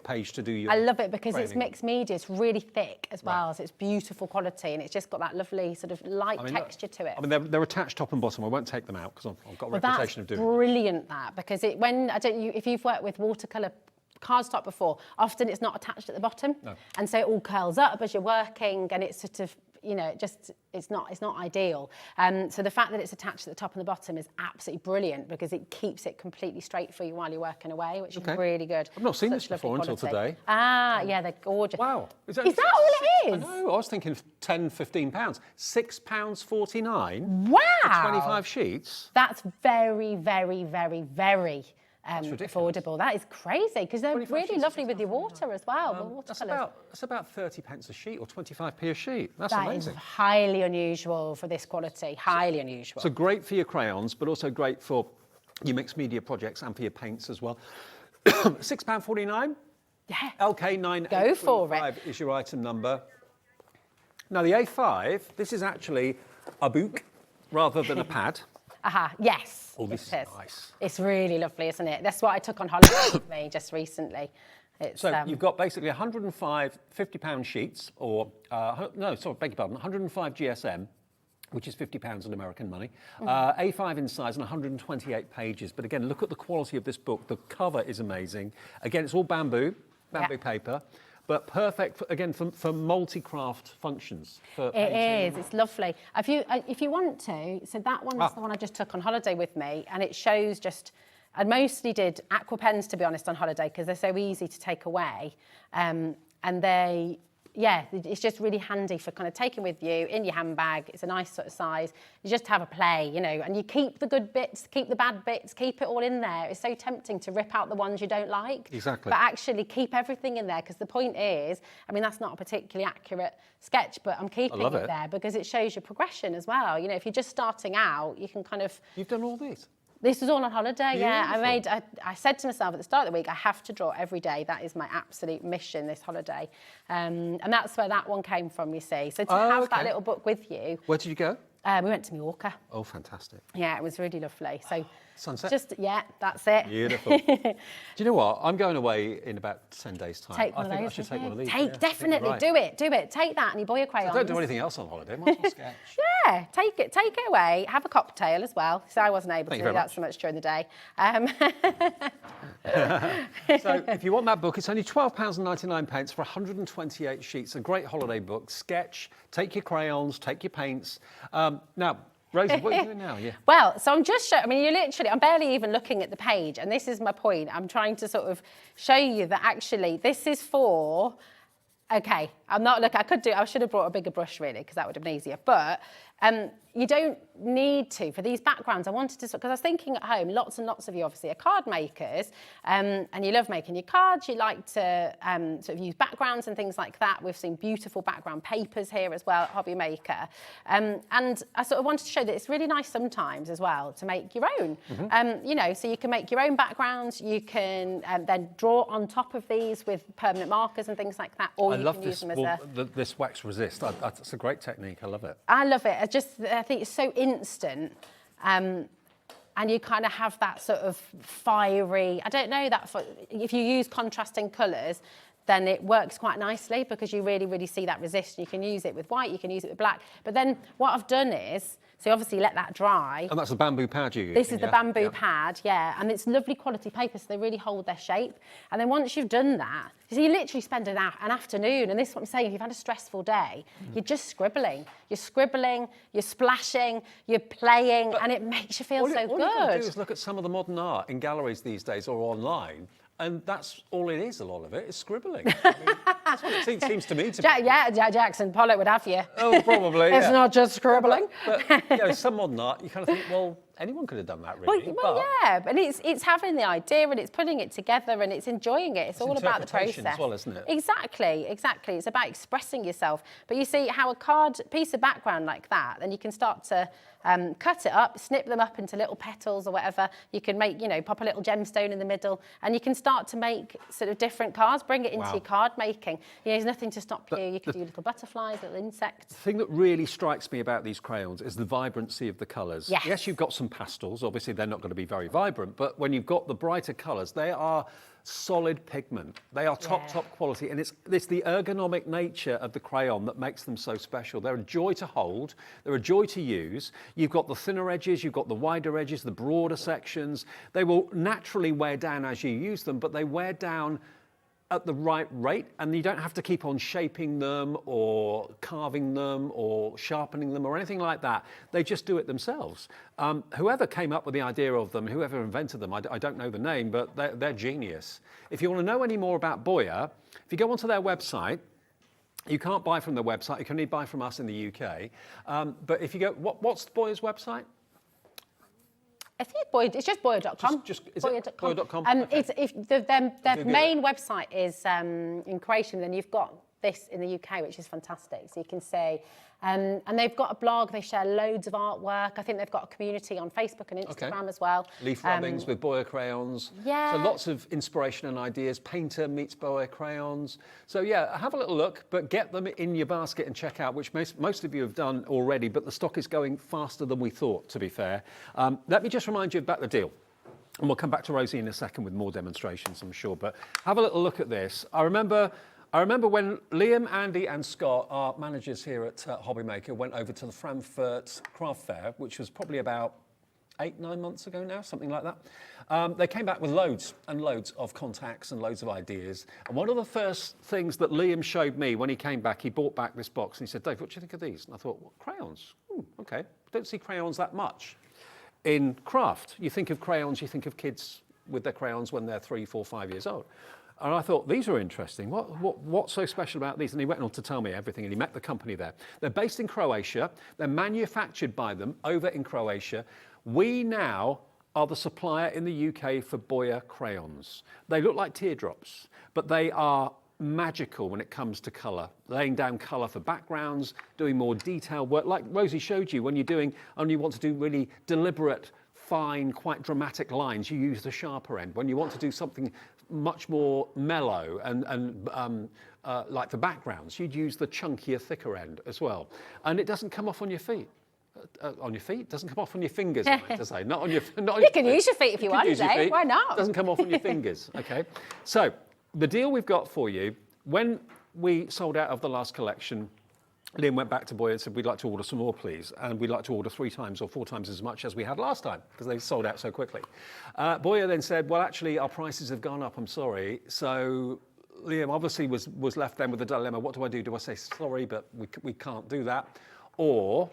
page to do your. I love it because it's mixed media. It's really thick as well, so it's beautiful quality, and it's just got that lovely sort of light texture to it. I mean, they're attached top and bottom. I won't take them out because I've got a reputation of doing. That's brilliant, that, because if you've worked with watercolour cardstock before, often it's not attached at the bottom, and so it all curls up as you're working, and it's sort of, you know, it's not ideal. So the fact that it's attached at the top and the bottom is absolutely brilliant because it keeps it completely straight for you while you're working away, which is really good. I've not seen this before until today. Yeah, they're gorgeous. Wow, is that all it is? I know. I was thinking £10-15. £6.49. Wow, for 25 sheets. That's very affordable. That is crazy because they're really lovely with your water as well. That's about 30p a sheet or 25p a sheet. That's amazing. That is highly unusual for this quality. Highly unusual. So great for your crayons, but also great for your mixed media projects and for your paints as well. £6.49. Yeah. LK9. Go for it. Is your item number. Now the A5. This is actually a book rather than a pad. Yes. Oh, this is nice. It's really lovely, isn't it? That's what I took on holiday with me just recently. So you've got basically 105 £50 sheets, or beg your pardon, 105 GSM, which is £50 in American money, A5 in size and 128 pages. But again, look at the quality of this book. The cover is amazing. Again, it's all bamboo paper. But perfect, again, for multi-craft functions. It is, it's lovely. If you want to, so that one's the one I just took on holiday with me, and it shows just, I mostly did aqua pens, to be honest, on holiday, because they're so easy to take away. And it's just really handy for kind of taking with you in your handbag. It's a nice sort of size. You just have a play, you know, and you keep the good bits, keep the bad bits, keep it all in there. It's so tempting to rip out the ones you don't like. Exactly. But actually keep everything in there, because the point is, I mean, that's not a particularly accurate sketch, but I'm keeping it there because it shows your progression as well. You know, if you're just starting out, you can kind of... You've done all these? This was all on holiday, I said to myself at the start of the week, I have to draw every day. That is my absolute mission this holiday. And that's where that one came from, you see. So to have that little book with you. Where did you go? We went to Mallorca. Oh, fantastic. Yeah, it was really lovely. So sunset? That's it. Beautiful. Do you know what? I'm going away in about 10 days' time. Take one of those. I should take one of these. Definitely, do it. Take that and your Boya crayons. I don't do anything else on holiday. Might as well sketch. Yeah, take it away. Have a cocktail as well. So I wasn't able to do that so much during the day. So if you want that book, it's only £12.99 for 128 sheets. A great holiday book. Sketch, take your crayons, take your paints. Now, Rosie, what are you doing now? Yeah. Well, so I'm just showing, I mean, I'm barely even looking at the page, and this is my point. I'm trying to sort of show you that actually this is for, okay, I'm not, look, I should have brought a bigger brush really, because that would have been easier. But you don't need to. For these backgrounds, I wanted to, because I was thinking at home, lots and lots of you obviously are card makers, and you love making your cards. You like to sort of use backgrounds and things like that. We've seen beautiful background papers here as well at HobbyMaker. And I sort of wanted to show that it's really nice sometimes as well to make your own. You know, so you can make your own backgrounds. You can then draw on top of these with permanent markers and things like that, or you can use them as this wax resist. That's a great technique. I love it. I love it. I think it's so instant. And you kind of have that sort of fiery, I don't know, if you use contrasting colours, then it works quite nicely because you really, really see that resist. You can use it with white, you can use it with black. But then what I've done is, so obviously let that dry. And that's the bamboo pad you use? This is the bamboo pad, yeah. And it's lovely quality paper, so they really hold their shape. And then once you've done that, so you literally spend an afternoon, and this is what I'm saying, if you've had a stressful day, you're just scribbling. You're scribbling, you're splashing, you're playing, and it makes you feel so good. All you can do is look at some of the modern art in galleries these days or online, and that's all it is, a lot of it, is scribbling. I mean, that's what it seems to me to be. Yeah, Jackson Pollock would have you. Oh, probably, It's not just scribbling. But, you know, some modern art, you kind of think, well, anyone could have done that, really. Well, yeah, but it's having the idea and it's putting it together and it's enjoying it. It's all about the process. As well, isn't it? Exactly. It's about expressing yourself. But you see how a piece of background like that, then you can start to cut it up, snip them up into little petals or whatever. You can make, pop a little gemstone in the middle, and you can start to make sort of different cards, bring it into your card making. There's nothing to stop you. You can do little butterflies, little insects. The thing that really strikes me about these crayons is the vibrancy of the colours. Yes, you've got some pastels. Obviously, they're not going to be very vibrant, but when you've got the brighter colours, they are solid pigment. They are top quality, and it's the ergonomic nature of the crayon that makes them so special. They're a joy to hold. They're a joy to use. You've got the thinner edges, you've got the wider edges, the broader sections. They will naturally wear down as you use them, but they wear down at the right rate, and you don't have to keep on shaping them or carving them or sharpening them or anything like that. They just do it themselves. Whoever came up with the idea of them, whoever invented them, I don't know the name, but they're genius. If you want to know any more about Boya, if you go onto their website, you can't buy from their website, you can only buy from us in the UK. But if you go, what's Boya's website? I think it's just Boya.com. Is it Boya.com? Their main website is in Croatian, then you've got this in the UK, which is fantastic. So you can say, and they've got a blog, they share loads of artwork. I think they've got a community on Facebook and Instagram as well. Leaf rubbings with Boya crayons. Yeah. So lots of inspiration and ideas. Painter meets Boya crayons. So yeah, have a little look, but get them in your basket and check out, which most of you have done already, but the stock is going faster than we thought, to be fair. Let me just remind you about the deal. And we'll come back to Rosie in a second with more demonstrations, I'm sure. But have a little look at this. I remember when Liam, Andy and Scott, our managers here at HobbyMaker, went over to the Frankfurt Craft Fair, which was probably about 8-9 months ago now, something like that. They came back with loads and loads of contacts and loads of ideas. And one of the first things that Liam showed me when he came back, he brought back this box and he said, Dave, what do you think of these? And I thought, well, crayons? Okay. Don't see crayons that much in craft. You think of crayons, you think of kids with their crayons when they're 3, 4, 5 years old. And I thought, these are interesting. What's so special about these? And he went on to tell me everything, and he met the company there. They're based in Croatia. They're manufactured by them over in Croatia. We now are the supplier in the UK for Boya crayons. They look like teardrops, but they are magical when it comes to colour, laying down colour for backgrounds, doing more detailed work. Like Rosie showed you, when you're doing, and you want to do really deliberate, fine, quite dramatic lines, you use the sharper end. When you want to do something much more mellow and like the backgrounds, you'd use the chunkier, thicker end as well. And it doesn't come off on your feet. On your feet? Doesn't come off on your fingers, I meant to say. Not on your You can use your feet if you want, Dave. Why not? Doesn't come off on your fingers, okay? So, the deal we've got for you, when we sold out of the last collection, Liam went back to Boya and said, we'd like to order some more, please. And we'd like to order 3 times or 4 times as much as we had last time, because they sold out so quickly. Boya then said, well, actually, our prices have gone up, I'm sorry. So Liam obviously was left then with a dilemma. What do I do? Do I say, sorry, but we can't do that? Or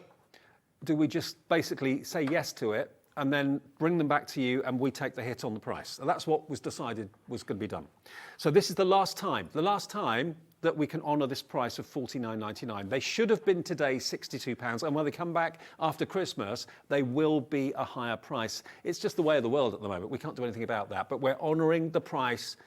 do we just basically say yes to it and then bring them back to you and we take the hit on the price? So that's what was decided was going to be done. So this is the last time. The last time that we can honour this price of £49.99. They should have been today £62, and when they come back after Christmas, they will be a higher price. It's just the way of the world at the moment. We can't do anything about that, but we're honouring the price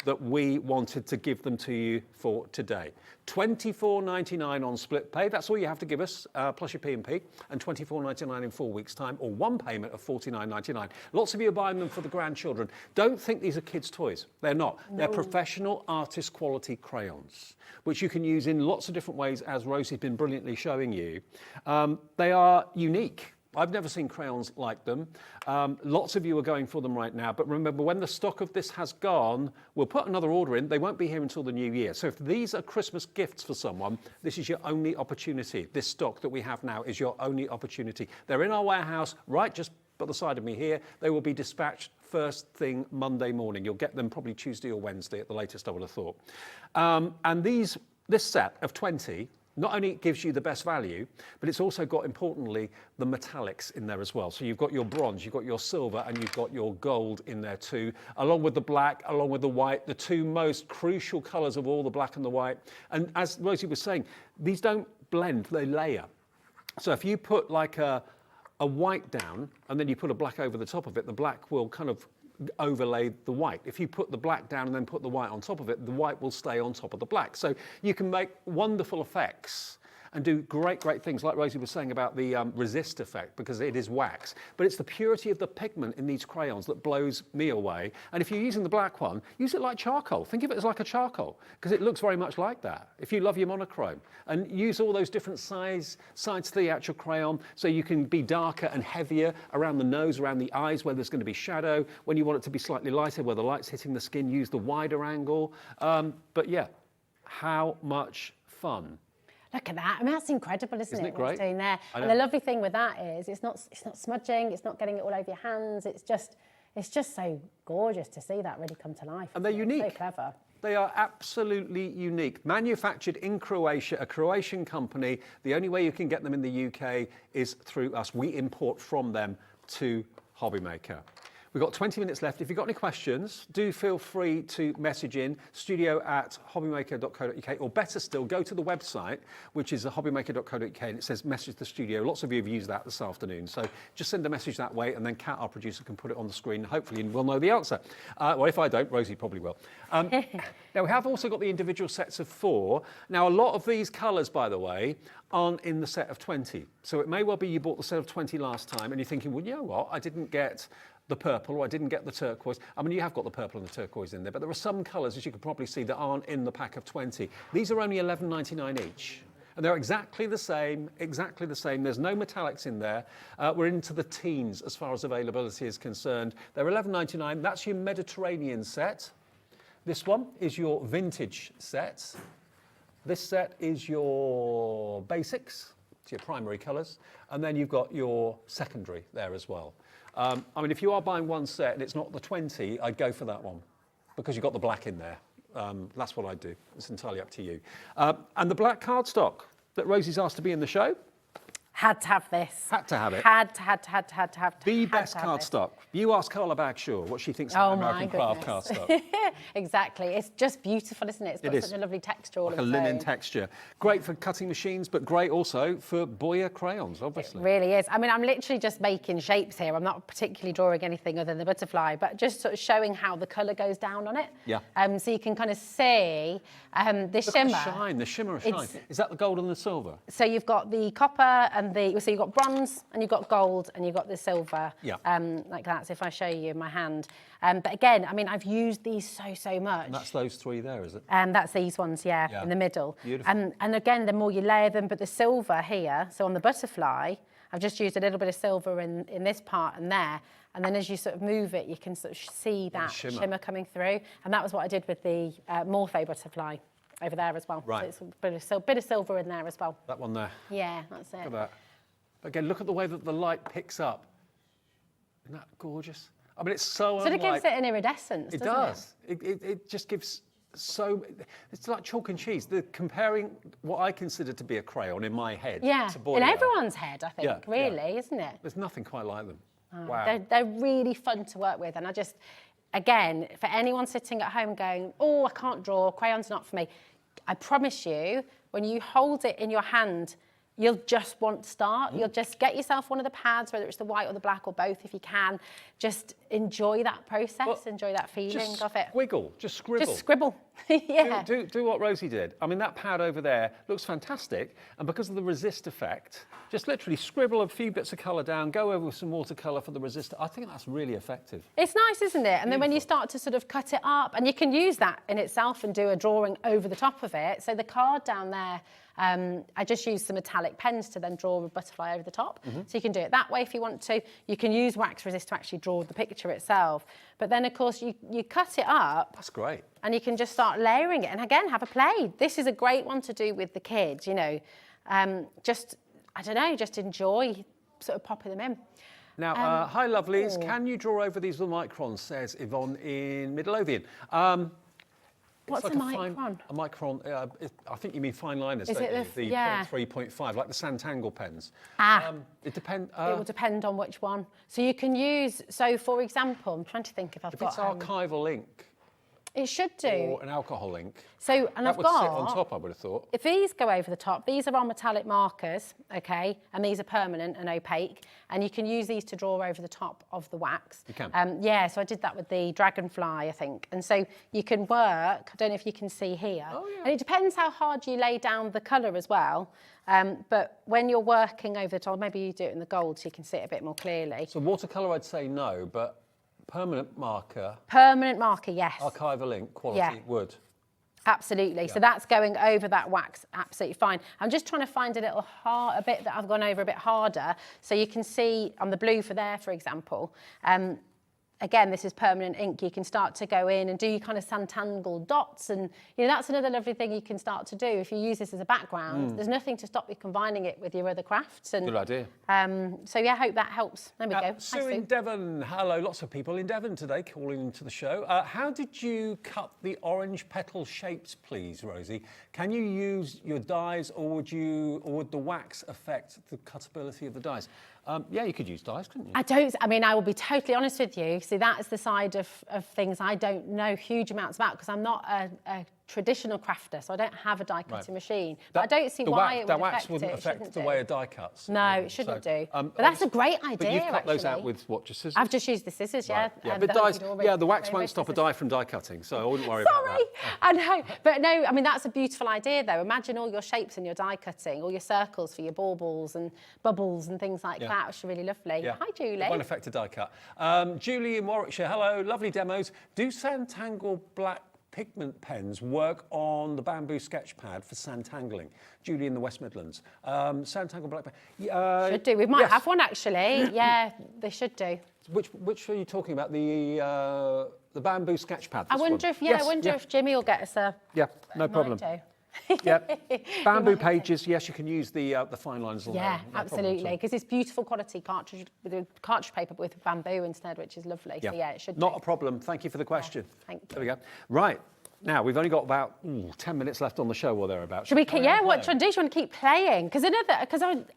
that we wanted to give them to you for today. £24.99 on split pay. That's all you have to give us, plus your P&P, and £24.99 in 4 weeks' time, or one payment of £49.99. Lots of you are buying them for the grandchildren. Don't think these are kids' toys. They're not. No. They're professional artist quality crayons, which you can use in lots of different ways, as Rosie's been brilliantly showing you. They are unique. I've never seen crayons like them. Lots of you are going for them right now, but remember, when the stock of this has gone, we'll put another order in. They won't be here until the new year. So if these are Christmas gifts for someone, this is your only opportunity. This stock that we have now is your only opportunity. They're in our warehouse, right just by the side of me here. They will be dispatched first thing Monday morning. You'll get them probably Tuesday or Wednesday at the latest, I would have thought. And this set of 20, not only gives you the best value, but it's also got, importantly, the metallics in there as well. So you've got your bronze, you've got your silver, and you've got your gold in there too, along with the black, along with the white, the two most crucial colours of all, the black and the white. And as Rosie was saying, these don't blend, they layer. So if you put like a white down, and then you put a black over the top of it, the black will kind of overlay the white. If you put the black down and then put the white on top of it, the white will stay on top of the black. So you can make wonderful effects and do great things, like Rosie was saying about the resist effect, because it is wax. But it's the purity of the pigment in these crayons that blows me away. And if you're using the black one, use it like charcoal. Think of it as like a charcoal, because it looks very much like that. If you love your monochrome, and use all those different sides to the actual crayon, so you can be darker and heavier around the nose, around the eyes, where there's going to be shadow. When you want it to be slightly lighter, where the light's hitting the skin, use the wider angle. But yeah, how much fun. Look at that. I mean, that's incredible, isn't it? Great? What it's doing there. And the lovely thing with that is it's not smudging, it's not getting it all over your hands. It's just so gorgeous to see that really come to life. And they're unique. So clever. They are absolutely unique. Manufactured in Croatia, a Croatian company. The only way you can get them in the UK is through us. We import from them to HobbyMaker. We've got 20 minutes left. If you've got any questions, do feel free to message in studio@hobbymaker.co.uk, or better still, go to the website, which is hobbymaker.co.uk, and it says message the studio. Lots of you have used that this afternoon. So just send a message that way, and then Kat, our producer, can put it on the screen. Hopefully we'll know the answer. Well, if I don't, Rosie probably will. Now, we have also got the individual sets of 4. Now, a lot of these colours, by the way, aren't in the set of 20. So it may well be you bought the set of 20 last time, and you're thinking, well, you know what, I didn't get the purple, or I didn't get the turquoise. I mean, you have got the purple and the turquoise in there, but there are some colours, as you can probably see, that aren't in the pack of 20. These are only £11.99 each. And they're exactly the same. There's no metallics in there. We're into the teens as far as availability is concerned. They're £11.99. That's your Mediterranean set. This one is your vintage set. This set is your basics. It's your primary colours. And then you've got your secondary there as well. I mean, if you are buying one set and it's not the 20, I'd go for that one, because you've got the black in there. That's what I'd do. It's entirely up to you. And the black cardstock that Rosie's asked to be in the show. Had to have this. Had to have it. Had to have The best cardstock. You ask Carla Bagshaw what she thinks of American craft cardstock. Exactly. It's just beautiful, isn't it? It's got such a lovely texture. Like a linen texture. Great for cutting machines, but great also for Boya crayons, obviously. It really is. I mean, I'm literally just making shapes here. I'm not particularly drawing anything other than the butterfly, but just sort of showing how the colour goes down on it. Yeah. So you can kind of see the Look shimmer. At the shimmer of shine. Is that the gold and the silver? So you've got the copper and so you've got bronze and you've got gold and you've got the silver. Yeah. Like that. So if I show you in my hand. But again, I mean, I've used these so much. And that's those 3 there, is it? That's these ones, yeah, in the middle. Beautiful. And again, the more you layer them, but the silver here, so on the butterfly, I've just used a little bit of silver in this part and there. And then as you sort of move it, you can sort of see that shimmer coming through. And that was what I did with the Morphe butterfly over there as well. Right. So it's a bit of silver in there as well. That one there. Yeah, that's it. Look at that. Again, look at the way that the light picks up. Isn't that gorgeous? I mean, it's so unlike... Sort of gives it an iridescence, doesn't it? It does. It just gives so... It's like chalk and cheese. Comparing what I consider to be a crayon in my head to Boya. In everyone's head, I think, really, isn't it? There's nothing quite like them. Wow. They're really fun to work with. And I just, again, for anyone sitting at home going, oh, I can't draw, crayon's not for me, I promise you, when you hold it in your hand, you'll just want to start. You'll just get yourself one of the pads, whether it's the white or the black or both if you can. Just enjoy that process, enjoy that feeling of it. Just scribble. Just scribble, yeah. Do what Rosie did. I mean, that pad over there looks fantastic, and because of the resist effect, just literally scribble a few bits of colour down, go over with some watercolour for the resist. I think that's really effective. It's nice, isn't it? And then when you start to sort of cut it up, and you can use that in itself and do a drawing over the top of it. So the card down there, I just used some metallic pens to then draw a butterfly over the top. So you can do it that way if you want to. You can use wax resist to actually draw the picture itself. But then, of course, you cut it up. That's great. And you can just start layering it. And again, have a play. This is a great one to do with the kids, you know. Just, I don't know, just enjoy sort of popping them in. Now, hi, lovelies. Can you draw over these little microns, says Yvonne in Midlothian. What's like a micron? A micron, I think you mean fine liners, Is don't it you? the- The yeah. 0.3, 0.5, like the Santangle pens. It depends. It will depend on which one. So you can use, so for example, I'm trying to think if I've if got... it's archival ink it should do. or an alcohol ink, So, and that I've would got... sit on top, I would have thought. If these go over the top, these are our metallic markers, okay? And these are permanent and opaque. And you can use these to draw over the top of the wax. You can? Yeah, so I did that with the dragonfly, I think. And so you can work, I don't know if you can see here. Oh, yeah. And it depends how hard you lay down the colour as well. But when you're working over the top, maybe you do it in the gold so you can see it a bit more clearly. So watercolour, I'd say no, but permanent marker, Permanent marker, yes. archival ink, quality Yeah. wood. Absolutely. So that's going over that wax absolutely fine. I'm just trying to find a little a bit that I've gone over a bit harder. So you can see on the blue for there, for example, again, this is permanent ink. You can start to go in and do your kind of Santangle dots. And, you know, that's another lovely thing you can start to do. If you use this as a background, there's nothing to stop you combining it with your other crafts. And, Good idea. So, yeah, I hope that helps. There we go. Hi, Sue in Devon. Hello, lots of people in Devon today calling into the show. How did you cut the orange petal shapes, please, Rosie? Can you use your dies, or would the wax affect the cuttability of the dies? Yeah, you could use dies, couldn't you? I will be totally honest with you. See, that is the side of things I don't know huge amounts about because I'm not a traditional crafter, so I don't have a die cutting machine. But I don't see why it would that wax affect wouldn't it. affect the way a die cuts. No, it shouldn't do. But that's a great idea. But you've cut those out actually. with what, just scissors? I've just used the scissors, yeah. Right. Yeah, but dies, the wax won't stop a die from die cutting, so I wouldn't worry about that. Sorry, I know. But no, I mean, that's a beautiful idea, though. Imagine all your shapes in your die cutting, all your circles for your baubles and bubbles and things like that, which are really lovely. Yeah. Hi, Julie. It won't affect a die cut. Julie in Warwickshire, hello, lovely demos. Do Santangle black pigment pens work on the bamboo sketch pad for santangling? Julie in the West Midlands. Santangle black pen. Should do. We might have one, actually. Yeah, they should do. Which are you talking about? The bamboo sketch pad? I wonder if, if Jimmy will get us a... Yeah, no problem. Yeah, bamboo pages. Yes, you can use the fine lines. Yeah, absolutely, because it's beautiful quality cartridge with a cartridge paper with bamboo instead, which is lovely. Yeah. So yeah, it should. Not a problem. Thank you for the question. Yeah, thank you. There we go. Right. Now, we've only got about 10 minutes left on the show or thereabouts. Should we keep, what should I do? You want to keep playing? Because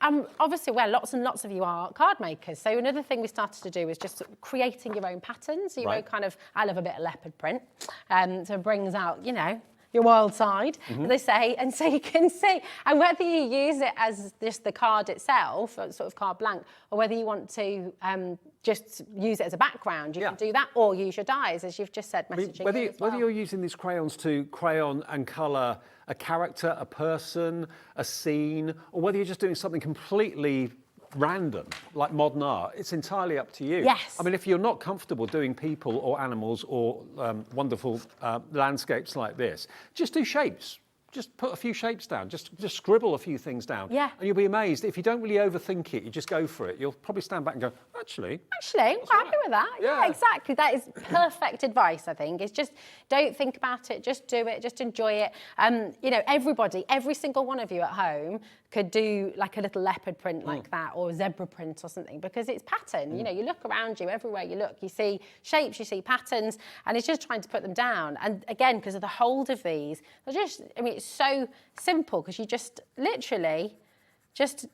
I'm obviously, lots and lots of you are card makers. So another thing we started to do is just creating your own patterns, your own kind of, I love a bit of leopard print. So it brings out, your wild side, as they say, and so you can see, and whether you use it as just the card itself, sort of card blank, or whether you want to just use it as a background, you can do that, or use your dies, as you've just said, messaging. Whether you're using these crayons to crayon and colour a character, a person, a scene, or whether you're just doing something completely random, like modern art, it's entirely up to you. Yes. I mean, if you're not comfortable doing people or animals or wonderful landscapes like this, just do shapes. Just put a few shapes down, just scribble a few things down. Yeah. And you'll be amazed. If you don't really overthink it, you just go for it, you'll probably stand back and go, actually, I'm happy with that. Yeah, exactly. That is perfect advice, I think. It's just, don't think about it, just do it, just enjoy it. Everybody, every single one of you at home could do like a little leopard print like that, or a zebra print or something, because it's pattern. You look around you, everywhere you look, you see shapes, you see patterns, and it's just trying to put them down. And again, because of the hold of these, they're just, it's so simple, because you just literally just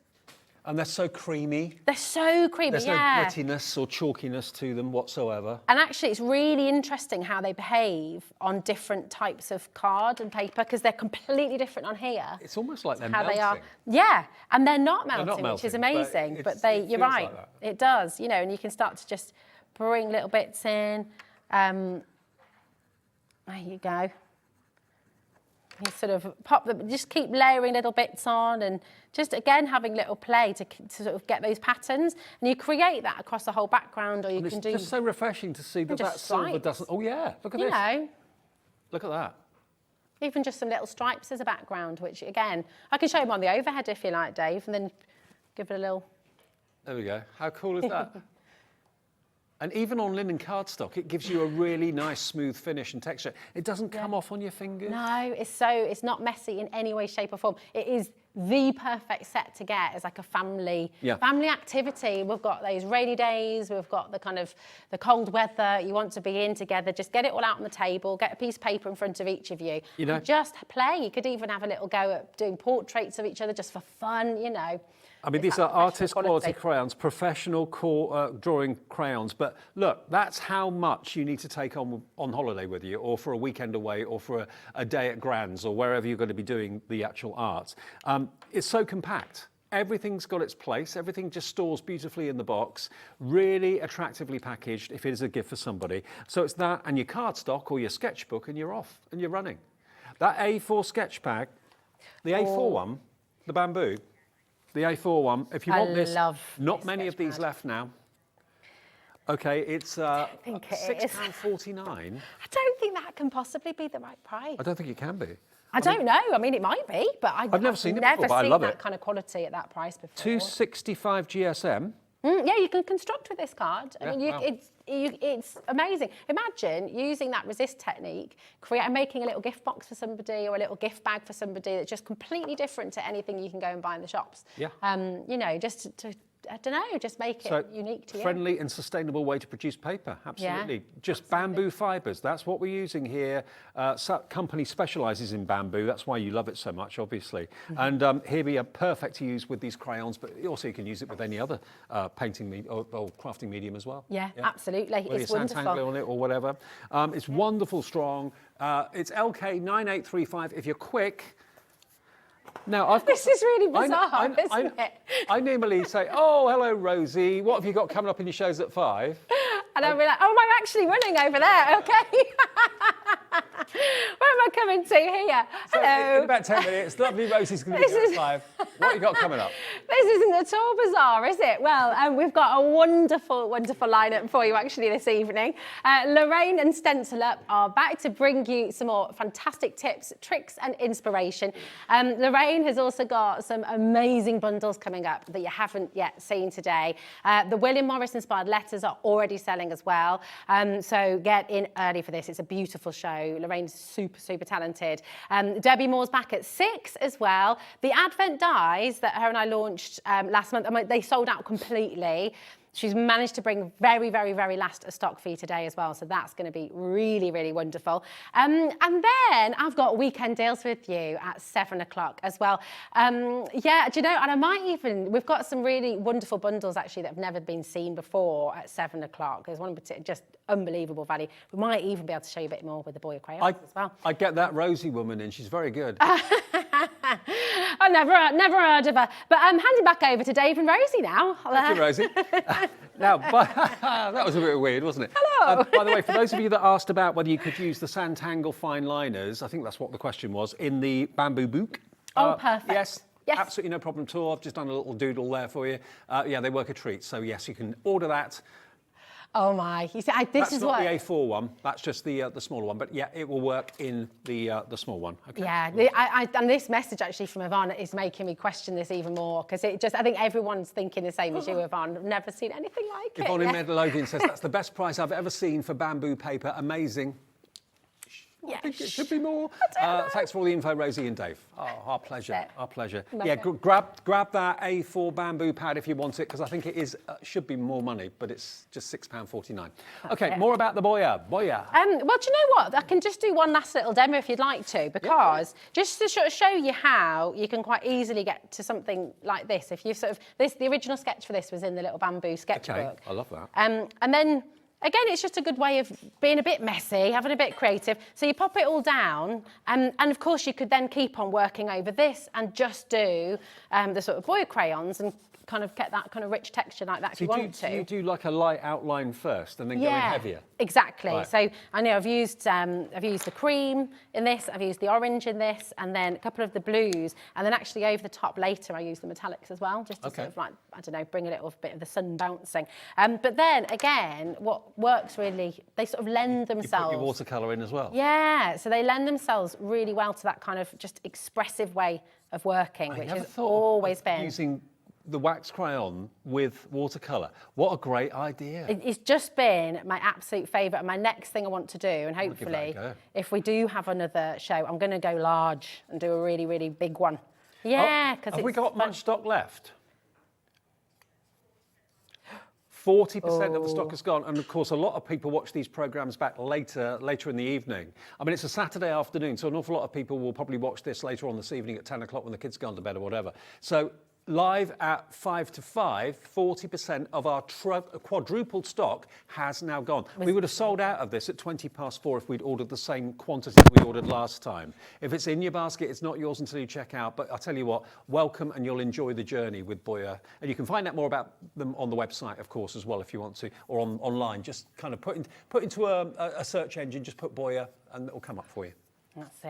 And they're so creamy. They're so creamy, There's yeah. no grittiness or chalkiness to them whatsoever. And actually, it's really interesting how they behave on different types of card and paper because they're completely different on here. It's almost like they're how melting. they are. Yeah, and they're not melting, Melting, which is but amazing. But it you're feels right, like that. it does, you know, and you can start to just bring little bits in. There you go. You sort of pop them, just keep layering little bits on and just, again, having little play to sort of get those patterns. And you create that across the whole background, or you can do... It's just so refreshing to see that just that silver stripes. doesn't... Oh, yeah, look at You this. know, Look at that. even just some little stripes as a background, which, again, I can show them on the overhead if you like, Dave, and then give it a little... There we go. How cool is that? And even on linen cardstock, it gives you a really nice, smooth finish and texture. It doesn't come off on your fingers. No, it's not messy in any way, shape or form. It is the perfect set to get as like a family activity. We've got those rainy days, we've got the kind of the cold weather, you want to be in together, just get it all out on the table, get a piece of paper in front of each of you. You know, and just play. You could even have a little go at doing portraits of each other just for fun, you know. I mean, these are artist quality crayons, professional drawing crayons. But look, that's how much you need to take on holiday with you, or for a weekend away, or for a day at Grand's, or wherever you're going to be doing the actual art. It's so compact. Everything's got its place. Everything just stores beautifully in the box, really attractively packaged if it is a gift for somebody. So it's that and your cardstock or your sketchbook, and you're off and you're running. That A4 sketch bag, the A4 one, the bamboo, the A4 one, if you want this, not many of these left now. Okay, it's £6.49. I don't think that can possibly be the right price. I don't think it can be. I don't know. I mean, it might be, but I've never seen it before, but I love that it. kind of quality at that price before. 265 GSM. Yeah, you can construct with this card. I Yeah, mean, wow. it's amazing. Imagine using that resist technique, making a little gift box for somebody or a little gift bag for somebody that's just completely different to anything you can go and buy in the shops. Yeah. You know, just to I don't know, just make it unique to you. Friendly and sustainable way to produce paper, absolutely. Yeah, just bamboo fibres, that's what we're using here. Company specialises in bamboo, that's why you love it so much, obviously. And here we are perfect to use with these crayons, but also you can use it with any other painting or crafting medium as well. Yeah, absolutely. Whether It's you're wonderful. Santangler on it or whatever. It's wonderful, strong. It's LK9835 if you're quick. Now, I've got This is really bizarre, isn't it? I normally say, oh, hello, Rosie. What have you got coming up in your shows at 5? And I'll be like, oh, I'm actually running over there, okay? Where am I coming to here? So Hello. in about 10 minutes, lovely Rosie's going to be here at 5. What have you got coming up? This isn't at all bizarre, is it? Well, we've got a wonderful, wonderful lineup for you actually this evening. Lorraine and Stencil Up are back to bring you some more fantastic tips, tricks and inspiration. Lorraine has also got some amazing bundles coming up that you haven't yet seen today. The William Morris inspired letters are already selling as well. So get in early for this. It's a beautiful show. Lorraine's super, super talented. Debbi Moore's back at 6 as well. The Advent dies that her and I launched last month, they sold out completely. She's managed to bring very, very, very last stock for you today as well. So that's going to be really, really wonderful. And then I've got weekend deals with you at 7 o'clock as well. Yeah, do you know, and we've got some really wonderful bundles actually that have never been seen before at 7 o'clock. There's one particular, just unbelievable value. We might even be able to show you a bit more with the Boya crayons as well. I get that Rosie woman in, she's very good. I never heard of her. But I'm handing back over to Dave and Rosie now. Thank you, Rosie. Now, that was a bit weird, wasn't it? Hello. By the way, for those of you that asked about whether you could use the Sanntangle fine liners, I think that's what the question was, in the bamboo book. Oh, perfect. Yes. Absolutely no problem at all. I've just done a little doodle there for you. Yeah, they work a treat. So yes, you can order that. Oh my! You see, That's not the A4 one. That's just the smaller one. But yeah, it will work in the small one. Okay. Yeah, and this message actually from Yvonne is making me question this even more because I think everyone's thinking the same as you, Yvonne. I've never seen anything like it. Yvonne in Midlothian says that's the best price I've ever seen for bamboo paper. Amazing. I think it should be more. Thanks for all the info, Rosie and Dave. Oh, our pleasure. Our pleasure. Yeah, grab that A4 bamboo pad if you want it, because I think it is should be more money, but it's just £6.49. Okay, more about the Boya. Boya. Well, do you know what? I can just do one last little demo if you'd like to, because just to sort of show you how you can quite easily get to something like this. If you sort of the original sketch for this was in the little bamboo sketchbook. Okay, I love that. And then. Again, it's just a good way of being a bit messy, having a bit creative. So you pop it all down, and of course you could then keep on working over this and just do the sort of Boya crayons and kind of get that kind of rich texture like that if you want to. Do you do like a light outline first and then go in heavier? Exactly. Right. So I know I've used the cream in this, I've used the orange in this, and then a couple of the blues, and then actually over the top later I use the metallics as well, just to sort of like, I don't know, bring a little bit of the sun bouncing. But then again, what works really, they sort of lend themselves. You put your watercolour in as well? Yeah, so they lend themselves really well to that kind of just expressive way of working, which has always been. Using the wax crayon with watercolour. What a great idea. It's just been my absolute favourite, and my next thing I want to do, and hopefully if we do have another show, I'm going to go large and do a really, really big one. Yeah, because have we got much stock left? 40% of the stock is gone, and of course a lot of people watch these programmes back later in the evening. I mean, it's a Saturday afternoon, so an awful lot of people will probably watch this later on this evening at 10 o'clock when the kids go on to bed or whatever. So live at 5 to 5, 40% of our quadrupled stock has now gone. We would have sold out of this at 4:20 if we'd ordered the same quantity that we ordered last time. If it's in your basket, it's not yours until you check out. But I'll tell you what, welcome, and you'll enjoy the journey with Boya. And you can find out more about them on the website, of course, as well, if you want to, or online. Just kind of put into a search engine, just put Boya, and it'll come up for you. That's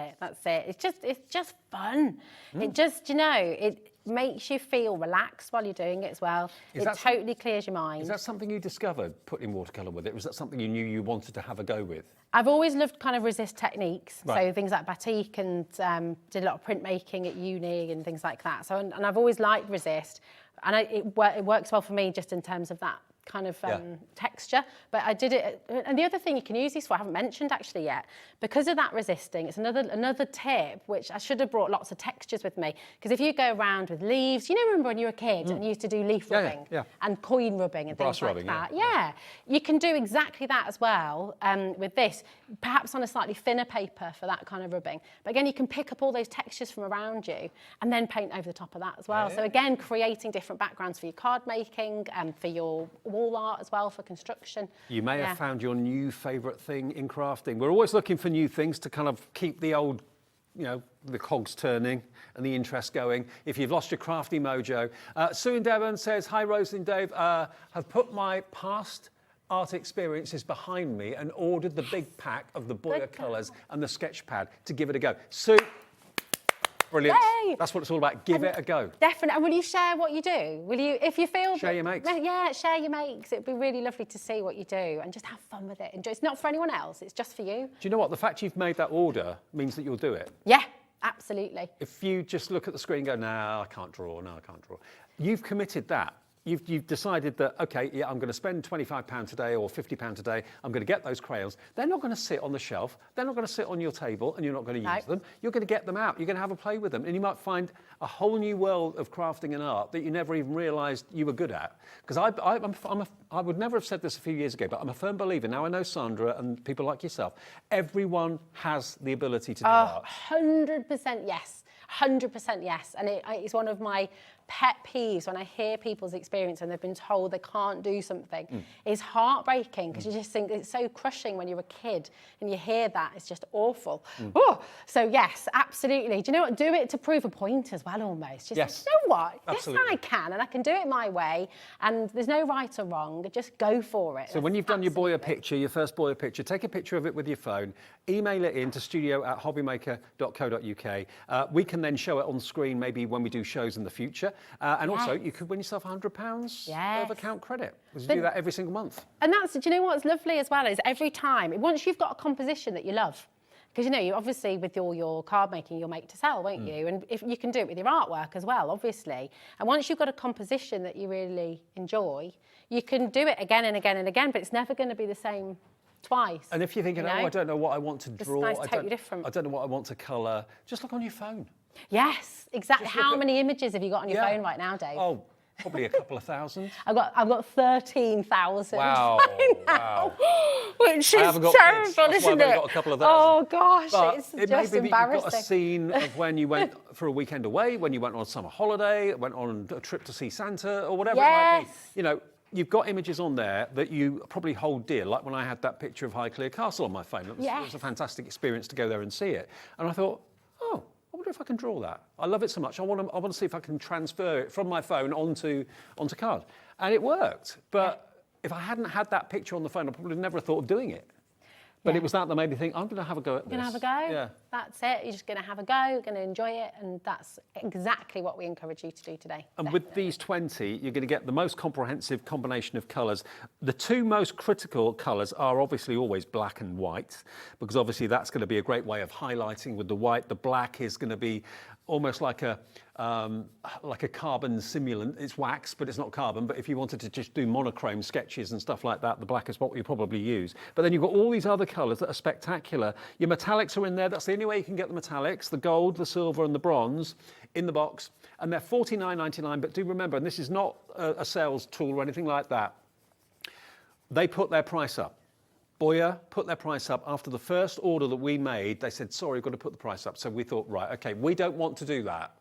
it. It's just fun. It just, it makes you feel relaxed while you're doing it as well. It totally clears your mind. Is that something you discovered, putting watercolour with it? Was that something you knew you wanted to have a go with? I've always loved kind of resist techniques, so things like batik, and did a lot of printmaking at uni and things like that. So and I've always liked resist, and it works well for me just in terms of that kind of texture. But I did it, and the other thing you can use these for, I haven't mentioned actually yet, because of that resisting, it's another tip, which I should have brought lots of textures with me, because if you go around with leaves, remember when you were a kid and you used to do leaf rubbing and coin rubbing and brass things rubbing, like that. You can do exactly that as well with this, perhaps on a slightly thinner paper for that kind of rubbing. But again, you can pick up all those textures from around you and then paint over the top of that as well. So again, creating different backgrounds for your card making and for your wall art as well, for construction. You may have found your new favourite thing in crafting. We're always looking for new things to kind of keep the old, the cogs turning and the interest going. If you've lost your crafty mojo. Sue in Devon says, hi Rosie and Dave, have put my past art experiences behind me and ordered the big pack of the Boya colours and the sketch pad to give it a go. Sue, brilliant. Yay. That's what it's all about. Give it a go. Definitely. And will you share what you do? Will you, if you feel... Share your makes. Yeah, share your makes. It'd be really lovely to see what you do and just have fun with it. It's not for anyone else. It's just for you. Do you know what? The fact you've made that order means that you'll do it. Yeah, absolutely. If you just look at the screen and go, no, I can't draw, you've committed that. You've decided that, OK, I'm going to spend £25 today or £50 today. I'm going to get those crayons. They're not going to sit on the shelf. They're not going to sit on your table and you're not going to use them. You're going to get them out. You're going to have a play with them. And you might find a whole new world of crafting and art that you never even realised you were good at. Because I would never have said this a few years ago, but I'm a firm believer. Now I know Sandra and people like yourself. Everyone has the ability to do art. 100% yes. 100% yes. And it's one of my pet peeves when I hear people's experience and they've been told they can't do something. It's heartbreaking because you just think it's so crushing when you're a kid and you hear that. It's just awful. Oh, so yes, absolutely. Do you know what? Do it to prove a point as well, almost. Just yes. You know what? Absolutely. Yes, I can, and I can do it my way, and there's no right or wrong. Just go for it. So when you've done your Boya picture, your first Boya picture, take a picture of it with your phone, email it in to studio@hobbymaker.co.uk. We can then show it on screen maybe when we do shows in the future. And also, you could win yourself £100 of account credit. Because you do that every single month. And do you know what's lovely as well is every time, once you've got a composition that you love, because you obviously with your card making, you'll make to sell, won't you? And if you can do it with your artwork as well, obviously. And once you've got a composition that you really enjoy, you can do it again and again and again, but it's never going to be the same twice. And if you're thinking, oh, I don't know what I want to draw, sky's totally different. I don't know what I want to colour, just look on your phone. Yes, exactly. How many images have you got on your phone right now, Dave? Oh, probably a couple of thousand. I've got 13,000 wow, right now, wow. which is terrible, That's why isn't I've it? got a couple of Oh thousand. gosh, But it's it just may be that embarrassing. you've got a scene of when you went for a weekend away, when you went on a summer holiday, went on a trip to see Santa, or whatever it might be. You know, you've got images on there that you probably hold dear, like when I had that picture of Highclere Castle on my phone. It was a fantastic experience to go there and see it. And I thought, oh, I wonder if I can draw that. I love it so much. I want to see if I can transfer it from my phone onto card. And it worked. But if I hadn't had that picture on the phone, I probably never thought of doing it. But it was that made me think, I'm going to have a go at this. You're going to have a go? Yeah. That's it. You're just going to have a go, you're going to enjoy it, and that's exactly what we encourage you to do today. And with these 20, you're going to get the most comprehensive combination of colours. The two most critical colours are obviously always black and white, because obviously that's going to be a great way of highlighting with the white. The black is going to be almost like a carbon simulant. It's wax, but it's not carbon. But if you wanted to just do monochrome sketches and stuff like that, the black is what you probably use. But then you've got all these other colours that are spectacular. Your metallics are in there. That's the only way you can get the metallics, the gold, the silver and the bronze in the box. And they're $49.99. But do remember, and this is not a sales tool or anything like that, they put their price up. Boya put their price up after the first order that we made. They said, sorry, we've got to put the price up. So we thought, right, okay, we don't want to do that.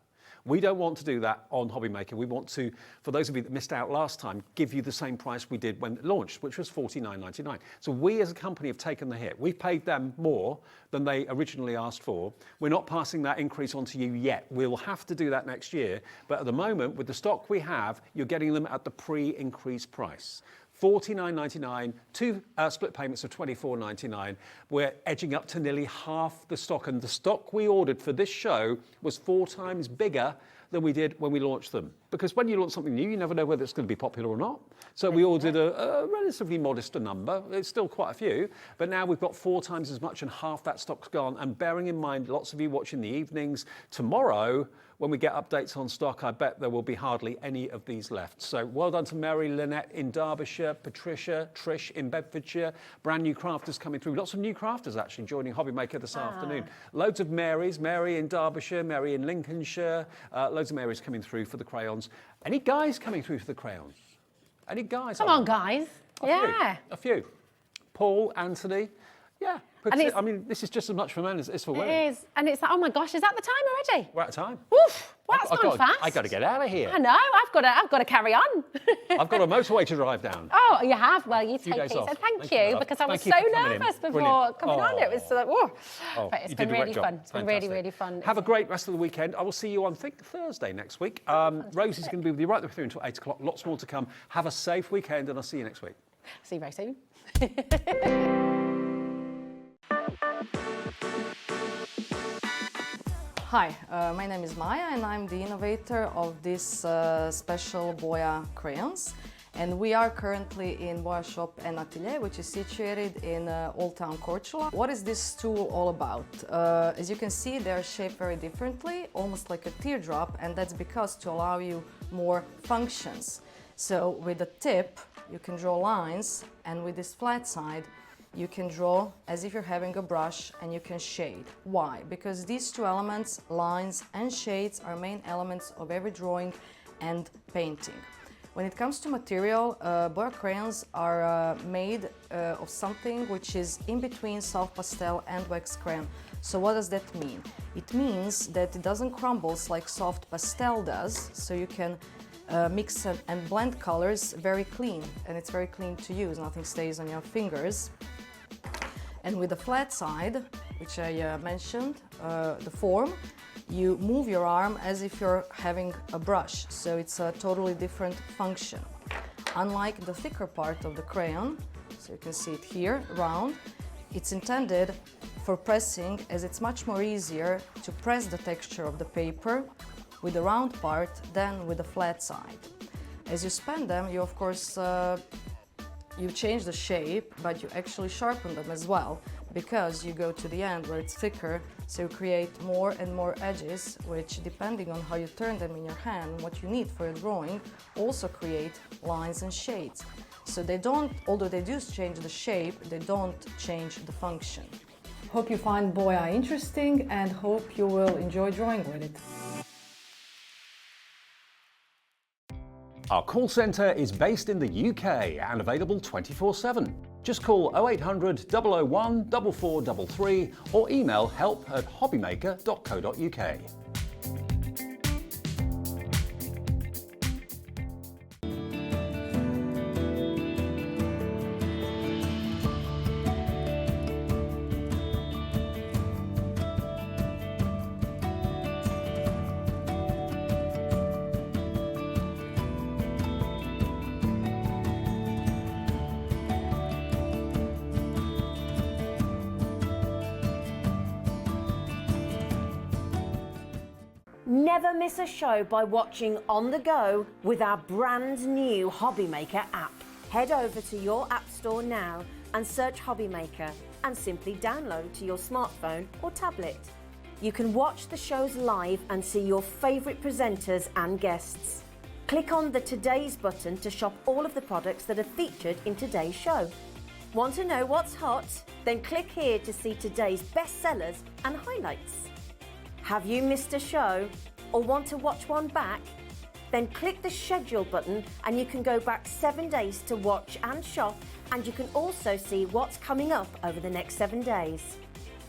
We don't want to do that on HobbyMaker. We want to, for those of you that missed out last time, give you the same price we did when it launched, which was $49.99. So we as a company have taken the hit. We've paid them more than they originally asked for. We're not passing that increase on to you yet. We'll have to do that next year. But at the moment, with the stock we have, you're getting them at the pre-increase price. $49.99, two split payments of $24.99. We're edging up to nearly half the stock, and the stock we ordered for this show was 4 times bigger than we did when we launched them. Because when you launch something new, you never know whether it's going to be popular or not. So we ordered a relatively modest number. It's still quite a few, but now we've got 4 times as much and half that stock's gone. And bearing in mind, lots of you watching the evenings, tomorrow, when we get updates on stock, I bet there will be hardly any of these left. So well done to Mary, Lynette in Derbyshire, Patricia, Trish in Bedfordshire, brand new crafters coming through. Lots of new crafters actually joining HobbyMaker this afternoon. Loads of Marys, Mary in Derbyshire, Mary in Lincolnshire, loads of Marys coming through for the crayons. Any guys coming through for the crayons? Any guys? Come on, guys. A few. Paul, Anthony. Yeah. I mean, this is just as much for men as it is for women. It is. And it's like, oh my gosh, is that the time already? We're out of time. Oof, well, that's gone fast. I've got to get out of here. I know, I've got to carry on. I've got a motorway to drive down. Oh, you have? Well, you take it. Off. So thank you, because I was so nervous before coming on. It was like, whoa. But it's been really fun. It's been really, really fun. Have a great rest of the weekend. I will see you on, I think, Thursday next week. Rosie's going to be with you right through until 8 o'clock. Lots more to come. Have a safe weekend, and I'll see you next week. See you very soon. Hi, my name is Maya and I'm the innovator of this special Boya crayons. And we are currently in Boya Shop and Atelier, which is situated in Old Town Korčula. What is this tool all about? As you can see, they're shaped very differently, almost like a teardrop, and that's because to allow you more functions. So with the tip, you can draw lines, and with this flat side, you can draw as if you're having a brush, and you can shade. Why? Because these two elements, lines and shades, are main elements of every drawing and painting. When it comes to material, Boya crayons are made of something which is in between soft pastel and wax crayon. So what does that mean? It means that it doesn't crumble like soft pastel does, so you can mix and blend colors very clean, and it's very clean to use, nothing stays on your fingers. And with the flat side, which I mentioned, the form, you move your arm as if you're having a brush, so it's a totally different function. Unlike the thicker part of the crayon, so you can see it here, round, it's intended for pressing, as it's much more easier to press the texture of the paper with the round part than with the flat side. As you span them, you of course you change the shape, but you actually sharpen them as well, because you go to the end where it's thicker, so you create more and more edges, which, depending on how you turn them in your hand, what you need for your drawing, also create lines and shades. So they don't, although they do change the shape, they don't change the function. Hope you find Boya interesting and hope you will enjoy drawing with it. Our call centre is based in the UK and available 24/7. Just call 0800 001 4433 or email help@hobbymaker.co.uk. Never miss a show by watching on the go with our brand new HobbyMaker app. Head over to your app store now and search HobbyMaker and simply download to your smartphone or tablet. You can watch the shows live and see your favourite presenters and guests. Click on the Today's button to shop all of the products that are featured in today's show. Want to know what's hot? Then click here to see today's bestsellers and highlights. Have you missed a show or want to watch one back? Then click the schedule button and you can go back 7 days to watch and shop, and you can also see what's coming up over the next 7 days.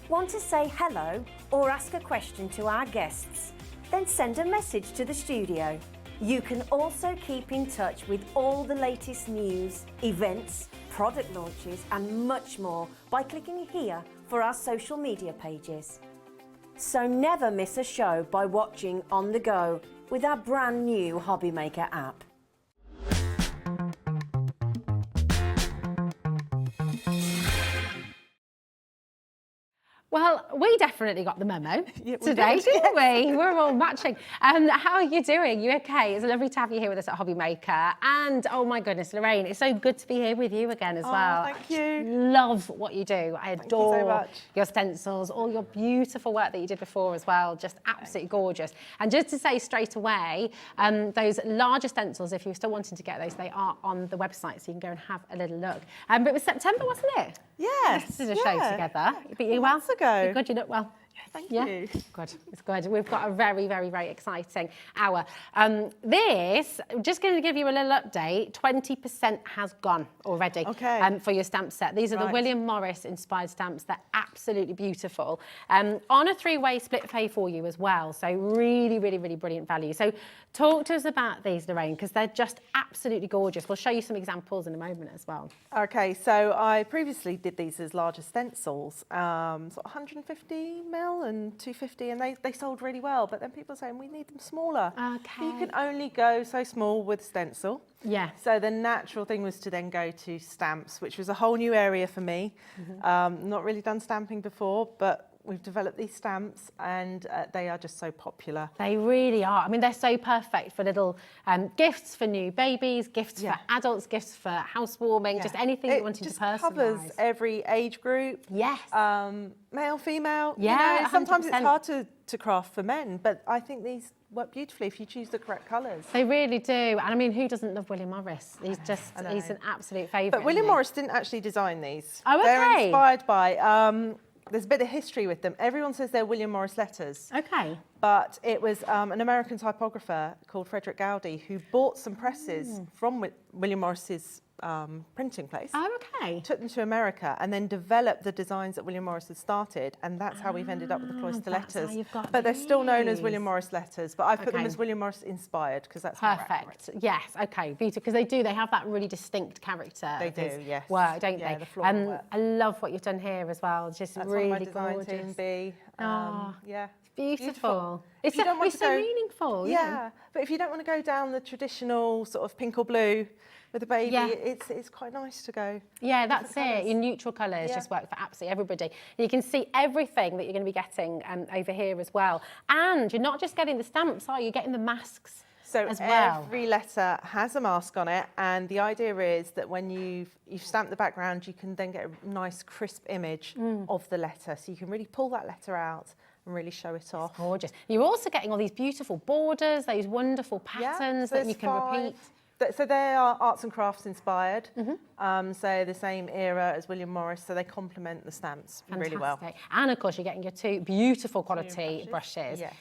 Want to say hello or ask a question to our guests? Then send a message to the studio. You can also keep in touch with all the latest news, events, product launches and much more by clicking here for our social media pages. So never miss a show by watching on the go with our brand new HobbyMaker app. Well, we definitely got the memo today, didn't we? We're all matching. How are you doing? You okay? It's lovely to have you here with us at HobbyMaker. And oh my goodness, Lorraine, it's so good to be here with you again as well. Thank you. Love what you do. I adore so much. your stencils, all your beautiful work that you did before as well. Just absolutely gorgeous. And just to say straight away, those larger stencils, if you're still wanting to get those, they are on the website, so you can go and have a little look. But it was September, wasn't it? Yes. We did a show together. But you well? Ago. You're good, you look well. Thank you. Good, it's good. We've got a very, very, very exciting hour. This, just going to give you a little update, 20% has gone already for your stamp set. These are the William Morris inspired stamps. They're absolutely beautiful. On a 3-way split pay for you as well. So really, really, really brilliant value. So talk to us about these, Lorraine, because they're just absolutely gorgeous. We'll show you some examples in a moment as well. Okay, so I previously did these as larger stencils, sort of 150 mil and 250, and they sold really well, but then people are saying we need them smaller. Okay. You can only go so small with stencil. Yeah. So the natural thing was to then go to stamps, which was a whole new area for me. Not really done stamping before, but we've developed these stamps and they are just so popular. They really are. I mean, they're so perfect for little gifts for new babies, gifts for adults, gifts for housewarming, just anything you wanted to personalise. It just covers every age group. Yes. Male, female. Yeah, you know, sometimes it's hard to craft for men, but I think these work beautifully if you choose the correct colours. They really do. And I mean, who doesn't love William Morris? He's just, he's an absolute favourite. But William Morris didn't actually design these. Oh, okay. They're inspired by, there's a bit of history with them. Everyone says they're William Morris letters. Okay. But it was an American typographer called Frederick Gowdy who bought some presses from William Morris's printing place. Oh, okay. Took them to America and then developed the designs that William Morris had started, and that's how we've ended up with the cloister letters. But they're still known as William Morris letters, but I put them as William Morris inspired because that's perfect. Yes, okay, beautiful, because they have that really distinct character. They do, yes. Work, don't they? The floral work. I love what you've done here as well. Just that's really one of my gorgeous. Design team B. Yeah. Beautiful. It's so meaningful. Yeah, but if you don't want to go down the traditional sort of pink or blue with a baby, it's quite nice to go. Yeah, that's it. Your neutral colours just work for absolutely everybody. You can see everything that you're going to be getting over here as well. And you're not just getting the stamps, are you? You're getting the masks. So as well. Every letter has a mask on it, and the idea is that when you've stamped the background, you can then get a nice crisp image of the letter. So you can really pull that letter out and really show it off. Gorgeous. You're also getting all these beautiful borders, those wonderful patterns that you can repeat. So they are arts and crafts inspired. So the same era as William Morris. So they complement the stamps really well. And of course, you're getting your two beautiful quality brushes. Yes.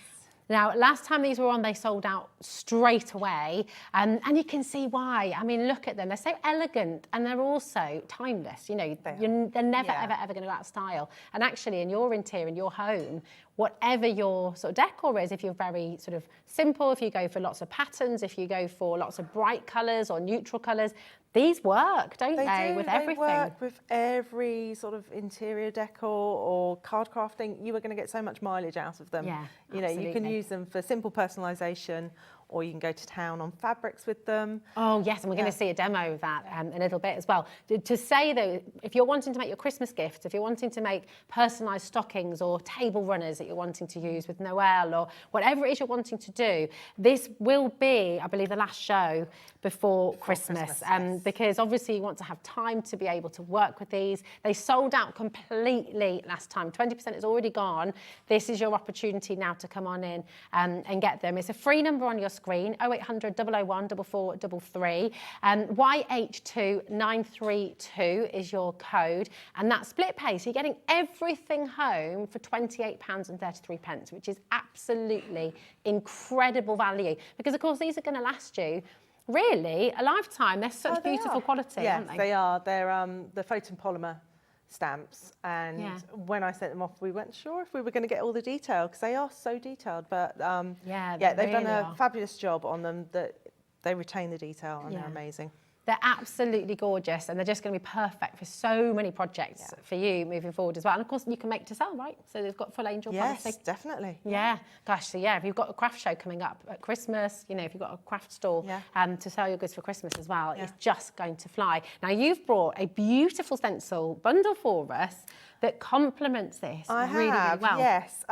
Now, last time these were on, they sold out straight away, and you can see why. I mean, look at them. They're so elegant, and they're also timeless. You know, they're never, ever going to go out of style. And actually, in your interior, in your home, whatever your sort of decor is, if you're very sort of simple, if you go for lots of patterns, if you go for lots of bright colours or neutral colours, these work, don't they, with everything? They work with every sort of interior decor or card crafting. You are going to get so much mileage out of them. Yeah, you know, you can use them for simple personalisation, or you can go to town on fabrics with them. Oh yes, and we're going to see a demo of that in a little bit as well. To say though, if you're wanting to make your Christmas gifts, if you're wanting to make personalised stockings or table runners that you're wanting to use with Noel or whatever it is you're wanting to do, this will be, I believe, the last show before Christmas. Because obviously you want to have time to be able to work with these. They sold out completely last time. 20% is already gone. This is your opportunity now to come on in and get them. It's a free number on your screen, 0800 001 4433. YH2932 is your code, and that's split pay. So you're getting everything home for £28.33, which is absolutely incredible value. Because of course these are going to last you really a lifetime. They're such beautiful quality, aren't they? Yes, they are. They're the photopolymer stamps, and when I sent them off, we weren't sure if we were going to get all the detail because they are so detailed. But they've done a fabulous job on them. That they retain the detail, and they're amazing. They're absolutely gorgeous, and they're just going to be perfect for so many projects for you moving forward as well. And of course, you can make to sell, right? So they've got full angel policy. Yes, definitely. Yeah, gosh, so if you've got a craft show coming up at Christmas, you know, if you've got a craft store to sell your goods for Christmas as well, it's just going to fly. Now, you've brought a beautiful stencil bundle for us that complements this really well. Yes.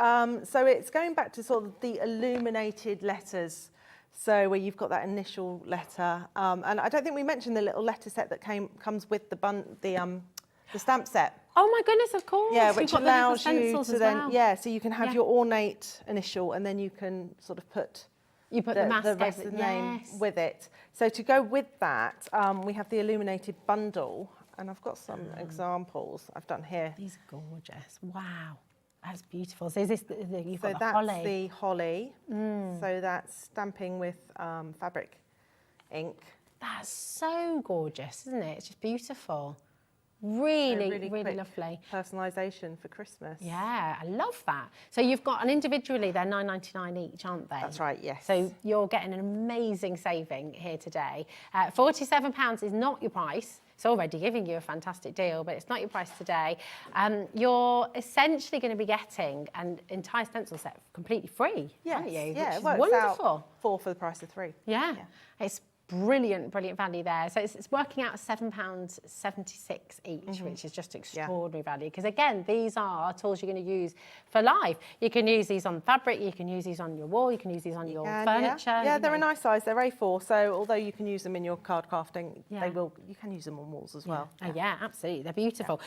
So it's going back to sort of the illuminated letters. So where you've got that initial letter, and I don't think we mentioned the little letter set that comes with the stamp set. Oh my goodness, of course. Yeah, which allows you to then so you can have your ornate initial, and then you can sort of put the rest of the name with it. So to go with that, we have the illuminated bundle, and I've got some examples I've done here. These are gorgeous. Wow. That's beautiful. So is this you've got the that's holly? The holly. So that's stamping with fabric ink. That's so gorgeous, isn't it? It's just beautiful. Really lovely. Personalisation for Christmas. Yeah, I love that. So you've got, and individually they're £9.99 each, aren't they? That's right, yes. So you're getting an amazing saving here today. £47 is not your price. It's already giving you a fantastic deal, but it's not your price today. You're essentially going to be getting an entire stencil set completely free, aren't you? Yeah, which is wonderful. Out 4 for the price of 3. Yeah. It's brilliant value there. So it's working out £7.76 each, which is just extraordinary value. Because again, these are tools you're going to use for life. You can use these on fabric, you can use these on your wall, you can use these on your furniture. Yeah, they're a nice size. They're A4, so although you can use them in your card crafting, you can use them on walls as well. Oh, yeah, absolutely. They're beautiful.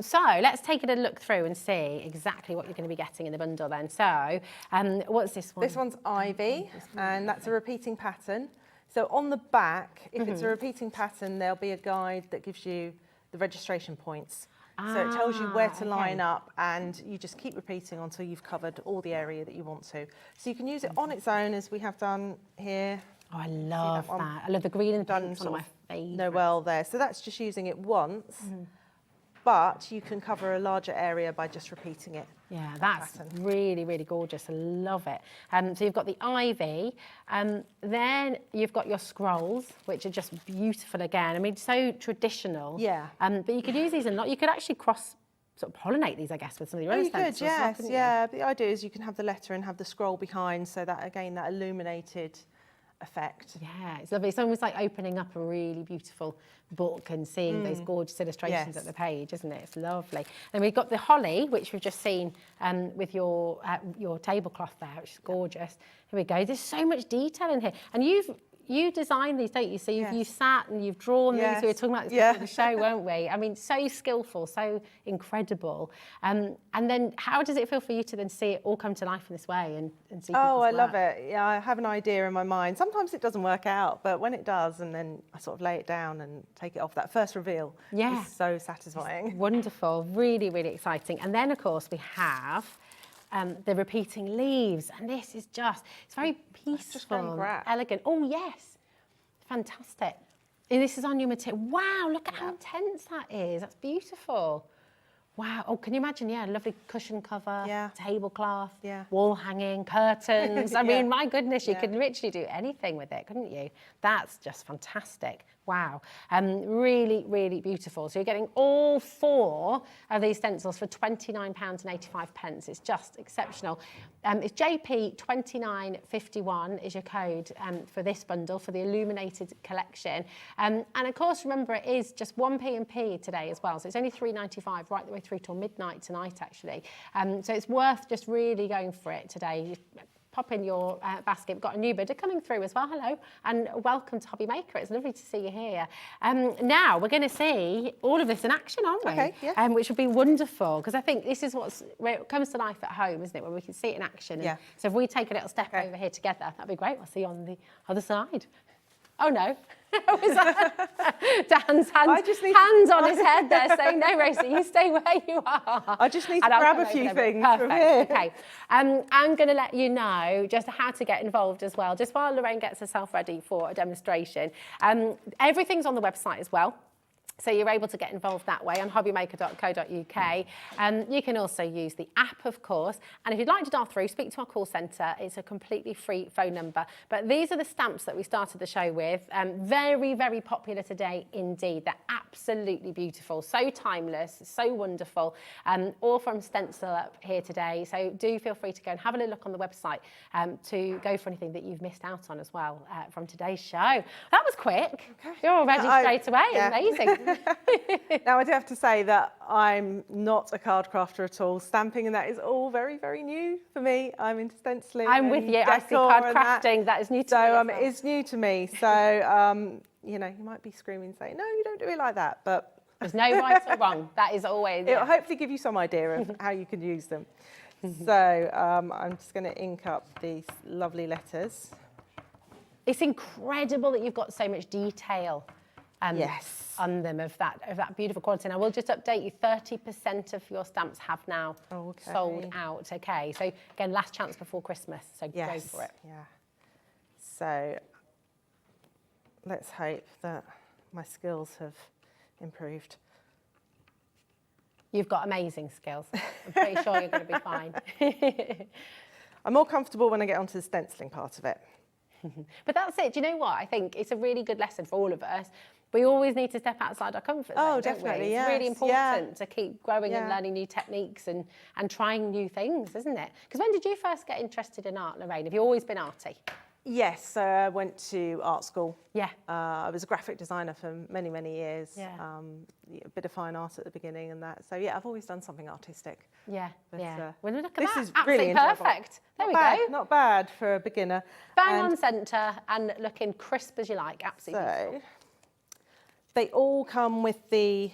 So let's take it a look through and see exactly what you're going to be getting in the bundle then. So what's this one? This one's Ivy, and that's a repeating pattern. So on the back, if it's a repeating pattern, there'll be a guide that gives you the registration points. So it tells you where to line up, and you just keep repeating until you've covered all the area that you want to. So you can use it on its own, as we have done here. Oh, I love that. I love the green and pink. It's one of my favourites. Noel there. So that's just using it once, but you can cover a larger area by just repeating it. Yeah, that's really gorgeous. I love it. So you've got the ivy, then you've got your scrolls, which are just beautiful again. I mean, so traditional. Yeah. But you could use these a lot. You could actually sort of pollinate these, I guess, with some of your own stencils. You could, yes, yeah. The idea is you can have the letter and have the scroll behind, so that again, that illuminated effect. Yeah, it's lovely. It's almost like opening up a really beautiful book and seeing those gorgeous illustrations at the page, isn't it? It's lovely. And we've got the holly, which we've just seen with your tablecloth there, which is gorgeous. Here we go. There's so much detail in here, and you've you design these, don't you? So you've sat and you've drawn these. We were talking about this before the show, weren't we? I mean, so skillful, so incredible. And then how does it feel for you to then see it all come to life in this way and see people's I love work? it. Yeah, I have an idea in my mind. Sometimes it doesn't work out, but when it does, and then I sort of lay it down and take it off, that first reveal is so satisfying. Wonderful, really, really exciting. And then, of course, we have the repeating leaves. And this is just, it's very peaceful, elegant. Oh, yes, fantastic. And this is on your material. Wow, look at how intense that is. That's beautiful. Wow. Oh, can you imagine? Yeah, lovely cushion cover, tablecloth, wall hanging, curtains. I mean, my goodness, you could literally do anything with it, couldn't you? That's just fantastic. Wow. Really, really beautiful. So you're getting all 4 of these stencils for £29.85. It's just exceptional. It's JP2951 is your code for this bundle, for the illuminated collection. And of course, remember, it is just 1p&p today as well. So it's only £3.95 right the way through till midnight tonight, actually. So it's worth just really going for it today. Pop in your basket. We've got a new bidder coming through as well. Hello and welcome to HobbyMaker. It's lovely to see you here. Now we're going to see all of this in action, aren't we? Okay, yeah. Which would be wonderful, because I think this is where it comes to life at home, isn't it? Where we can see it in action. Yeah. So if we take a little step over here together, that'd be great. We'll see you on the other side. Oh no. Dan's hands on his head there saying, no, Rosie, you stay where you are. I just need to grab a few things from here. Okay. I'm going to let you know just how to get involved as well, just while Lorraine gets herself ready for a demonstration. Everything's on the website as well. So you're able to get involved that way on hobbymaker.co.uk. You can also use the app, of course. And if you'd like to dial through, speak to our call centre. It's a completely free phone number. But these are the stamps that we started the show with. Very, very popular today indeed. They're absolutely beautiful, so timeless, so wonderful. All from Stencil Up here today. So do feel free to go and have a little look on the website to go for anything that you've missed out on as well from today's show. That was quick. Okay. You're all ready straight away. Yeah. Amazing. Now, I do have to say that I'm not a card crafter at all. Stamping and that is all very, very new for me. I'm into stenciling. I'm with you. I see card crafting. That is new to me. So it is new to me. So, you know, you might be screaming saying, no, you don't do it like that. But there's no right or wrong. That is always. It'll hopefully give you some idea of how you can use them. So I'm just going to ink up these lovely letters. It's incredible that you've got so much detail. Yes. On them of that beautiful quality. And I will just update you, 30% of your stamps have now sold out. Okay, so again, last chance before Christmas, so go for it. Yeah. So let's hope that my skills have improved. You've got amazing skills. I'm pretty sure you're going to be fine. I'm more comfortable when I get onto the stenciling part of it. But that's it. Do you know what? I think it's a really good lesson for all of us. We always need to step outside our comfort zone. Oh, definitely, It's really important to keep growing and learning new techniques and trying new things, isn't it? Because when did you first get interested in art, Lorraine? Have you always been arty? Yes, I went to art school. Yeah. I was a graphic designer for many, many years. Yeah. A bit of fine art at the beginning and that. So, yeah, I've always done something artistic. Yeah, But, well, look at this that. is Absolutely really enjoyable. perfect. There we bad, go. Not bad for a beginner. Bang on centre and looking crisp as you like. Absolutely beautiful. They all come with the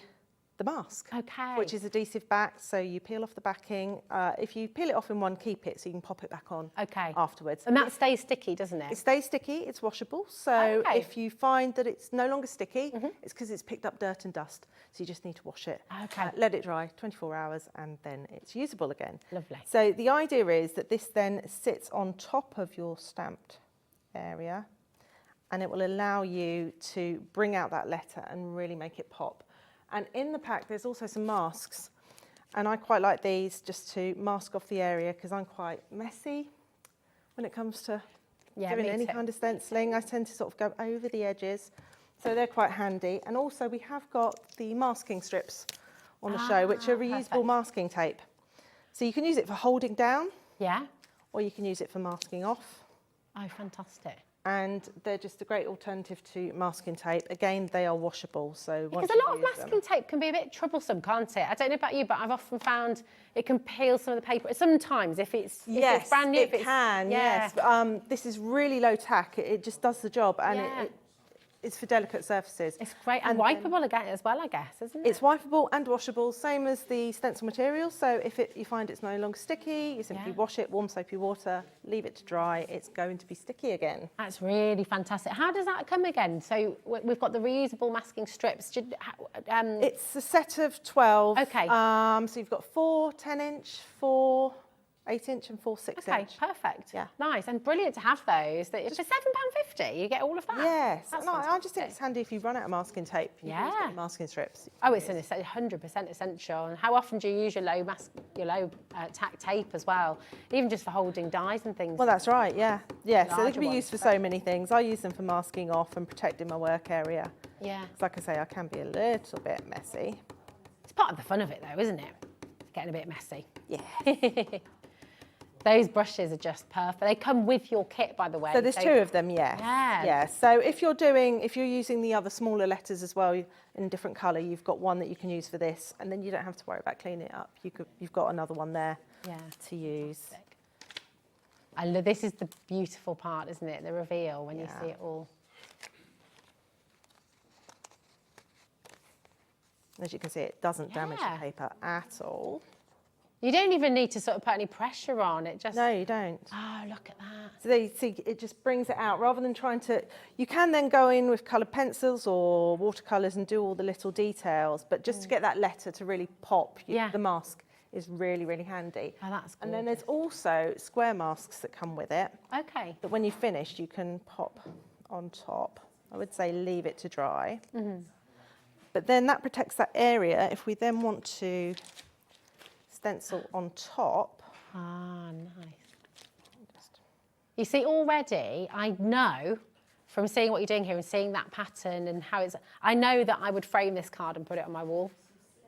mask, which is adhesive back, so you peel off the backing. If you peel it off in one, keep it so you can pop it back on afterwards. And that stays sticky, doesn't it? It stays sticky, it's washable, so if you find that it's no longer sticky, it's because it's picked up dirt and dust, so you just need to wash it. Let it dry 24 hours and then it's usable again. Lovely. So the idea is that this then sits on top of your stamped area and it will allow you to bring out that letter and really make it pop. And in the pack, there's also some masks. And I quite like these just to mask off the area because I'm quite messy when it comes to doing any kind of stenciling. I tend to sort of go over the edges. So they're quite handy. And also we have got the masking strips on the show, which are reusable masking tape. So you can use it for holding down. Yeah. Or you can use it for masking off. Oh, fantastic. and they're just a great alternative to masking tape. Again, they are washable, so Because a lot of masking tape can be a bit troublesome, can't it? I don't know about you, but I've often found it can peel some of the paper. Sometimes if it's brand new, it can. Yes, this is really low tack. It just does the job, and it's for delicate surfaces. It's great and wipeable again as well, I guess, isn't it? It's wipeable and washable, same as the stencil material. So if you find it's no longer sticky, you simply wash it, warm soapy water, leave it to dry. It's going to be sticky again. That's really fantastic. How does that come again? So we've got the reusable masking strips. It's a set of 12. Okay. So you've got 4 10-inch, 4 8-inch and 4 6-inch. Okay, perfect. Yeah. Nice and brilliant to have those. For £7.50, you get all of that. Yes. No, I just think it's handy if you run out of masking tape. You can just get masking strips. Oh, it's 100% essential. And how often do you use your low tack tape as well? Even just for holding dies and things. Well, that's right. Yeah. Yeah. So they Larger can be used for so many things. I use them for masking off and protecting my work area. Yeah. Like I say, I can be a little bit messy. It's part of the fun of it, though, isn't it? Getting a bit messy. Yeah. Those brushes are just perfect. They come with your kit, by the way. So there's 2 of them, yes. Yeah. So if you're using the other smaller letters as well in a different colour, you've got one that you can use for this, and then you don't have to worry about cleaning it up. You've got another one there to use. This is the beautiful part, isn't it? The reveal when you see it all. As you can see, it doesn't damage the paper at all. You don't even need to sort of put any pressure on it. No, you don't. Oh, look at that. So there you see, it just brings it out rather than trying to. You can then go in with coloured pencils or watercolours and do all the little details, but just to get that letter to really pop, the mask is really, really handy. Oh, that's gorgeous. And then there's also square masks that come with it. Okay. That when you've finished, you can pop on top. I would say leave it to dry. But then that protects that area. If we then want to stencil on top. Ah, nice. You see, already I know from seeing what you're doing here and seeing that pattern and how I know that I would frame this card and put it on my wall.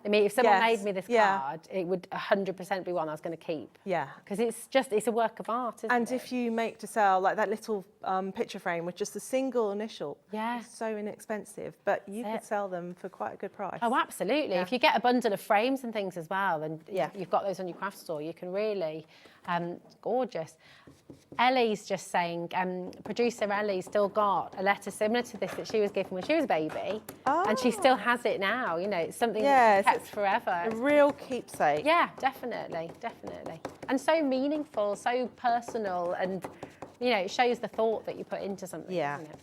I mean, if someone made me this card, it would 100% be one I was going to keep. Yeah. Because it's a work of art, isn't it? And if you make to sell like that little picture frame with just a single initial, it's so inexpensive, but you could sell them for quite a good price. Oh, absolutely. If you get a bundle of frames and things as well, then you've got those on your craft store, you can really, gorgeous. Ellie's just saying, producer Ellie's still got a letter similar to this that she was given when she was a baby, and she still has it now. You know, it's something that's kept forever. A real keepsake. Yeah, definitely, definitely. And so meaningful, so personal, and, you know, it shows the thought that you put into something. Yeah. Isn't it?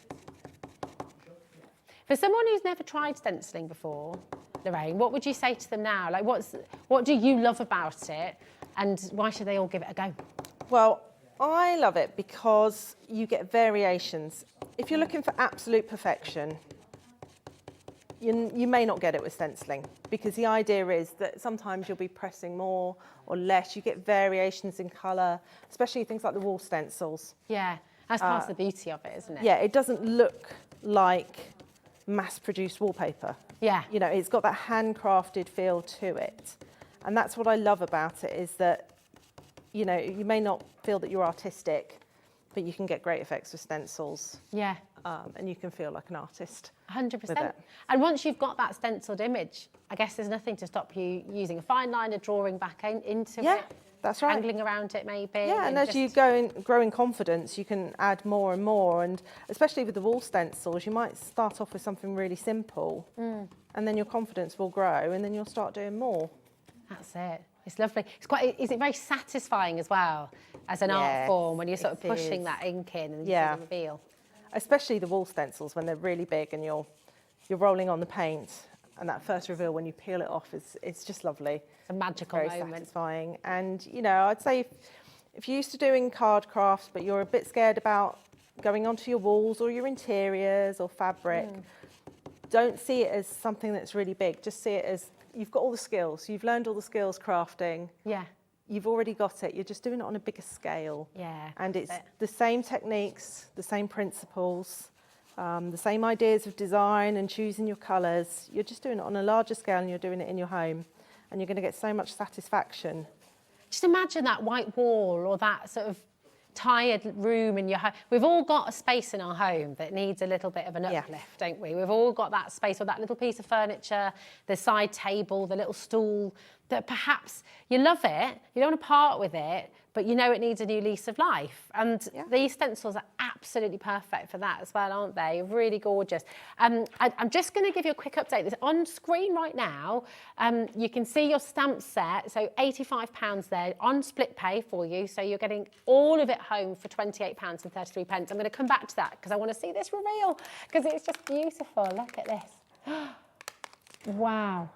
For someone who's never tried stenciling before, Lorraine, what would you say to them now? Like, what do you love about it, and why should they all give it a go? Well, I love it because you get variations. If you're looking for absolute perfection, you may not get it with stenciling, because the idea is that sometimes you'll be pressing more or less. You get variations in colour, especially things like the wall stencils. Yeah, that's part of the beauty of it, isn't it? Yeah, it doesn't look like mass-produced wallpaper. Yeah. You know, it's got that handcrafted feel to it. And that's what I love about it, is that, you know, you may not feel that you're artistic, but you can get great effects with stencils. Yeah. And you can feel like an artist. 100%. And once you've got that stenciled image, I guess there's nothing to stop you using a fine liner, drawing back into it. Yeah, that's right. Angling around it maybe. Yeah, and as you grow in confidence, you can add more and more. And especially with the wall stencils, you might start off with something really simple, and then your confidence will grow, and then you'll start doing more. That's it. It's lovely. Is it very satisfying as well as an art form when you're sort of pushing that ink in and you see the reveal? Especially the wall stencils when they're really big and you're rolling on the paint, and that first reveal when you peel it off it's just lovely. It's a magical very moment. Satisfying. And you know, I'd say if you're used to doing card crafts but you're a bit scared about going onto your walls or your interiors or fabric, don't see it as something that's really big. Just see it as you've got all the skills. You've learned all the skills crafting. Yeah. You've already got it. You're just doing it on a bigger scale. Yeah. And it's the same techniques, the same principles, the same ideas of design and choosing your colours. You're just doing it on a larger scale, and you're doing it in your home. And you're going to get so much satisfaction. Just imagine that white wall or that sort of tired room in your home. We've all got a space in our home that needs a little bit of an uplift, don't we? We've all got that space, or that little piece of furniture, the side table, the little stool, that perhaps you love it, you don't want to part with it, but you know it needs a new lease of life. And these stencils are absolutely perfect for that as well, aren't they? Really gorgeous. I'm just going to give you a quick update. This on screen right now, you can see your stamp set, so £85 there on split pay for you. So you're getting all of it home for £28.33. I'm going to come back to that because I want to see this reveal because it's just beautiful. Look at this. Wow.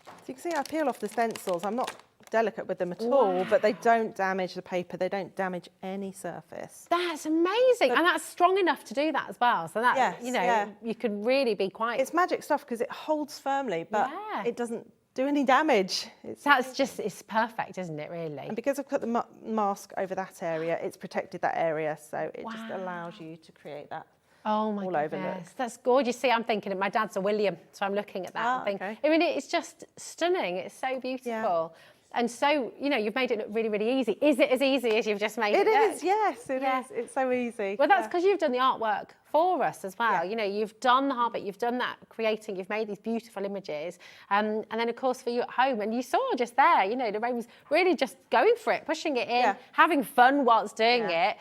So you can see I peel off the stencils. I'm not delicate with them at all, but they don't damage the paper. They don't damage any surface. That's amazing. And that's strong enough to do that as well. So that, you know, you can really be quite... It's magic stuff because it holds firmly, but it doesn't do any damage. It's perfect, isn't it, really? And because I've put the mask over that area, it's protected that area. So it just allows you to create that. Oh my goodness, that's gorgeous. See, I'm thinking of my dad's a William, so I'm looking at that and thinking, I mean, it's just stunning. It's so beautiful. Yeah. And so, you know, you've made it look really, really easy. Is it as easy as you've just made it? It is, yes, it is. It's so easy. Well, that's because you've done the artwork for us as well. You know, you've done the Hobbit, you've done that creating, you've made these beautiful images. And then, of course, for you at home, and you saw just there, you know, Lorraine was really just going for it, pushing it in, having fun whilst doing it,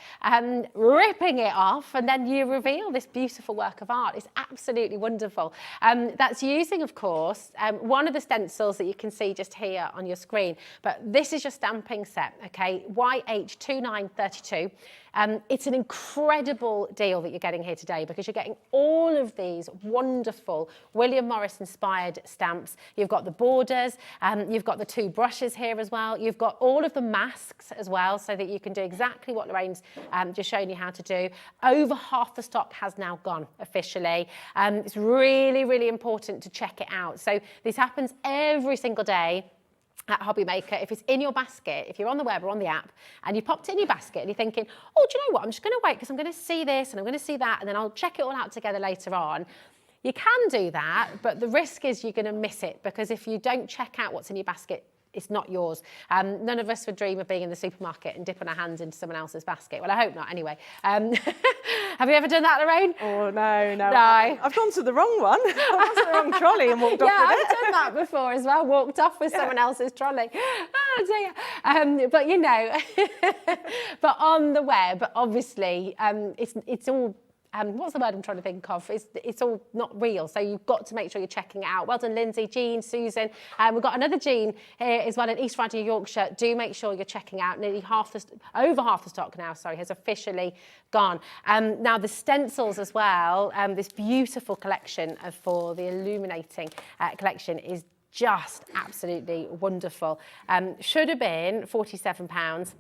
ripping it off, and then you reveal this beautiful work of art. It's absolutely wonderful. That's using, of course, one of the stencils that you can see just here on your screen. But this is your stamping set, okay? YH2932. It's an incredible deal that you're getting here today because you're getting all of these wonderful William Morris inspired stamps. You've got the borders, you've got the two brushes here as well. You've got all of the masks as well so that you can do exactly what Lorraine's just shown you how to do. Over half the stock has now gone officially. It's really, really important to check it out. So this happens every single day at HobbyMaker. If it's in your basket, if you're on the web or on the app and you popped it in your basket and you're thinking, oh, do you know what, I'm just going to wait because I'm going to see this and I'm going to see that and then I'll check it all out together later on. You can do that, but the risk is you're going to miss it because if you don't check out what's in your basket, it's not yours. None of us would dream of being in the supermarket and dipping our hands into someone else's basket. Well, I hope not, anyway. Have you ever done that, Lorraine? Oh, no. I've gone to the wrong one. I've gone to the wrong trolley and walked off with it. Yeah, I've done that before as well, walked off with someone else's trolley. Oh, dear. But, you know, but on the web, obviously, it's all... what's the word I'm trying to think of? It's all not real, so you've got to make sure you're checking it out. Well done, Lindsay, Jean, Susan. We've got another Jean here as well in East Riding, Yorkshire. Do make sure you're checking out. Nearly over half the stock now, has officially gone. Now the stencils as well, this beautiful collection for the illuminating collection is just absolutely wonderful. Should have been £47.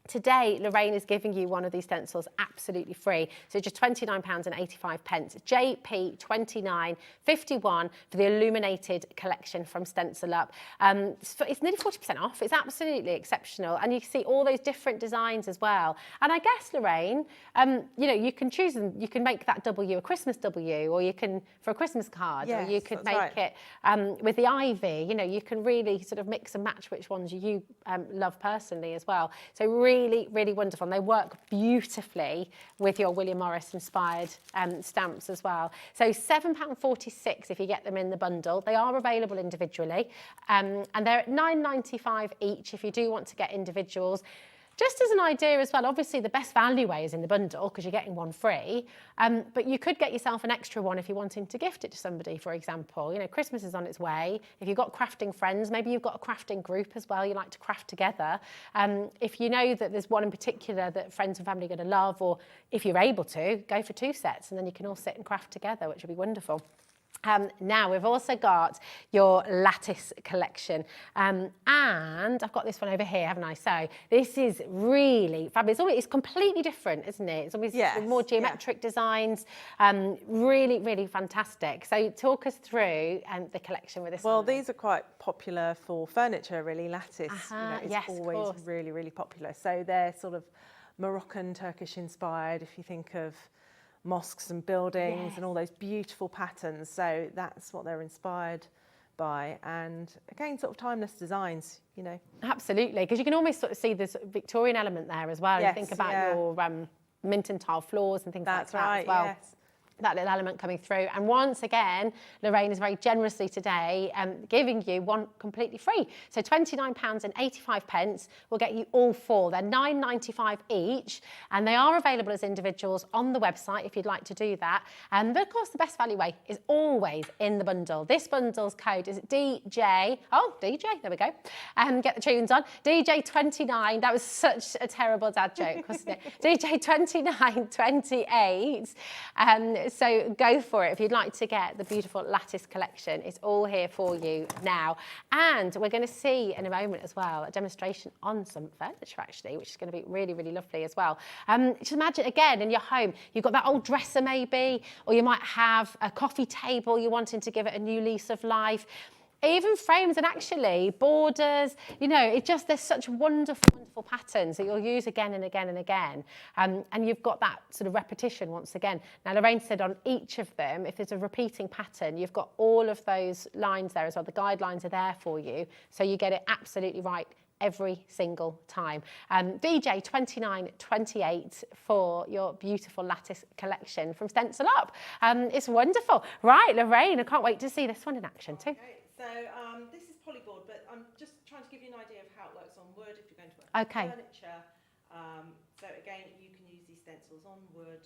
Today, Lorraine is giving you one of these stencils absolutely free. So just £29.85. JP 29.51 for the illuminated collection from Stencil Up. It's nearly 40% off. It's absolutely exceptional. And you can see all those different designs as well. And I guess, Lorraine, you know, you can choose them. You can make that W a Christmas W, or you can, for a Christmas card, or you could make it with the ivy. You know, you can really sort of mix and match which ones you love personally as well. So really, really wonderful. And they work beautifully with your William Morris inspired stamps as well. So £7.46 if you get them in the bundle. They are available individually and they're at £9.95 each if you do want to get individuals. Just as an idea as well, obviously the best value way is in the bundle because you're getting one free, but you could get yourself an extra one if you're wanting to gift it to somebody, for example. You know, Christmas is on its way. If you've got crafting friends, maybe you've got a crafting group as well, you like to craft together. If you know that there's one in particular that friends and family are going to love, or if you're able to, go for 2 sets and then you can all sit and craft together, which would be wonderful. Now we've also got your lattice collection and I've got this one over here, haven't I? So this is really fabulous. It's completely different, isn't it? It's always more geometric designs, really, really fantastic. So talk us through the collection with this one. Well, these are quite popular for furniture, really, lattice. You know, it's always really, really popular. So they're sort of Moroccan, Turkish inspired, if you think of mosques and buildings and all those beautiful patterns. So that's what they're inspired buy, and again, sort of timeless designs, you know. Absolutely, because you can almost sort of see this Victorian element there as well. Yes, You think about your mint and tile floors and things like that right, as well. yes. That little element coming through. And once again, Lorraine is very generously today giving you one completely free. So £29.85 will get you all four. They're £9.95 each, and they are available as individuals on the website if you'd like to do that. But of course, the best value way is always in the bundle. This bundle's code is DJ. Oh, DJ, there we go. Get the tunes on. DJ29. That was such a terrible dad joke, wasn't it? DJ2928. So go for it. If you'd like to get the beautiful lattice collection, it's all here for you now. And we're going to see in a moment as well a demonstration on some furniture actually, which is going to be really, really lovely as well. Just imagine again in your home, you've got that old dresser maybe, or you might have a coffee table you're wanting to give it a new lease of life. Even frames and actually borders, you know, it just, there's such wonderful, wonderful patterns that you'll use again and again and again. And you've got that sort of repetition once again. Now, Lorraine said on each of them, if there's a repeating pattern, you've got all of those lines there as well. The guidelines are there for you. So you get it absolutely right every single time. DJ 2928 for your beautiful lattice collection from Stencil Up. It's wonderful. Right, Lorraine, I can't wait to see this one in action too. Okay. So this is polyboard, but I'm just trying to give you an idea of how it works on wood if you're going to work on furniture. So again, you can use these stencils on wood.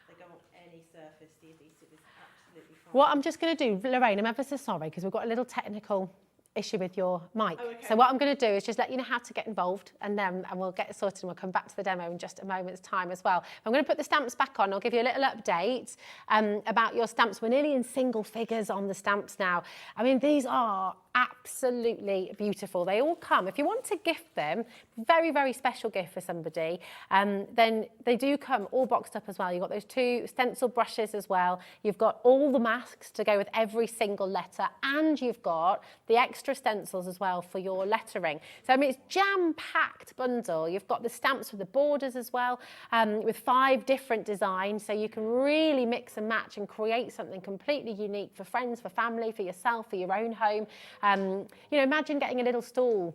They go on any surface. The adhesive is absolutely fine. What I'm just going to do, Lorraine, I'm ever so sorry because we've got a little technical issue with your mic. Oh, okay. So what I'm going to do is just let you know how to get involved, and we'll get it sorted and we'll come back to the demo in just a moment's time as well. I'm going to put the stamps back on. I'll give you a little update about your stamps. We're nearly in single figures on the stamps now. I mean, these are absolutely beautiful. They all come, if you want to gift them, very, very special gift for somebody, then they do come all boxed up as well. You've got those 2 stencil brushes as well. You've got all the masks to go with every single letter, and you've got the extra stencils as well for your lettering. So I mean, it's jam-packed bundle. You've got the stamps with the borders as well, with 5 different designs, so you can really mix and match and create something completely unique for friends, for family, for yourself, for your own home. You know, imagine getting a little stool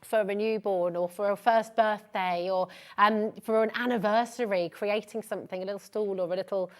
for a newborn or for a first birthday or for an anniversary, creating something, a little stool or a little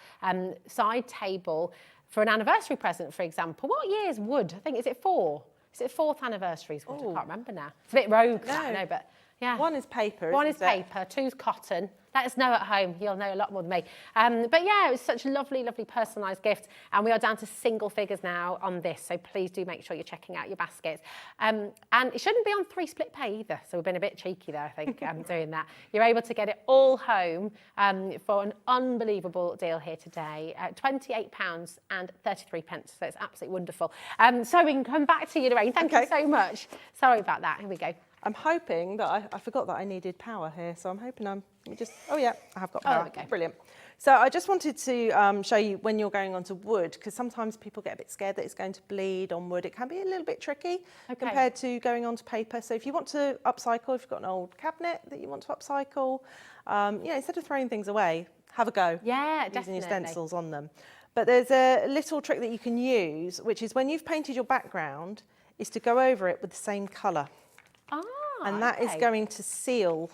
side table for an anniversary present, for example. What year's wood? I think, is it 4? Is it 4th anniversary's wood? I can't remember now. It's a bit rogue, I know, but yeah. 1 is paper, One is paper, 2's cotton. Let us know at home. You'll know a lot more than me. But yeah, it was such a lovely, lovely personalised gift. And we are down to single figures now on this. So please do make sure you're checking out your baskets. And it shouldn't be on 3 split pay either. So we've been a bit cheeky there, I think, doing that. You're able to get it all home for an unbelievable deal here today. £28.33. So it's absolutely wonderful. So we can come back to you, Lorraine. Thank you so much. Sorry about that. Here we go. I'm hoping that I forgot that I needed power here, so I'm hoping oh yeah, I have got power. Oh, there we go. Brilliant. So I just wanted to show you when you're going onto wood, because sometimes people get a bit scared that it's going to bleed on wood. It can be a little bit tricky compared to going onto paper. So if you want to upcycle, if you've got an old cabinet that you want to upcycle, you know, instead of throwing things away, have a go. Yeah, using your stencils on them. But there's a little trick that you can use, which is when you've painted your background, is to go over it with the same colour. And that is going to seal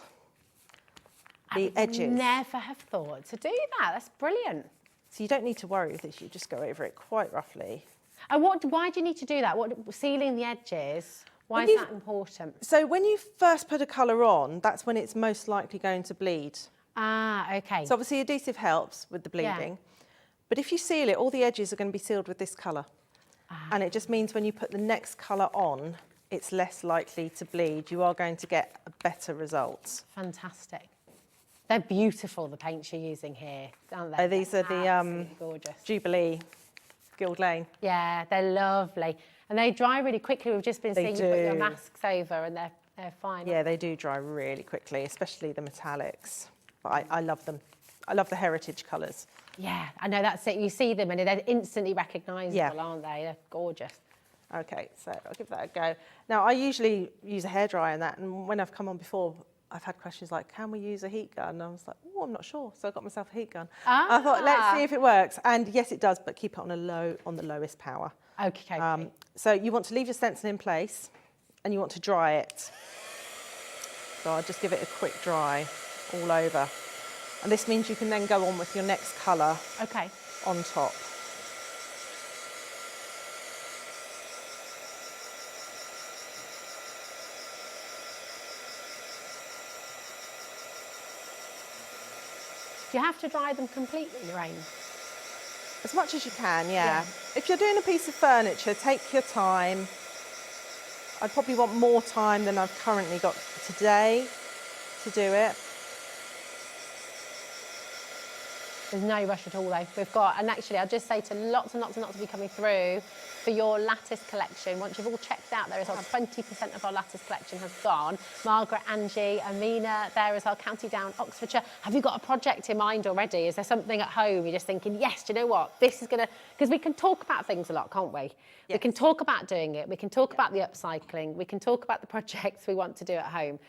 the edges. I would never have thought to do that. That's brilliant. So you don't need to worry with this. You just go over it quite roughly. And why do you need to do that? Sealing the edges, why is that important? So when you first put a colour on, that's when it's most likely going to bleed. Ah, okay. So obviously adhesive helps with the bleeding. But if you seal it, all the edges are going to be sealed with this colour. And it just means when you put the next colour on, it's less likely to bleed. You are going to get a better result. Fantastic. They're beautiful, the paints you're using here, aren't they? These are the gorgeous. Jubilee Guild Lane. Yeah, they're lovely. And they dry really quickly. We've just been seeing you put your masks over and they're fine. Yeah, they do dry really quickly, especially the metallics. But I love them. I love the heritage colours. Yeah, I know, that's it. You see them and they're instantly recognisable, aren't they? They're gorgeous. Okay, so I'll give that a go. Now, I usually use a hairdryer in that, and when I've come on before, I've had questions like, can we use a heat gun? And I was like, oh, I'm not sure. So I got myself a heat gun. I thought, let's see if it works. And yes, it does, but keep it on the lowest power. Okay. So you want to leave your stencil in place and you want to dry it. So I'll just give it a quick dry all over. And this means you can then go on with your next colour Okay. on top. Do you have to dry them completely, Lorraine? As much as you can, yeah. If you're doing a piece of furniture, take your time. I'd probably want more time than I've currently got today to do it. There's no rush at all though. We've got, and actually I'll just say to lots and lots and lots of you coming through, for your lattice collection, once you've all checked out there as well, 20% of our lattice collection has gone. Margaret, Angie, Amina, there as well, County Down, Oxfordshire. Have you got a project in mind already? Is there something at home you're just thinking, yes, do you know what? This is gonna, because we can talk about things a lot, can't we? Yes. We can talk about doing it. We can talk about the upcycling. We can talk about the projects we want to do at home.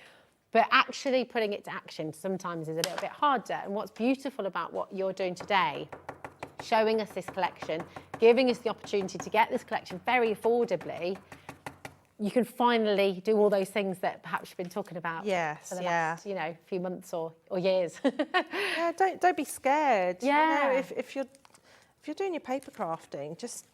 But actually putting it to action sometimes is a little bit harder. And what's beautiful about what you're doing today, showing us this collection, giving us the opportunity to get this collection very affordably, you can finally do all those things that perhaps you've been talking about for the last, you know, few months or years. Yeah, don't be scared. Yeah. You know, if you're doing your paper crafting, just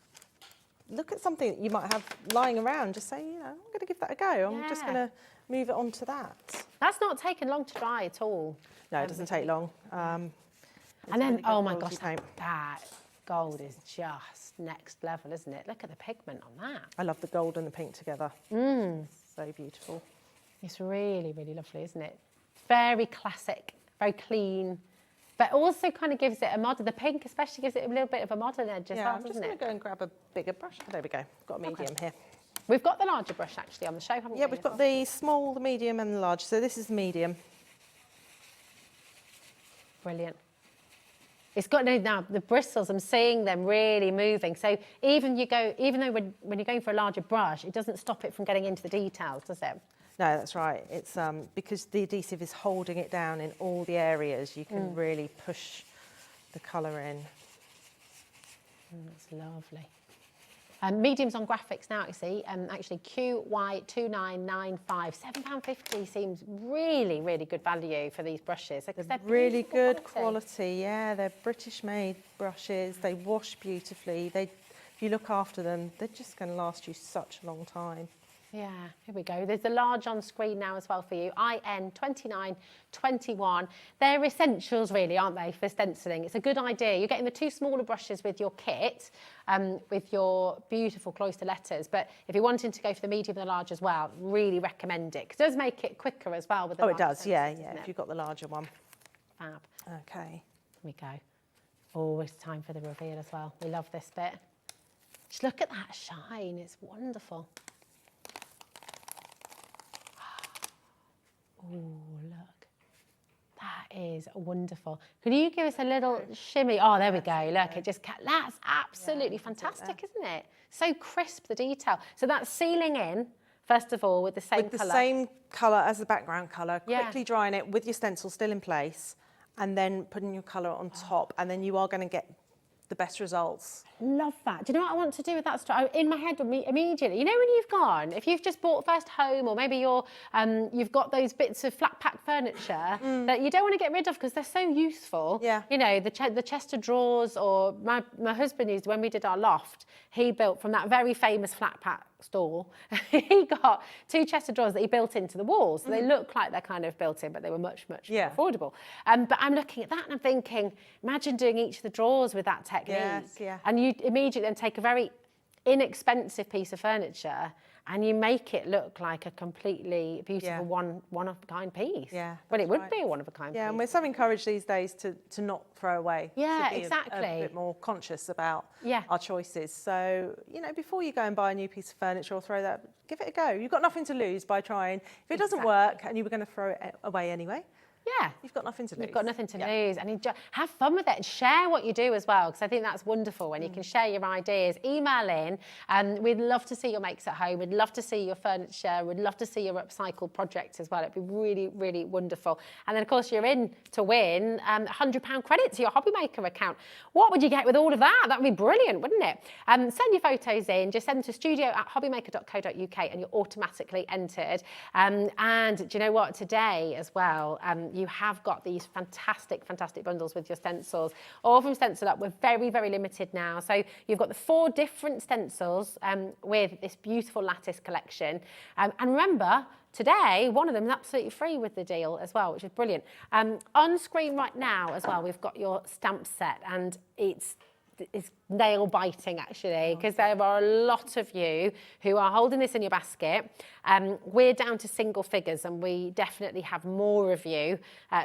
look at something that you might have lying around. Just say, you know, I'm going to give that a go. I'm just going to move it on to that. That's not taken long to dry at all. No, it doesn't take long. And then, oh my gosh, that gold is just next level, isn't it? Look at the pigment on that. I love the gold and the pink together. So beautiful. It's really, really lovely, isn't it? Very classic, very clean, but also kind of gives it a modern, the pink especially gives it a little bit of a modern edge as well, I'm just doesn't going it? to go and grab a bigger brush. There we go. Got a medium here. We've got the larger brush actually on the show, haven't we? Yeah, we've got the small, the medium and the large. So this is the medium. Brilliant. It's got now the bristles, I'm seeing them really moving. So even though when you're going for a larger brush, it doesn't stop it from getting into the details, does it? No, that's right. It's because the adhesive is holding it down in all the areas, you can really push the colour in. That's lovely. Mediums on graphics now, you see, actually QY2995, £7.50 seems really, really good value for these brushes. They're really good quality, yeah. They're British-made brushes. They wash beautifully. If you look after them, they're just going to last you such a long time. Yeah, here we go. There's the large on screen now as well for you. IN2921. They're essentials really, aren't they, for stenciling? It's a good idea. You're getting the two smaller brushes with your kit, with your beautiful cloister letters. But if you're wanting to go for the medium and the large as well, really recommend it. Because it does make it quicker as well with the it does, stencils, yeah, doesn't it? if you've got the larger one. Fab. Okay. Here we go. Oh, it's time for the reveal as well. We love this bit. Just look at that shine. It's wonderful. Oh, look. That is wonderful. Can you give us a little shimmy? Oh, there we go. Look, it just, that's absolutely fantastic, isn't it? So crisp, the detail. So that's sealing in, first of all, with the same colour. With the same colour as the background colour, quickly drying it with your stencil still in place, and then putting your colour on top, and then you are going to get the best results. Love that. Do you know what I want to do with that? In my head immediately, you know when you've gone, if you've just bought first home, or maybe you've got those bits of flat pack furniture that you don't want to get rid of because they're so useful. Yeah. You know, the chest of drawers, or my husband used, when we did our loft, he built from that very famous flat pack store, he got 2 chest of drawers that he built into the walls. So they look like they're kind of built in, but they were much, much more affordable. But I'm looking at that and I'm thinking, imagine doing each of the drawers with that technique. Yes, yeah. And you immediately then take a very inexpensive piece of furniture and you make it look like a completely beautiful one-of-a-kind piece. Yeah, well, it would be a one-of-a-kind piece. Yeah, and we're so encouraged these days to not throw away. Yeah, to be exactly. A bit more conscious about our choices. So, you know, before you go and buy a new piece of furniture or throw that, give it a go. You've got nothing to lose by trying. If it doesn't work and you were going to throw it away anyway, yeah, you've got nothing to lose. You've got nothing to lose, and have fun with it and share what you do as well, because I think that's wonderful when you can share your ideas. Email in, and we'd love to see your makes at home. We'd love to see your furniture. We'd love to see your upcycled projects as well. It'd be really, really wonderful. And then, of course, you're in to win £100 credit to your HobbyMaker account. What would you get with all of that? That would be brilliant, wouldn't it? Send your photos in. Just send them to studio@hobbymaker.co.uk, and you're automatically entered. And do you know what? Today as well, you have got these fantastic bundles with your stencils, all from Stencil Up. We're very, very limited now. So you've got the 4 different stencils with this beautiful lattice collection. And remember, today, one of them is absolutely free with the deal as well, which is brilliant. On screen right now as well, we've got your stamp set, and it's nail biting actually, because there are a lot of you who are holding this in your basket. We're down to single figures, and we definitely have more of you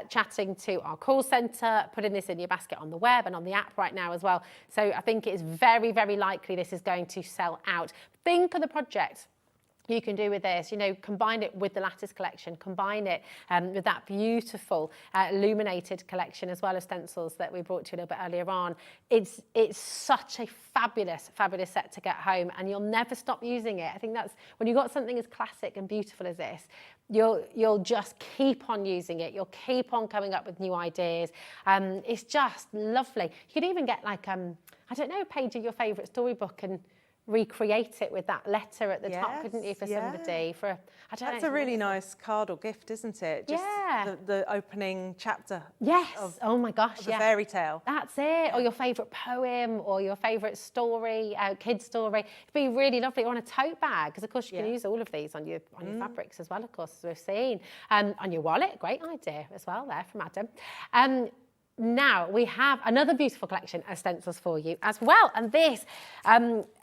chatting to our call centre, putting this in your basket on the web and on the app right now as well. So I think it is very, very likely this is going to sell out. Think of the project you can do with this, combine it with the lattice collection, combine it with that beautiful illuminated collection as well as stencils that we brought to you a little bit earlier on. It's such a fabulous set to get home, and you'll never stop using it. I think that's when you've got something as classic and beautiful as this, you'll just keep on using it. You'll keep on coming up with new ideas. It's just lovely. You could even get like, I don't know, a page of your favourite storybook and recreate it with that letter at the top, couldn't you, for somebody? That's a really nice card or gift, isn't it? Just the opening chapter. Yes. Oh my gosh, of a fairy tale. That's it. Or your favourite poem, or your favourite story, kid story. It'd be really lovely. Or on a tote bag, because of course you can use all of these on your fabrics as well, of course, as we've seen. On your wallet, great idea as well there from Adam. Now we have another beautiful collection of stencils for you as well, and this.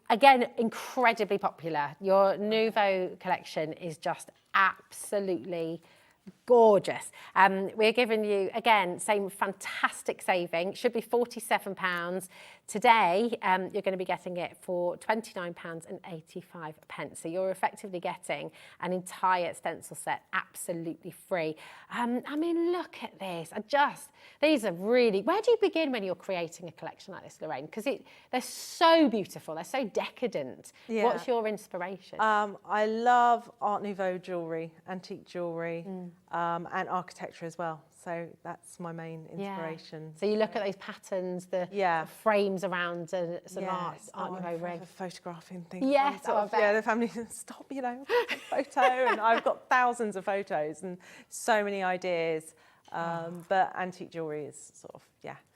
Again, incredibly popular. Your Nouveau collection is just absolutely gorgeous. We're giving you, again, same fantastic saving. Should be £47. Today, you're going to be getting it for £29.85. So you're effectively getting an entire stencil set absolutely free. I mean, look at this. These are really, where do you begin when you're creating a collection like this, Lorraine? Because they're so beautiful. They're so decadent. Yeah. What's your inspiration? I love Art Nouveau jewellery, antique jewellery, and architecture as well. So that's my main inspiration. So you look at those patterns, the frames around a sort of Art Nouveau ring. Photographing things. Yes, the family stop, photo, and I've got thousands of photos and so many ideas. But antique jewellery is sort of,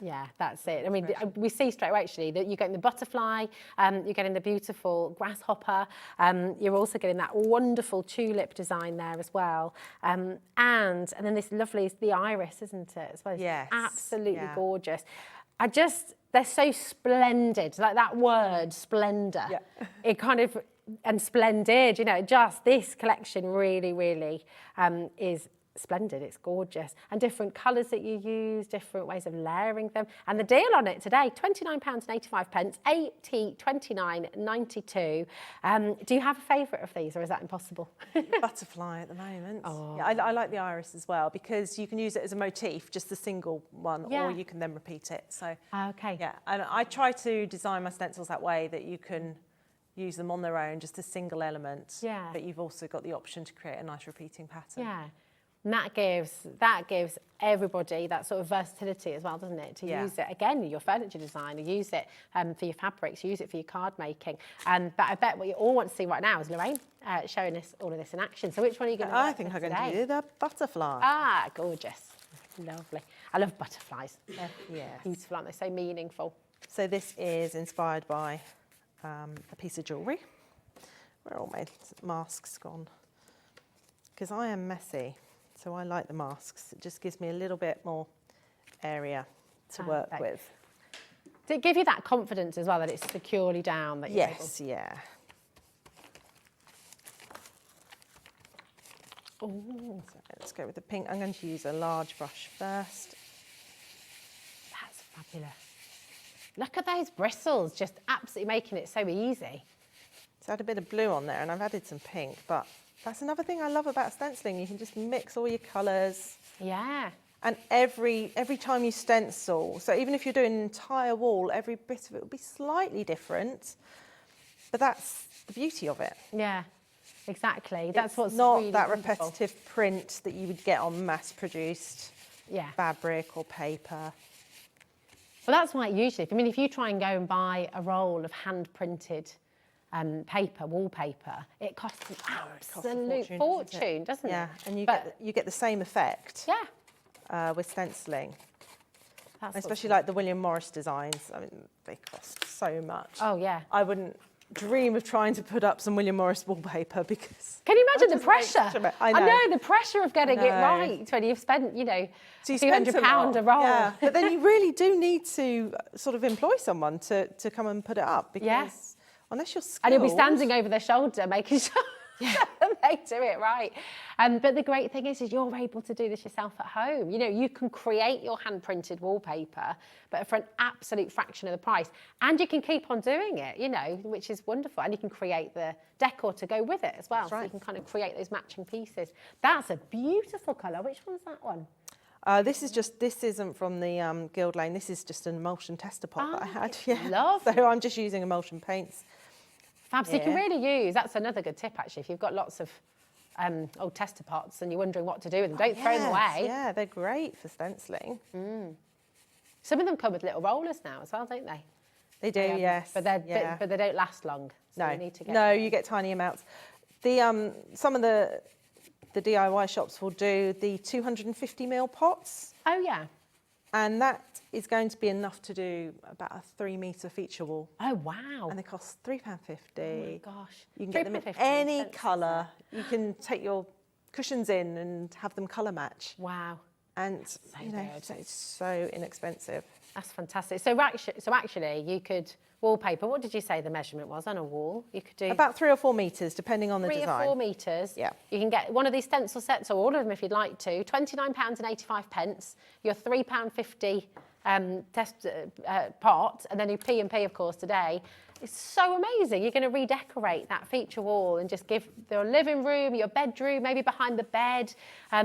Yeah, that's it. I mean, we see straight away, actually, that you're getting the butterfly, you're getting the beautiful grasshopper, you're also getting that wonderful tulip design there as well. And then this lovely, the iris, isn't it, as well? Yes. Absolutely gorgeous. They're so splendid, like that word, splendour. Yeah. It kind of, and splendid, just this collection really, really is splendid. It's gorgeous, and different colours that you use, different ways of layering them. And the deal on it today, £29.85, 80/29/92. Do you have a favourite of these, or is that impossible? Butterfly at the moment. Yeah, I like the iris as well, because you can use it as a motif, just a single one, or you can then repeat it. So yeah, and I try to design my stencils that way that you can use them on their own, just a single element. Yeah. But you've also got the option to create a nice repeating pattern. Yeah. And that gives everybody that sort of versatility as well, doesn't it? To use it, again, your furniture design, use it for your fabrics, use it for your card making. But I bet what you all want to see right now is Lorraine showing us all of this in action. So which one are you going to do? I think I'm going to do the butterfly. Ah, gorgeous. Lovely. I love butterflies. They're beautiful, aren't they? So meaningful. So this is inspired by a piece of jewellery. Where are all my masks gone? Because I am messy. So I like the masks. It just gives me a little bit more area to work with. Does it give you that confidence as well, that it's securely down? That you're yeah. Oh, so let's go with the pink. I'm going to use a large brush first. That's fabulous. Look at those bristles, just absolutely making it so easy. So I had a bit of blue on there, and I've added some pink, but that's another thing I love about stenciling. You can just mix all your colours. Yeah. And every time you stencil, so even if you're doing an entire wall, every bit of it will be slightly different, but that's the beauty of it. Yeah, exactly. That's what's not really that wonderful. repetitive print that you would get on mass-produced fabric or paper. Well, that's why usually, I mean, if you try and go and buy a roll of hand-printed paper, wallpaper, it costs an absolute fortune, doesn't it? Yeah, and you get the same effect. Yeah. With stenciling. That's especially like the William Morris designs. I mean, they cost so much. Oh, yeah. I wouldn't dream of trying to put up some William Morris wallpaper because... Can you imagine the pressure? I know. The pressure of getting it right when you've spent, you know, so £200 a roll. Yeah, but then you really do need to sort of employ someone to come and put it up because unless you're skilled... And you'll be standing over their shoulder making sure they do it right. But the great thing is you're able to do this yourself at home. You know, you can create your hand-printed wallpaper, but for an absolute fraction of the price. And you can keep on doing it, you know, which is wonderful. And you can create the decor to go with it as well. That's right. So you can kind of create those matching pieces. That's a beautiful colour. Which one's that one? This isn't from the Guild Lane. This is just an emulsion tester pot that I had. Yeah. Lovely. So I'm just using emulsion paints. Fab. So you can really use, that's another good tip actually, if you've got lots of old tester pots and you're wondering what to do with them, don't throw them away. Yeah, they're great for stenciling. Some of them come with little rollers now as well, don't they? They do, yes. But they don't last long. So No, you need to get you get tiny amounts. The some of the DIY shops will do the 250ml pots. Oh yeah. And that is going to be enough to do about a 3-metre feature wall. Oh wow. And they cost £3.50. Oh my gosh. You can get them in any colour. You can take your cushions in and have them colour match. Wow. And you know, it's so inexpensive. That's fantastic. So actually you could wallpaper, what did you say the measurement was on a wall? You could do about 3 or 4 metres, depending on the 3 design. or 4 metres. Yeah. You can get one of these stencil sets, or all of them if you'd like to, £29.85, your £3.50 pot, and then your P&P, of course, today. It's so amazing. You're going to redecorate that feature wall and just give your living room, your bedroom, maybe behind the bed,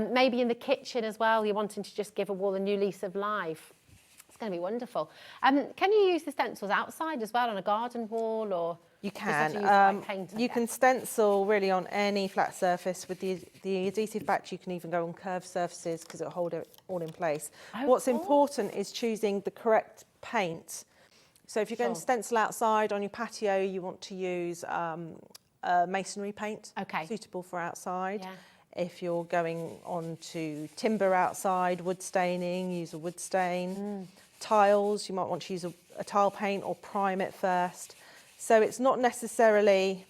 maybe in the kitchen as well. You're wanting to just give a wall a new lease of life. It's going to be wonderful. Can you use the stencils outside as well on a garden wall, or you just have to can? use the white paint, I You guess? can stencil really on any flat surface with the adhesive batch. You can even go on curved surfaces because it'll hold it all in place. Oh, What's cool. important is choosing the correct paint. So if you're going to stencil outside on your patio, you want to use masonry paint, suitable for outside. Yeah. If you're going on to timber outside, wood staining, use a wood stain. Tiles, you might want to use a tile paint or prime it first. So it's not necessarily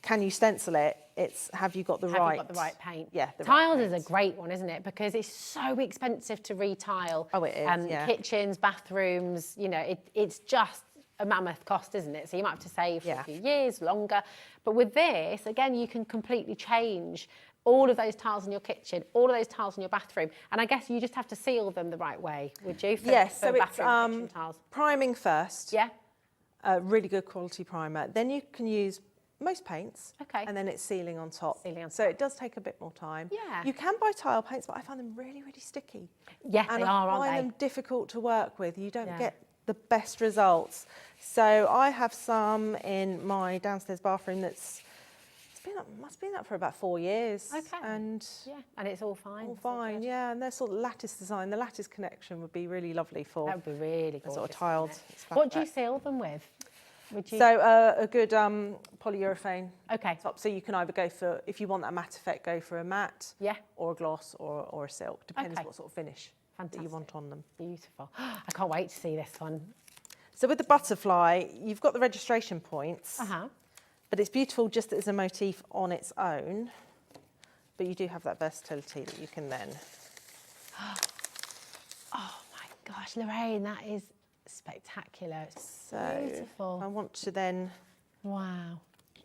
can you stencil it, it's have you got the right... Have you got the right paint? Yeah, the Tiles right is a great one, isn't it? Because it's so expensive to retile. Oh, it is, yeah. Kitchens, bathrooms, you know, it's just a mammoth cost, isn't it? So you might have to save for a few years, longer. But with this, again, you can completely change all of those tiles in your kitchen, all of those tiles in your bathroom. And I guess you just have to seal them the right way, would you? Yes, for so bathroom kitchen it's tiles. priming first. Yeah. A really good quality primer. Then you can use most paints. Okay. And then it's sealing on top. Sealing on So it does take a bit more time. Yeah. You can buy tile paints, but I find them really, really sticky. Yeah, and they are, I aren't find they? them difficult to work with. You don't get the best results. So I have some in my downstairs bathroom that's must be up for about 4 years. Okay. And and it's all fine. all fine, yeah. And they're sort of lattice design. The lattice connection would be really lovely for That would be really gorgeous. sort of tiled. What do you seal them with? Would you... So a good polyurethane Okay. top. So you can either go for, if you want that matte effect, go for a matte, Yeah. or a gloss, or a silk. Depends Okay. what sort of finish that you want on them. Beautiful. I can't wait to see this one. So with the butterfly, you've got the registration points, but it's beautiful just as a motif on its own. But you do have that versatility that you can then... Oh my gosh, Lorraine, that is spectacular. It's So beautiful. I want to then Wow.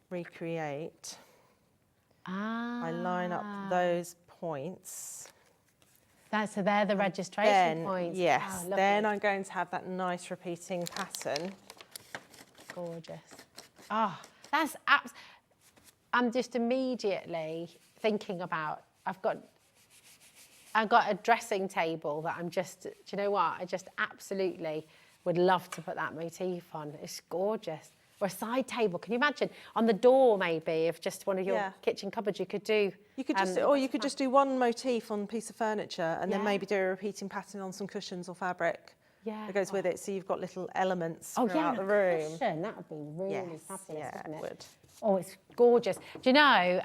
recreate. Ah. I line up those points. So they're the registration Then, points. yes, Wow, lovely. then I'm going to have that nice repeating pattern. Gorgeous. Oh, that's I'm just immediately thinking about, I've got I've got a dressing table that I'm just, do you know what? I just absolutely would love to put that motif on. It's gorgeous. Or a side table, can you imagine? On the door maybe of just one of your kitchen cupboards you could do. You could just, or you could just do one motif on a piece of furniture and then maybe do a repeating pattern on some cushions or fabric. Yeah. That goes with it, so you've got little elements Oh throughout yeah, the room. cushion. That would be really fabulous, yeah, wouldn't it? would. Oh, it's gorgeous. Do you know,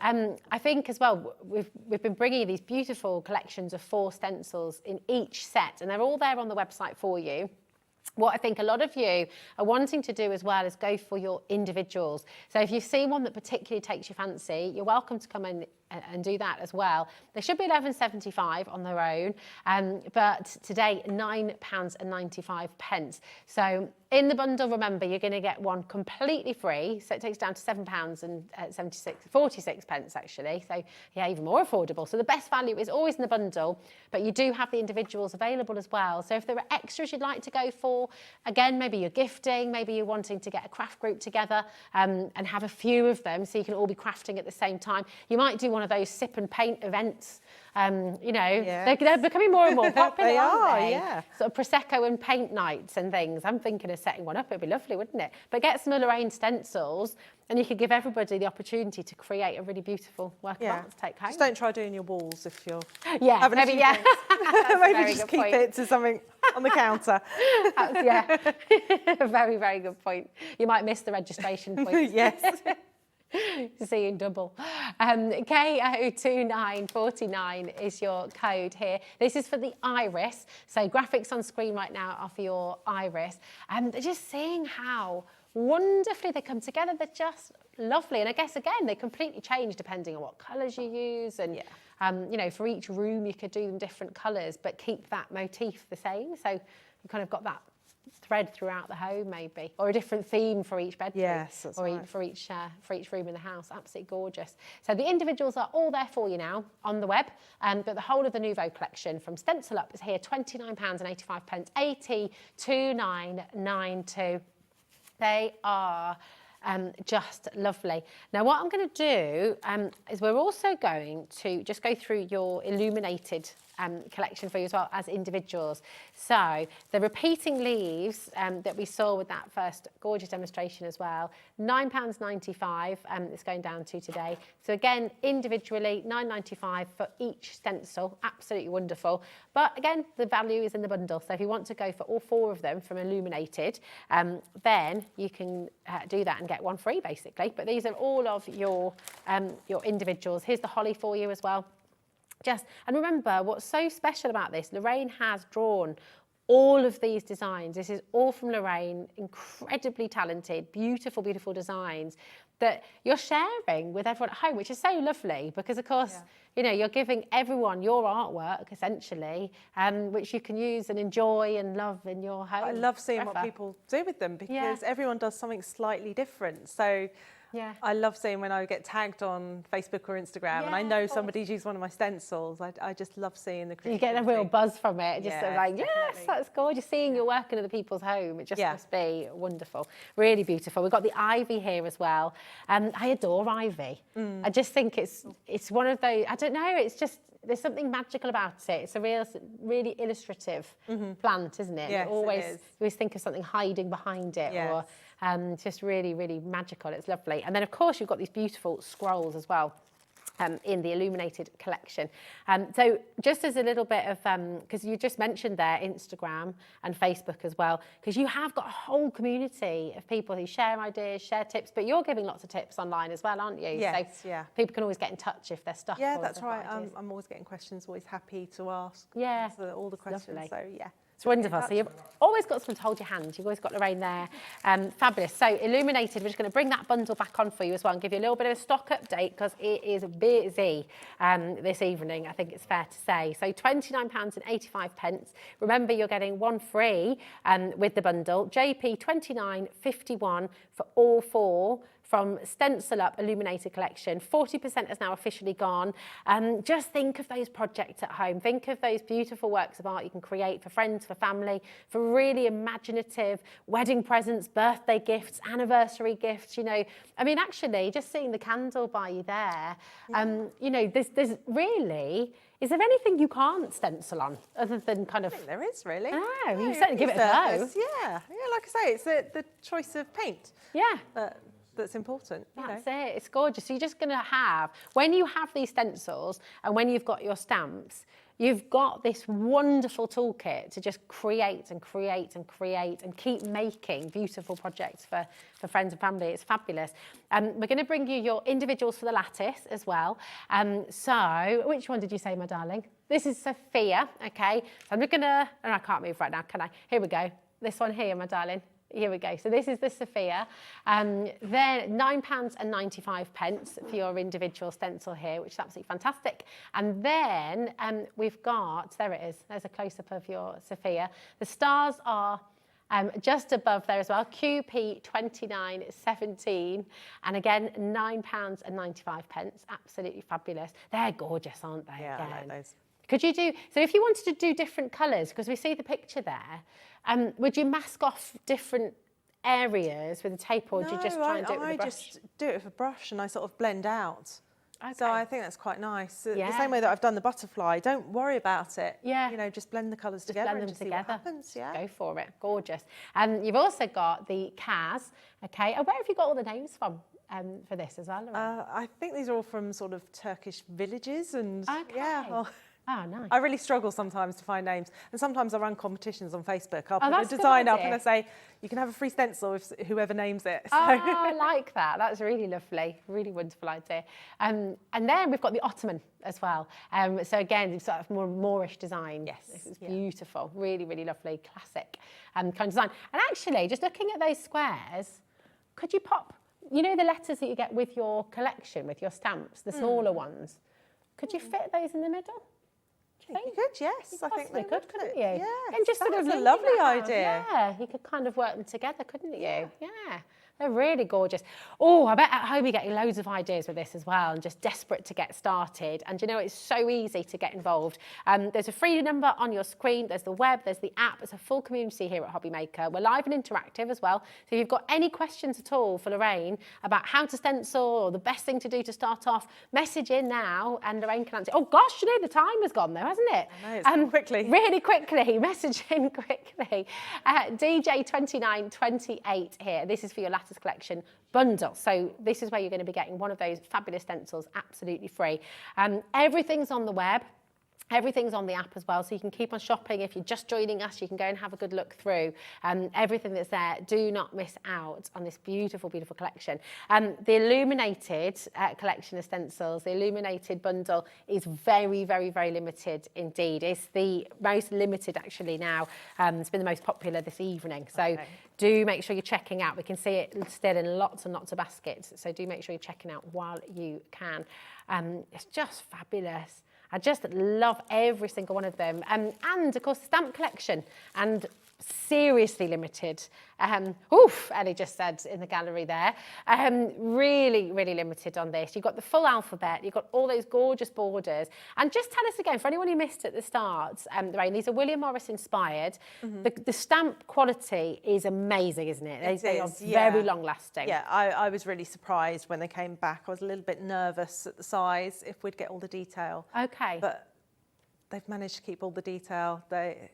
I think as well, we've been bringing you these beautiful collections of 4 stencils in each set, and they're all there on the website for you. What I think a lot of you are wanting to do as well is go for your individuals. So if you see one that particularly takes your fancy, you're welcome to come in and do that as well. They should be £11.75 on their own, but today £9.95. So in the bundle, remember, you're going to get one completely free, so it takes down to £7.46 actually. So yeah, even more affordable. So the best value is always in the bundle, but you do have the individuals available as well. So if there are extras you'd like to go for, again, maybe you're gifting, maybe you're wanting to get a craft group together and have a few of them so you can all be crafting at the same time. You might do one of those sip and paint events. You know, they're becoming more and more popular, They aren't are, they? yeah. Sort of Prosecco and paint nights and things. I'm thinking of setting one up. It'd be lovely, wouldn't it? But get some Lorraine stencils and you could give everybody the opportunity to create a really beautiful work of art to take home. Just don't try doing your walls if you're having maybe, maybe just keep it to something on the counter. Yeah, very, very good point. You might miss the registration point. Yes. Seeing double. KO2949 is your code here. This is for the iris. So graphics on screen right now are for your iris. And just seeing how wonderfully they come together. They're just lovely. And I guess, again, they completely change depending on what colours you use. And, you know, for each room you could do them different colours, but keep that motif the same. So you kind of got that thread throughout the home maybe, or a different theme for each bedroom. Yes, that's or right. for each room in the house. Absolutely gorgeous. So the individuals are all there for you now on the web, but the whole of the Nouveau collection from Stencil Up is here, £29.85, 802992. They are just lovely. Now what I'm going to do is we're also going to just go through your illuminated collection for you as well as individuals. So the repeating leaves that we saw with that first gorgeous demonstration as well, £9.95 it's going down to today. So again, individually, £9.95 for each stencil, absolutely wonderful. But again, the value is in the bundle. So if you want to go for all 4 of them from illuminated, then you can do that and get one free basically. But these are all of your individuals. Here's the holly for you as well. And remember, what's so special about this, Lorraine has drawn all of these designs. This is all from Lorraine, incredibly talented, beautiful, beautiful designs that you're sharing with everyone at home, which is so lovely because, of course, you know, you're giving everyone your artwork, essentially, which you can use and enjoy and love in your home. I love seeing forever. what people do with them because everyone does something slightly different. So I love seeing when I get tagged on Facebook or Instagram and I know somebody's used one of my stencils. I just love seeing the creativity. You get a real buzz from it. Just sort of like, definitely. yes, that's gorgeous. Seeing your work in other people's home, it just must be wonderful. Really beautiful. We've got the ivy here as well. I adore ivy. I just think it's one of those, I don't know, it's just, there's something magical about it. It's a really illustrative plant, isn't it? Yes, you always it is. you always think of something hiding behind it or just really, really magical. It's lovely. And then, of course, you've got these beautiful scrolls as well. In the illuminated collection. So just as a little bit of, because you just mentioned there Instagram and Facebook as well, because you have got a whole community of people who share ideas, share tips, but you're giving lots of tips online as well, aren't you? Yes, so people can always get in touch if they're stuck. Yeah, or that's if they've got right. ideas. I'm always getting questions, always happy to ask. Yeah, answer all the questions. lovely. So yeah. It's wonderful. So you've always got someone to hold your hand. You've always got Lorraine there. Fabulous. So illuminated, we're just going to bring that bundle back on for you as well and give you a little bit of a stock update because it is busy this evening, I think it's fair to say. So £29.85. Remember, you're getting one free with the bundle. JP 29.51 for all 4. From Stencil Up Illuminated Collection. 40% has now officially gone. Just think of those projects at home. Think of those beautiful works of art you can create for friends, for family, for really imaginative wedding presents, birthday gifts, anniversary gifts, you know. I mean, actually, just seeing the candle by you there, you know, there's really, Is there anything you can't stencil on other than kind of... I think there is, really. Oh, you certainly give it a go. Yeah, like I say, it's the choice of paint. Yeah. That's important. That's it. It's gorgeous. So you're just going to have, when you have these stencils and when you've got your stamps, you've got this wonderful toolkit to just create and create and create and keep making beautiful projects for friends and family. It's fabulous. We're going to bring you your individuals for the lattice as well. So, which one did you say, my darling? This is Sophia, okay? So I'm just going to, and I can't move right now, can I? Here we go. This one here, my darling. Here we go. So this is the Sophia. They're £9.95 for your individual stencil here, which is absolutely fantastic. And then we've got, there it is. There's a close-up of your Sophia. The stars are just above there as well. QP 29.17, and again £9.95. Absolutely fabulous. They're gorgeous, aren't they? Yeah, I like those. Could you do, so if you wanted to do different colours, because we see the picture there, would you mask off different areas with a tape, or do you just try and do it with a brush? I just do it with a brush and I sort of blend out. Okay. So I think that's quite nice. Yeah. The same way that I've done the butterfly, don't worry about it. Yeah. You know, just blend the colours Just together blend them and together. see what happens. Yeah. Go for it. Gorgeous. You've also got the Kaz, okay. And where have you got all the names from for this as well, Lorraine? I think these are all from sort of Turkish villages and Okay. yeah. Oh, nice. I really struggle sometimes to find names, and sometimes I run competitions on Facebook. I'll put a that's a good design up idea. and I say, you can have a free stencil if whoever names it. So. Oh, I like that. That's really lovely. Really wonderful idea. And then we've got the Ottoman as well. So again, it's sort of more Moorish design. Yes. It's beautiful. Really, really lovely, classic kind of design. And actually, just looking at those squares, could you pop, you know the letters that you get with your collection, with your stamps, the smaller ones, could you fit those in the middle? You could, yes. I think Possibly they could, couldn't you? Yeah, And just sort of that's a leave lovely that out. idea. Yeah, you could kind of work them together, couldn't you? Yeah. They're really gorgeous. Oh, I bet at home you're getting loads of ideas with this as well and just desperate to get started. And you know, it's so easy to get involved. There's a free number on your screen. There's the web, there's the app. It's a full community here at HobbyMaker. We're live and interactive as well. So if you've got any questions at all for Lorraine about how to stencil or the best thing to do to start off, message in now and Lorraine can answer. Oh gosh, you know, the time has gone though, hasn't it? I know, it's gone quickly. Really quickly, message in quickly. DJ2928 here. This is for your lattice collection bundle. So this is where you're going to be getting one of those fabulous stencils absolutely free. Everything's on the web. Everything's on the app as well, so you can keep on shopping. If you're just joining us, you can go and have a good look through everything that's there. Do not miss out on this beautiful, beautiful collection. The illuminated collection of stencils, the illuminated bundle is very, very, very limited indeed. It's the most limited actually now. It's been the most popular this evening. So do make sure you're checking out. We can see it still in lots and lots of baskets. So do make sure you're checking out while you can. It's just fabulous. I just love every single one of them. And of course, stamp collection, and seriously limited. Ellie just said in the gallery there. Really, really limited on this. You've got the full alphabet, you've got all those gorgeous borders. And just tell us again, for anyone who missed at the start, Lorraine, these are William Morris inspired. The stamp quality is amazing, isn't it? They are very long lasting. Yeah, I was really surprised when they came back. I was a little bit nervous at the size, if we'd get all the detail. Okay. But they've managed to keep all the detail. They're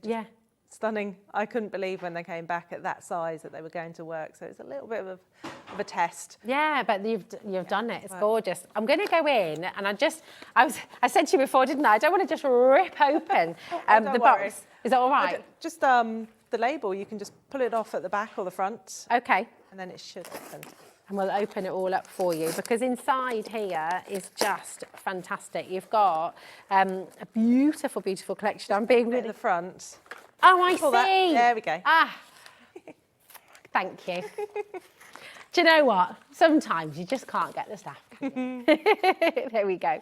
just stunning. I couldn't believe when they came back at that size that they were going to work. So it's a little bit of a test. Yeah, but you've done it. It's gorgeous. I'm going to go in, and I said to you before, didn't I? I don't want to just rip open the box. Is that all right? Just the label. You can just pull it off at the back or the front. Okay. And then it should open. And we'll open it all up for you, because inside here is just fantastic. You've got a beautiful, beautiful collection. I'm being really... At the front. Oh, I Pull see. That. There we go. Thank you. Do you know what? Sometimes you just can't get the staff. There we go.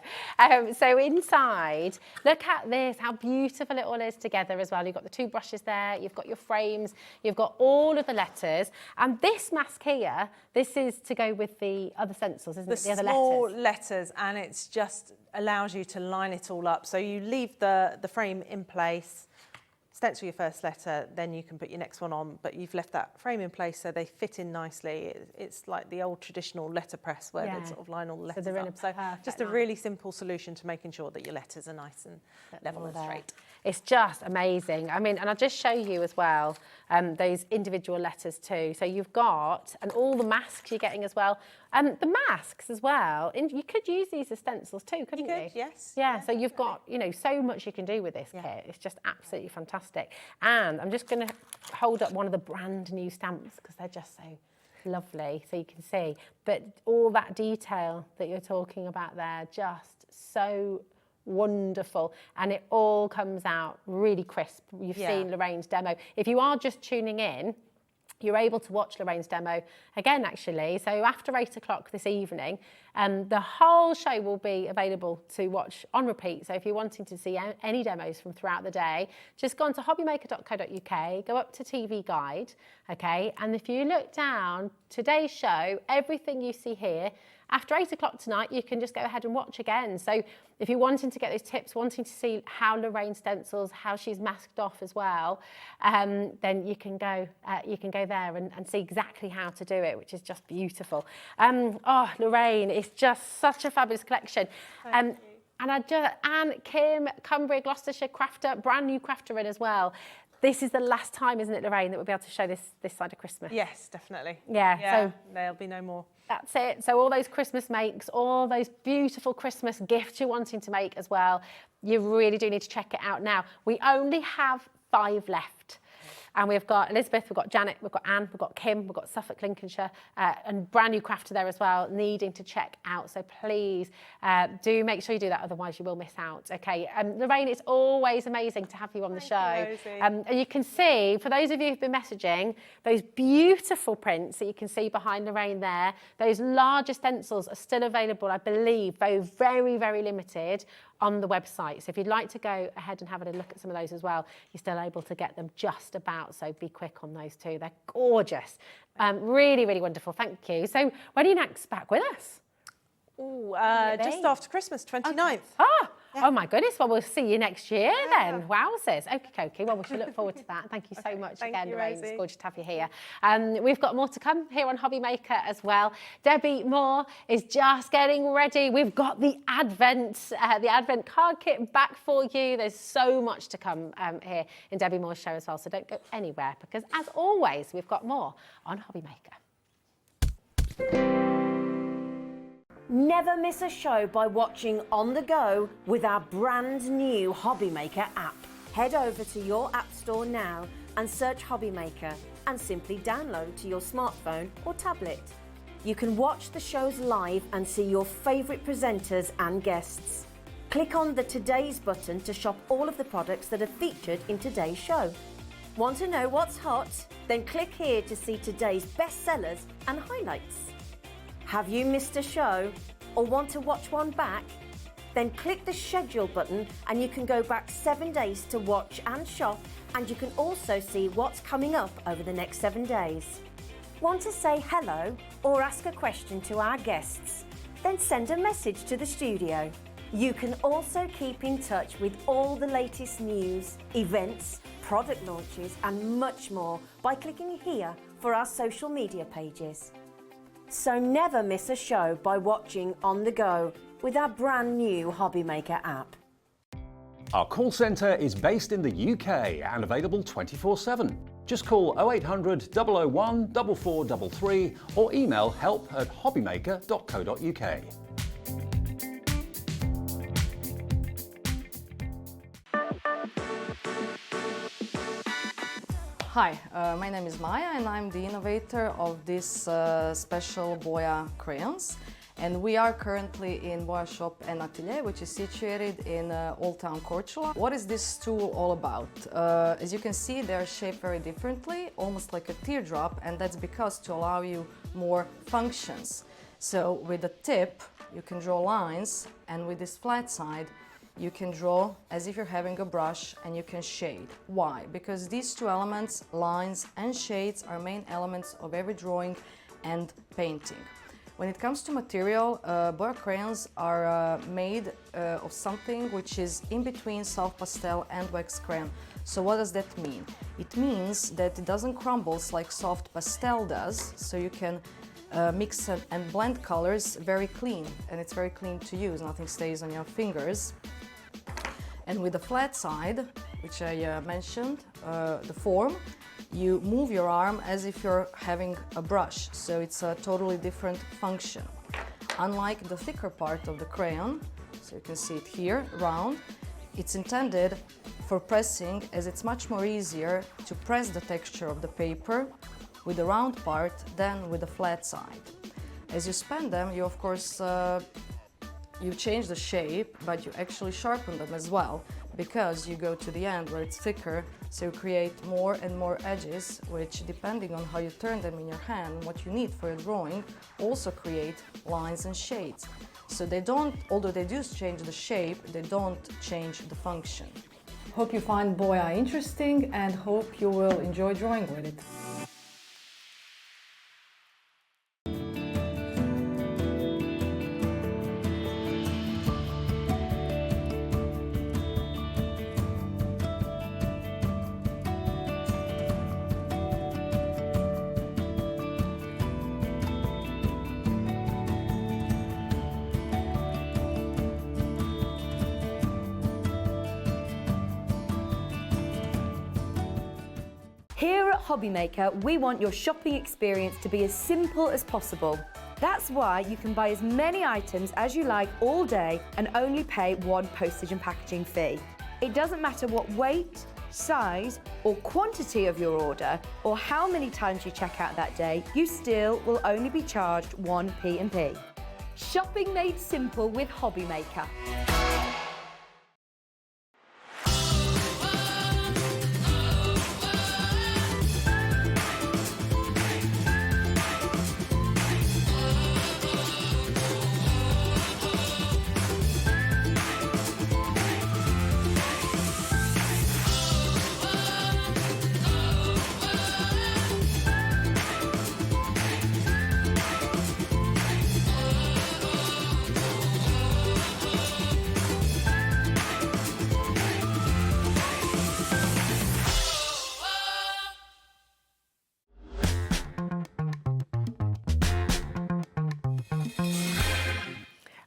So inside, look at this, how beautiful it all is together as well. You've got the two brushes there, you've got your frames, you've got all of the letters. And this mask here, this is to go with the other stencils, isn't it? The other small letters. letters, and it's just allows you to line it all up. So you leave the frame in place, stencil your first letter, then you can put your next one on, but you've left that frame in place so they fit in nicely. It's like the old traditional letterpress where they sort of line all the letters they're in up. So just a really simple solution to making sure that your letters are nice and level and straight. It's just amazing. I mean, and I'll just show you as well those individual letters too. So you've got, and all the masks you're getting as well. The masks as well, you could use these as stencils too, couldn't you? You could, yes. Yeah, so you've got, you know, so much you can do with this kit. It's just absolutely fantastic. And I'm just going to hold up one of the brand new stamps because they're just so lovely, so you can see. But all that detail that you're talking about there, just so wonderful, and it all comes out really crisp. You've seen Lorraine's demo. If you are just tuning in, you're able to watch Lorraine's demo again, actually. So after 8 o'clock this evening, the whole show will be available to watch on repeat. So if you're wanting to see any demos from throughout the day, just go on to hobbymaker.co.uk, go up to TV Guide, okay? And if you look down, today's show, everything you see here, after 8 o'clock tonight, you can just go ahead and watch again. So if you're wanting to get those tips, wanting to see how Lorraine stencils, how she's masked off as well, then you can go there and see exactly how to do it, which is just beautiful. Oh, Lorraine, it's just such a fabulous collection. And Anne, Kim, Cumbria, Gloucestershire crafter, brand new crafter in as well. This is the last time, isn't it, Lorraine, that we'll be able to show this side of Christmas? Yes, definitely. Yeah, so there'll be no more. That's it. So all those Christmas makes, all those beautiful Christmas gifts you're wanting to make as well, you really do need to check it out now. We only have 5 left. And we've got Elizabeth, we've got Janet, we've got Anne, we've got Kim, we've got Suffolk, Lincolnshire, and brand new crafter there as well, needing to check out. So please do make sure you do that, otherwise you will miss out. Okay, Lorraine, it's always amazing to have you on the show. And you can see, for those of you who've been messaging, those beautiful prints that you can see behind Lorraine there, those larger stencils are still available, I believe, though very, very limited, on the website. So if you'd like to go ahead and have a look at some of those as well, you're still able to get them just about, so be quick on those too. They're gorgeous. Really, really wonderful. Thank you. So when are you next back with us? Just after Christmas, 29th. Okay. Oh my goodness. Well, we'll see you next year then. Wowzers. Okay. Well, we should look forward to that. Thank you so much again, Lorraine. It's gorgeous to have you here. We've got more to come here on HobbyMaker as well. Debbi Moore is just getting ready. We've got the Advent card kit back for you. There's so much to come here in Debbi Moore's show as well. So don't go anywhere, because as always, we've got more on HobbyMaker. Never miss a show by watching on the go with our brand new HobbyMaker app. Head over to your app store now and search HobbyMaker and simply download to your smartphone or tablet. You can watch the shows live and see your favourite presenters and guests. Click on the Today's button to shop all of the products that are featured in today's show. Want to know what's hot? Then click here to see today's bestsellers and highlights. Have you missed a show or want to watch one back? Then click the schedule button and you can go back 7 days to watch and shop, and you can also see what's coming up over the next 7 days. Want to say hello or ask a question to our guests? Then send a message to the studio. You can also keep in touch with all the latest news, events, product launches and much more by clicking here for our social media pages. So never miss a show by watching on the go with our brand new HobbyMaker app. Our call centre is based in the UK and available 24/7. Just call 0800 001 4433 or email help@hobbymaker.co.uk. Hi, my name is Maya and I'm the innovator of this special Boya crayons. And we are currently in Boya shop and atelier, which is situated in Old Town Korčula. What is this tool all about? As you can see, they are shaped very differently, almost like a teardrop, and that's because to allow you more functions. So with the tip, you can draw lines, and with this flat side, you can draw as if you're having a brush, and you can shade. Why? Because these two elements, lines and shades, are main elements of every drawing and painting. When it comes to material, Boya crayons are made of something which is in between soft pastel and wax crayon. So what does that mean? It means that it doesn't crumble like soft pastel does, so you can mix and blend colors very clean, and it's very clean to use, nothing stays on your fingers. And with the flat side, which I mentioned, the form, you move your arm as if you're having a brush, so it's a totally different function. Unlike the thicker part of the crayon, so you can see it here, round, it's intended for pressing, as it's much more easier to press the texture of the paper with the round part than with the flat side. As you span them, you of course you change the shape, but you actually sharpen them as well, because you go to the end where it's thicker, so you create more and more edges, which, depending on how you turn them in your hand, what you need for your drawing, also create lines and shades. So they don't, although they do change the shape, they don't change the function. Hope you find Boya interesting and hope you will enjoy drawing with it. Here at HobbyMaker, we want your shopping experience to be as simple as possible. That's why you can buy as many items as you like all day and only pay one postage and packaging fee. It doesn't matter what weight, size or quantity of your order or how many times you check out that day, you still will only be charged one P&P. Shopping made simple with HobbyMaker.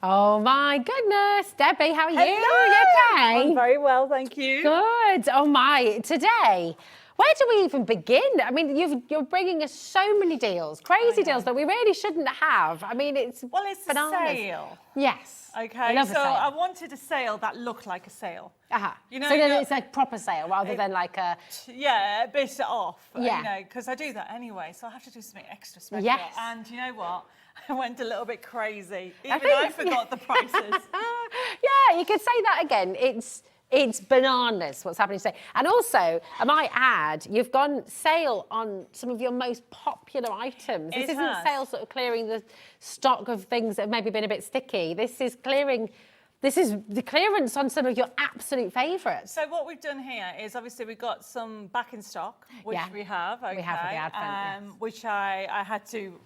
Oh my goodness, Debbie, how are you? Hello. You okay? I'm very well, thank you. Good. Oh my, today, where do we even begin? I mean, you're bringing us so many deals, crazy deals that we really shouldn't have. I mean, it's Well, it's bananas. a sale. Yes. Okay, I love so a sale. I wanted a sale that looked like a sale. You know, so then you're- it's a proper sale rather than like a... Yeah, a bit off. Yeah. You know, because I do that anyway, so I have to do something extra special. Yes. And you know what? I went a little bit crazy. I Even think- I forgot the prices. Yeah, you could say that again. It's bananas what's happening today. And also, I might add, you've gone sale on some of your most popular items. This It isn't has. sale sort of clearing the stock of things that have maybe been a bit sticky. This is the clearance on some of your absolute favourites. So what we've done here is obviously we've got some back in stock, which Yeah. we have. Okay, We have for the advent, yes. which I had to.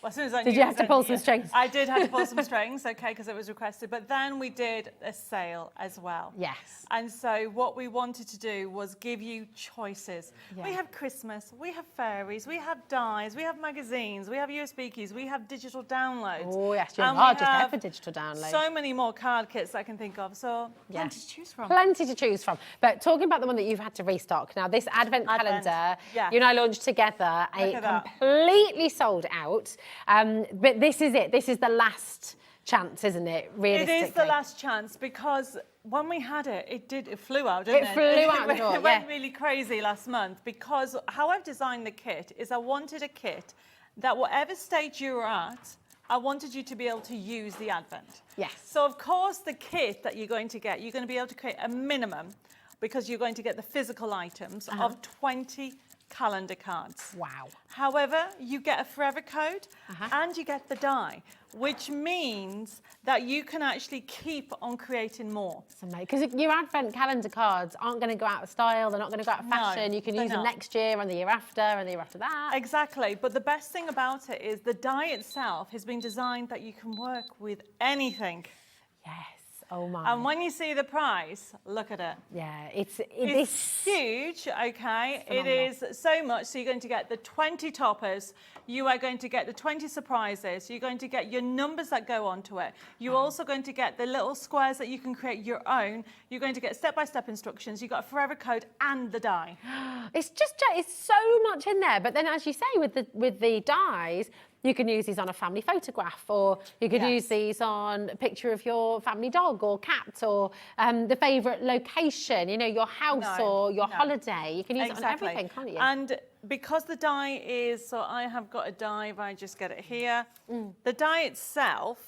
As soon as I Did knew you it have was to pull ending, some strings? I did have to pull some strings, okay, because it was requested. But then we did a sale as well. Yes. And so what we wanted to do was give you choices. Yeah. We have Christmas, we have fairies, we have dies, we have magazines, we have USB keys, we have digital downloads. Oh yes, you're and we largest have ever digital download. So many more card kits I can think of. So plenty to choose from. Plenty to choose from. But talking about the one that you've had to restock, now this advent calendar, yeah. you and I launched together, Look at that. completely sold out. But this is it. This is the last chance, isn't it? Realistically. It is the last chance because when we had it, it flew out, didn't it? It flew out the door, It went yeah. really crazy last month because how I've designed the kit is I wanted a kit that whatever stage you were at, I wanted you to be able to use the advent. Yes. So of course the kit that you're going to get, you're going to be able to create a minimum because you're going to get the physical items of 20 calendar cards. Wow. However, you get a forever code and you get the die, which means that you can actually keep on creating more. Because your advent calendar cards aren't going to go out of style, they're not going to go out of No, fashion. You can they're use them not. next year and the year after and the year after that. Exactly, but the best thing about it is the die itself has been designed that you can work with anything. Yes. Oh my. And when you see the price, look at it. Yeah, It's it's huge, okay? It phenomenal. is so much. So you're going to get the 20 toppers. You are going to get the 20 surprises. You're going to get your numbers that go onto it. You're also going to get the little squares that you can create your own. You're going to get step-by-step instructions. You've got a forever code and the die. It's so much in there. But then, as you say, with the dies, you can use these on a family photograph, or you could use these on a picture of your family dog or cat, or the favourite location, you know, your house or your holiday. You can use it on everything, can't you? And because the die is, so I have got a die, if I just get it here. The die itself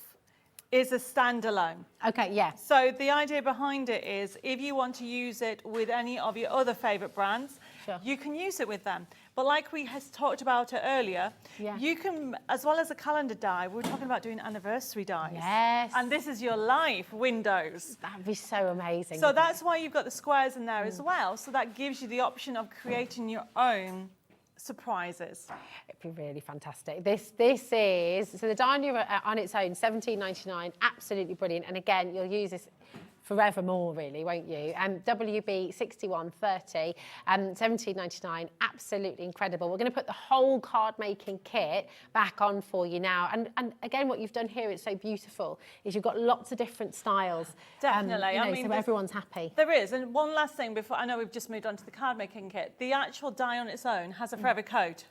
is a standalone. Okay, yeah. So the idea behind it is if you want to use it with any of your other favourite brands, you can use it with them. But like we has talked about it earlier, you can, as well as a calendar die, we were talking about doing anniversary dies. Yes. And this is your life windows. That'd be so amazing. So that's why you've got the squares in there as well. So that gives you the option of creating your own surprises. It'd be really fantastic. This is, so the die on its own, $17.99, absolutely brilliant. And again, you'll use this forevermore, really, won't you? WB 6130, $17.99, absolutely incredible. We're going to put the whole card making kit back on for you now. And again, what you've done here, it's so beautiful, is you've got lots of different styles. Definitely. You know, I mean, so everyone's happy. There is. And one last thing before, I know we've just moved on to the card making kit. The actual die on its own has a forever code.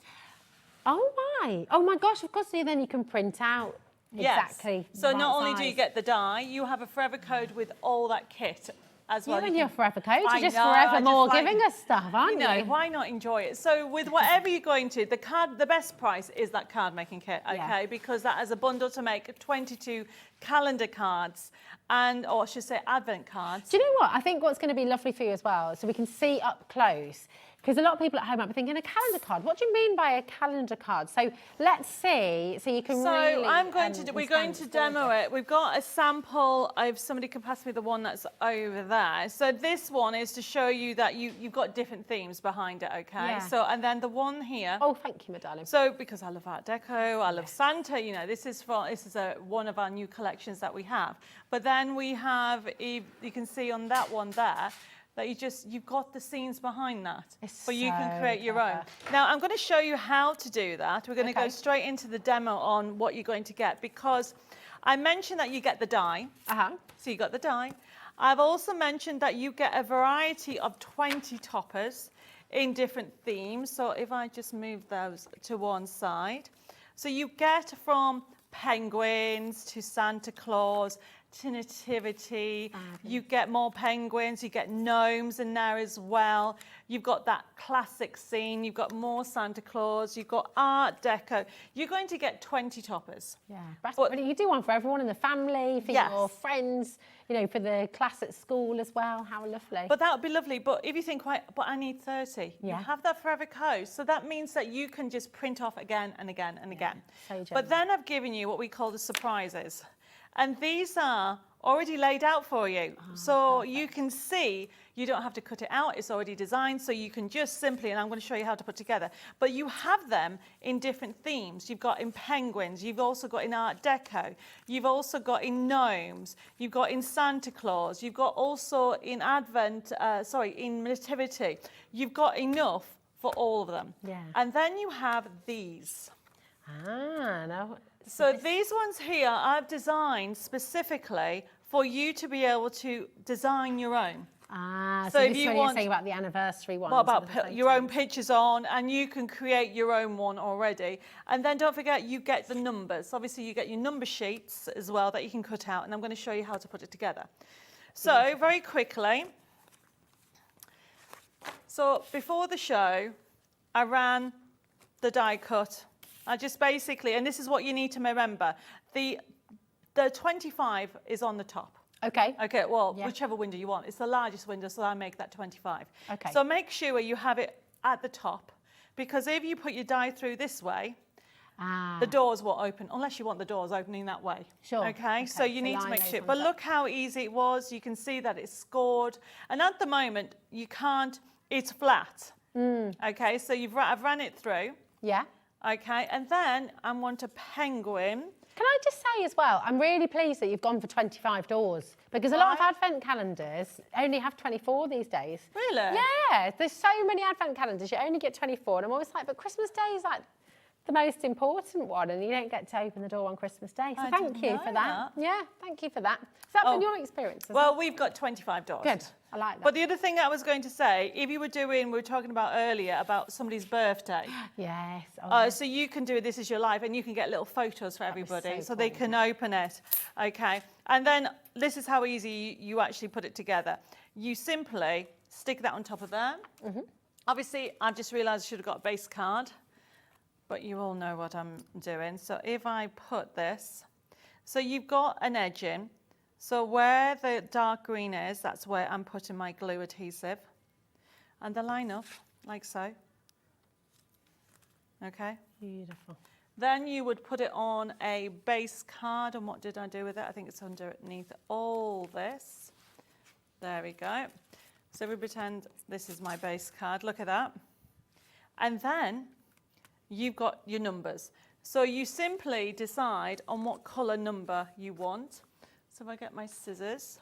Oh my gosh, of course, so then you can print out exactly. So the not right only do you size. get the die, you have a forever code with all that kit as well. You and your forever codes, I you're just know, I forevermore just like- giving us stuff, aren't you? You know, why not enjoy it? So with whatever you're going to, the best price is that card making kit, okay? Because that has a bundle to make 22 calendar cards and, or I should say advent cards. Do you know what? I think what's going to be lovely for you as well, so we can see up close, because a lot of people at home might be thinking, a calendar card? What do you mean by a calendar card? So let's see, so you can really... So I'm going to, we're going to demo it. We've got a sample, if somebody can pass me the one that's over there. So this one is to show you that you've got different themes behind it, okay? Yeah. So, and then the one here... Oh, thank you, my darling. So, because I love Art Deco, I love Santa, you know, this is one of our new collections that we have. But then we have, you can see on that one there, that you've got the scenes behind that. But you can create your own. Now, I'm going to show you how to do that. We're going to go straight into the demo on what you're going to get, because I mentioned that you get the die. So you got the die. I've also mentioned that you get a variety of 20 toppers in different themes. So if I just move those to one side. So you get from penguins to Santa Claus to nativity. You get more penguins, you get gnomes in there as well. You've got that classic scene, you've got more Santa Claus, you've got Art Deco. You're going to get 20 toppers. Yeah, but you do one for everyone in the family, for your friends, you know, for the class at school as well. How lovely. But that would be lovely. But if you think, but I need 30, you have that forever code. So that means that you can just print off again and again and again. So but then I've given you what we call the surprises. And these are already laid out for you. So you can see, you don't have to cut it out, it's already designed, so you can just simply, and I'm going to show you how to put together, but you have them in different themes. You've got in penguins, you've also got in Art Deco, you've also got in gnomes, you've got in Santa Claus, you've got also in in nativity. You've got enough for all of them. Yeah. And then you have these. No. So these ones here I've designed specifically for you to be able to design your own. So this is when you're saying about the anniversary one. What about your own pictures on, and you can create your own one already. And then don't forget, you get the numbers. Obviously, you get your number sheets as well that you can cut out, and I'm going to show you how to put it together. So very quickly, so before the show, I ran the die cut. I just basically, and this is what you need to remember, the 25 is on the top. Okay. Okay, well, whichever window you want. It's the largest window, so I make that 25. Okay. So make sure you have it at the top, because if you put your die through this way, the doors will open, unless you want the doors opening that way. Sure. Okay, so you need to make sure. But look how easy it was. You can see that it's scored. And at the moment, you can't, it's flat. Okay, so I've ran it through. Yeah. Okay, and then I want a penguin. Can I just say as well, I'm really pleased that you've gone for 25 doors because a lot of advent calendars only have 24 these days. Really? Yeah, there's so many advent calendars, you only get 24. And I'm always like, but Christmas Day is like the most important one and you don't get to open the door on Christmas Day. So thank you for that. Yeah, thank you for that. Has that been your experience? Well, we've got 25 doors. Good, I like that. But the other thing I was going to say, if you were doing, we were talking about earlier about somebody's birthday. Yes. So you can do This Is Your Life and you can get little photos for everybody so they can open it. Okay. And then this is how easy you actually put it together. You simply stick that on top of there. Obviously, I've just realised I should have got a base card, but you all know what I'm doing. So if I put this, so you've got an edge in. So where the dark green is, that's where I'm putting my glue adhesive. And they line up like so. Okay. Beautiful. Then you would put it on a base card. And what did I do with it? I think it's underneath all this. There we go. So we pretend this is my base card. Look at that. And then you've got your numbers. So you simply decide on what colour number you want. So if I get my scissors.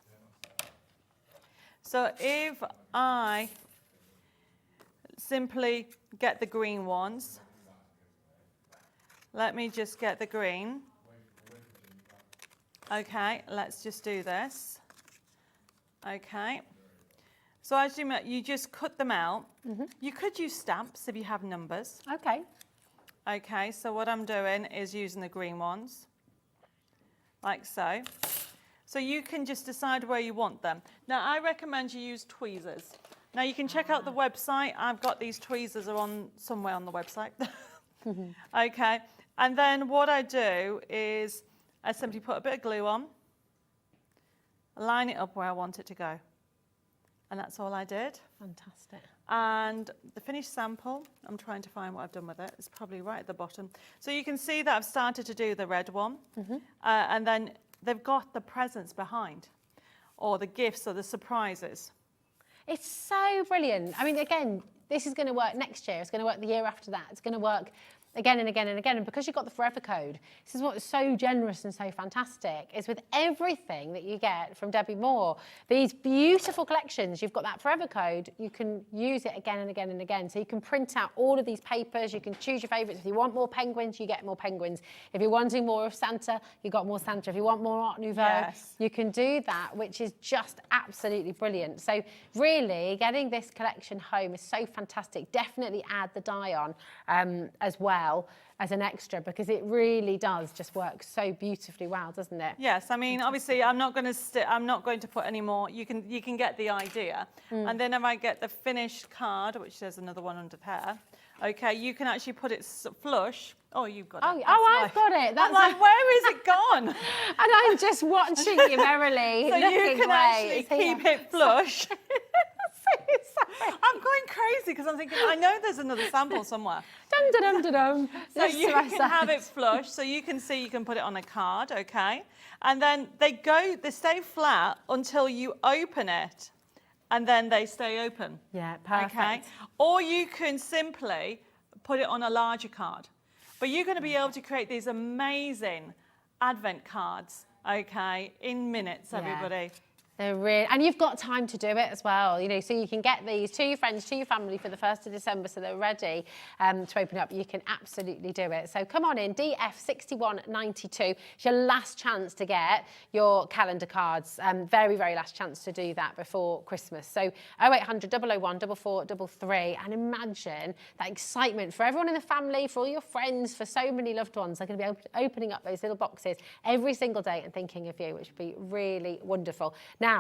So if I simply get the green ones, let me just get the green. Okay, let's just do this. Okay. So as you just cut them out. You could use stamps if you have numbers. Okay. Okay, so what I'm doing is using the green ones, like so. So you can just decide where you want them. Now, I recommend you use tweezers. Now, you can check out the website. I've got these tweezers are on somewhere on the website. Okay, and then what I do is I simply put a bit of glue on, line it up where I want it to go. And that's all I did. Fantastic. And the finished sample, I'm trying to find what I've done with it. It's probably right at the bottom. So you can see that I've started to do the red one. And then they've got the presents behind, or the gifts or the surprises. It's so brilliant. I mean, again, this is going to work next year. It's going to work the year after that. It's going to work again and again and again. And because you've got the forever code, this is what's so generous and so fantastic, is with everything that you get from Debbi Moore, these beautiful collections, you've got that forever code, you can use it again and again and again. So you can print out all of these papers, you can choose your favourites. If you want more penguins, you get more penguins. If you're wanting more of Santa, you got more Santa. If you want more Art Nouveau, you can do that, which is just absolutely brilliant. So really, getting this collection home is so fantastic. Definitely add the die on as well as an extra, because it really does just work so beautifully well, doesn't it? Yes, I mean, obviously, I'm not going to put any more. You can get the idea, and then if I get the finished card, which there's another one under there, okay, you can actually put it flush. Oh, you've got it. I've got it. That's like, where is it gone? And I'm just watching you merrily. So you can away. actually keep it flush. I'm going crazy because I'm thinking, I know there's another sample somewhere. Dum-da-dum-da-dum. So you can have it flush, so you can see you can put it on a card, okay? And then they stay flat until you open it, and then they stay open. Yeah, perfect. Okay? Or you can simply put it on a larger card. But you're going to be able to create these amazing advent cards, okay, in minutes, everybody. They're really, and you've got time to do it as well, you know, so you can get these to your friends, to your family for the 1st of December, so they're ready to open up. You can absolutely do it. So come on in, DF6192. It's your last chance to get your calendar cards. Very, very last chance to do that before Christmas. So 0800 001 4433, and imagine that excitement for everyone in the family, for all your friends, for so many loved ones. They're going to be opening up those little boxes every single day and thinking of you, which would be really wonderful. Now,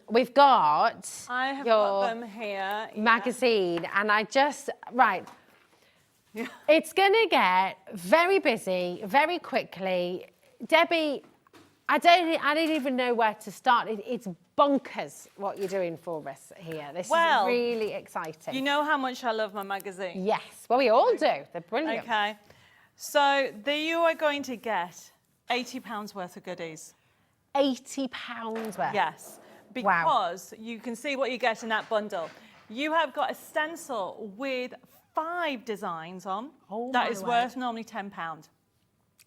we've got your got them here, magazine, and I just, it's going to get very busy very quickly. Debbi, I don't even know where to start. It's bonkers what you're doing for us here. This is really exciting. You know how much I love my magazine. Yes, well, we all do. They're brilliant. Okay, so you are going to get £80 worth of goodies. £80 worth? Yes, because you can see what you get in that bundle. You have got a stencil with 5 designs on. That is worth normally £10.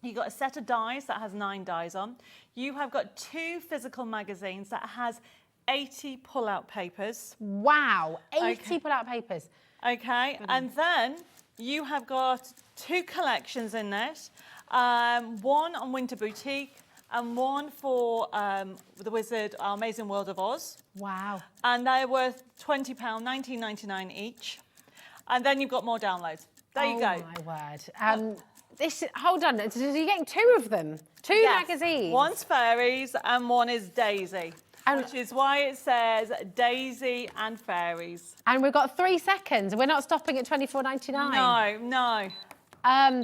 You got a set of dies that has 9 dies on. You have got 2 physical magazines that has 80 pull-out papers. Wow, 80 pull-out papers. Okay, and then you have got 2 collections in it. One on Winter Boutique and one for The Wizard, Our Amazing World of Oz. Wow. And they're worth £20, $19.99 each. And then you've got more downloads. There you go. Oh my word. Hold on, so you're getting 2 of them? 2 magazines? One's Fairies and one is Daisy. Which is why it says Daisy and Fairies. And we've got 3 seconds. We're not stopping at $24.99. No.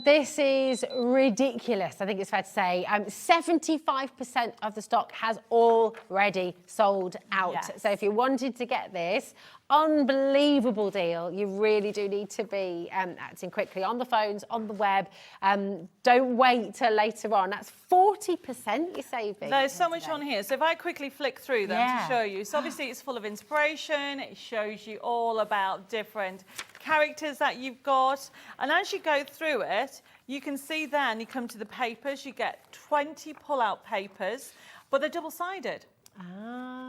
This is ridiculous, I think it's fair to say. 75% of the stock has already sold out. Yes. So if you wanted to get this, unbelievable deal. You really do need to be acting quickly on the phones, on the web. Don't wait till later on. That's 40% you're saving. There's so much on here. So if I quickly flick through them to show you. So obviously it's full of inspiration. It shows you all about different characters that you've got. And as you go through it, you can see then you come to the papers. You get 20 pull-out papers, but they're double-sided.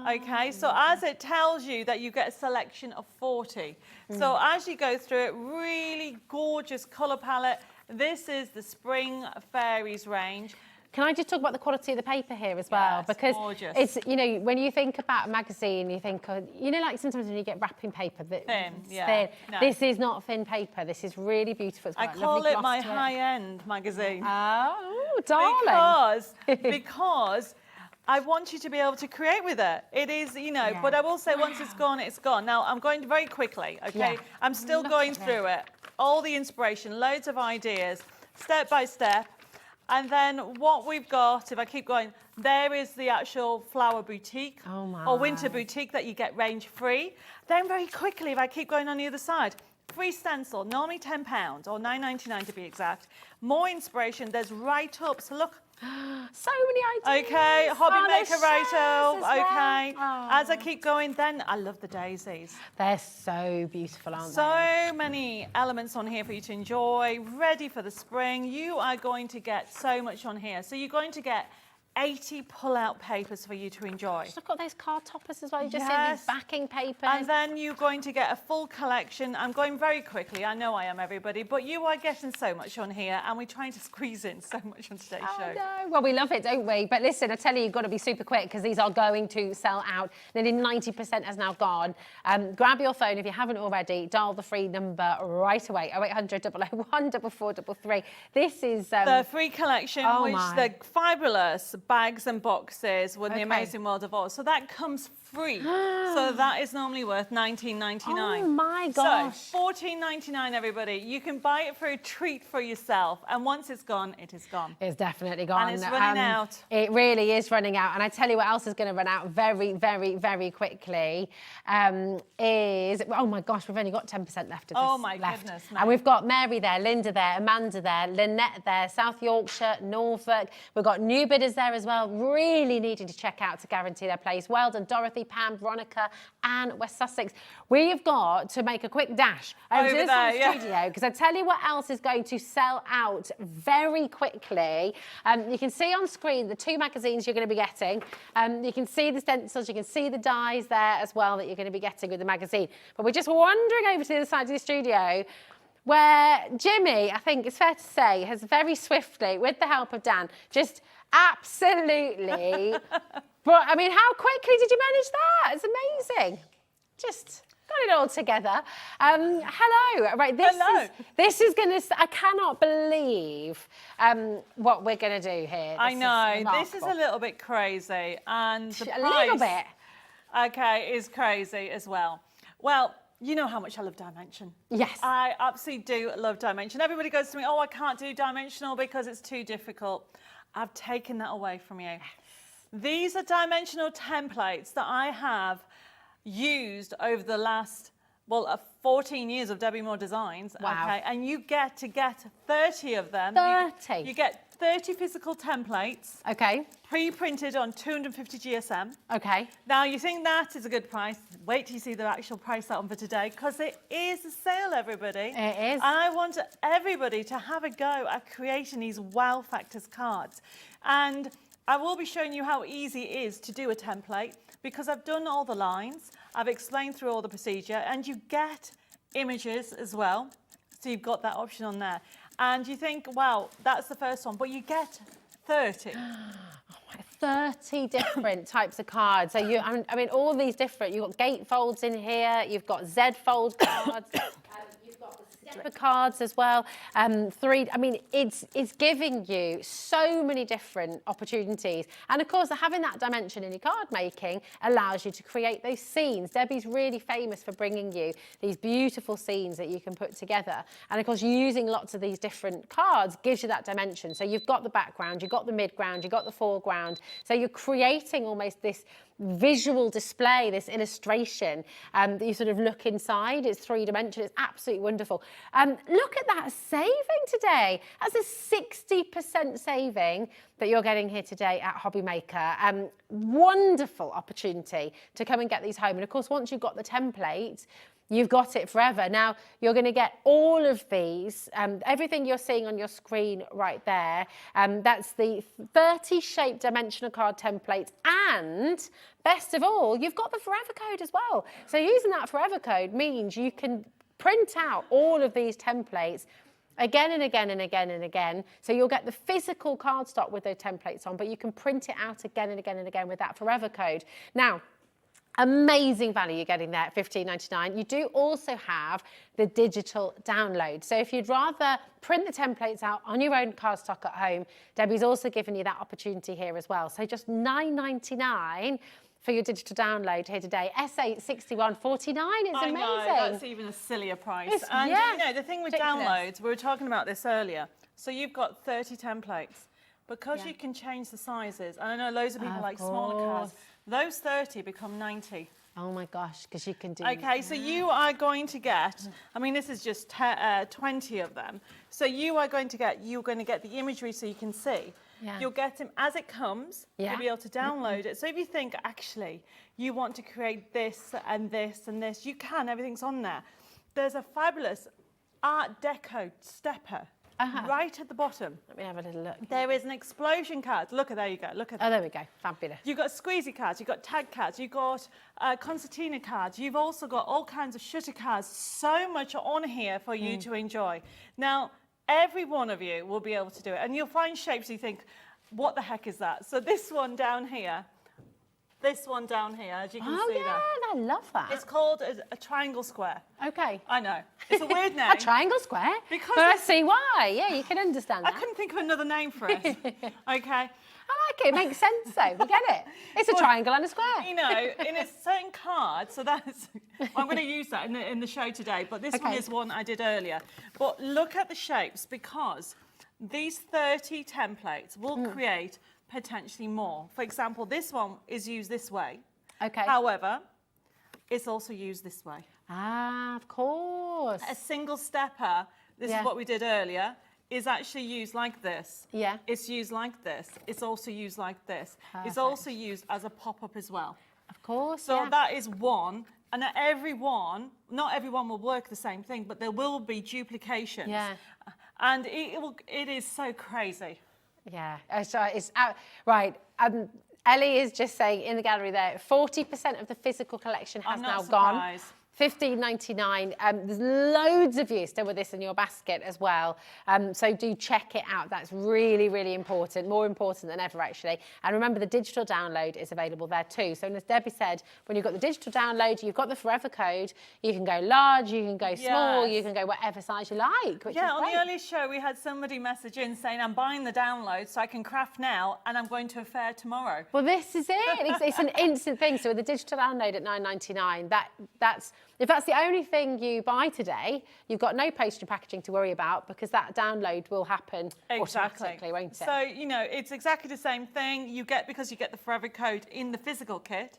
Okay, so as it tells you that you get a selection of 40. So as you go through it, really gorgeous colour palette. This is the Spring Fairies range. Can I just talk about the quality of the paper here as well? Yes, because gorgeous. it's, you know, when you think about a magazine, you think, you know, like sometimes when you get wrapping paper that Thin, it's thin. No. This is not thin paper. This is really beautiful. It's I got a call lovely it gloss my to it. high-end magazine. Oh, darling. Because I want you to be able to create with it. It is, you know, but I will say once it's gone, it's gone. Now, I'm going very quickly, okay? Yeah. I'm still going through it. All the inspiration, loads of ideas, step by step. And then what we've got, if I keep going, there is the actual flower boutique or winter boutique that you get range free. Then very quickly, if I keep going on the other side, free stencil, normally £10 or $9.99 to be exact. More inspiration, there's write-ups, look. So many ideas. Okay, HobbyMaker write-up, well. okay. Oh. As I keep going, then I love the daisies. They're so beautiful, aren't they? So many elements on here for you to enjoy, ready for the spring. You are going to get so much on here. So you're going to get 80 pull-out papers for you to enjoy. Look at those card toppers as well. You just see Yes. these backing papers. And then you're going to get a full collection. I'm going very quickly. I know I am, everybody. But you are getting so much on here, and we're trying to squeeze in so much on today's show. No. Well, we love it, don't we? But listen, I tell you, you've got to be super quick because these are going to sell out. Nearly 90% has now gone. Grab your phone if you haven't already. Dial the free number right away. 0800 001 4433. This is... the free collection, which the fabulous bags and boxes with the Amazing World of Oz. So that comes free. So that is normally worth $19.99. Oh my gosh. So $14.99, everybody. You can buy it for a treat for yourself. And once it's gone, it is gone. It's definitely gone. And it's running out. It really is running out. And I tell you what else is going to run out very, very, very quickly is, oh my gosh, we've only got 10% left of this. Oh my goodness. And we've got Mary there, Linda there, Amanda there, Lynette there, South Yorkshire, Norfolk. We've got new bidders there as well, really needing to check out to guarantee their place. Well done, Dorothy, Pam, Veronica, and West Sussex. We have got to make a quick dash over to this studio because I tell you what else is going to sell out very quickly. You can see on screen the 2 magazines you're going to be getting. You can see the stencils, you can see the dies there as well that you're going to be getting with the magazine. But we're just wandering over to the other side of the studio where Jimmy, I think it's fair to say, has very swiftly, with the help of Dan, just absolutely... But, I mean, how quickly did you manage that? It's amazing. Just got it all together. Hello. Right, this is going to... I cannot believe what we're going to do here. I know. This is a little bit crazy. And the price... A little bit. Okay, is crazy as well. Well... You know how much I love dimension. Yes. I absolutely do love dimension. Everybody goes to me, oh, I can't do dimensional because it's too difficult. I've taken that away from you. These are dimensional templates that I have used over the last, 14 years of Debbi Moore designs. Wow. Okay, and you get 30 of them. 30? You get 30 physical templates. Okay. Pre-printed on 250 GSM. Okay. Now, you think that is a good price. Wait till you see the actual price out for today, because it is a sale, everybody. It is. And I want everybody to have a go at creating these wow factors cards. And I will be showing you how easy it is to do a template, because I've done all the lines, I've explained through all the procedure, and you get images as well. So you've got that option on there. And you think, wow, that's the first one, but you get 30. 30 different types of cards. So I mean, all these different, you've got gatefolds in here, you've got Z-fold cards, you've got the stepper cards as well. I mean, it's giving you so many different opportunities. And of course, having that dimension in your card making allows you to create those scenes. Debbie's really famous for bringing you these beautiful scenes that you can put together. And of course, using lots of these different cards gives you that dimension. So you've got the background, you've got the midground, you've got the foreground. So you're creating almost this visual display, this illustration that you sort of look inside. It's three-dimensional. It's absolutely wonderful. Look at that saving today. That's a 60% saving that you're getting here today at HobbyMaker. Wonderful opportunity to come and get these home. And of course, once you've got the template, you've got it forever. Now, you're going to get all of these, everything you're seeing on your screen right there. That's the 30 shape dimensional card template. And best of all, you've got the forever code as well. So using that forever code means you can print out all of these templates again and again and again and again. So you'll get the physical cardstock with those templates on, but you can print it out again and again and again with that forever code. Now, amazing value you're getting there at $15.99. You do also have the digital download. So if you'd rather print the templates out on your own cardstock at home, Debbie's also given you that opportunity here as well. So just $9.99 for your digital download here today. S861.49 is amazing. I know, that's even a sillier price. And you know, the thing with downloads, we were talking about this earlier. So you've got 30 templates. Because you can change the sizes, and I know loads of people like smaller cards, those 30 become 90. Oh my gosh, because you can do... Okay, so you are going to get, I mean, this is just 20 of them. So you're going to get the imagery so you can see. Yeah. You'll get them as it comes. You'll be able to download it. So if you think, actually, you want to create this and this and this, you can, everything's on there. There's a fabulous Art Deco stepper. Right at the bottom. Let me have a little look. There is an explosion card. Look at, there you go. Look at that. Oh, there we go. Fabulous. You've got squeezy cards, you've got tag cards, you've got concertina cards, you've also got all kinds of shutter cards. So much on here for you to enjoy. Now, every one of you will be able to do it. And you'll find shapes you think, what the heck is that? So this one down here, as you can see that. I love that. It's called a triangle square. Okay. I know. It's a weird name. A triangle square? Because but I see why. Yeah, you can understand that. I couldn't think of another name for it. Okay. I like it. It makes sense, though. We get it. It's a triangle and a square. You know, in a certain card, so that's... I'm going to use that in the show today, but this one is one I did earlier. But look at the shapes, because these 30 templates will create potentially more. For example, this one is used this way. Okay. However, it's also used this way. Ah, of course. A single stepper, this is what we did earlier, is actually used like this. Yeah. It's used like this. It's also used like this. Perfect. It's also used as a pop-up as well. Of course, So that is one. And not everyone will work the same thing, but there will be duplications. Yeah. And it is so crazy. Yeah, it's out. Right, Ellie is just saying in the gallery there, 40% of the physical collection has now gone. $15.99. There's loads of you still with this in your basket as well. So do check it out. That's really, really important. More important than ever, actually. And remember, the digital download is available there too. So as Debbie said, when you've got the digital download, you've got the forever code. You can go large, you can go small, you can go whatever size you like. Which is on great. the earlier show, we had somebody message in saying, I'm buying the download so I can craft now and I'm going to a fair tomorrow. Well, this is it. It's an instant thing. So with the digital download at $9.99, if that's the only thing you buy today, you've got no postage and packaging to worry about, because that download will happen automatically, won't it? So, you know, it's exactly the same thing. Because you get the forever code in the physical kit.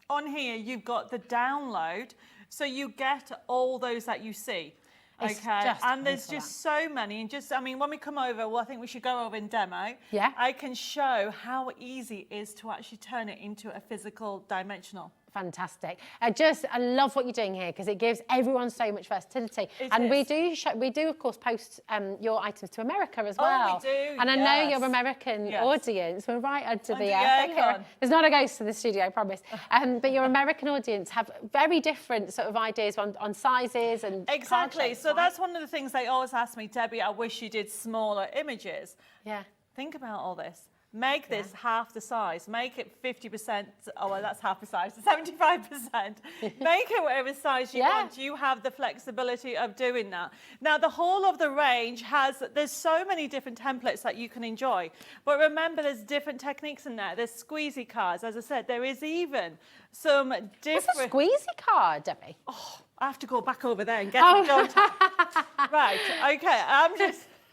On here, you've got the download. So you get all those that you see. It's Okay, just and there's painful, just so many, and just, I mean, when we come over, well, I think we should go over in demo. Yeah. I can show how easy it is to actually turn it into a physical dimensional. Fantastic. I love what you're doing here because it gives everyone so much versatility. We do of course post your items to America as well. Oh, we do, and I know your American audience, we're right under the ACORN. There's not a ghost in the studio, I promise. But your American audience have very different sort of ideas on sizes and Exactly. shapes, So right? that's one of the things they always ask me, Debbie, I wish you did smaller images. Yeah. Think about all this. Make this half the size. Make it 50%. Oh, well, that's half the size. 75%. Make it whatever size you want. You have the flexibility of doing that. Now, the whole of the range there's so many different templates that you can enjoy. But remember, there's different techniques in there. There's squeezy cards. As I said, there is even some different... What's a squeezy card, Debbie? Oh, I have to go back over there and get it, don't I? Right, okay.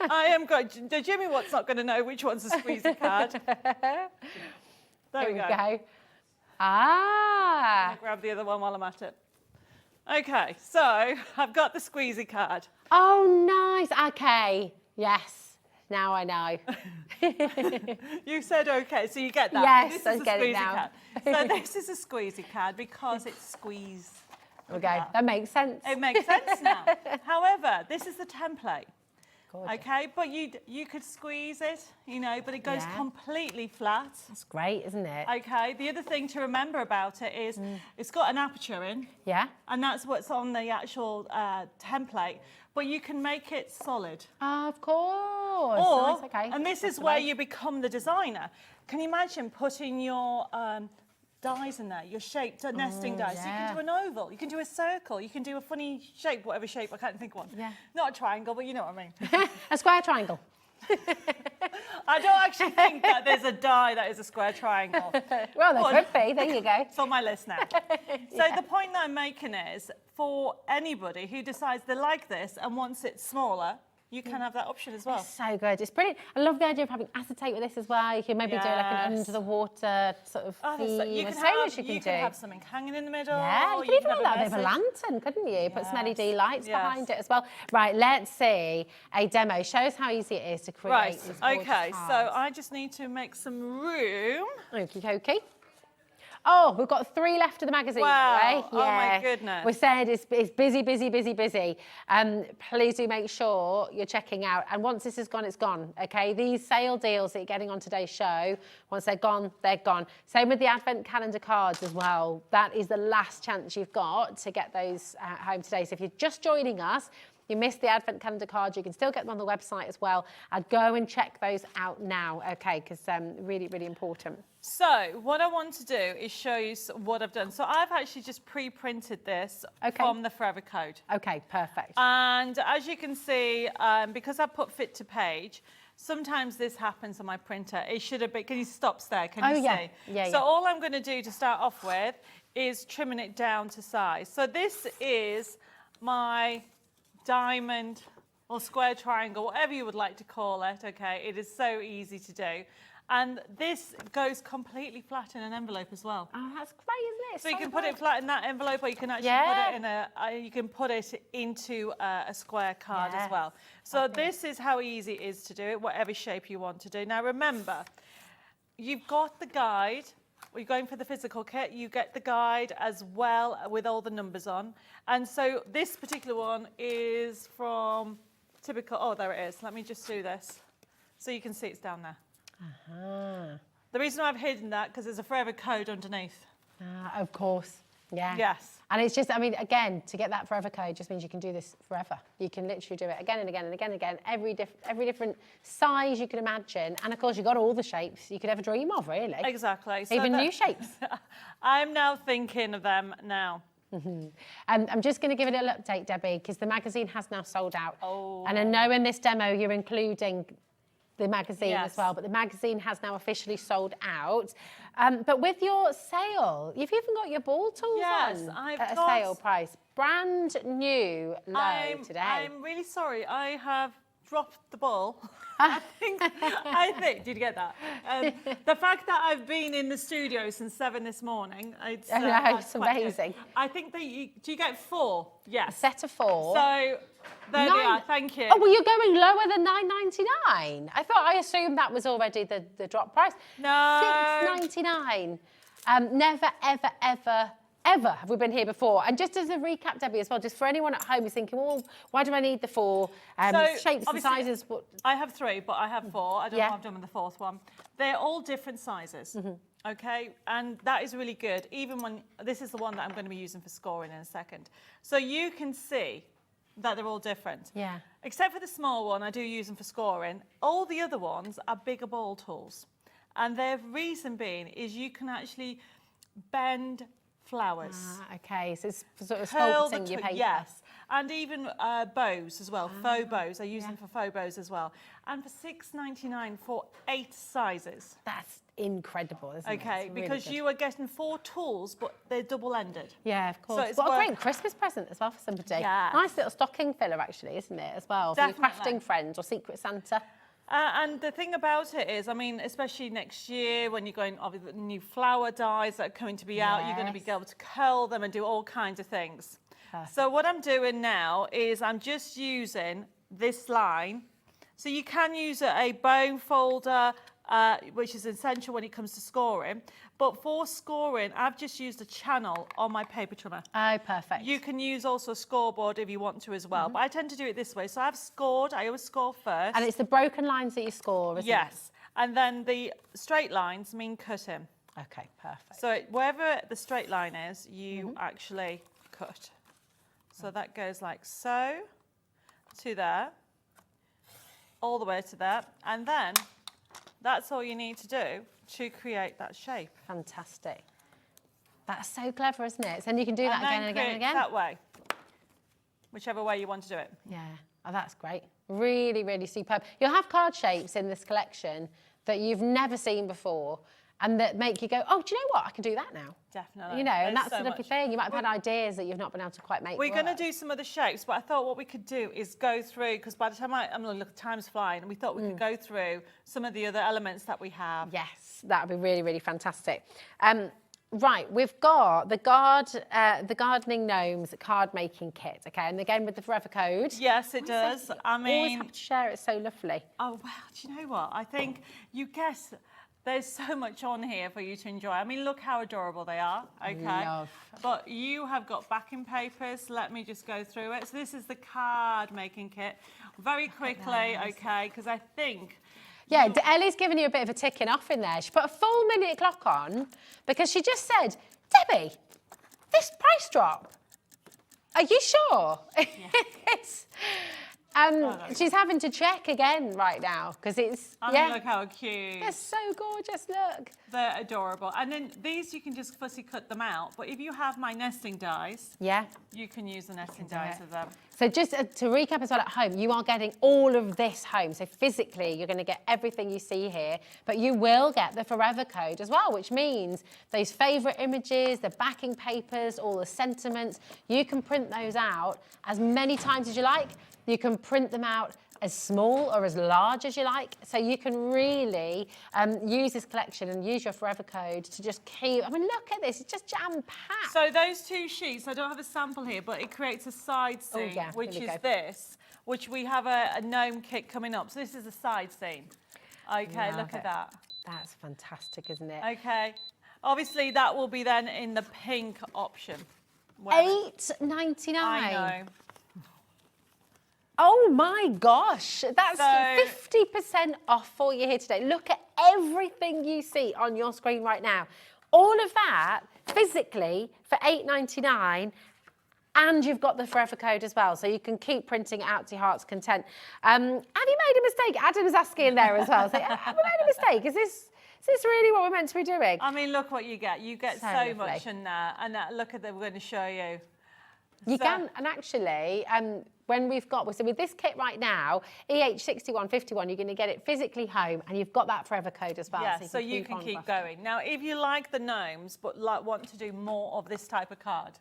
I am going. Jimmy Watt's not going to know which one's a squeezy card. There we go. Ah. I'll grab the other one while I'm at it. Okay, so I've got the squeezy card. Oh, nice. Okay. Yes. Now I know. You said okay, so you get that. Yes, I get it now. Card. So this is a squeezy card because it's squeezed. Okay, that makes sense. It makes sense now. However, this is the template. Gorgeous. Okay, but you could squeeze it, but it goes completely flat. That's great, isn't it? Okay, the other thing to remember about it is it's got an aperture in. Yeah. And that's what's on the actual template. But you can make it solid. Of course. Or, nice, okay. and this is where you become the designer. Can you imagine putting your dies in there, your shaped nesting dies? So you can do an oval, you can do a circle, you can do a funny shape, whatever shape, I can't think of one. Yeah. Not a triangle, but you know what I mean. A square triangle. I don't actually think that there's a die that is a square triangle. Well, there could be, there you go. It's on my list now. So the point that I'm making is, for anybody who decides they like this and wants it smaller, you can have that option as well. So good. It's brilliant. I love the idea of having acetate with this as well. You can maybe do like an under the water sort of theme. You can have something hanging in the middle. Yeah, you could even have that bit of a lantern, couldn't you? Put some LED lights behind it as well. Right, let's see a demo. Show us how easy it is to create. Right, these okay, cards. so I just need to make some room. Okie dokie. Oh, we've got 3 left of the magazine. Wow. Yeah. Oh my goodness. We said it's busy, busy, busy, busy. Please do make sure you're checking out. And once this is gone, it's gone. Okay. These sale deals that you're getting on today's show, once they're gone, they're gone. Same with the advent calendar cards as well. That is the last chance you've got to get those home today. So if you're just joining us, you missed the advent calendar cards, you can still get them on the website as well. I'd go and check those out now, okay, because really, really important. So what I want to do is show you what I've done. So I've actually just pre-printed this from the Forever Code. Okay, perfect. And as you can see, because I put fit to page, sometimes this happens on my printer. It should have been, can you stop there? Can you see? Yeah, so all I'm going to do to start off with is trimming it down to size. So this is my diamond or square triangle, whatever you would like to call it, okay? It is so easy to do. And this goes completely flat in an envelope as well. Oh, that's great, isn't it? So you can put it flat in that envelope, or you can actually put it in you can put it into a square card as well. So this is how easy it is to do it, whatever shape you want to do. Now remember, you've got the guide. We're going for the physical kit. You get the guide as well with all the numbers on. And so this particular one is from typical, oh, there it is. Let me just do this. So you can see it's down there. The reason I've hidden that, because there's a Forever Code underneath. Of course, yeah. Yes. And it's just, I mean, again, to get that Forever Code just means you can do this forever. You can literally do it again and again and again and again, every different size you can imagine. And of course, you've got all the shapes you could ever dream of, really. Exactly. So Even new shapes. I'm now thinking of them now. I'm just going to give it a little update, Debbie, because the magazine has now sold out. Oh. And I know in this demo you're including the magazine as well, but the magazine has now officially sold out. But with your sale, you've even got your ball tools on at a sale price. Brand new low today. I'm really sorry. I have dropped the ball. I think, did you get that? The fact that I've been in the studio since 7 this morning, it's it's amazing. I think that do you get 4? Yes. A set of 4. So there they are, thank you. Oh, well, you're going lower than £9.99. I assumed that was already the drop price. No. £6.99. Never, ever, ever have we been here before. And just as a recap, Debbie, as well, just for anyone at home who's thinking, well, why do I need the 4 shapes and sizes? I have 3, but I have 4. I don't know what I've done with the 4th one. They're all different sizes, okay? And that is really good, even when, this is the one that I'm going to be using for scoring in a second. So you can see that they're all different. Yeah. Except for the small one, I do use them for scoring. All the other ones are bigger ball tools. And their reason being is you can actually bend flowers. Okay, so it's sort of Curl sculpting your paper. Yes, and even bows as well, faux bows. I use them for faux bows as well. And for $6.99 for 8 sizes. That's incredible, isn't it? Okay, It's because really you are getting 4 tools, but they're double-ended. Yeah, of course. it's What a great Christmas present as well for somebody. Yes. Nice little stocking filler, actually, isn't it, as well? For your Definitely. crafting friends or Secret Santa. And the thing about it is, I mean, especially next year when you're going, obviously, the new flower dyes that are going to be out, you're going to be able to curl them and do all kinds of things. Perfect. So what I'm doing now is I'm just using this line. So you can use a bone folder, which is essential when it comes to scoring. But for scoring, I've just used a channel on my paper trimmer. Oh, perfect. You can use also a scoreboard if you want to as well. But I tend to do it this way. So I've scored, I always score first. And it's the broken lines that you score, isn't it? Yes. And then the straight lines mean cutting. Okay, perfect. So wherever the straight line is, you actually cut. So that goes like so, to there, all the way to there. And then that's all you need to do to create that shape. Fantastic. That's so clever, isn't it? So then you can do that again and again and again. That way, whichever way you want to do it. Yeah, oh, that's great. Really, really superb. You'll have card shapes in this collection that you've never seen before and that make you go, oh, do you know what? I can do that now. Definitely. You know, and There's that's so the lovely much. thing. You might have had ideas that you've not been able to quite make We're going to work. do some other shapes, but I thought what we could do is go through, because by the time I'm going to look, time's flying, and we thought we could go through some of the other elements that we have. Yes, that would be really, really fantastic. Right, we've got the Gardening Gnomes card making kit, okay, and again with the Forever Code. Yes, it does. I mean, always have to share it. It's so lovely. Oh, wow, do you know what? I think you guess there's so much on here for you to enjoy. I mean, look how adorable they are, okay? Love. But you have got backing papers. Let me just go through it. So this is the card making kit. Very quickly, okay, because I think... Yeah, Ellie's given you a bit of a ticking off in there. She put a full minute clock on because she just said, Debbie, this price drop, are you sure? Yeah. She's having to check again right now because it's, I mean, look how cute. They're so gorgeous, look. They're adorable. And then these, you can just fussy cut them out. But if you have my nesting dies, yeah, you can use the nesting dies of them. So just to recap as well at home, you are getting all of this home. So physically, you're going to get everything you see here, but you will get the Forever Code as well, which means those favourite images, the backing papers, all the sentiments, you can print those out as many times as you like. You can print them out as small or as large as you like. So you can really use this collection and use your Forever Code to just keep, I mean, look at this, it's just jam-packed. So those 2 sheets, I don't have a sample here, but it creates a side scene, which is this, which we have a gnome kit coming up. So this is a side scene. Okay, look at that. That's fantastic, isn't it? Okay. Obviously, that will be then in the pink option. $8.99. I know. Oh my gosh, that's 50% off for you here today. Look at everything you see on your screen right now. All of that physically for $8.99, and you've got the Forever Code as well, so you can keep printing it out to your heart's content. Have you made a mistake? Adam's asking there as well. So, have we made a mistake? Is this really what we're meant to be doing? I mean, look what you get. You get so much in there, and look at them. We're going to show you. You can, and actually, when we've got, so with this kit right now, EH6151, you're going to get it physically home, and you've got that Forever Code as well. Yeah, so you can keep going. Now, if you like the gnomes, but want to do more of this type of card,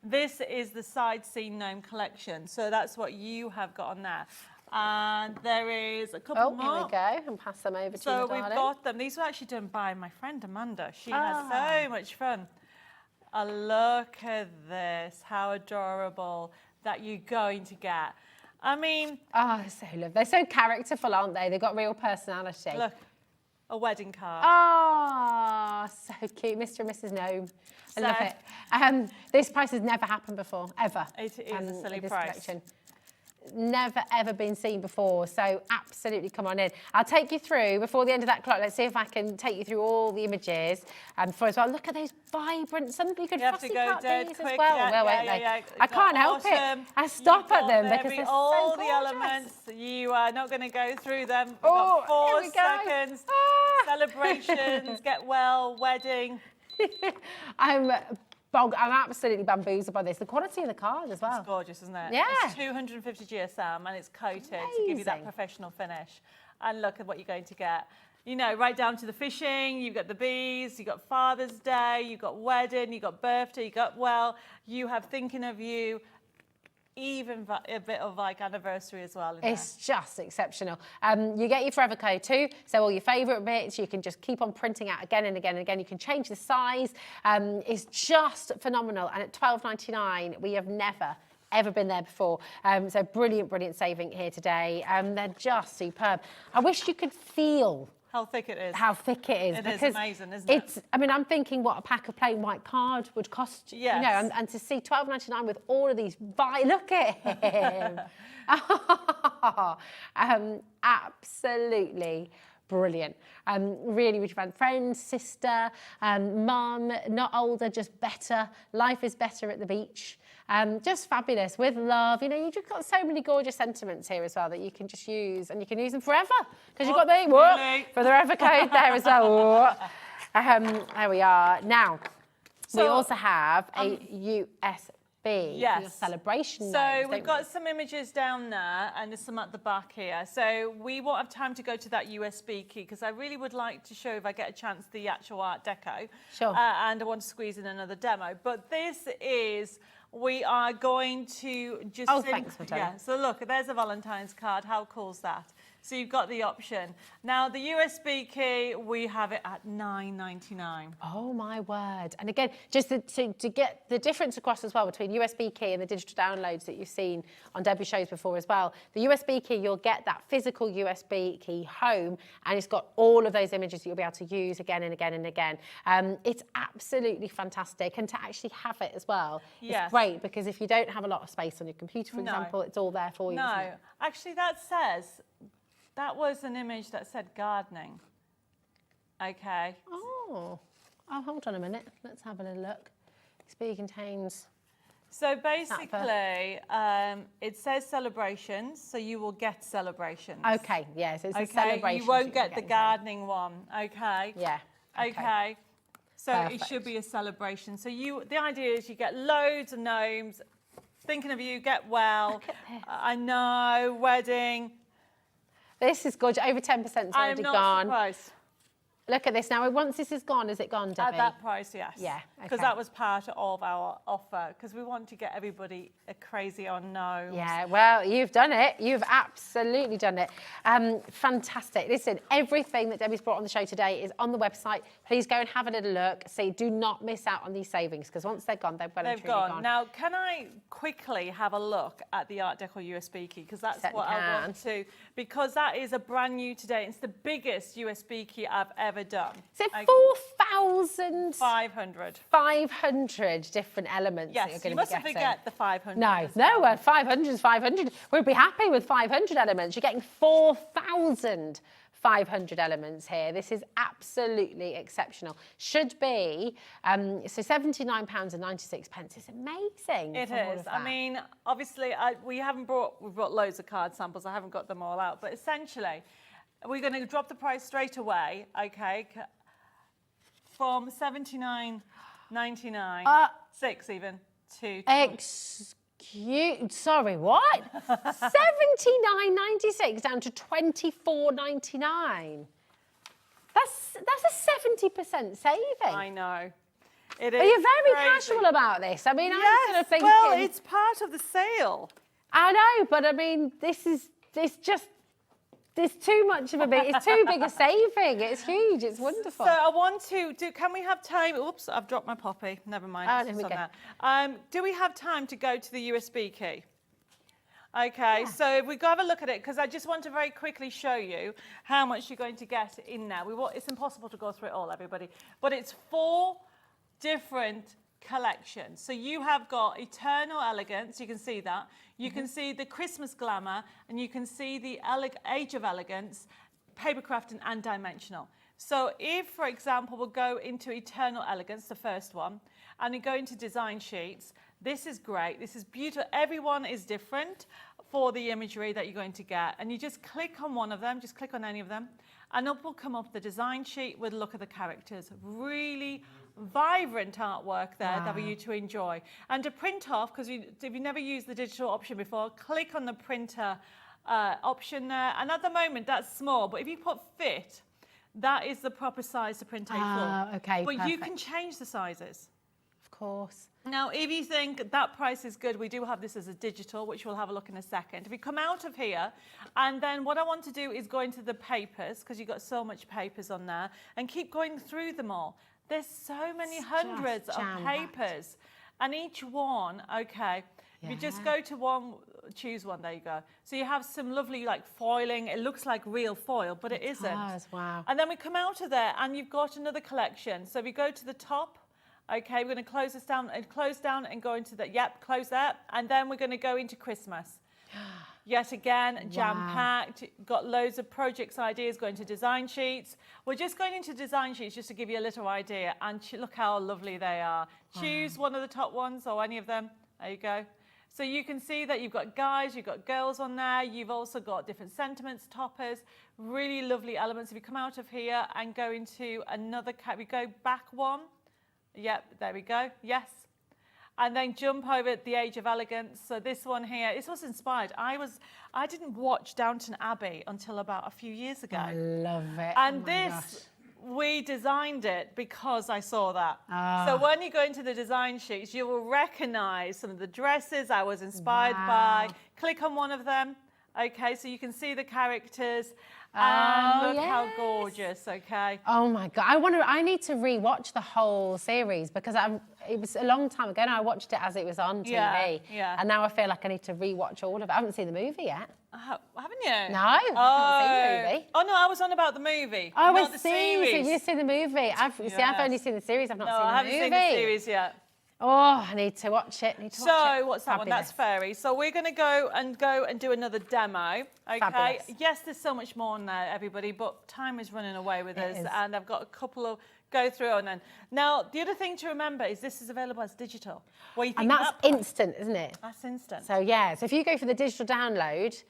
this is the Side Scene Gnome collection. So that's what you have got on there. And there is a couple more. Here we go, and pass them over to you, So we've darling. got them. These were actually done by my friend Amanda. She has so much fun. Oh, look at this. How adorable that you're going to get. I mean... Oh, so lovely. They're so characterful, aren't they? They've got real personality. Look, a wedding card. Oh, so cute. Mr. and Mrs. Gnome. I love it. This price has never happened before, ever. It is a silly this price. collection. Never, ever been seen before. So absolutely come on in. I'll take you through, before the end of that clock, let's see if I can take you through all the images before as well. Look at those vibrant, somebody could fussy cut these as well. I can't help it. I stop at them because they're all so the gorgeous. elements. You are not going to go through them. We've Oh, got 4 here we go. seconds. Ah. Celebrations, get well, wedding. I'm absolutely bamboozled by this. The quality of the card as well. It's gorgeous, isn't it? Yeah. It's 250 GSM and it's coated to give you that Amazing. professional finish. And look at what you're going to get. You know, right down to the fishing, you've got the bees, you've got Father's Day, you've got wedding, you've got birthday, you've got, well, you have thinking of you, even a bit of like anniversary as well. It's just exceptional. You get your forever code too, so all your favourite bits you can just keep on printing out again and again and again. You can change the size. It's just phenomenal. And at £12.99, we have never ever been there before. So brilliant saving here today. They're just superb. I wish you could feel how thick it is. How thick it is. It because is amazing, isn't it? I mean, I'm thinking what a pack of plain white card would cost, yes. you know, and to see £12.99 with all of these, look at him. Absolutely brilliant. Really fun. Friend, sister, mum, not older, just better. Life is better at the beach. Just fabulous, with love. You know, you've just got so many gorgeous sentiments here as well that you can just use, and you can use them forever because you've got the forever code there as well. There we are. Now, we also have a USB. Yes. For your celebration. So we've got some images down there and there's some at the back here. So we won't have time to go to that USB key because I really would like to show, if I get a chance, the actual Art Deco. Sure. And I want to squeeze in another demo. But this is, we are going to just... Thanks, Matilda. Yeah, so look, there's a Valentine's card. How cool is that? So you've got the option. Now, the USB key, we have it at $9.99. Oh, my word. And again, just to get the difference across as well between USB key and the digital downloads that you've seen on Debbie's shows before as well. The USB key, you'll get that physical USB key home, and it's got all of those images that you'll be able to use again and again and again. It's absolutely fantastic. And to actually have it as well is great, because if you don't have a lot of space on your computer, for example, it's all there for you. No, isn't it? actually, that says... That was an image that said gardening. Okay. Oh, hold on a minute. Let's have a little look. XP contains... So basically, it says celebrations, so you will get celebrations. Okay, yes, it's a celebration. You won't get the gardening one, okay? Yeah. Okay. So Perfect. it should be a celebration. So the idea is you get loads of gnomes, thinking of you, get well. Look at this. I know, wedding. This is gorgeous. Over 10% already I am not gone. surprised. Look at this. Now, once this is gone, is it gone, Debbie? At that price, yes. Yeah, Because okay. that was part of our offer, because we want to get everybody crazy on gnomes. Yeah, well, you've done it. You've absolutely done it. Fantastic. Listen, everything that Debbie's brought on the show today is on the website. Please go and have a little look. See, do not miss out on these savings, because once they're gone, they're well and truly gone. Now, can I quickly have a look at the Art Deco USB key? Because that's what I want to, because that is a brand new today. It's the biggest USB key I've ever done. Is it 4,500? 500 different elements that you're Yes, going you to be mustn't getting. forget the 500. No, 500 is 500. We'd be happy with 500 elements. You're getting 4,500 elements here. This is absolutely exceptional. Should be, so £79.96. It's amazing. It for all is. of I that. mean, obviously, we've brought loads of card samples. I haven't got them all out, but essentially, we're going to drop the price straight away, okay, from $79.99, $6 even, to... Sorry, what? $79.96 down to $24.99. That's a 70% saving. I know. It is. But you're very crazy. casual about this. I mean, I'm sort of thinking... Well, it's part of the sale. I know, but I mean, this is it's just, there's too much of a big, it's too big a saving. It's huge, it's wonderful. So I want to can we have time? Oops, I've dropped my poppy. Never mind. Oh, it's there we on go. there. Do we have time to go to the USB key? Okay, so if we go have a look at it, because I just want to very quickly show you how much you're going to get in there. It's impossible to go through it all, everybody, but it's 4 different collections. So you have got Eternal Elegance, you can see that. You can see the Christmas Glamour, and you can see the Age of Elegance, Papercraft and Dimensional. So if, for example, we'll go into Eternal Elegance, the first one, and we go into design sheets, this is great, this is beautiful. Everyone is different for the imagery that you're going to get. And you just click on one of them, just click on any of them, and up will come up the design sheet with a look at the characters. Really vibrant artwork there that for you to enjoy. And to print off, because if you've never used the digital option before, click on the printer option there. And at the moment, that's small, but if you put fit, that is the proper size to print A4. Okay, but you perfect. can change the sizes. Of course. Now, if you think that price is good, we do have this as a digital, which we'll have a look in a second. If we come out of here, and then what I want to do is go into the papers, because you've got so much papers on there, and keep going through them all. There's so many hundreds of papers, and each one, okay, if you just go to one, choose one, there you go. So you have some lovely like foiling, it looks like real foil, but it isn't. Does, wow. And then we come out of there, and you've got another collection. So if we go to the top, okay, we're going to close this down and close down and go into the, close that. And then we're going to go into Christmas. Yet again, jam-packed, got loads of projects, ideas, going to design sheets. We're just going into design sheets just to give you a little idea. And look how lovely they are. Choose one of the top ones or any of them. There you go. So you can see that you've got guys, you've got girls on there. You've also got different sentiments, toppers, really lovely elements. If you come out of here and go into another, we go back one. Yep, there we go. Yes. And then jump over the Age of Elegance. So this one here, this was inspired. I didn't watch Downton Abbey until about a few years ago. I love it. And we designed it because I saw that. So when you go into the design sheets, you will recognize some of the dresses I was inspired by. Click on one of them. Okay, so you can see the characters. And look how gorgeous, okay? Oh my God, I need to re-watch the whole series because it was a long time ago and I watched it as it was on TV. Yeah. And now I feel like I need to re-watch all of it. I haven't seen the movie yet. Haven't you? No, I haven't seen the movie. Oh no, I was on about the movie. Oh, not I the see. series. So you've seen the movie. I've only seen the series. I've not seen the movie. I haven't seen the series yet. Oh, I need to watch it. So what's that one? That's Fairy. So we're going to go and do another demo. Okay. Fabulous. Yes, there's so much more in there, everybody, but time is running away with us, is. and I've got a couple of go through and then. Now the other thing to remember is this is available as digital. Well, you think and that's instant, isn't it? That's instant. So yeah. So if you go for the digital download,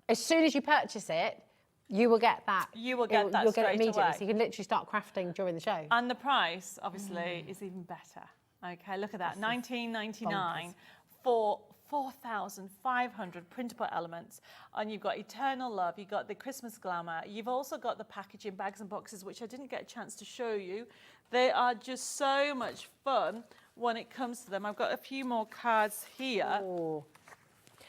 as soon as you purchase it, you will get that. You will get that You'll straight get it immediately. away. So you can literally start crafting during the show. And the price, obviously, is even better. Okay, look at that, $19.99 for 4,500 printable elements. And you've got Eternal Love, you've got the Christmas Glamour, you've also got the packaging bags and boxes, which I didn't get a chance to show you. They are just so much fun when it comes to them. I've got a few more cards here. Ooh.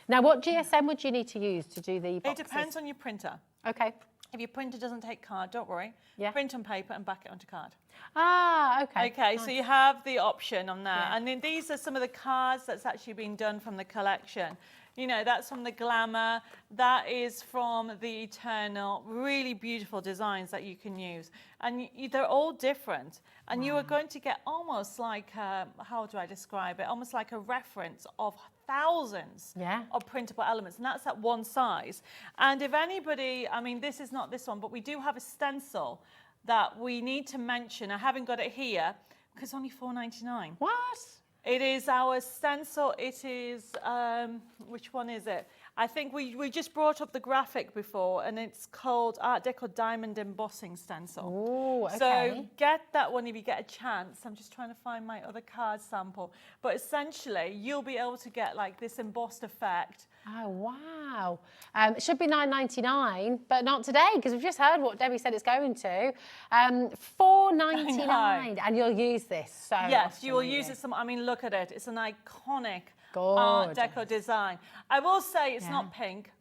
Now, what GSM would you need to use to do the boxes? It depends on your printer. Okay. If your printer doesn't take card, don't worry. Yeah. Print on paper and back it onto card. Ah, okay. Okay, nice. so you have the option on there. Yeah. And then these are some of the cards that's actually been done from the collection. You know, that's from the Glamour. That is from the Eternal. Really beautiful designs that you can use. And they're all different. And you are going to get almost like, how do I describe it? Almost like a reference of thousands of printable elements, and that's at one size. And if anybody, I mean, this is not this one, but we do have a stencil that we need to mention. I haven't got it here because only $4.99. What? It is our stencil. It is, which one is it? I think we just brought up the graphic before, and it's called Art Deco Diamond Embossing Stencil. Oh, okay. So get that one if you get a chance. I'm just trying to find my other card sample. But essentially, you'll be able to get like this embossed effect. Oh, wow. It should be $9.99, but not today, because we've just heard what Debbie said it's going to. $4.99, and you'll use this so Yes, you will often, use it some. I mean, look at it. It's an iconic Gorgeous. Art Deco design. I will say it's not pink.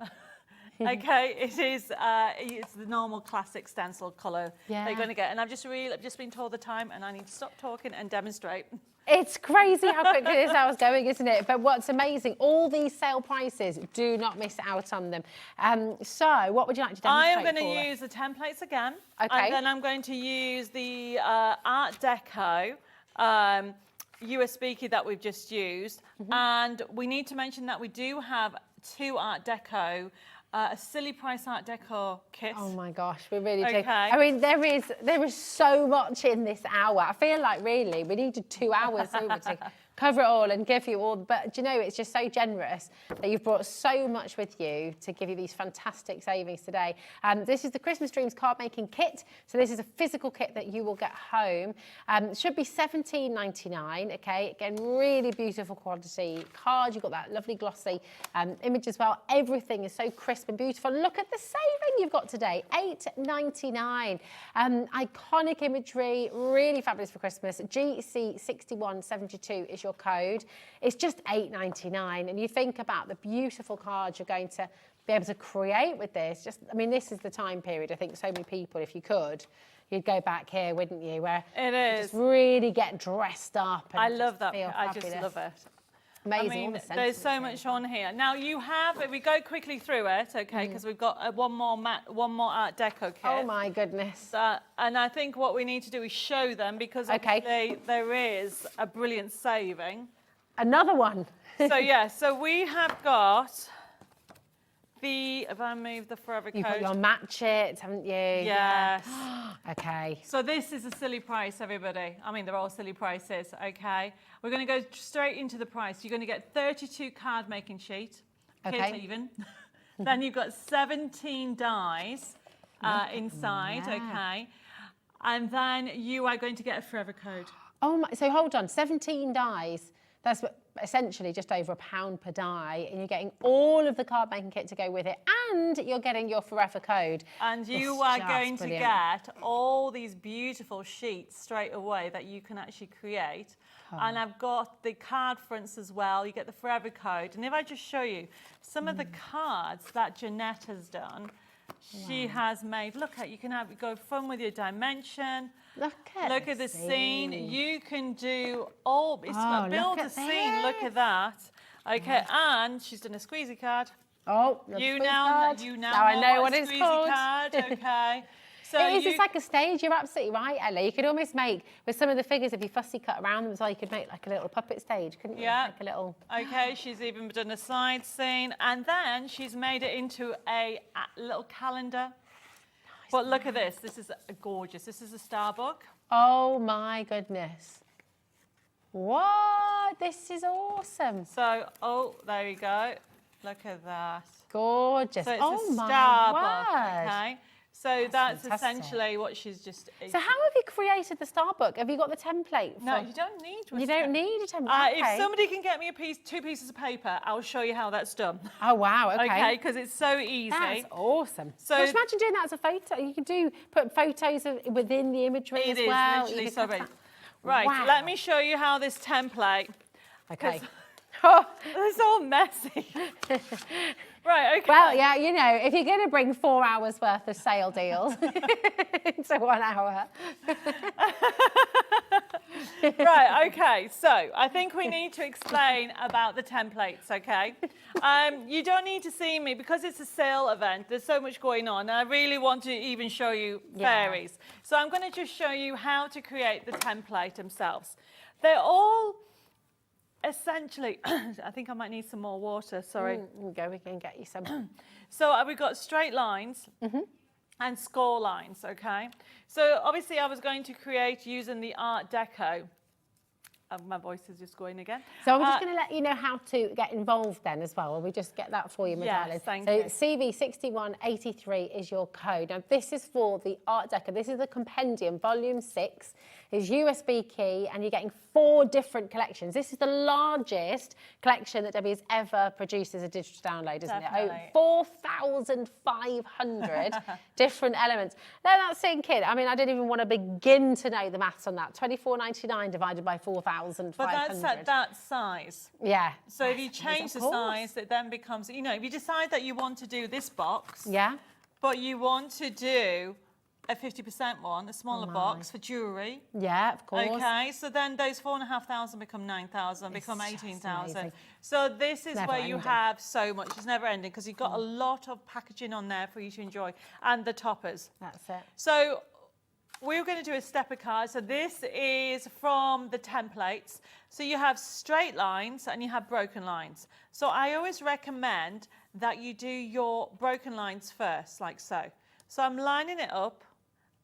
Okay, it's the normal classic stencil colour that you're going to get. And I've just been told the time, and I need to stop talking and demonstrate. It's crazy how quickly this hour's going, isn't it? But what's amazing, all these sale prices, do not miss out on them. So what would you like to demonstrate? I am going to use the templates again. Okay. And then I'm going to use the Art Deco USB key that we've just used. And we need to mention that we do have 2 Art Deco, a silly price Art Deco kit. Oh my gosh, we really do. Okay. I mean, there is so much in this hour. I feel like really we needed 2 hours over to cover it all and give you all. But do you know, it's just so generous that you've brought so much with you to give you these fantastic savings today. This is the Christmas Dreams card making kit. So this is a physical kit that you will get home. It should be $17.99. Okay, again, really beautiful quality card. You've got that lovely glossy image as well. Everything is so crisp and beautiful. Look at the saving you've got today, $8.99. Iconic imagery, really fabulous for Christmas. GC6172 is your code. It's just $8.99, and you think about the beautiful cards you're going to be able to create with this. I mean, this is the time period. I think so many people, if you could, you'd go back here, wouldn't you? Where it is. Just really get dressed up. And I love that. I just love it. Amazing. I mean, there's so much on here. Now you have, if we go quickly through it, okay, because we've got one more Art Deco kit. Oh my goodness. And I think what we need to do is show them, because obviously there is a brilliant saving. Another one. So yeah, so we have got the, if I move the forever code. You've got your match it, haven't you? Yes. Okay. So this is a silly price, everybody. I mean, they're all silly prices, okay? We're going to go straight into the price. You're going to get 32 card making sheet, kit even. Then you've got 17 dies inside, okay? And then you are going to get a forever code. Oh my, so hold on, 17 dies. That's essentially just over £1 per die, and you're getting all of the card making kit to go with it, and you're getting your forever code. And you are going to get all these beautiful sheets straight away that you can actually create. And I've got the card fronts as well. You get the forever code. And if I just show you some of the cards that Jeanette has done, she has made, look at, you can go fun with your dimension. Look at the scene. You can do all, build a scene, look at that. Okay, and she's done a squeezy card. Oh, you now I know what it's squeezy called. Card, okay. So it's like a stage. You're absolutely right, Ella. You could almost make, with some of the figures, if you fussy cut around them as well, you could make like a little puppet stage, couldn't you? Yeah. Like a little... Okay, she's even done a side scene, and then she's made it into a little calendar. But look at this. This is gorgeous. This is a star book. Oh my goodness. What? This is awesome. So, there you go. Look at that. Gorgeous. So it's oh a my star word. book, okay? So that's fantastic. essentially what she's just... So how have you created the star book? Have you got the template? No, you don't need one. You don't need a template. Okay. If somebody can get me two pieces of paper, I'll show you how that's done. Oh, wow, okay. Okay, because it's so easy. That's awesome. So just imagine doing that as a photo. You can put photos within the imagery as well. It is literally so right, wow. Let me show you how this template... Okay. It's all messy. Right, okay. Well, yeah, you know, if you're going to bring 4 hours worth of sale deals into 1 hour. Right, okay, so I think we need to explain about the templates, okay? You don't need to see me, because it's a sale event, there's so much going on, and I really want to even show you fairies. So I'm going to just show you how to create the template themselves. They're all... essentially, I think I might need some more water, sorry. We can get you some. So we've got straight lines and score lines, okay? So obviously I was going to create using the Art Deco. My voice is just going again. So I'm just going to let you know how to get involved then as well. Will we just get that for you, my darling? Thank you. So CV6183 is your code. Now this is for the Art Deco. This is the compendium, volume 6. It's USB key, and you're getting 4 different collections. This is the largest collection that Debbie has ever produced as a digital download, isn't Definitely. it? 4,500 different elements. Let that sink in. I mean, I didn't even want to begin to know the maths on that. £24.99 divided by 4,500. But that's at that size. Yeah. So if you change the size, it then becomes, you know, if you decide that you want to do this box, Yeah. but you want to do a 50% one, a smaller box for jewellery. Yeah, of course. Okay, so then those 4,500 become 9,000, become just 18,000. amazing. So this is Never where you ending. have so much. It's never ending because you've got a lot of packaging on there for you to enjoy, and the toppers. That's it. So we're going to do a stepper card. So this is from the templates. So you have straight lines and you have broken lines. So I always recommend that you do your broken lines first, like so. So I'm lining it up,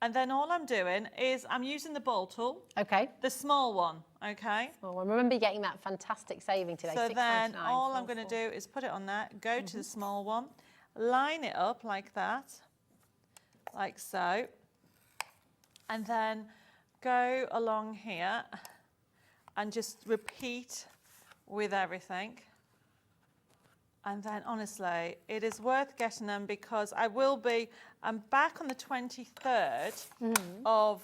and then all I'm doing is I'm using the ball tool, Okay. the small one, okay? Well, I remember getting that fantastic saving today. So then $6.99 all I'm going to do is put it on there, go to the small one, line it up like that, like so, and then go along here and just repeat with everything. And then honestly, it is worth getting them because I'm back on the 23rd of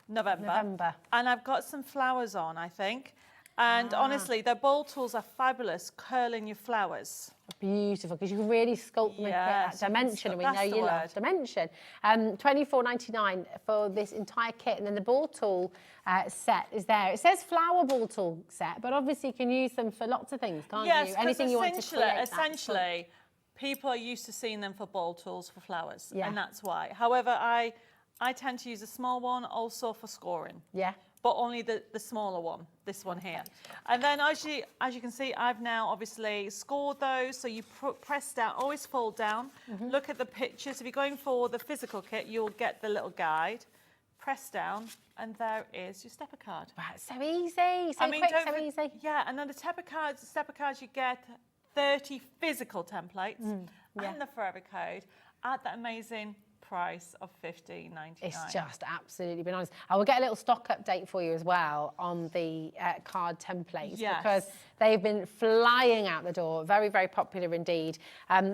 November. And I've got some flowers on, I think. And honestly, the ball tools are fabulous, curling your flowers. Beautiful, because you can really sculpt them and create that Yes, you can dimension, and we that's know the you love word. dimension. £24.99 for this entire kit, and then the ball tool set is there. It says flower ball tool set, but obviously you can use them for lots of things, can't Yes, you? 'cause Anything you want to create. essentially, people are used to seeing them for ball tools for flowers, Yeah. and that's why. However, I tend to use a small one also for scoring. Yeah. But only the smaller one, this one here. And then as you can see, I've now obviously scored those. So you press down, always fold down. Look at the pictures. If you're going for the physical kit, you'll get the little guide. Press down, and there is your stepper card. Wow, it's so easy, so quick, so easy. Yeah, and then the stepper cards, you get 30 physical templates and the forever code at that amazing price of $15.99. It's just absolutely bananas. I will get a little stock update for you as well on the card templates, because they've been flying out the door. Very, very popular indeed.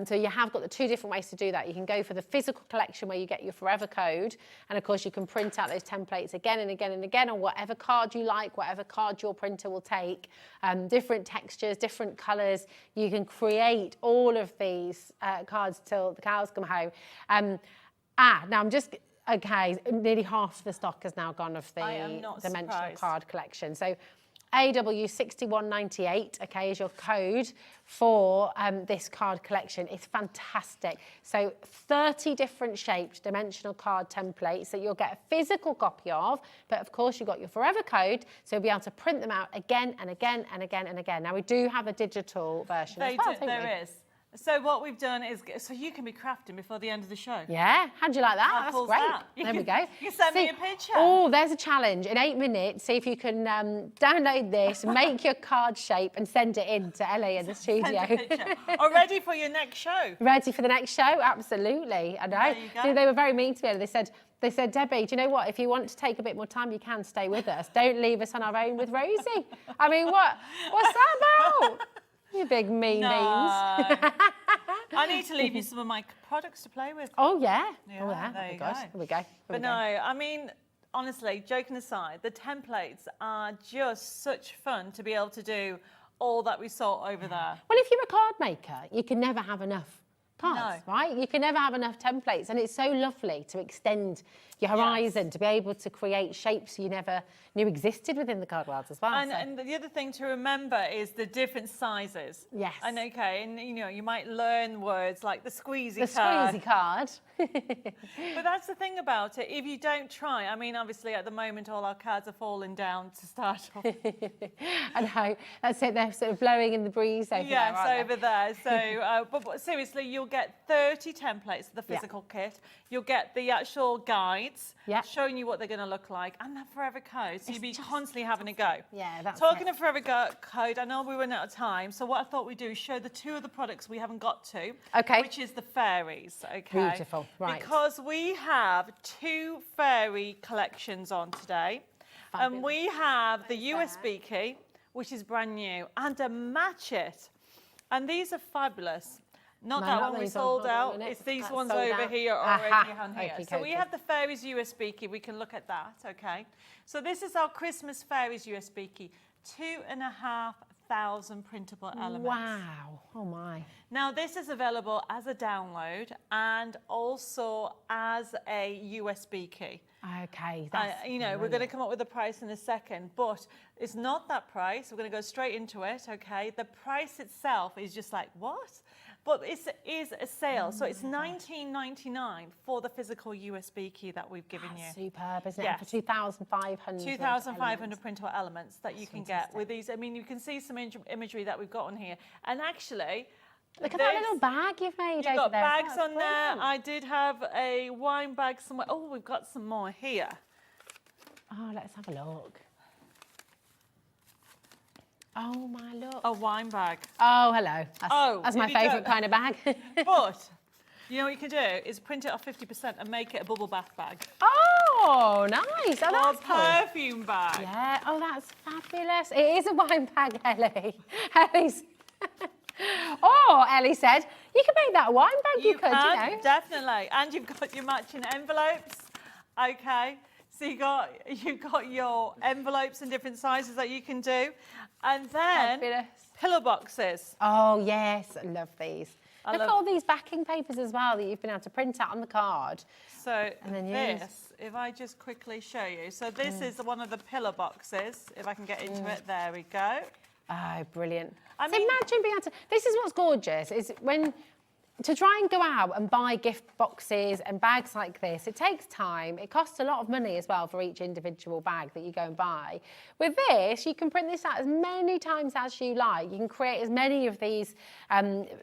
So you have got the 2 different ways to do that. You can go for the physical collection where you get your forever code, and of course you can print out those templates again and again and again on whatever card you like, whatever card your printer will take. Different textures, different colours. You can create all of these cards till the cows come home. Now I'm just, okay, nearly half the stock has now gone of the dimensional surprised. card collection. So AW6198, okay, is your code for this card collection. It's fantastic. So 30 different shaped dimensional card templates that you'll get a physical copy of, but of course you've got your forever code, so you'll be able to print them out again and again and again and again. Now we do have a digital version as well, don't we? There is. So what we've done is, so you can be crafting before the end of the show. Yeah, how'd you like that? How That's cool's great. that? There we go. You send me a picture. Oh, there's a challenge. In 8 minutes, see if you can download this, make your card shape and send it in to Ellie in the studio. Send a picture. Or ready for your next show. Ready for the next show? Absolutely. I know. There you go. See, they were very mean to me. They said, Debbie, do you know what? If you want to take a bit more time, you can stay with us. Don't leave us on our own with Rosie. I mean, what's that about? You big mean beans. I need to leave you some of my products to play with. Oh, yeah. Yeah, Oh, yeah. there you gosh. go. Here we go. But no, I mean, honestly, joking aside, the templates are just such fun to be able to do all that we saw over there. Well, if you're a card maker, you can never have enough cards, No. right? You can never have enough templates, and it's so lovely to extend your horizon, to be able to create shapes you never knew existed within the card world as well. And the other thing to remember is the different sizes. Yes. And okay, and you know, you might learn words like the squeezy the card. squeezy card. But that's the thing about it. If you don't try, I mean, obviously at the moment all our cards are falling down to start off. I know. That's it. They're sort of blowing in the breeze over there, Yes, aren't they? over there. So, but seriously, you'll you'll get 30 templates of the physical kit. You'll get the actual guides showing you what they're going to look like, and that forever code. So you'll be constantly having a go. Yeah, that's Talking of forever code, I know we're running out of time, so what I thought we'd do is show the two of the products we haven't got to, which is the fairies. Okay. Beautiful, right. Because we have 2 fairy collections on today. And we have the USB key, which is brand new, and a match it. And these are fabulous. Not that one we sold out, it's these ones over here already on here. So we have the Fairies USB key, we can look at that, okay? So this is our Christmas Fairies USB key, 2,500 printable elements. Wow, oh my. Now this is available as a download and also as a USB key. Okay, that's you know, we're going to come up with a price in a second, but it's not that price. We're going to go straight into it, okay? The price itself is just like, what? But it is a sale, so it's $19.99 for the physical USB key that we've given you. Superb, isn't it? For 2,500. 2,500 printable elements that you can get with these. I mean, you can see some imagery that we've got on here. And actually, look at that little bag you've made over there. You've got bags on there. I did have a wine bag somewhere. Oh, we've got some more here. Oh, let's have a look. Oh, my look. A wine bag. Oh, hello. That's my favourite kind of bag. But, you know what you can do is print it off 50% and make it a bubble bath bag. Oh, nice. Oh, that's cool. Perfume bag. Yeah, oh, that's fabulous. It is a wine bag, Ellie. Ellie's... Oh, Ellie said, you can make that a wine bag, you could, you know. Definitely. And you've got your matching envelopes. Okay. So you've got your envelopes in different sizes that you can do. And then pillow boxes. Oh, yes. I love these. Look at all these backing papers as well that you've been able to print out on the card. So this, if I just quickly show you. So this is one of the pillow boxes. If I can get into it. There we go. Oh, brilliant. I mean, imagine being able to... This is what's gorgeous, is when... To try and go out and buy gift boxes and bags like this, it takes time. It costs a lot of money as well for each individual bag that you go and buy. With this, you can print this out as many times as you like. You can create as many of these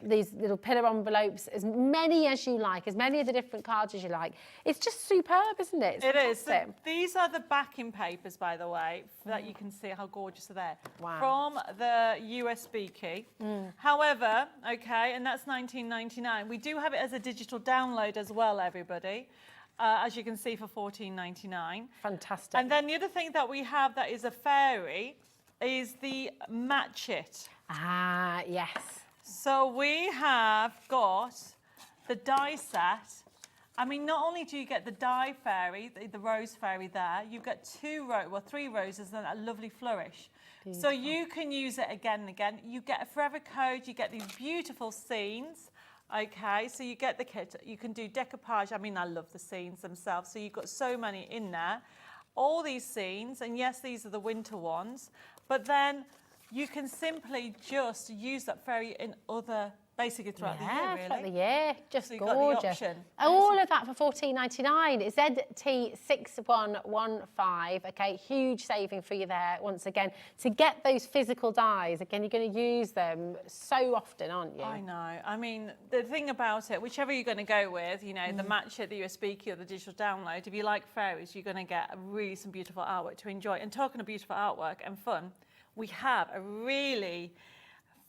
little pillar envelopes, as many as you like, as many of the different cards as you like. It's just superb, isn't it? It is. So these are the backing papers, by the way, that you can see how gorgeous they're there. Wow. From the USB key. However, okay, and that's $19.99. We do have it as a digital download as well, everybody, as you can see, for $14.99. Fantastic. And then the other thing that we have that is a fairy is the Match It. Ah, yes. So we have got the die set. I mean, not only do you get the die fairy, the rose fairy there, you get 3 roses and a lovely flourish. Beautiful. So you can use it again and again. You get a forever code, you get these beautiful scenes. Okay, so you get the kit, you can do decoupage. I mean, I love the scenes themselves. So you've got so many in there, all these scenes, and yes, these are the winter ones, but then you can simply just use that fairy in other, basically throughout the year, really. Throughout the year, just so gorgeous. All of that for $14.99. It's ZT6115. Okay, huge saving for you there. Once again, to get those physical dies, again, you're going to use them so often, aren't you? I know. I mean, the thing about it, whichever you're going to go with, you know, the Match It, the USB key, or the digital download. If you like fairies, you're going to get really some beautiful artwork to enjoy. And talking of beautiful artwork and fun, we have a really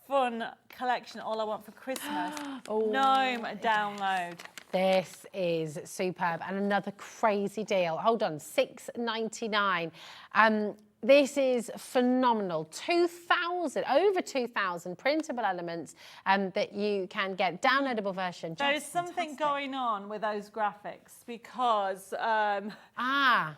fun collection, All I Want for Christmas. Gnome download. This is superb and another crazy deal. Hold on, $6.99. This is phenomenal. Over 2,000 printable elements that you can get. Downloadable version. There is something going on with those graphics because that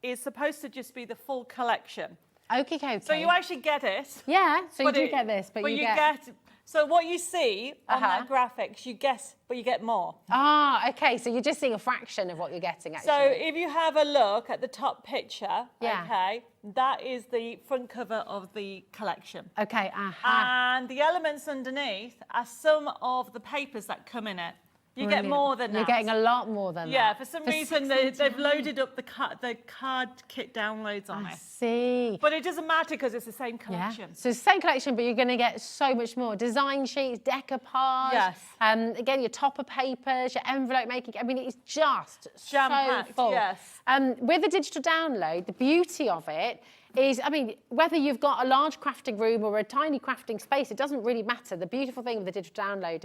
is supposed to just be the full collection. Okay. So you actually get it. Yeah, so you do get this, but you get... So what you see on that graphics, you get more. Ah, okay, so you're just seeing a fraction of what you're getting, actually. So if you have a look at the top picture, okay, that is the front cover of the collection. Okay, And the elements underneath are some of the papers that come in it. You get more than that. You're getting a lot more than that. Yeah, for some reason they've loaded up the card kit downloads on it. See. But it doesn't matter because it's the same collection. Yeah. So it's the same collection, but you're going to get so much more. Design sheets, decoupage. Yes. Again, your topper papers, your envelope making. I mean, it's just Jam-packed, so full. yes. With the digital download, the beauty of it is, I mean, whether you've got a large crafting room or a tiny crafting space, it doesn't really matter. The beautiful thing with the digital download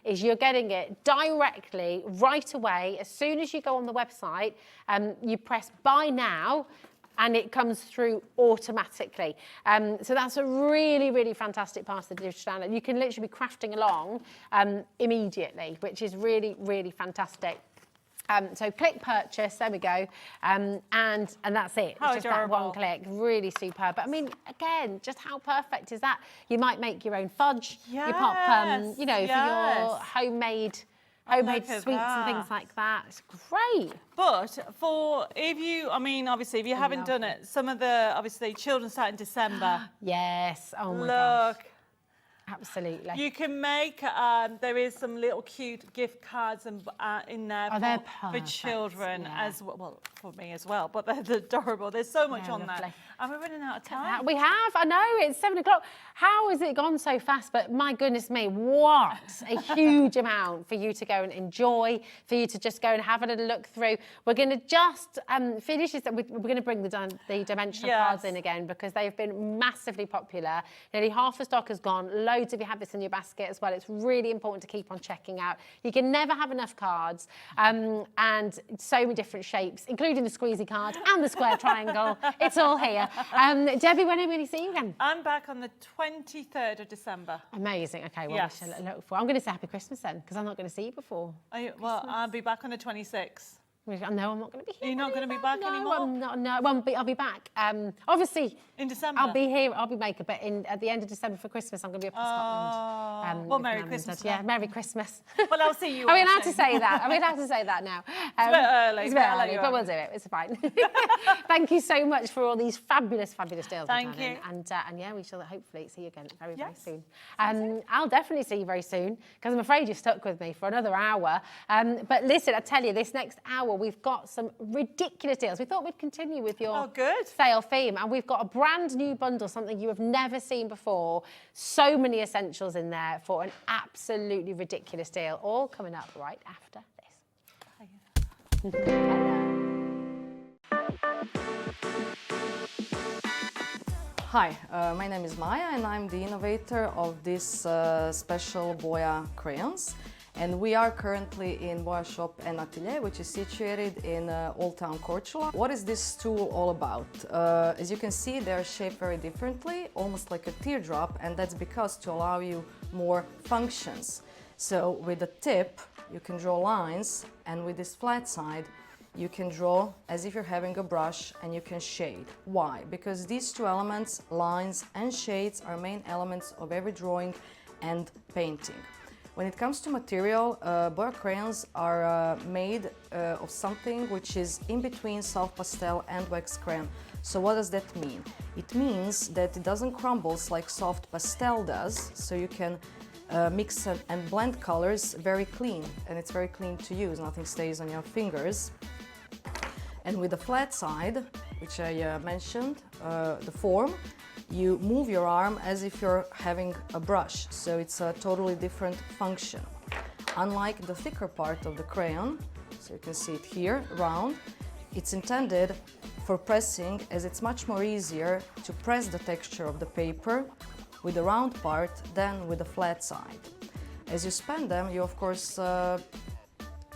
is you're getting it directly, right away. As soon as you go on the website, you press buy now, and it comes through automatically. So that's a really, really fantastic part of the digital download. You can literally be crafting along immediately, which is really, really fantastic. So click purchase, there we go, and that's it. How it's just adorable. that one click, really superb. But I mean, again, just how perfect is that? You might make your own fudge. You pop, you know, for your homemade sweets and things like that. It's great. But obviously, if you haven't done it, some of the, obviously, children start in December. Yes, oh my gosh. Look. Absolutely. You can make, there is some little cute gift cards in there for children as well, for me as well, but they're adorable. There's so much on there. And we're running out of time. We have, I know, it's 7 o'clock. How has it gone so fast? But my goodness me, what a huge amount for you to go and enjoy, for you to just go and have a little look through. We're going to just finish this. We're going to bring the dimensional cards in again because they've been massively popular. Nearly half the stock has gone. Loads of you have this in your basket as well. It's really important to keep on checking out. You can never have enough cards and so many different shapes, including the squeezy card and the square triangle. It's all here. Debbie, when are we going to see you again? I'm back on the 23rd of December. Amazing. Okay, well, we shall look for. I'm going to say Happy Christmas then, because I'm not going to see you before. Well, I'll be back on the 26th. No, I'm not going to be here. You're not going to be back anymore? I'm not, no, I'll be back. Obviously, in December. I'll be here, HobbyMaker, but at the end of December for Christmas, I'm going to be up in Scotland. Well, Merry Christmas. Yeah, Merry Christmas. Well, I'll see you. Are we allowed to say that? Are we allowed to say that now? It's a bit early. It's a bit early, but we'll do it. It's fine. Thank you so much for all these fabulous, fabulous deals. Thank you. And yeah, we shall hopefully see you again very, very soon. I'll definitely see you very soon, because I'm afraid you're stuck with me for another hour. But listen, I tell you, this next hour, we've got some ridiculous deals. We thought we'd continue with your sale theme, and we've got a brand new bundle, something you have never seen before. So many essentials in there for an absolutely ridiculous deal, all coming up right after this. Hi, my name is Maya and I'm the innovator of this special Boya crayons. And we are currently in Boya shop and atelier, which is situated in Old Town Korčula. What is this tool all about? As you can see, they're shaped very differently, almost like a teardrop, and that's because to allow you more functions. So with the tip, you can draw lines, and with this flat side, you can draw as if you're having a brush, and you can shade. Why? Because these two elements, lines and shades, are main elements of every drawing and painting. When it comes to material, Boya crayons are made of something which is in between soft pastel and wax crayon. So what does that mean? It means that it doesn't crumble like soft pastel does, so you can mix and blend colors very clean, and it's very clean to use, nothing stays on your fingers. And with the flat side, which I mentioned, the form, you move your arm as if you're having a brush, so it's a totally different function. Unlike the thicker part of the crayon, so you can see it here, round, it's intended for pressing, as it's much more easier to press the texture of the paper with the round part than with the flat side. As you span them, you of course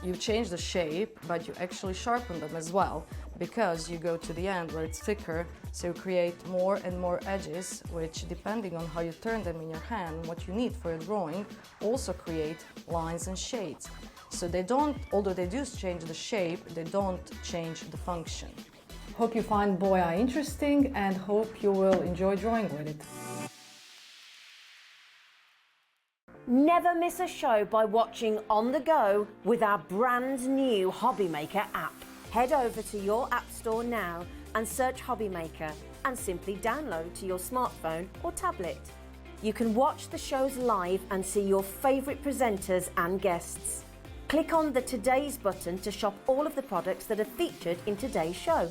you change the shape, but you actually sharpen them as well, because you go to the end where it's thicker, so you create more and more edges, which, depending on how you turn them in your hand, what you need for your drawing, also create lines and shades. So they don't, although they do change the shape, they don't change the function. Hope you find Boya interesting and hope you will enjoy drawing with it. Never miss a show by watching on the go with our brand new HobbyMaker app. Head over to your app store now and search HobbyMaker and simply download to your smartphone or tablet. You can watch the shows live and see your favourite presenters and guests. Click on the Today's button to shop all of the products that are featured in today's show.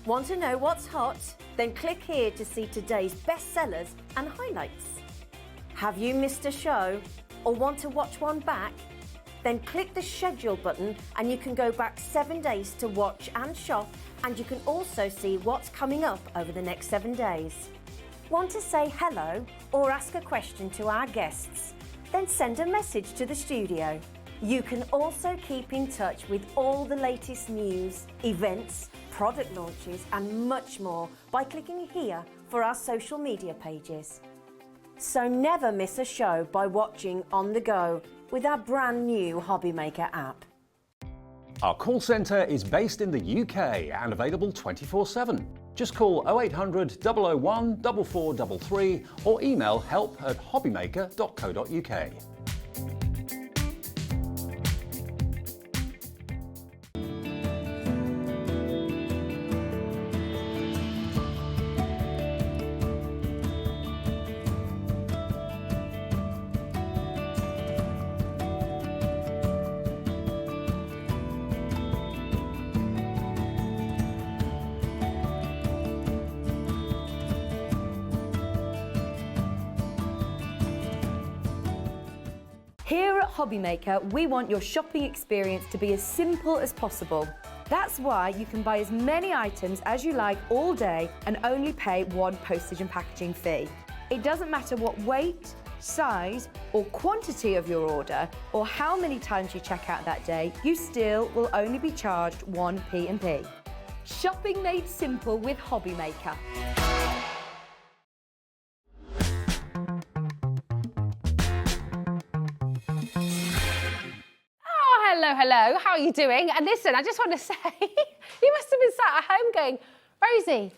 Want to know what's hot? Then click here to see today's bestsellers and highlights. Have you missed a show or want to watch one back? Then click the schedule button and you can go back 7 days to watch and shop, and you can also see what's coming up over the next 7 days. Want to say hello or ask a question to our guests? Then send a message to the studio. You can also keep in touch with all the latest news, events, product launches and much more by clicking here for our social media pages. So never miss a show by watching on the go with our brand new HobbyMaker app. Our call centre is based in the UK and available 24/7. Just call 0800 001 4433 or email help@hobbymaker.co.uk. Here at HobbyMaker, we want your shopping experience to be as simple as possible. That's why you can buy as many items as you like all day and only pay one postage and packaging fee. It doesn't matter what weight, size or quantity of your order or how many times you check out that day, you still will only be charged one P&P. Shopping made simple with HobbyMaker. Hello, how are you doing? And listen, I just want to say, you must have been sat at home going, Rosie,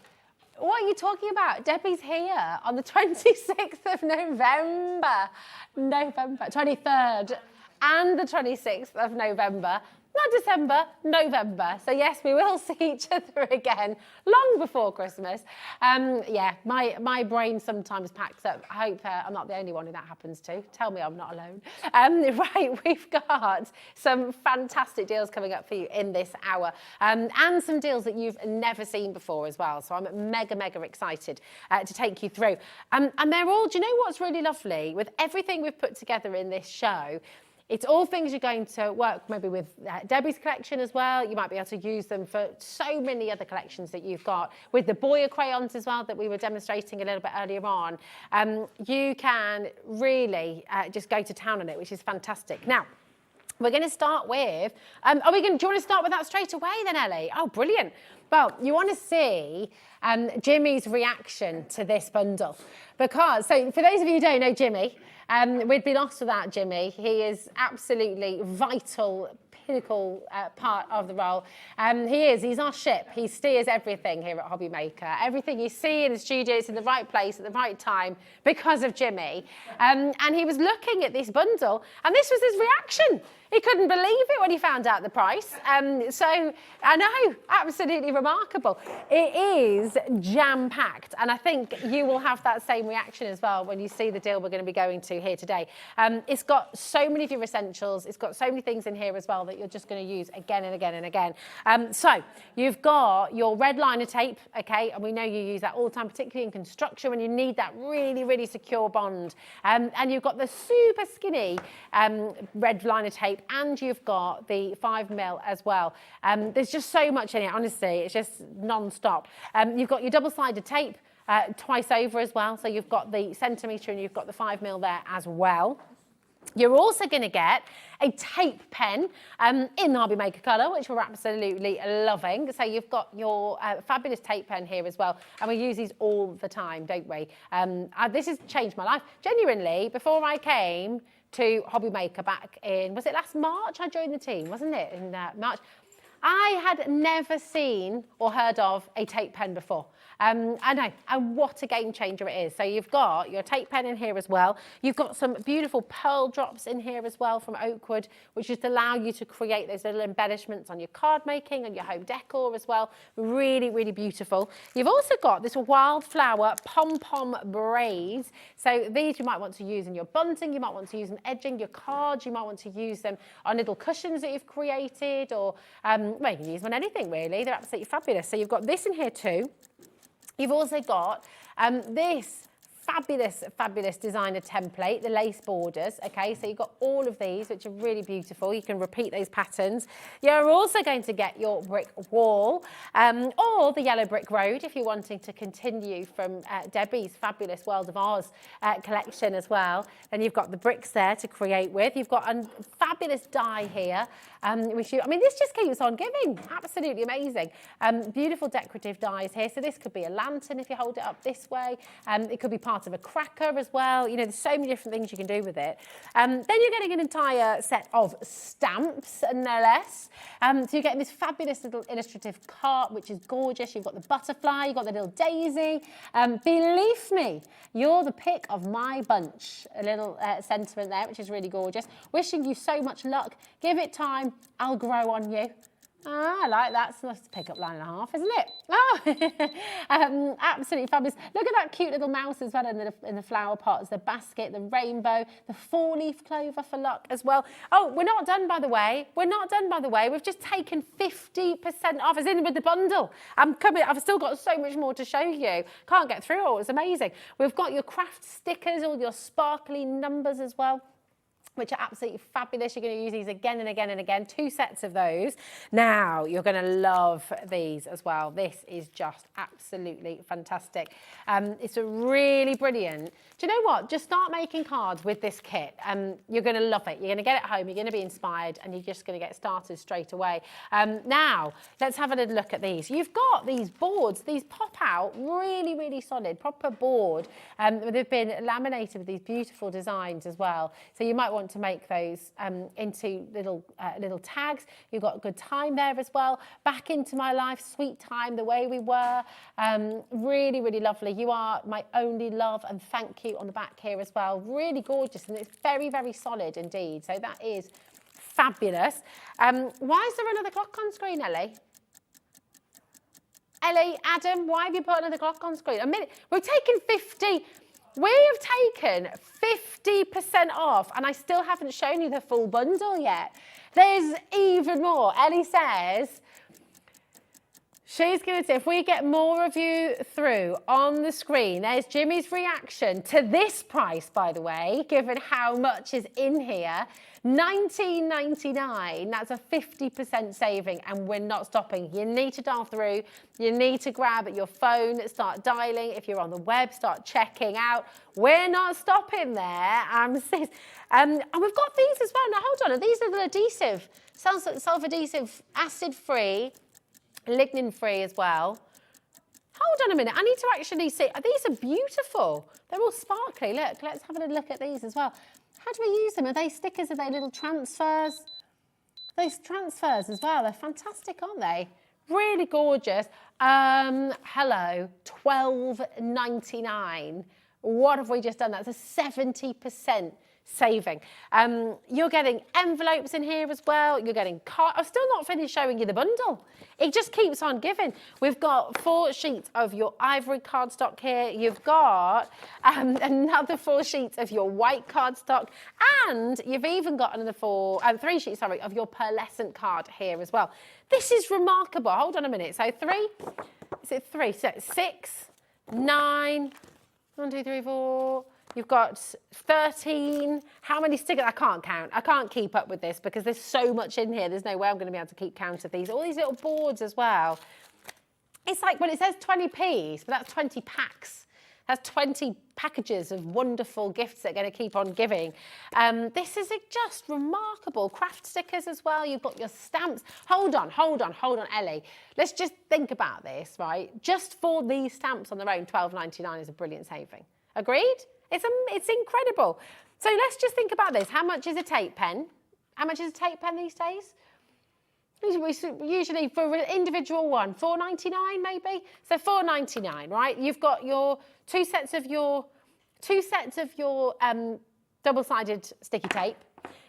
what are you talking about? Debbie's here on the 26th of November, 23rd and the 26th of November. Not December, November. So yes, we will see each other again long before Christmas. Yeah, my brain sometimes packs up. I hope I'm not the only one who that happens to. Tell me I'm not alone. Right, we've got some fantastic deals coming up for you in this hour, and some deals that you've never seen before as well. So I'm mega excited to take you through. And they're all, do you know what's really lovely? With everything we've put together in this show, it's all things you're going to work maybe with Debbie's collection as well. You might be able to use them for so many other collections that you've got. With the Boya crayons as well that we were demonstrating a little bit earlier on. You can really just go to town on it, which is fantastic. Now, we're going to start with, do you want to start with that straight away then, Ellie? Oh, brilliant. Well, you want to see Jimmy's reaction to this bundle. Because, so for those of you who don't know Jimmy, we'd be lost without Jimmy. He is absolutely vital, pinnacle part of the role. He's our ship. He steers everything here at HobbyMaker. Everything you see in the studio is in the right place at the right time because of Jimmy. And he was looking at this bundle and this was his reaction. He couldn't believe it when he found out the price. So I know, absolutely remarkable. It is jam-packed, and I think you will have that same reaction as well when you see the deal we're going to be going to here today. It's got so many of your essentials. It's got so many things in here as well that you're just going to use again and again and again. So you've got your red liner tape, okay, and we know you use that all the time, particularly in construction when you need that really secure bond. And you've got the super skinny red liner tape, and you've got the 5mm as well. There's just so much in it, honestly, it's just non-stop. You've got your double-sided tape twice over as well, so you've got the centimetre and you've got the 5mm there as well. You're also going to get a tape pen in the HobbyMaker colour, which we're absolutely loving. So you've got your fabulous tape pen here as well, and we use these all the time, don't we? This has changed my life. Genuinely, before I came to HobbyMaker back in, was it last March I joined the team, wasn't it, in March? I had never seen or heard of a tape pen before. I know, and what a game changer it is. So you've got your tape pen in here as well. You've got some beautiful pearl drops in here as well from Oakwood, which just allow you to create those little embellishments on your card making and your home decor as well. Really, really beautiful. You've also got this wildflower pom-pom braids. So these you might want to use in your bunting, you might want to use them edging your cards, you might want to use them on little cushions that you've created, or well, you can use them on anything really. They're absolutely fabulous. So you've got this in here too. You've also got this fabulous designer template, the lace borders. Okay, so you've got all of these, which are really beautiful. You can repeat those patterns. You're also going to get your brick wall or the yellow brick road if you're wanting to continue from Debbi's fabulous World of Oz collection as well. Then you've got the bricks there to create with. You've got a fabulous die here. Which I mean, this just keeps on giving. Absolutely amazing. Beautiful decorative dies here. So this could be a lantern if you hold it up this way. It could be part of a cracker as well. You know, there's so many different things you can do with it. Then you're getting an entire set of stamps, no less. So you're getting this fabulous little illustrative card, which is gorgeous. You've got the butterfly, you've got the little daisy. Believe me, you're the pick of my bunch. A little sentiment there, which is really gorgeous. Wishing you so much luck. Give it time, I'll grow on you. Ah, I like that. So that's a pick up line and a half, isn't it? Oh, absolutely fabulous. Look at that cute little mouse as well in the flower pots, the basket, the rainbow, the 4-leaf clover for luck as well. Oh, we're not done, by the way. We're not done, by the way. We've just taken 50% off, as in with the bundle. I've still got so much more to show you. Can't get through it all. It's amazing. We've got your craft stickers, all your sparkly numbers as well, which are absolutely fabulous. You're going to use these again and again and again, 2 sets of those. Now, you're going to love these as well. This is just absolutely fantastic. It's a really brilliant. Do you know what? Just start making cards with this kit. You're going to love it. You're going to get it home, you're going to be inspired, and you're just going to get started straight away. Now, let's have a little look at these. You've got these boards. These pop out really, really solid, proper board. They've been laminated with these beautiful designs as well. So you might want to make those into little tags. You've got good time there as well. Back into my life, sweet time, the way we were. Really, really lovely. You are my only love, and thank you on the back here as well. Really gorgeous, and it's very, very solid indeed. So that is fabulous. Why is there another clock on screen, Ellie? Ellie, Adam, why have you put another clock on screen? A minute. We've taken 50. We have taken 50% off, and I still haven't shown you the full bundle yet. There's even more. Ellie says she's going to say, if we get more of you through on the screen, there's Jimmy's reaction to this price, by the way, given how much is in here. $19.99, that's a 50% saving, and we're not stopping. You need to dial through, you need to grab your phone, start dialing. If you're on the web, start checking out. We're not stopping there. And we've got these as well. Now, hold on, these are the adhesive, self-adhesive, acid-free, lignin-free as well. Hold on a minute, I need to actually see. These are beautiful. They're all sparkly. Look, let's have a look at these as well. How do we use them? Are they stickers? Are they little transfers? Those transfers as well. They're fantastic, aren't they? Really gorgeous. Hello, $12.99. What have we just done? That's a 70% saving. You're getting envelopes in here as well. You're getting cards. I've still not finished showing you the bundle. It just keeps on giving. We've got 4 sheets of your ivory cardstock here. You've got another 4 sheets of your white cardstock, and you've even got another 3 sheets, sorry, of your pearlescent card here as well. This is remarkable. Hold on a minute. So 3, is it 3? So 6, 9, 1, 2, 3, 4. You've got 13. How many stickers? I can't count. I can't keep up with this because there's so much in here. There's no way I'm going to be able to keep count of these. All these little boards as well. It's like, well, it says 20p's, but that's 20 packs. That's 20 packages of wonderful gifts that are going to keep on giving. This is just remarkable. Craft stickers as well. You've got your stamps. Hold on, Ellie. Let's just think about this, right? Just for these stamps on their own, $12.99 is a brilliant saving. Agreed? It's incredible. So let's just think about this. How much is a tape pen? How much is a tape pen these days? Usually for an individual one, $4.99 maybe. So $4.99, right? You've got your two sets of your double-sided sticky tape.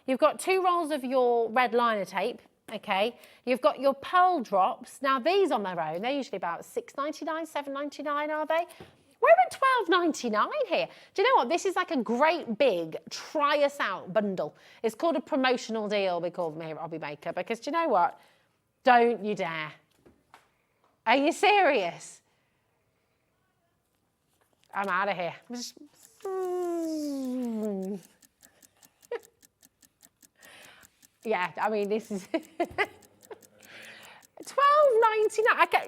You've got 2 rolls of your red liner tape. Okay, you've got your pearl drops. Now these on their own, they're usually about $6.99, $7.99, are they? We're at $12.99 here. Do you know what? This is like a great big try us out bundle. It's called a promotional deal, we call them here at HobbyMaker, because do you know what? Don't you dare. Are you serious? I'm out of here. Yeah, I mean, this is $12.99.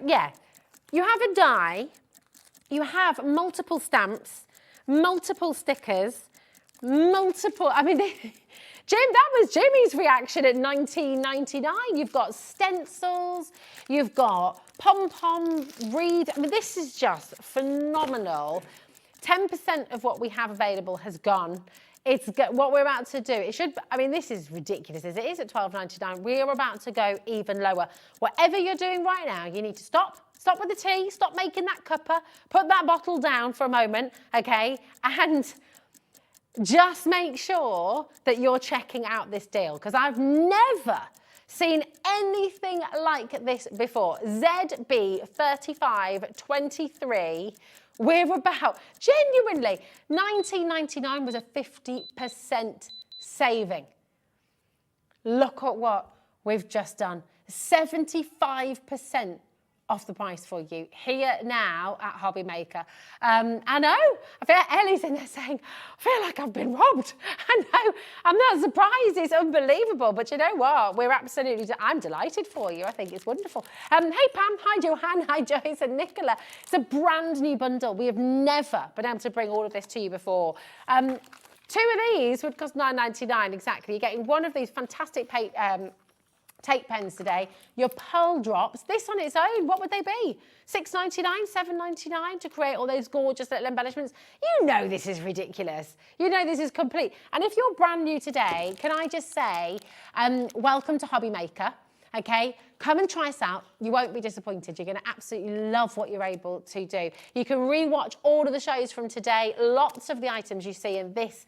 Yeah, you have a die, you have multiple stamps, multiple stickers, multiple. I mean, that was Jimmy's reaction at $19.99. You've got stencils, you've got pom-pom reed. I mean, this is just phenomenal. 10% of what we have available has gone. It's what we're about to do. It should, I mean, this is ridiculous as it is at $12.99. We are about to go even lower. Whatever you're doing right now, you need to stop with the tea, stop making that cuppa, put that bottle down for a moment, okay? And just make sure that you're checking out this deal, because I've never seen anything like this before. ZB3523. We're about, genuinely, $19.99 was a 50% saving. Look at what we've just done. 75% off the price for you here now at HobbyMaker. I know, I feel like Ellie's in there saying, I feel like I've been robbed. I know, I'm not surprised, it's unbelievable, but you know what, I'm delighted for you, I think it's wonderful. Hey Pam, hi Johan, hi Joyce and Nicola. It's a brand new bundle. We have never been able to bring all of this to you before. 2 of these would cost $9.99 exactly. You're getting one of these fantastic tape pens today, your pearl drops, this on its own, what would they be? $6.99, $7.99 to create all those gorgeous little embellishments. You know this is ridiculous. You know this is complete. And if you're brand new today, can I just say, welcome to HobbyMaker, okay? Come and try us out. You won't be disappointed. You're going to absolutely love what you're able to do. You can re-watch all of the shows from today. Lots of the items you see in this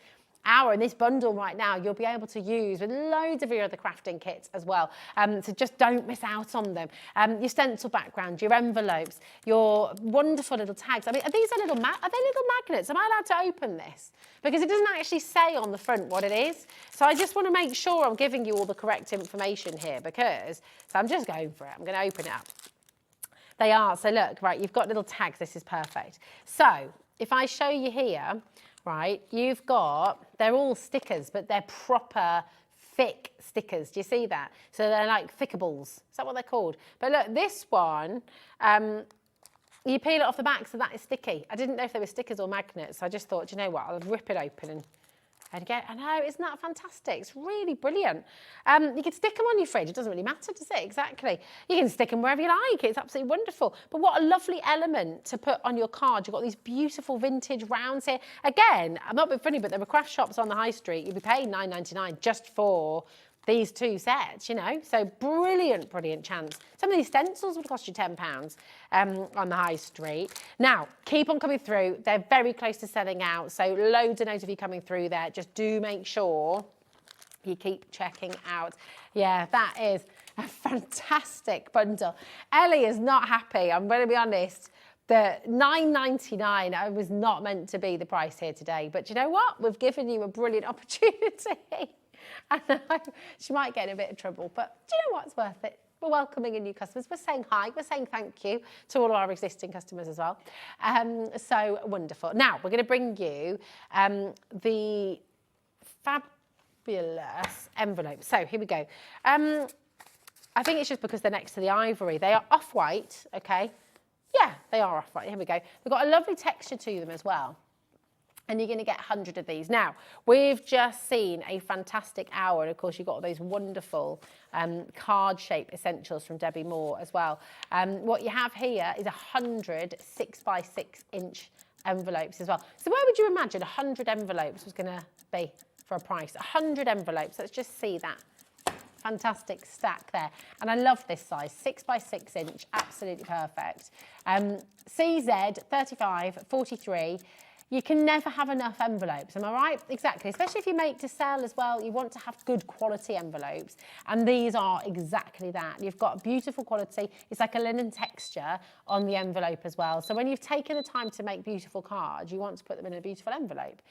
hour in this bundle right now, you'll be able to use with loads of your other crafting kits as well. So just don't miss out on them. Your stencil background, your envelopes, your wonderful little tags. I mean, are they little magnets? Am I allowed to open this? Because it doesn't actually say on the front what it is. So I just want to make sure I'm giving you all the correct information here so I'm just going for it. I'm going to open it up. They are, so look, right, you've got little tags. This is perfect. So if I show you here, right, you've got, they're all stickers, but they're proper thick stickers. Do you see that? So they're like thickables. Is that what they're called? But look, this one, you peel it off the back, so that is sticky. I didn't know if they were stickers or magnets. So I just thought, you know what, I'll rip it open and get, I know, isn't that fantastic? It's really brilliant. You can stick them on your fridge. It doesn't really matter, does it? Exactly. You can stick them wherever you like. It's absolutely wonderful. But what a lovely element to put on your card. You've got these beautiful vintage rounds here. Again, I'm not being funny, but there were craft shops on the high street. You'd be paying $9.99 just for these 2 sets, you know. So brilliant, brilliant chance. Some of these stencils would cost you £10 on the high street. Now, keep on coming through. They're very close to selling out. So loads and loads of you coming through there. Just do make sure you keep checking out. Yeah, that is a fantastic bundle. Ellie is not happy, I'm going to be honest. The $9.99 was not meant to be the price here today. But you know what? We've given you a brilliant opportunity. I know she might get in a bit of trouble, but do you know what? It's worth it. We're welcoming in new customers. We're saying hi. We're saying thank you to all of our existing customers as well. So wonderful. Now, we're going to bring you the fabulous envelope. So here we go. I think it's just because they're next to the ivory. They are off-white, okay? Yeah, they are off-white. Here we go. They've got a lovely texture to them as well. And you're going to get 100 of these. Now, we've just seen a fantastic hour. And of course, you've got all those wonderful card shape essentials from Debbi Moore as well. What you have here is 100 6x6 inch envelopes as well. So where would you imagine 100 envelopes was going to be for a price? 100 envelopes. Let's just see that. fantastic stack there. And I love this size, 6 by 6 inch, absolutely perfect. CZ 35, 43. You can never have enough envelopes, am I right? Exactly, especially if you make to sell as well, you want to have good quality envelopes. And these are exactly that. You've got beautiful quality. It's like a linen texture on the envelope as well. So when you've taken the time to make beautiful cards, you want to put them in a beautiful envelope,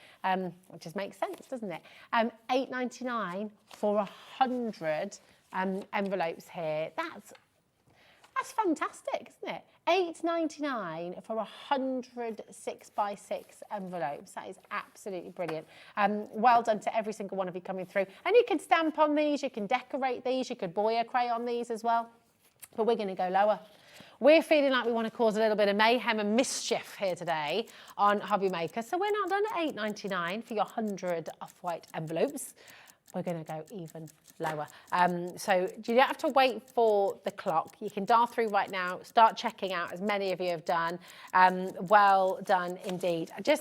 which just makes sense, doesn't it? £8.99 for 100 envelopes here. That's fantastic, isn't it? £8.99 for 100 6 by 6 envelopes. That is absolutely brilliant. Well done to every single one of you coming through. And you can stamp on these, you can decorate these, you could Boya crayon these as well. But we're going to go lower. We're feeling like we want to cause a little bit of mayhem and mischief here today on HobbyMaker. So we're not done at £8.99 for your 100 off-white envelopes. We're going to go even lower. So you don't have to wait for the clock. You can dial through right now, start checking out, as many of you have done. Well done indeed. Do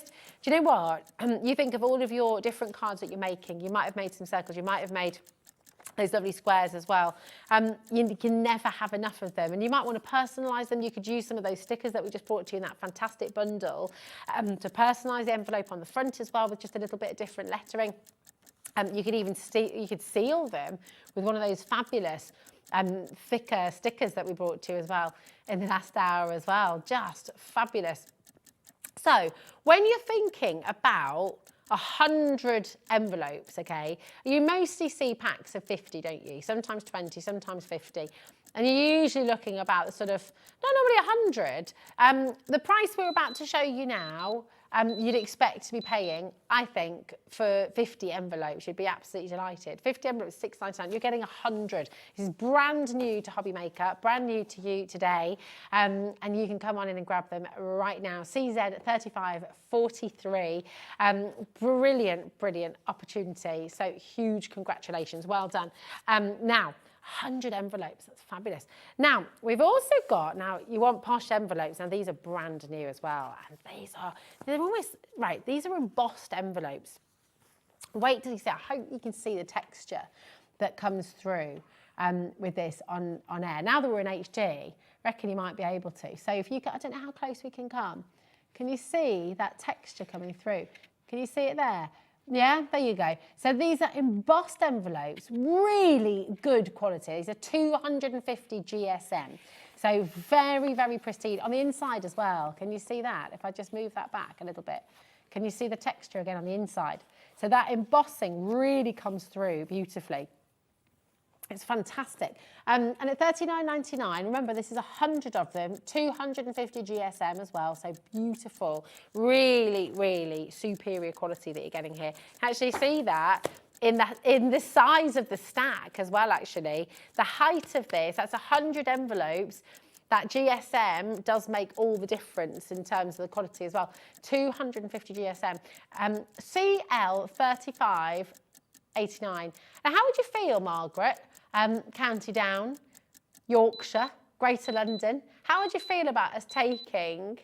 you know what? You think of all of your different cards that you're making. You might have made some circles. You might have made those lovely squares as well. You can never have enough of them, and you might want to personalise them. You could use some of those stickers that we just brought to you in that fantastic bundle to personalise the envelope on the front as well with just a little bit of different lettering. You could even seal them with one of those fabulous thicker stickers that we brought to you as well in the last hour as well. Just fabulous. So when you're thinking about 100 envelopes, okay, you mostly see packs of 50, don't you? Sometimes 20, sometimes 50. And you're usually looking about the sort of, not normally 100. The price we're about to show you now, you'd expect to be paying, I think, for 50 envelopes. You'd be absolutely delighted. 50 envelopes, £6.99. You're getting 100. This is brand new to HobbyMaker, brand new to you today. And you can come on in and grab them right now. CZ 3543. Brilliant, brilliant opportunity. So huge congratulations. Well done. Now, 100 envelopes, that's fabulous. Now, we've also got, now you want posh envelopes, now these are brand new as well, and they're almost, right, these are embossed envelopes. Wait till you see, I hope you can see the texture that comes through with this on air. Now that we're in HD, I reckon you might be able to. So if you, I don't know how close we can come. Can you see that texture coming through? Can you see it there? Yeah, there you go. So these are embossed envelopes, really good quality. These are 250 GSM. So very, very pristine. On the inside as well, can you see that? If I just move that back a little bit, can you see the texture again on the inside? So that embossing really comes through beautifully. It's fantastic. And at $39.99, remember this is 100 of them, 250 GSM as well, so beautiful, really, really superior quality that you're getting here. Actually see that in the size of the stack as well, actually. The height of this, that's 100 envelopes. That GSM does make all the difference in terms of the quality as well. 250 GSM. CL 3589. Now, how would you feel, Margaret? County Down, Yorkshire, Greater London. How would you feel about us taking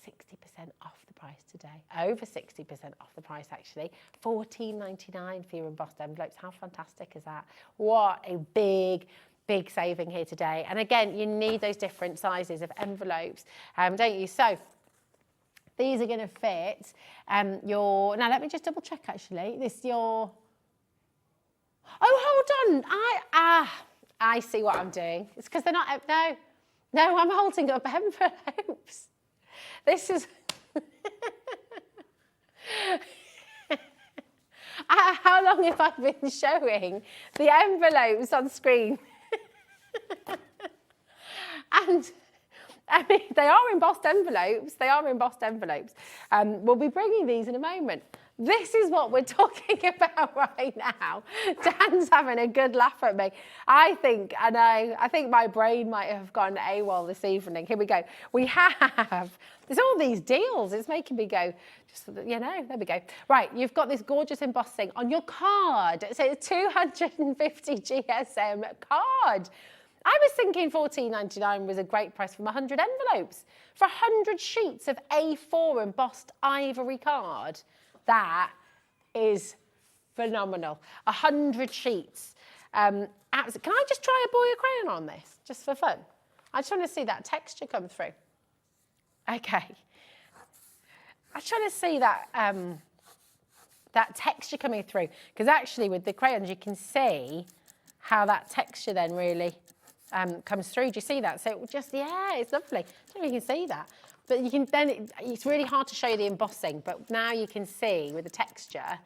60% off the price today? Over 60% off the price, actually. £14.99 for your embossed envelopes. How fantastic is that? What a big saving here today. And again, you need those different sizes of envelopes, don't you? So these are going to fit now let me just double check, actually. This is your... Oh, hold on. I see what I'm doing. It's because they're not, no, I'm holding up envelopes. This is, how long have I been showing the envelopes on screen? And I mean, they are embossed envelopes. They are embossed envelopes. We'll be bringing these in a moment. This is what we're talking about right now. Dan's having a good laugh at me. I think my brain might have gone AWOL this evening. Here we go. There's all these deals. It's making me go, there we go. Right, you've got this gorgeous embossing on your card. So it's 250 GSM card. I was thinking $14.99 was a great price for 100 envelopes. For 100 sheets of A4 embossed ivory card. That is phenomenal. 100 sheets. Can I just try a Boya crayon on this, just for fun? I just want to see that texture come through. Okay. I'm trying to see that, that texture coming through, because actually with the crayons you can see how that texture then really comes through. Do you see that? So it just, yeah, it's lovely. I don't know if you can see that. But you can then, it's really hard to show you the embossing, but now you can see with the texture,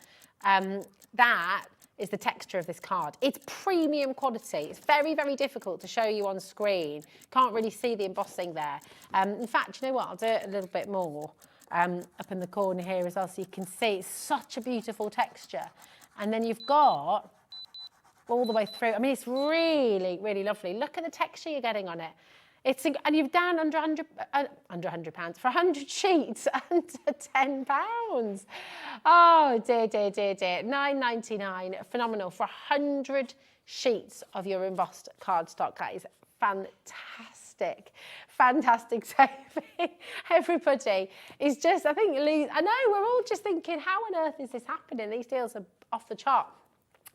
that is the texture of this card. It's premium quality. It's very, very difficult to show you on screen. Can't really see the embossing there. In fact, you know what? I'll do it a little bit more up in the corner here as well, so you can see it's such a beautiful texture. And then you've got all the way through. I mean, it's really, really lovely. Look at the texture you're getting on it. And you've done under £100 for 100 sheets, under £10. Oh dear, dear, dear, dear. £9.99, phenomenal for 100 sheets of your embossed cardstock. That is fantastic, fantastic saving. Everybody is just, I know we're all just thinking, how on earth is this happening? These deals are off the chart.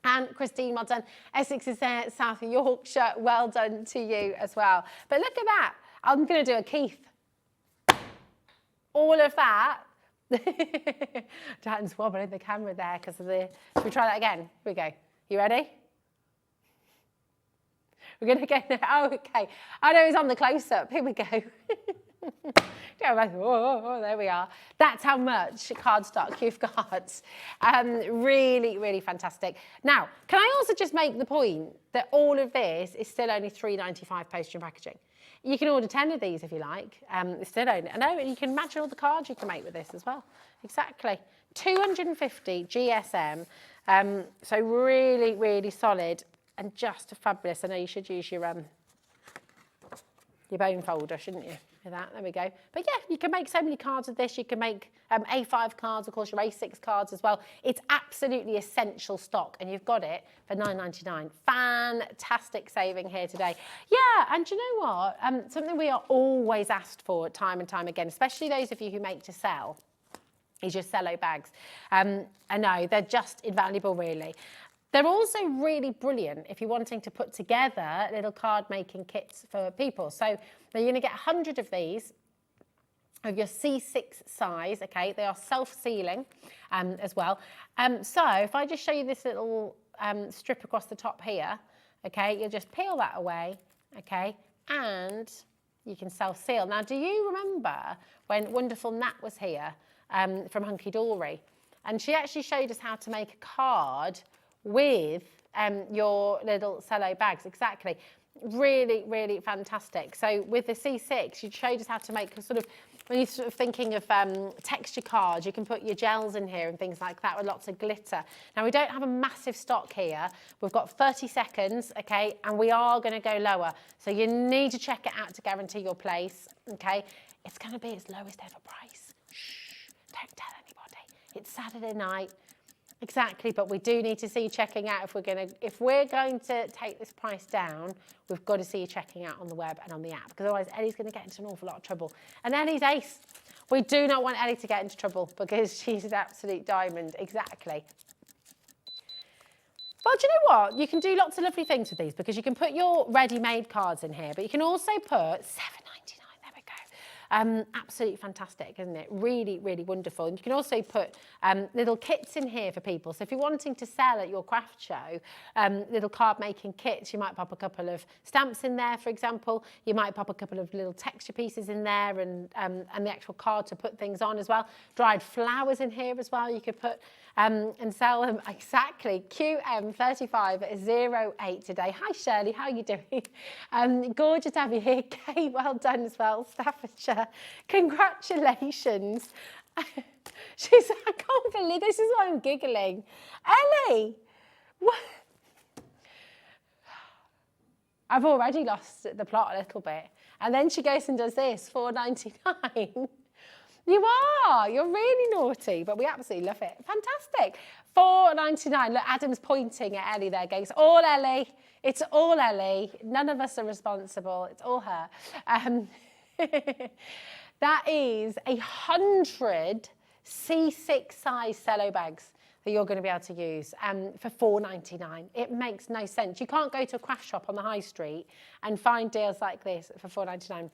And Christine, well done. Essex is there, South Yorkshire, well done to you as well. But look at that. I'm going to do a Keith. All of that. Dan's wobbling the camera there because of the... Should we try that again? Here we go. You ready? We're going to go... Oh, OK. I know it's on the close-up. Here we go. Oh, there we are. That's how much cardstock you've got. Really, really fantastic. Now, can I also just make the point that all of this is still only £3.95 postage and packaging? You can order 10 of these if you like. It's still only, I know, and you can imagine all the cards you can make with this as well. Exactly. 250 GSM. So really, really solid and just fabulous. I know you should use your bone folder, shouldn't you? That, there we go. But yeah, you can make so many cards with this. You can make A5 cards, of course, your A6 cards as well. It's absolutely essential stock, and you've got it for £9.99. Fantastic saving here today. Yeah, and do you know what? Something we are always asked for time and time again, especially those of you who make to sell, is your cello bags. I know, they're just invaluable, really. They're also really brilliant if you're wanting to put together little card making kits for people. So you're going to get 100 of these of your C6 size, okay? They are self-sealing as well. So if I just show you this little strip across the top here, okay, you'll just peel that away, okay, and you can self-seal. Now, do you remember when wonderful Nat was here from Hunky Dory? And she actually showed us how to make a card with your little cello bags, exactly. Really, really fantastic. So with the C6, she showed us how to make a sort of, when you're sort of thinking of texture cards, you can put your gels in here and things like that with lots of glitter. Now, we don't have a massive stock here. We've got 30 seconds, okay, and we are going to go lower. So you need to check it out to guarantee your place, okay? It's going to be its lowest ever price. Shh, don't tell anybody. It's Saturday night. Exactly, but we do need to see you checking out if we're going to take this price down. We've got to see you checking out on the web and on the app, because otherwise Ellie's going to get into an awful lot of trouble. And Ellie's ace. We do not want Ellie to get into trouble because she's an absolute diamond. Exactly. Well, do you know what? You can do lots of lovely things with these, because you can put your ready-made cards in here, but you can also put £7.99. Absolutely fantastic, isn't it? Really, really wonderful. And you can also put little kits in here for people. So if you're wanting to sell at your craft show, little card making kits, you might pop a couple of stamps in there, for example. You might pop a couple of little texture pieces in there and the actual card to put things on as well. Dried flowers in here as well. You could put and sell them. Exactly. QM3508 today. Hi Shirley, how are you doing? Gorgeous to have you here. Kate, well done as well. Staffordshire, congratulations. She's, I can't believe this is why I'm giggling. Ellie, what? I've already lost the plot a little bit. And then she goes and does this, £4.99. You are. You're really naughty, but we absolutely love it. Fantastic. £4.99. Look, Adam's pointing at Ellie there, going, it's all Ellie. It's all Ellie. None of us are responsible. It's all her. That is 100 C6 size cello bags. that you're going to be able to use for £4.99. It makes no sense. You can't go to a craft shop on the high street and find deals like this for £4.99.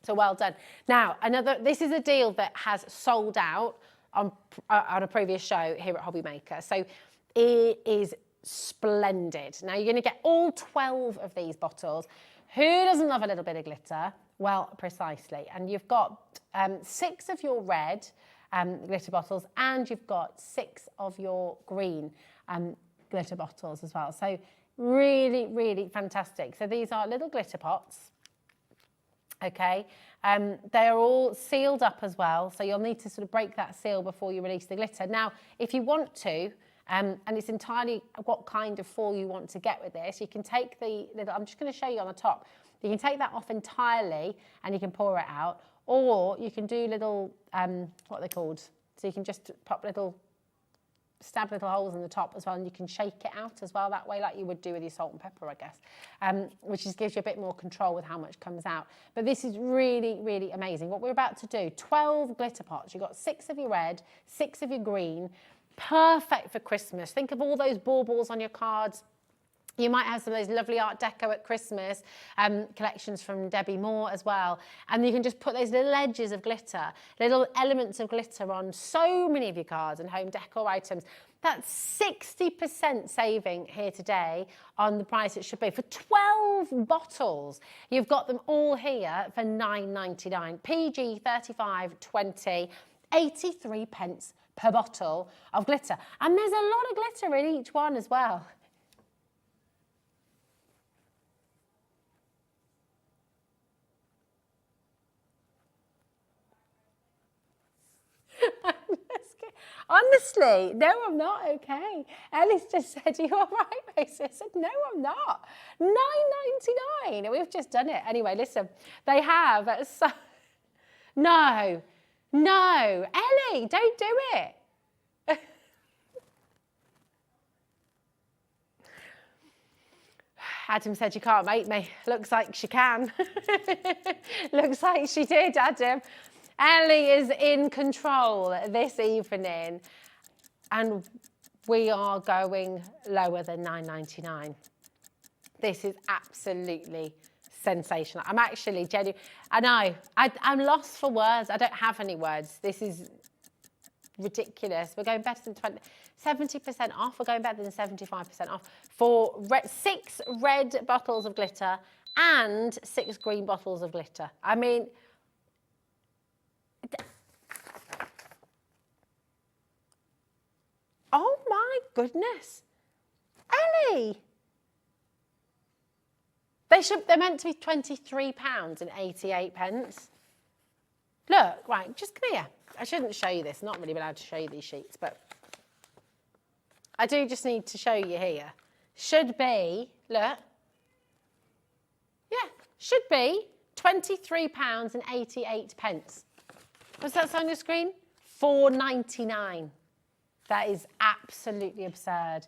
So well done. Now, this is a deal that has sold out on a previous show here at HobbyMaker. So it is splendid. Now, you're going to get all 12 of these bottles. Who doesn't love a little bit of glitter? Well, precisely. And you've got 6 of your red glitter bottles, and you've got 6 of your green glitter bottles as well. So really, really fantastic. So these are little glitter pots. Okay, they are all sealed up as well, so you'll need to sort of break that seal before you release the glitter. Now, if you want to, and it's entirely what kind of foil you want to get with this, you can take the little, I'm just going to show you on the top, you can take that off entirely and you can pour it out, or you can do little, what are they called? So you can just stab little holes in the top as well, and you can shake it out as well that way, like you would do with your salt and pepper, I guess, which just gives you a bit more control with how much comes out. But this is really, really amazing. What we're about to do, 12 glitter pots. You've got 6 of your red, 6 of your green, perfect for Christmas. Think of all those baubles on your cards. You might have some of those lovely Art Deco at Christmas collections from Debbi Moore as well. And you can just put those little edges of glitter, little elements of glitter on so many of your cards and home decor items. That's 60% saving here today on the price it should be. For 12 bottles, you've got them all here for £9.99. PG 35.20, 83 pence per bottle of glitter. And there's a lot of glitter in each one as well. Honestly, no, I'm not okay. Ellie's just said, "Are you all right, Rosie?" I said, "No, I'm not." £9.99. We've just done it. Anyway, listen, they have. No, Ellie, don't do it. Adam said, "You can't make me." Looks like she can. Looks like she did, Adam. Ellie is in control this evening, and we are going lower than £9.99. This is absolutely sensational. I'm actually genuine. I know, I'm lost for words. I don't have any words. This is ridiculous. We're going better than 70% off. We're going better than 75% off for 6 red bottles of glitter and 6 green bottles of glitter. I mean, oh my goodness. Ellie! They're meant to be £23.88. Look, right, just come here. I shouldn't show you this. I'm not really allowed to show you these sheets, but I do just need to show you here. Should be, look. Yeah, should be £23.88. What's that on your screen? £4.99. That is absolutely absurd.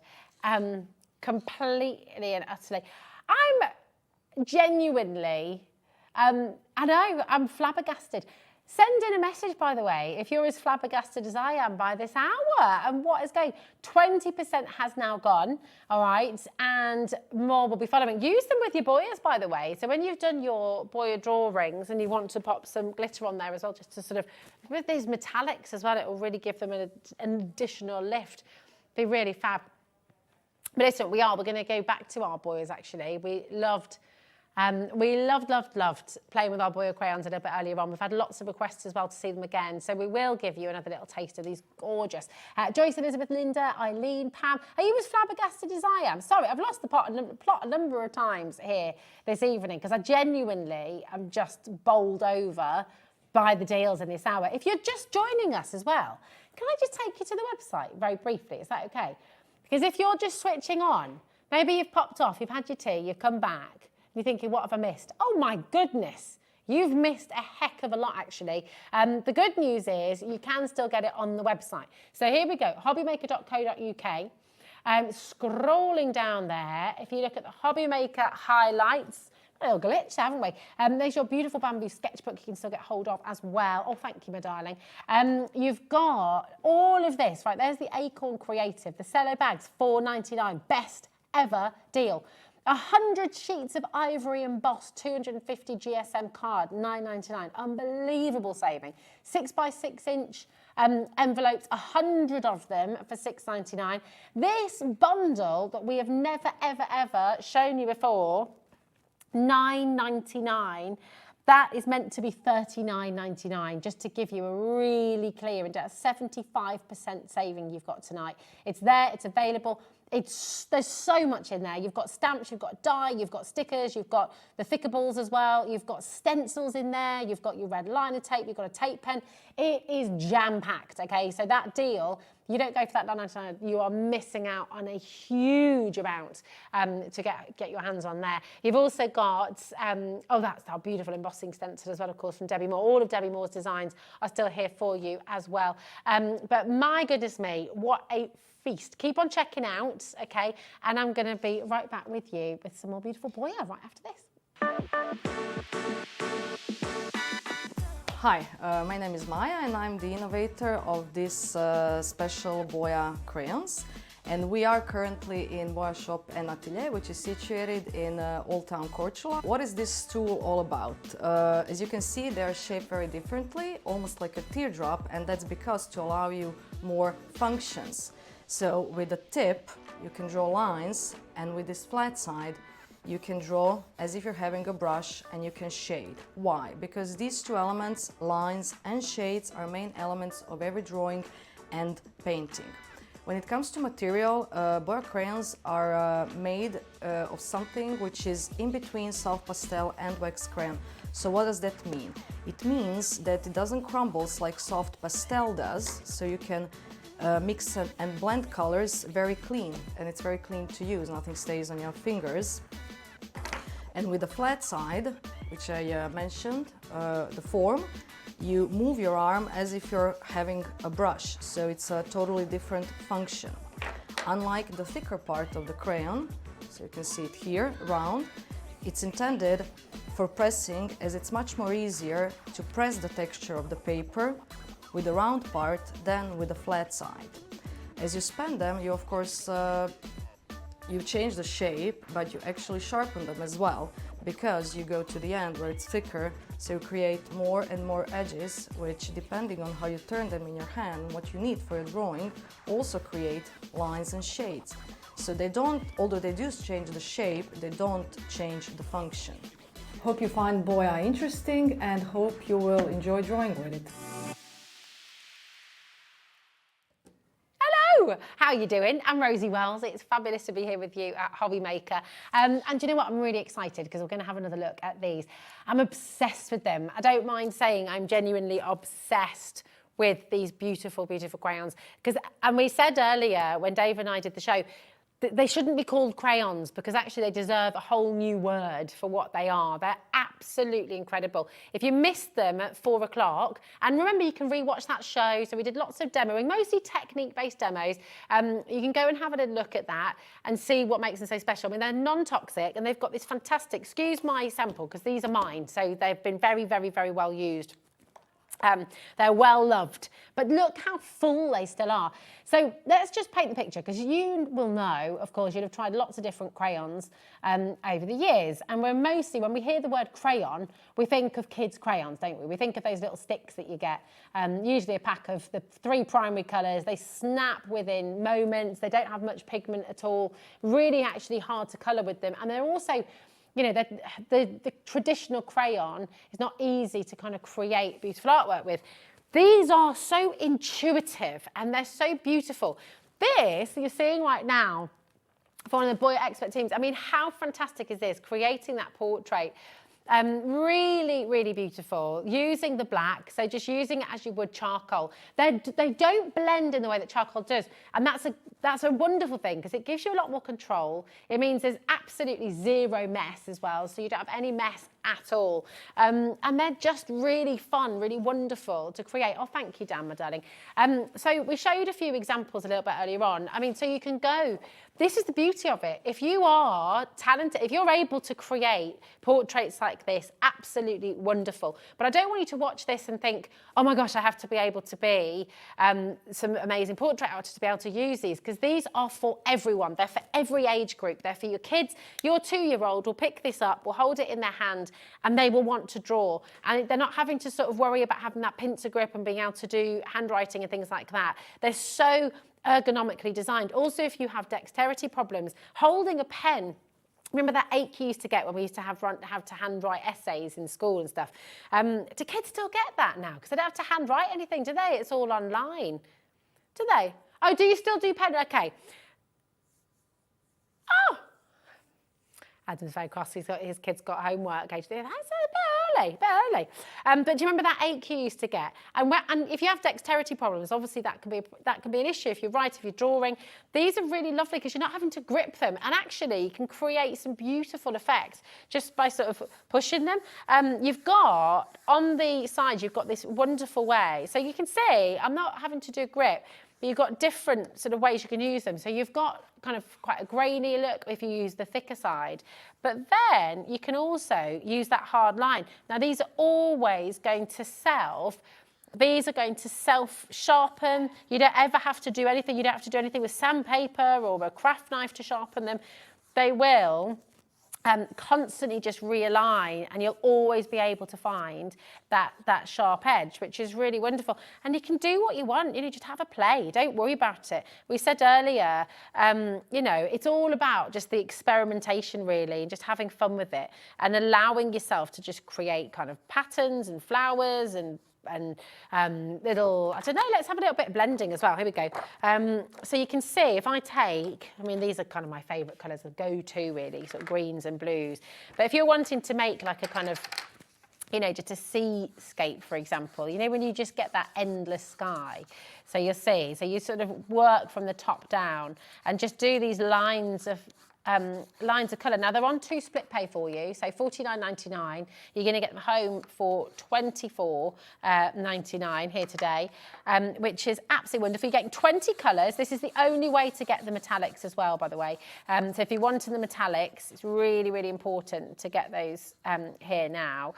Completely and utterly. I'm genuinely, I know, I'm flabbergasted. Send in a message, by the way, if you're as flabbergasted as I am by this hour and what is going. 20% has now gone, all right, and more will be following. Use them with your Boyas, by the way. So when you've done your Boya drawings and you want to pop some glitter on there as well, just to sort of, with these metallics as well, it will really give them an additional lift. Be really fab. But listen, we're going to go back to our Boyas, actually. We loved playing with our Boya crayons a little bit earlier on. We've had lots of requests as well to see them again. So we will give you another little taste of these gorgeous. Joyce, Elizabeth, Linda, Eileen, Pam. Are you as flabbergasted as I am? Sorry, I've lost the plot a number of times here this evening because I genuinely am just bowled over by the deals in this hour. If you're just joining us as well, can I just take you to the website very briefly? Is that okay? Because if you're just switching on, maybe you've popped off, you've had your tea, you've come back, you're thinking, what have I missed? Oh my goodness, you've missed a heck of a lot actually. The good news is you can still get it on the website. So here we go, hobbymaker.co.uk. Scrolling down there, if you look at the HobbyMaker highlights, A little glitch, haven't we? There's your beautiful bamboo sketchbook you can still get hold of as well. Oh, thank you, my darling. You've got all of this, right? There's the ACORN Creative, the cello bags, £4.99, best ever deal. 100 sheets of ivory embossed, 250 GSM card, £9.99. Unbelievable saving. 6x6 inch envelopes, 100 of them for £6.99. This bundle that we have never, ever, ever shown you before, £9.99. That is meant to be £39.99, just to give you a really clear and 75% saving you've got tonight. It's there, it's available. There's so much in there. You've got stamps, you've got dye, you've got stickers, you've got the thickables as well, you've got stencils in there, you've got your red liner tape, you've got a tape pen. It is jam-packed, okay? So that deal, you don't go for that £9.99, you are missing out on a huge amount to get your hands on there. You've also got, oh, that's our beautiful embossing stencil as well, of course, from Debbi Moore. All of Debbi Moore's designs are still here for you as well. But my goodness me, what a feast. Keep on checking out, okay? And I'm going to be right back with you with some more beautiful Boya right after this. Hi, my name is Maya and I'm the innovator of this special Boya crayons. And we are currently in Boya Shop and Atelier, which is situated in Old Town Korčula. What is this tool all about? As you can see, they are shaped very differently, almost like a teardrop, and that's because to allow you more functions. So with the tip, you can draw lines, and with this flat side, you can draw as if you're having a brush and you can shade. Why? Because these two elements, lines and shades, are main elements of every drawing and painting. When it comes to material, Boya crayons are made of something which is in between soft pastel and wax crayon. So what does that mean? It means that it doesn't crumble like soft pastel does, so you can mix and blend colors very clean, and it's very clean to use, nothing stays on your fingers. And with the flat side, which I mentioned, the form, you move your arm as if you're having a brush, so it's a totally different function. Unlike the thicker part of the crayon, so you can see it here, round, it's intended for pressing, as it's much more easier to press the texture of the paper with the round part than with the flat side. As you span them, you of course you change the shape, but you actually sharpen them as well, because you go to the end where it's thicker, so you create more and more edges, which, depending on how you turn them in your hand, what you need for your drawing, also create lines and shades. So they don't, although they do change the shape, they don't change the function. Hope you find Boya interesting and hope you will enjoy drawing with it. How are you doing? I'm Rosie Wells. It's fabulous to be here with you at HobbyMaker. And do you know what? I'm really excited because we're going to have another look at these. I'm obsessed with them. I don't mind saying I'm genuinely obsessed with these beautiful, beautiful crayons. And we said earlier when Dave and I did the show, they shouldn't be called crayons because actually they deserve a whole new word for what they are. They're absolutely incredible. If you missed them at 4 o'clock, and remember you can rewatch that show, so we did lots of demoing, mostly technique-based demos. You can go and have a little look at that and see what makes them so special. I mean, they're non-toxic and they've got this fantastic, excuse my sample because these are mine, so they've been very, very, very well used. They're well loved, but look how full they still are. So let's just paint the picture, because you will know, of course, you'll have tried lots of different crayons over the years. And we're mostly, when we hear the word crayon, we think of kids' crayons, don't we? We think of those little sticks that you get, usually a pack of the 3 primary colours. They snap within moments. They don't have much pigment at all. Really actually hard to colour with them. And they're also, you know, the traditional crayon is not easy to kind of create beautiful artwork with. These are so intuitive and they're so beautiful. This that you're seeing right now for one of the Boya expert teams, I mean, how fantastic is this, creating that portrait? Really, really beautiful. Using the black, so just using it as you would charcoal. They don't blend in the way that charcoal does, and that's a wonderful thing because it gives you a lot more control. It means there's absolutely zero mess as well, so you don't have any mess at all. And they're just really fun, really wonderful to create. Oh, thank you, Dan, my darling. So we showed a few examples a little bit earlier on. I mean, so you can go this is the beauty of it. If you are talented, if you're able to create portraits like this, absolutely wonderful. But I don't want you to watch this and think, oh my gosh, I have to be able to be some amazing portrait artist to be able to use these, because these are for everyone. They're for every age group. They're for your kids. Your 2-year-old will pick this up, will hold it in their hand, and they will want to draw. And they're not having to sort of worry about having that pincer grip and being able to do handwriting and things like that. They're so ergonomically designed. Also, if you have dexterity problems, holding a pen, remember that ache you used to get when we used to have to handwrite essays in school and stuff? Do kids still get that now? Because they don't have to handwrite anything, do they? It's all online. Do they? Oh, do you still do pen? Okay. Oh! Adam's very cross. His kids got homework. That's a bit early. But do you remember that ache you used to get? And if you have dexterity problems, obviously that can be an issue. If you're if you're drawing, these are really lovely because you're not having to grip them, and actually you can create some beautiful effects just by sort of pushing them. You've got on the side, you've got this wonderful way, so you can see I'm not having to do a grip. But you've got different sort of ways you can use them. So you've got kind of quite a grainy look if you use the thicker side. But then you can also use that hard line. Now, these are always going to self-sharpen. You don't ever have to do anything. You don't have to do anything with sandpaper or a craft knife to sharpen them. They will constantly just realign, and you'll always be able to find that sharp edge, which is really wonderful. And you can do what you want, just have a play, don't worry about it. We said earlier, it's all about just the experimentation really, and just having fun with it and allowing yourself to just create kind of patterns and flowers and little, I don't know, let's have a little bit of blending as well. Here we go. So you can see if I take, these are kind of my favourite colours, the go-to really, sort of greens and blues. But if you're wanting to make like a kind of, just a seascape, for example, when you just get that endless sky. So you'll see, so you sort of work from the top down and just do these lines of colour. Now, they're on 2 split pay for you, so $49.99. You're going to get them home for $24.99 here today, which is absolutely wonderful. You're getting 20 colours. This is the only way to get the metallics as well, by the way. So if you wanted the metallics, it's really, really important to get those here now,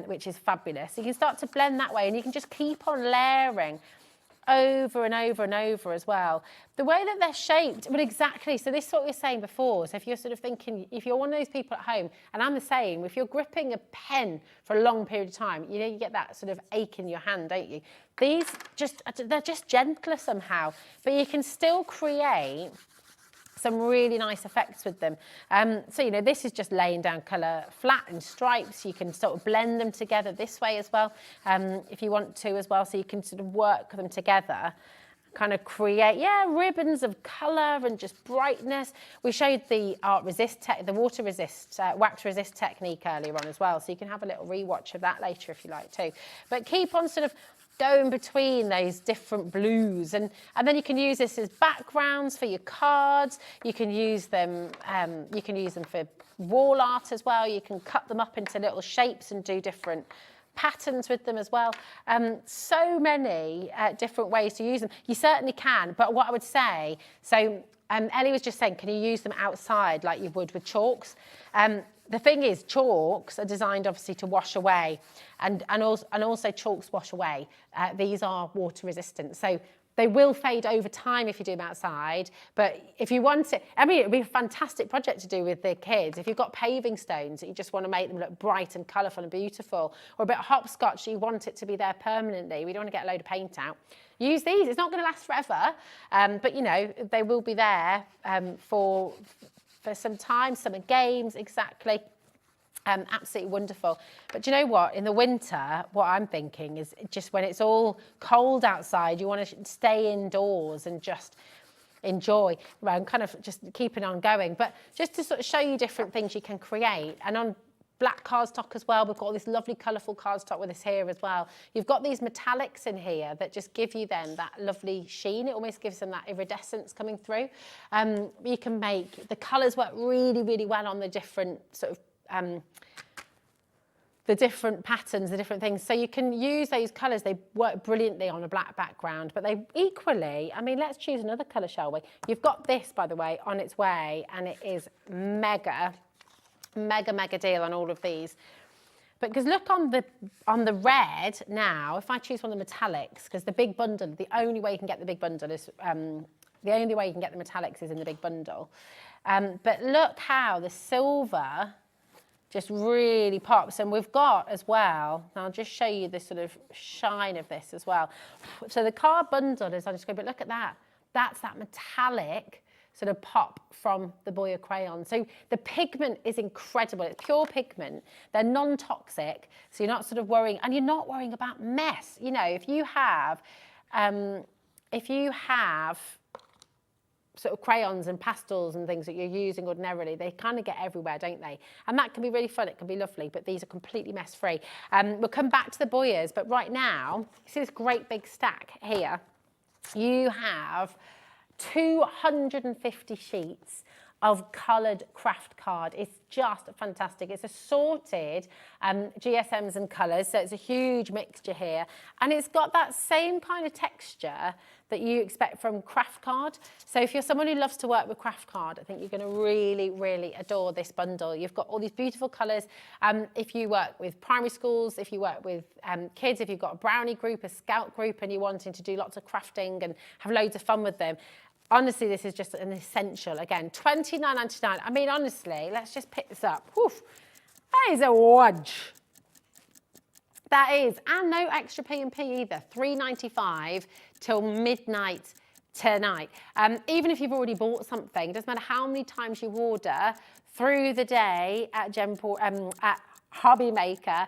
which is fabulous. So you can start to blend that way, and you can just keep on layering over and over and over as well. The way that they're shaped, well, exactly. So this is what we were saying before. So if you're sort of thinking, if you're one of those people at home, and I'm the same, if you're gripping a pen for a long period of time, you get that sort of ache in your hand, don't you? These they're just gentler somehow, but you can still create some really nice effects with them. So, this is just laying down colour flat in stripes. You can sort of blend them together this way as well, if you want to as well. So you can sort of work them together, kind of create, ribbons of colour and just brightness. We showed the the water resist, wax resist technique earlier on as well. So you can have a little rewatch of that later if you like too. But keep on sort of going between those different blues, and then you can use this as backgrounds for your cards. You can use them for wall art as well. You can cut them up into little shapes and do different patterns with them as well. So many different ways to use them. You certainly can, but what I would say, so Ellie was just saying, can you use them outside like you would with chalks? The thing is, chalks are designed obviously to wash away, and also chalks wash away. These are water resistant, so they will fade over time if you do them outside. But if you want it, it'd be a fantastic project to do with the kids. If you've got paving stones that you just want to make them look bright and colourful and beautiful, or a bit of hopscotch, you want it to be there permanently. We don't want to get a load of paint out. Use these. It's not going to last forever, but they will be there for some time, summer games, exactly. Absolutely wonderful. But do you know what? In the winter, what I'm thinking is just when it's all cold outside, you want to stay indoors and just enjoy. I'm kind of just keeping on going. But just to sort of show you different things you can create. And on black cardstock as well, we've got all this lovely colourful cardstock with us here as well. You've got these metallics in here that just give you then that lovely sheen. It almost gives them that iridescence coming through. You can make, the colours work really, really well on the different sort of the different patterns, the different things. So you can use those colours. They work brilliantly on a black background, but they equally, I mean, let's choose another colour, shall we? You've got this, by the way, on its way, and it is mega, mega, mega deal on all of these. But because look on the red now, if I choose one of the metallics, because the big bundle, the only way you can get the big bundle is, the only way you can get the metallics is in the big bundle. But look how the silver just really pops. And we've got as well, and I'll just show you the sort of shine of this as well. So the card bundle is on the screen, but look at that. That's that metallic sort of pop from the Boya crayon. So the pigment is incredible. It's pure pigment. They're non-toxic, so you're not sort of worrying, and you're not worrying about mess. You know, if you have sort of crayons and pastels and things that you're using ordinarily, they kind of get everywhere, don't they? And that can be really fun, it can be lovely, but these are completely mess-free. We'll come back to the Boyas, but right now, you see this great big stack here? You have 250 sheets of coloured craft card. It's just fantastic. It's assorted GSMs and colours, so it's a huge mixture here. And it's got that same kind of texture that you expect from craft card. So if you're someone who loves to work with craft card, I think you're going to really, really adore this bundle. You've got all these beautiful colours. If you work with primary schools, if you work with kids, if you've got a brownie group, a scout group, and you're wanting to do lots of crafting and have loads of fun with them, honestly, this is just an essential. Again, $29.99. I mean, honestly, let's just pick this up. Woof. That is a wodge. That is, and no extra P&P either. $3.95 till midnight tonight. Even if you've already bought something, it doesn't matter how many times you order through the day at HobbyMaker,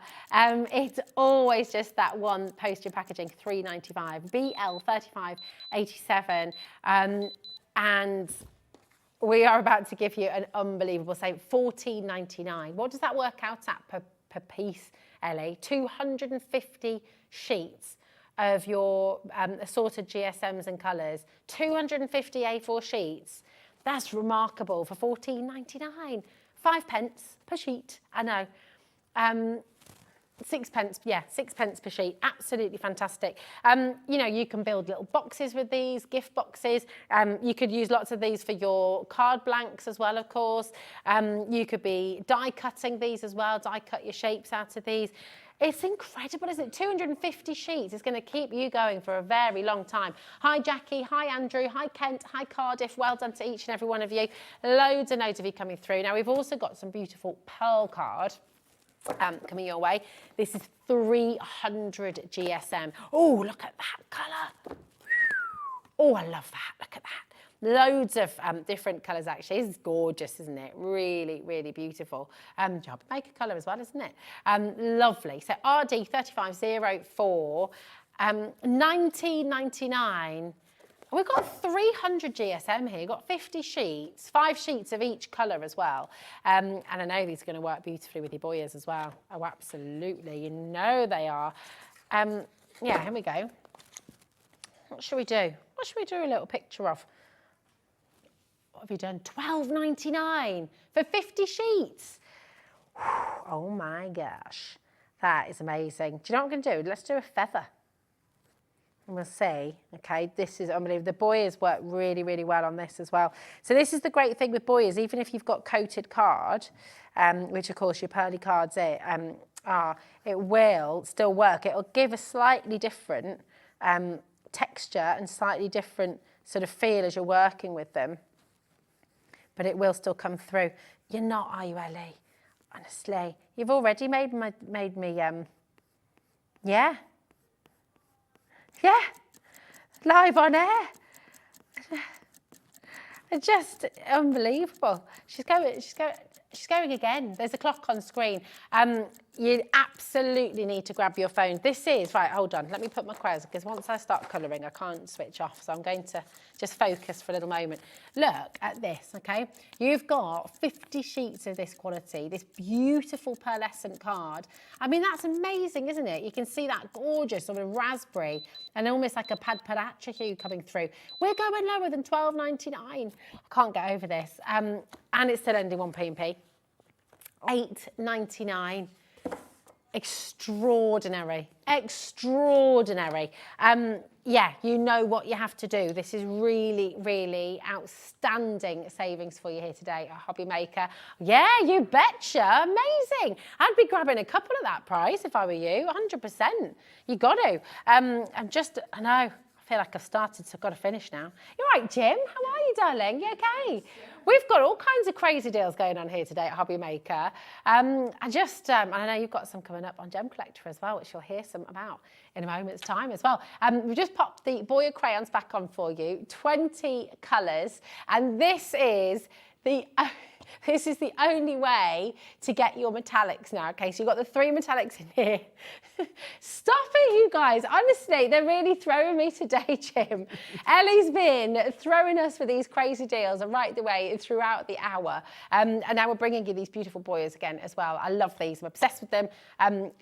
it's always just that one postage packaging, $3.95, BL3587, and we are about to give you an unbelievable save, $14.99. What does that work out at per piece, Ellie? 250 sheets of your assorted GSMs and colours, 250 A4 sheets. That's remarkable for $14.99. 5 pence per sheet, I know. 6 pence, yeah, 6 pence per sheet, absolutely fantastic. You know, you can build little boxes with these, gift boxes. You could use lots of these for your card blanks as well, of course. You could be die cutting these as well, die cut your shapes out of these. It's incredible, isn't it? 250 sheets is going to keep you going for a very long time. Hi, Jackie. Hi, Andrew. Hi, Kent. Hi, Cardiff. Well done to each and every one of you. Loads and loads of you coming through. Now, we've also got some beautiful pearl card coming your way. This is 300 GSM. Oh, look at that colour. Oh, I love that. Look at that. Loads of different colours, actually. It's gorgeous, isn't it? Really, really beautiful. HobbyMaker colour as well, isn't it? Lovely. So RD3504, $19.99. We've got 300 GSM here. We've got 50 sheets, 5 sheets of each colour as well. And I know these are going to work beautifully with your Boyas as well. Oh, absolutely. You know they are. Yeah, here we go. What should we do? What should we do a little picture of? What have you done? $12.99 for 50 sheets. Oh my gosh. That is amazing. Do you know what I'm going to do? Let's do a feather. And we'll see. Okay, this is unbelievable. The Boyas work really, really well on this as well. So this is the great thing with Boyas, even if you've got coated card, which of course your pearly cards are, it will still work. It'll give a slightly different texture and slightly different sort of feel as you're working with them. But it will still come through. You're not, are you, Ellie? Honestly, you've already made me, yeah. Yeah, live on air. Just unbelievable. She's going again. There's a clock on screen. You absolutely need to grab your phone. This is, right, hold on. Let me put my crayons, because once I start colouring, I can't switch off. So I'm going to just focus for a little moment. Look at this, okay? You've got 50 sheets of this quality, this beautiful pearlescent card. I mean, that's amazing, isn't it? You can see that gorgeous sort of raspberry and almost like a padpadacha hue coming through. We're going lower than $12.99. I can't get over this. And it's still only 1p&P. $8.99. extraordinary, extraordinary. Yeah, you know what you have to do. This is really, really outstanding savings for you here today at HobbyMaker. Yeah, you betcha, amazing. I'd be grabbing a couple at that price if I were you, 100%. You got to. I know, I feel like I've started, so I've got to finish now. You're right, Jim, how are you, darling? You okay? We've got all kinds of crazy deals going on here today at HobbyMaker. I know you've got some coming up on Gem Collector as well, which you'll hear some about in a moment's time as well. We've just popped the Boya crayons back on for you, 20 colours, and this is the only way to get your metallics now, okay? So you've got the 3 metallics in here. Stop it, you guys. Honestly, they're really throwing me today, Jim. Ellie's been throwing us for these crazy deals right the way throughout the hour. And now we're bringing you these beautiful Boyas again as well. I love these. I'm obsessed with them.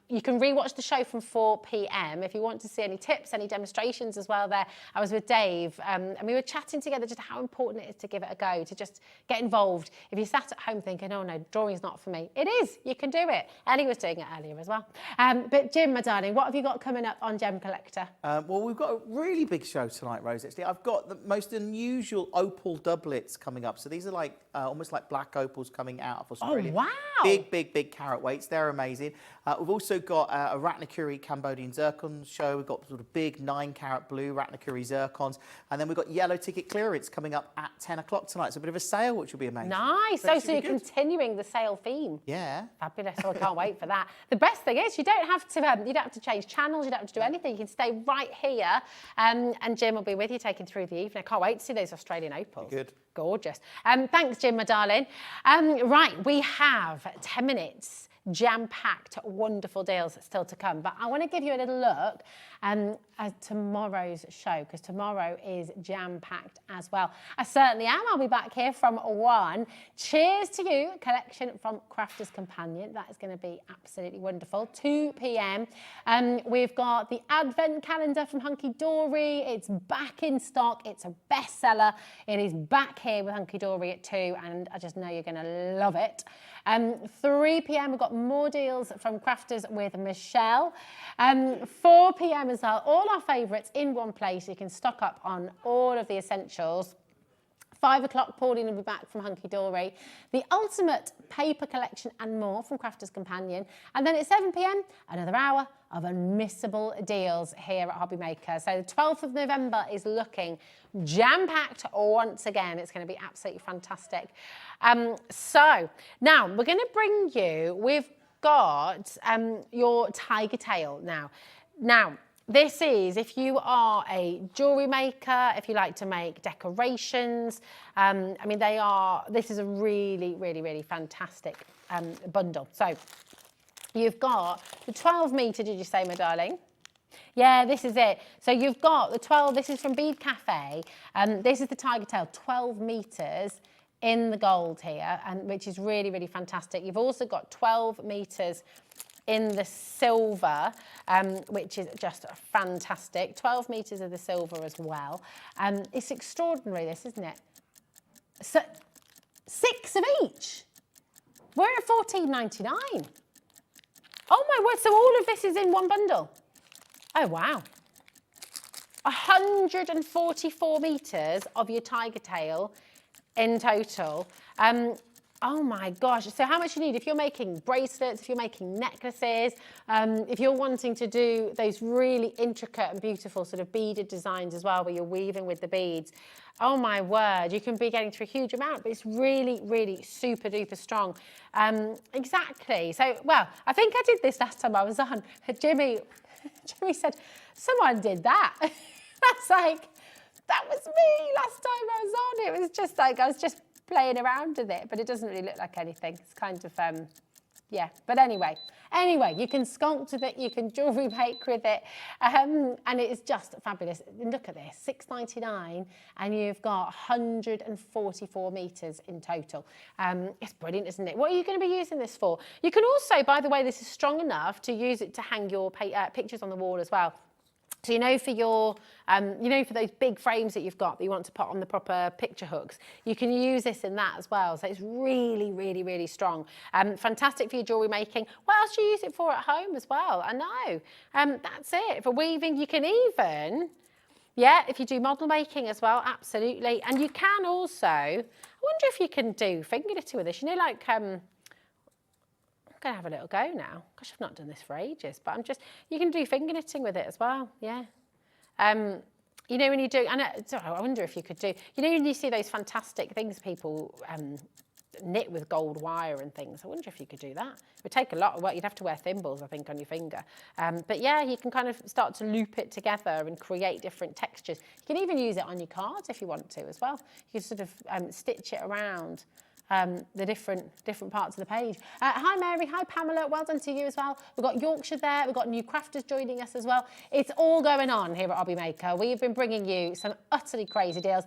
You can rewatch the show from 4 p.m. if you want to see any tips, any demonstrations as well there. I was with Dave and we were chatting together just how important it is to give it a go, to just get involved. If you sat at home thinking, oh no, drawing's not for me, it is. You can do it. Ellie was doing it earlier as well. But Jim, my darling, what have you got coming up on Gem Collector? Well, we've got a really big show tonight, Rose, actually. I've got the most unusual opal doublets coming up. So these are like almost like black opals coming out of Australia. Oh, wow. Big carat weights. They're amazing. We've also got a Ratnakuri Cambodian zircon show. We've got sort of big 9-carat blue Ratnakuri zircons. And then we've got yellow ticket clearance coming up at 10 o'clock tonight. It's a bit of a sale, which will be amazing. Nice. So you're continuing the sale theme. Yeah. Fabulous. Oh, I can't wait for that. The best thing is you don't have to change channels. You don't have to do anything. You can stay right here. And Jim will be with you taking through the evening. I can't wait to see those Australian opals. Good. Gorgeous. Thanks, Jim, my darling. Right, we have 10 minutes. Jam-packed, wonderful deals still to come. But I want to give you a little look at tomorrow's show, because tomorrow is jam-packed as well. I certainly am. I'll be back here from 1. Cheers to you, collection from Crafter's Companion. That is going to be absolutely wonderful. 2 p.m. We've got the Advent calendar from Hunky Dory. It's back in stock. It's a bestseller. It is back here with Hunky Dory at 2, and I just know you're going to love it. 3 p.m. we've got more deals from Crafters with Michelle. 4 p.m. as well, all our favourites in one place. You can stock up on all of the essentials. 5 o'clock, Pauline will be back from Hunky Dory. The Ultimate Paper Collection and more from Crafter's Companion. And then at 7 p.m, another hour of unmissable deals here at HobbyMaker. So the 12th of November is looking jam-packed once again. It's going to be absolutely fantastic. So now we're going to bring you, we've got your tiger tail now. Now, this is, if you are a jewellery maker, if you like to make decorations, I mean, this is a really, really, really fantastic bundle. So you've got the 12 metre, did you say, my darling? Yeah, this is it. So you've got the 12, this is from Bead Cafe. This is the tiger tail, 12 metres in the gold here, which is really, really fantastic. You've also got 12 metres in the silver, which is just fantastic. 12 metres of the silver as well. It's extraordinary, this, isn't it? So 6 of each. We're at $14.99. Oh my word, so all of this is in one bundle. Oh wow. 144 metres of your tiger tail in total. Oh my gosh, so how much you need if you're making bracelets, if you're making necklaces, if you're wanting to do those really intricate and beautiful sort of beaded designs as well, where you're weaving with the beads. Oh my word, you can be getting through a huge amount, but it's really, really super duper strong. Exactly, so, well, I think I did this last time I was on. Jimmy said, someone did that. That's like, that was me last time I was on. It was just like, I was just playing around with it, but it doesn't really look like anything. It's kind of, yeah. But anyway, you can sculpt with it, you can jewellery make with it, and it is just fabulous. Look at this, $6.99, and you've got 144 metres in total. It's brilliant, isn't it? What are you going to be using this for? You can also, by the way, this is strong enough to use it to hang your pictures on the wall as well. So, you know, for your, for those big frames that you've got that you want to put on the proper picture hooks, you can use this in that as well. So it's really, really, really strong. Fantastic for your jewellery making. What else do you use it for at home as well? I know. That's it. For weaving, you can even, if you do model making as well, absolutely. And you can also, I wonder if you can do finger knitting with this. You know, like, I'm going to have a little go now. Gosh, I've not done this for ages, but you can do finger knitting with it as well, yeah. You know, when you do, I wonder if you could do, you know, when you see those fantastic things people knit with gold wire and things, I wonder if you could do that. It would take a lot of work. You'd have to wear thimbles, I think, on your finger. But yeah, you can kind of start to loop it together and create different textures. You can even use it on your cards if you want to as well. You can sort of stitch it around the different parts of the page. Hi Mary, hi Pamela, well done to you as well. We've got Yorkshire there, we've got new crafters joining us as well. It's all going on here at HobbyMaker. We've been bringing you some utterly crazy deals.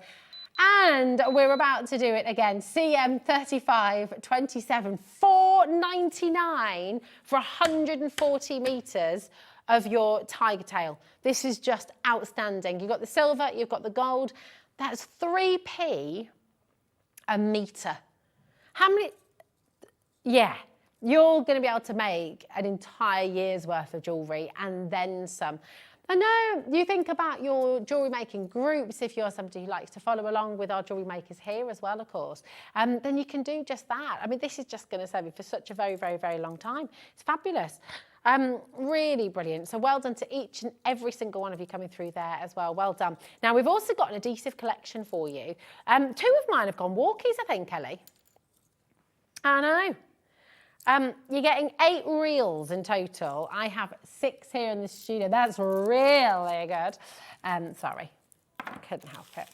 And we're about to do it again. CM3527, $4.99 for 140 metres of your tiger tail. This is just outstanding. You've got the silver, you've got the gold. That's 3p a metre. How many? Yeah, you're going to be able to make an entire year's worth of jewellery and then some. I know you think about your jewellery making groups, if you're somebody who likes to follow along with our jewellery makers here as well, of course, then you can do just that. I mean, this is just going to serve you for such a very, very, very long time. It's fabulous. Really brilliant. So well done to each and every single one of you coming through there as well. Well done. Now, we've also got an adhesive collection for you. 2 of mine have gone walkies, I think, Ellie. I know. You're getting 8 reels in total. I have 6 here in the studio. That's really good. Sorry, I couldn't help it.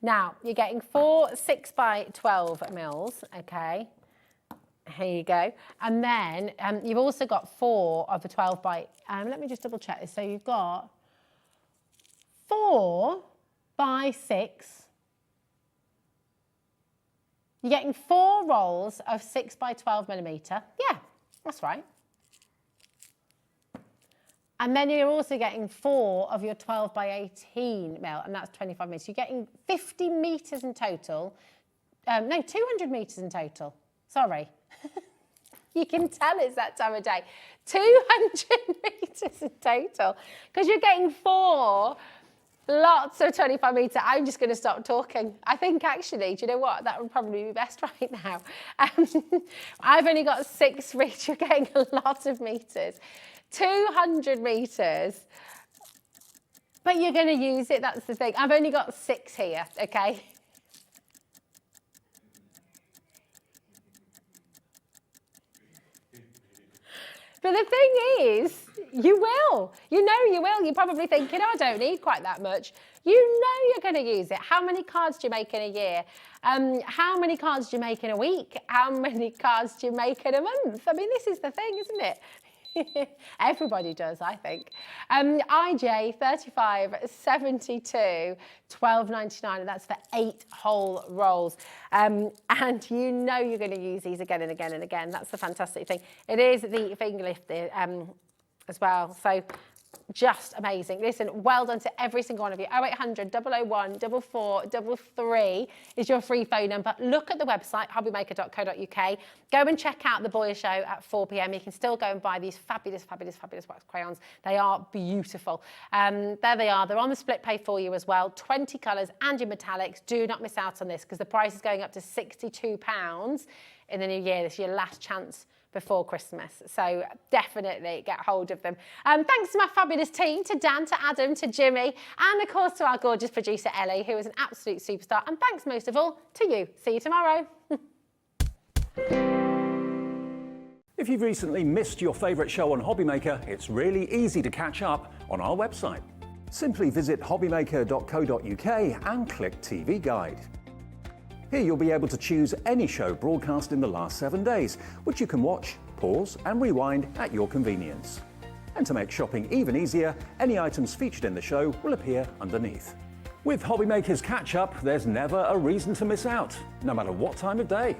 Now, you're getting 4 6x12 mils, okay? Here you go. And then you've also got 4 of the 12 by, let me just double check this. So you've got 4 by 6. You're getting 4 rolls of 6x12mm. Yeah, that's right. And then you're also getting 4 of your 12x18 mil, and that's 25 metres. You're getting 50 metres in total. No, 200 metres in total. Sorry. You can tell it's that time of day. 200 metres in total, because you're getting 4 lots of 25 metre. I'm just going to stop talking. I think actually, do you know what? That would probably be best right now. I've only got 6 reach. You're getting a lot of metres. 200 metres. But you're going to use it. That's the thing. I've only got 6 here, okay? But the thing is, you will. You know you will. You're probably thinking, oh, I don't need quite that much. You know you're going to use it. How many cards do you make in a year? How many cards do you make in a week? How many cards do you make in a month? I mean, this is the thing, isn't it? Everybody does, I think. IJ 3572 12.99, and that's for 8 whole rolls. And you know you're going to use these again and again and again. That's the fantastic thing. It is the finger lift as well. So just amazing. Listen, well done to every single one of you. 0800 001 4433 is your free phone number. Look at the website, hobbymaker.co.uk. Go and check out the Boya show at 4 p.m. You can still go and buy these fabulous, fabulous, fabulous wax crayons. They are beautiful. There they are. They're on the split pay for you as well. 20 colours and your metallics. Do not miss out on this because the price is going up to £62 in the new year. This is your last chance before Christmas. So definitely get hold of them. Thanks to my fabulous team, to Dan, to Adam, to Jimmy, and of course to our gorgeous producer Ellie, who is an absolute superstar. And thanks most of all to you. See you tomorrow. If you've recently missed your favourite show on HobbyMaker, it's really easy to catch up on our website. Simply visit hobbymaker.co.uk and click TV Guide. Here you'll be able to choose any show broadcast in the last 7 days, which you can watch, pause and rewind at your convenience. And to make shopping even easier, any items featured in the show will appear underneath. With HobbyMaker's Catch Up, there's never a reason to miss out, no matter what time of day.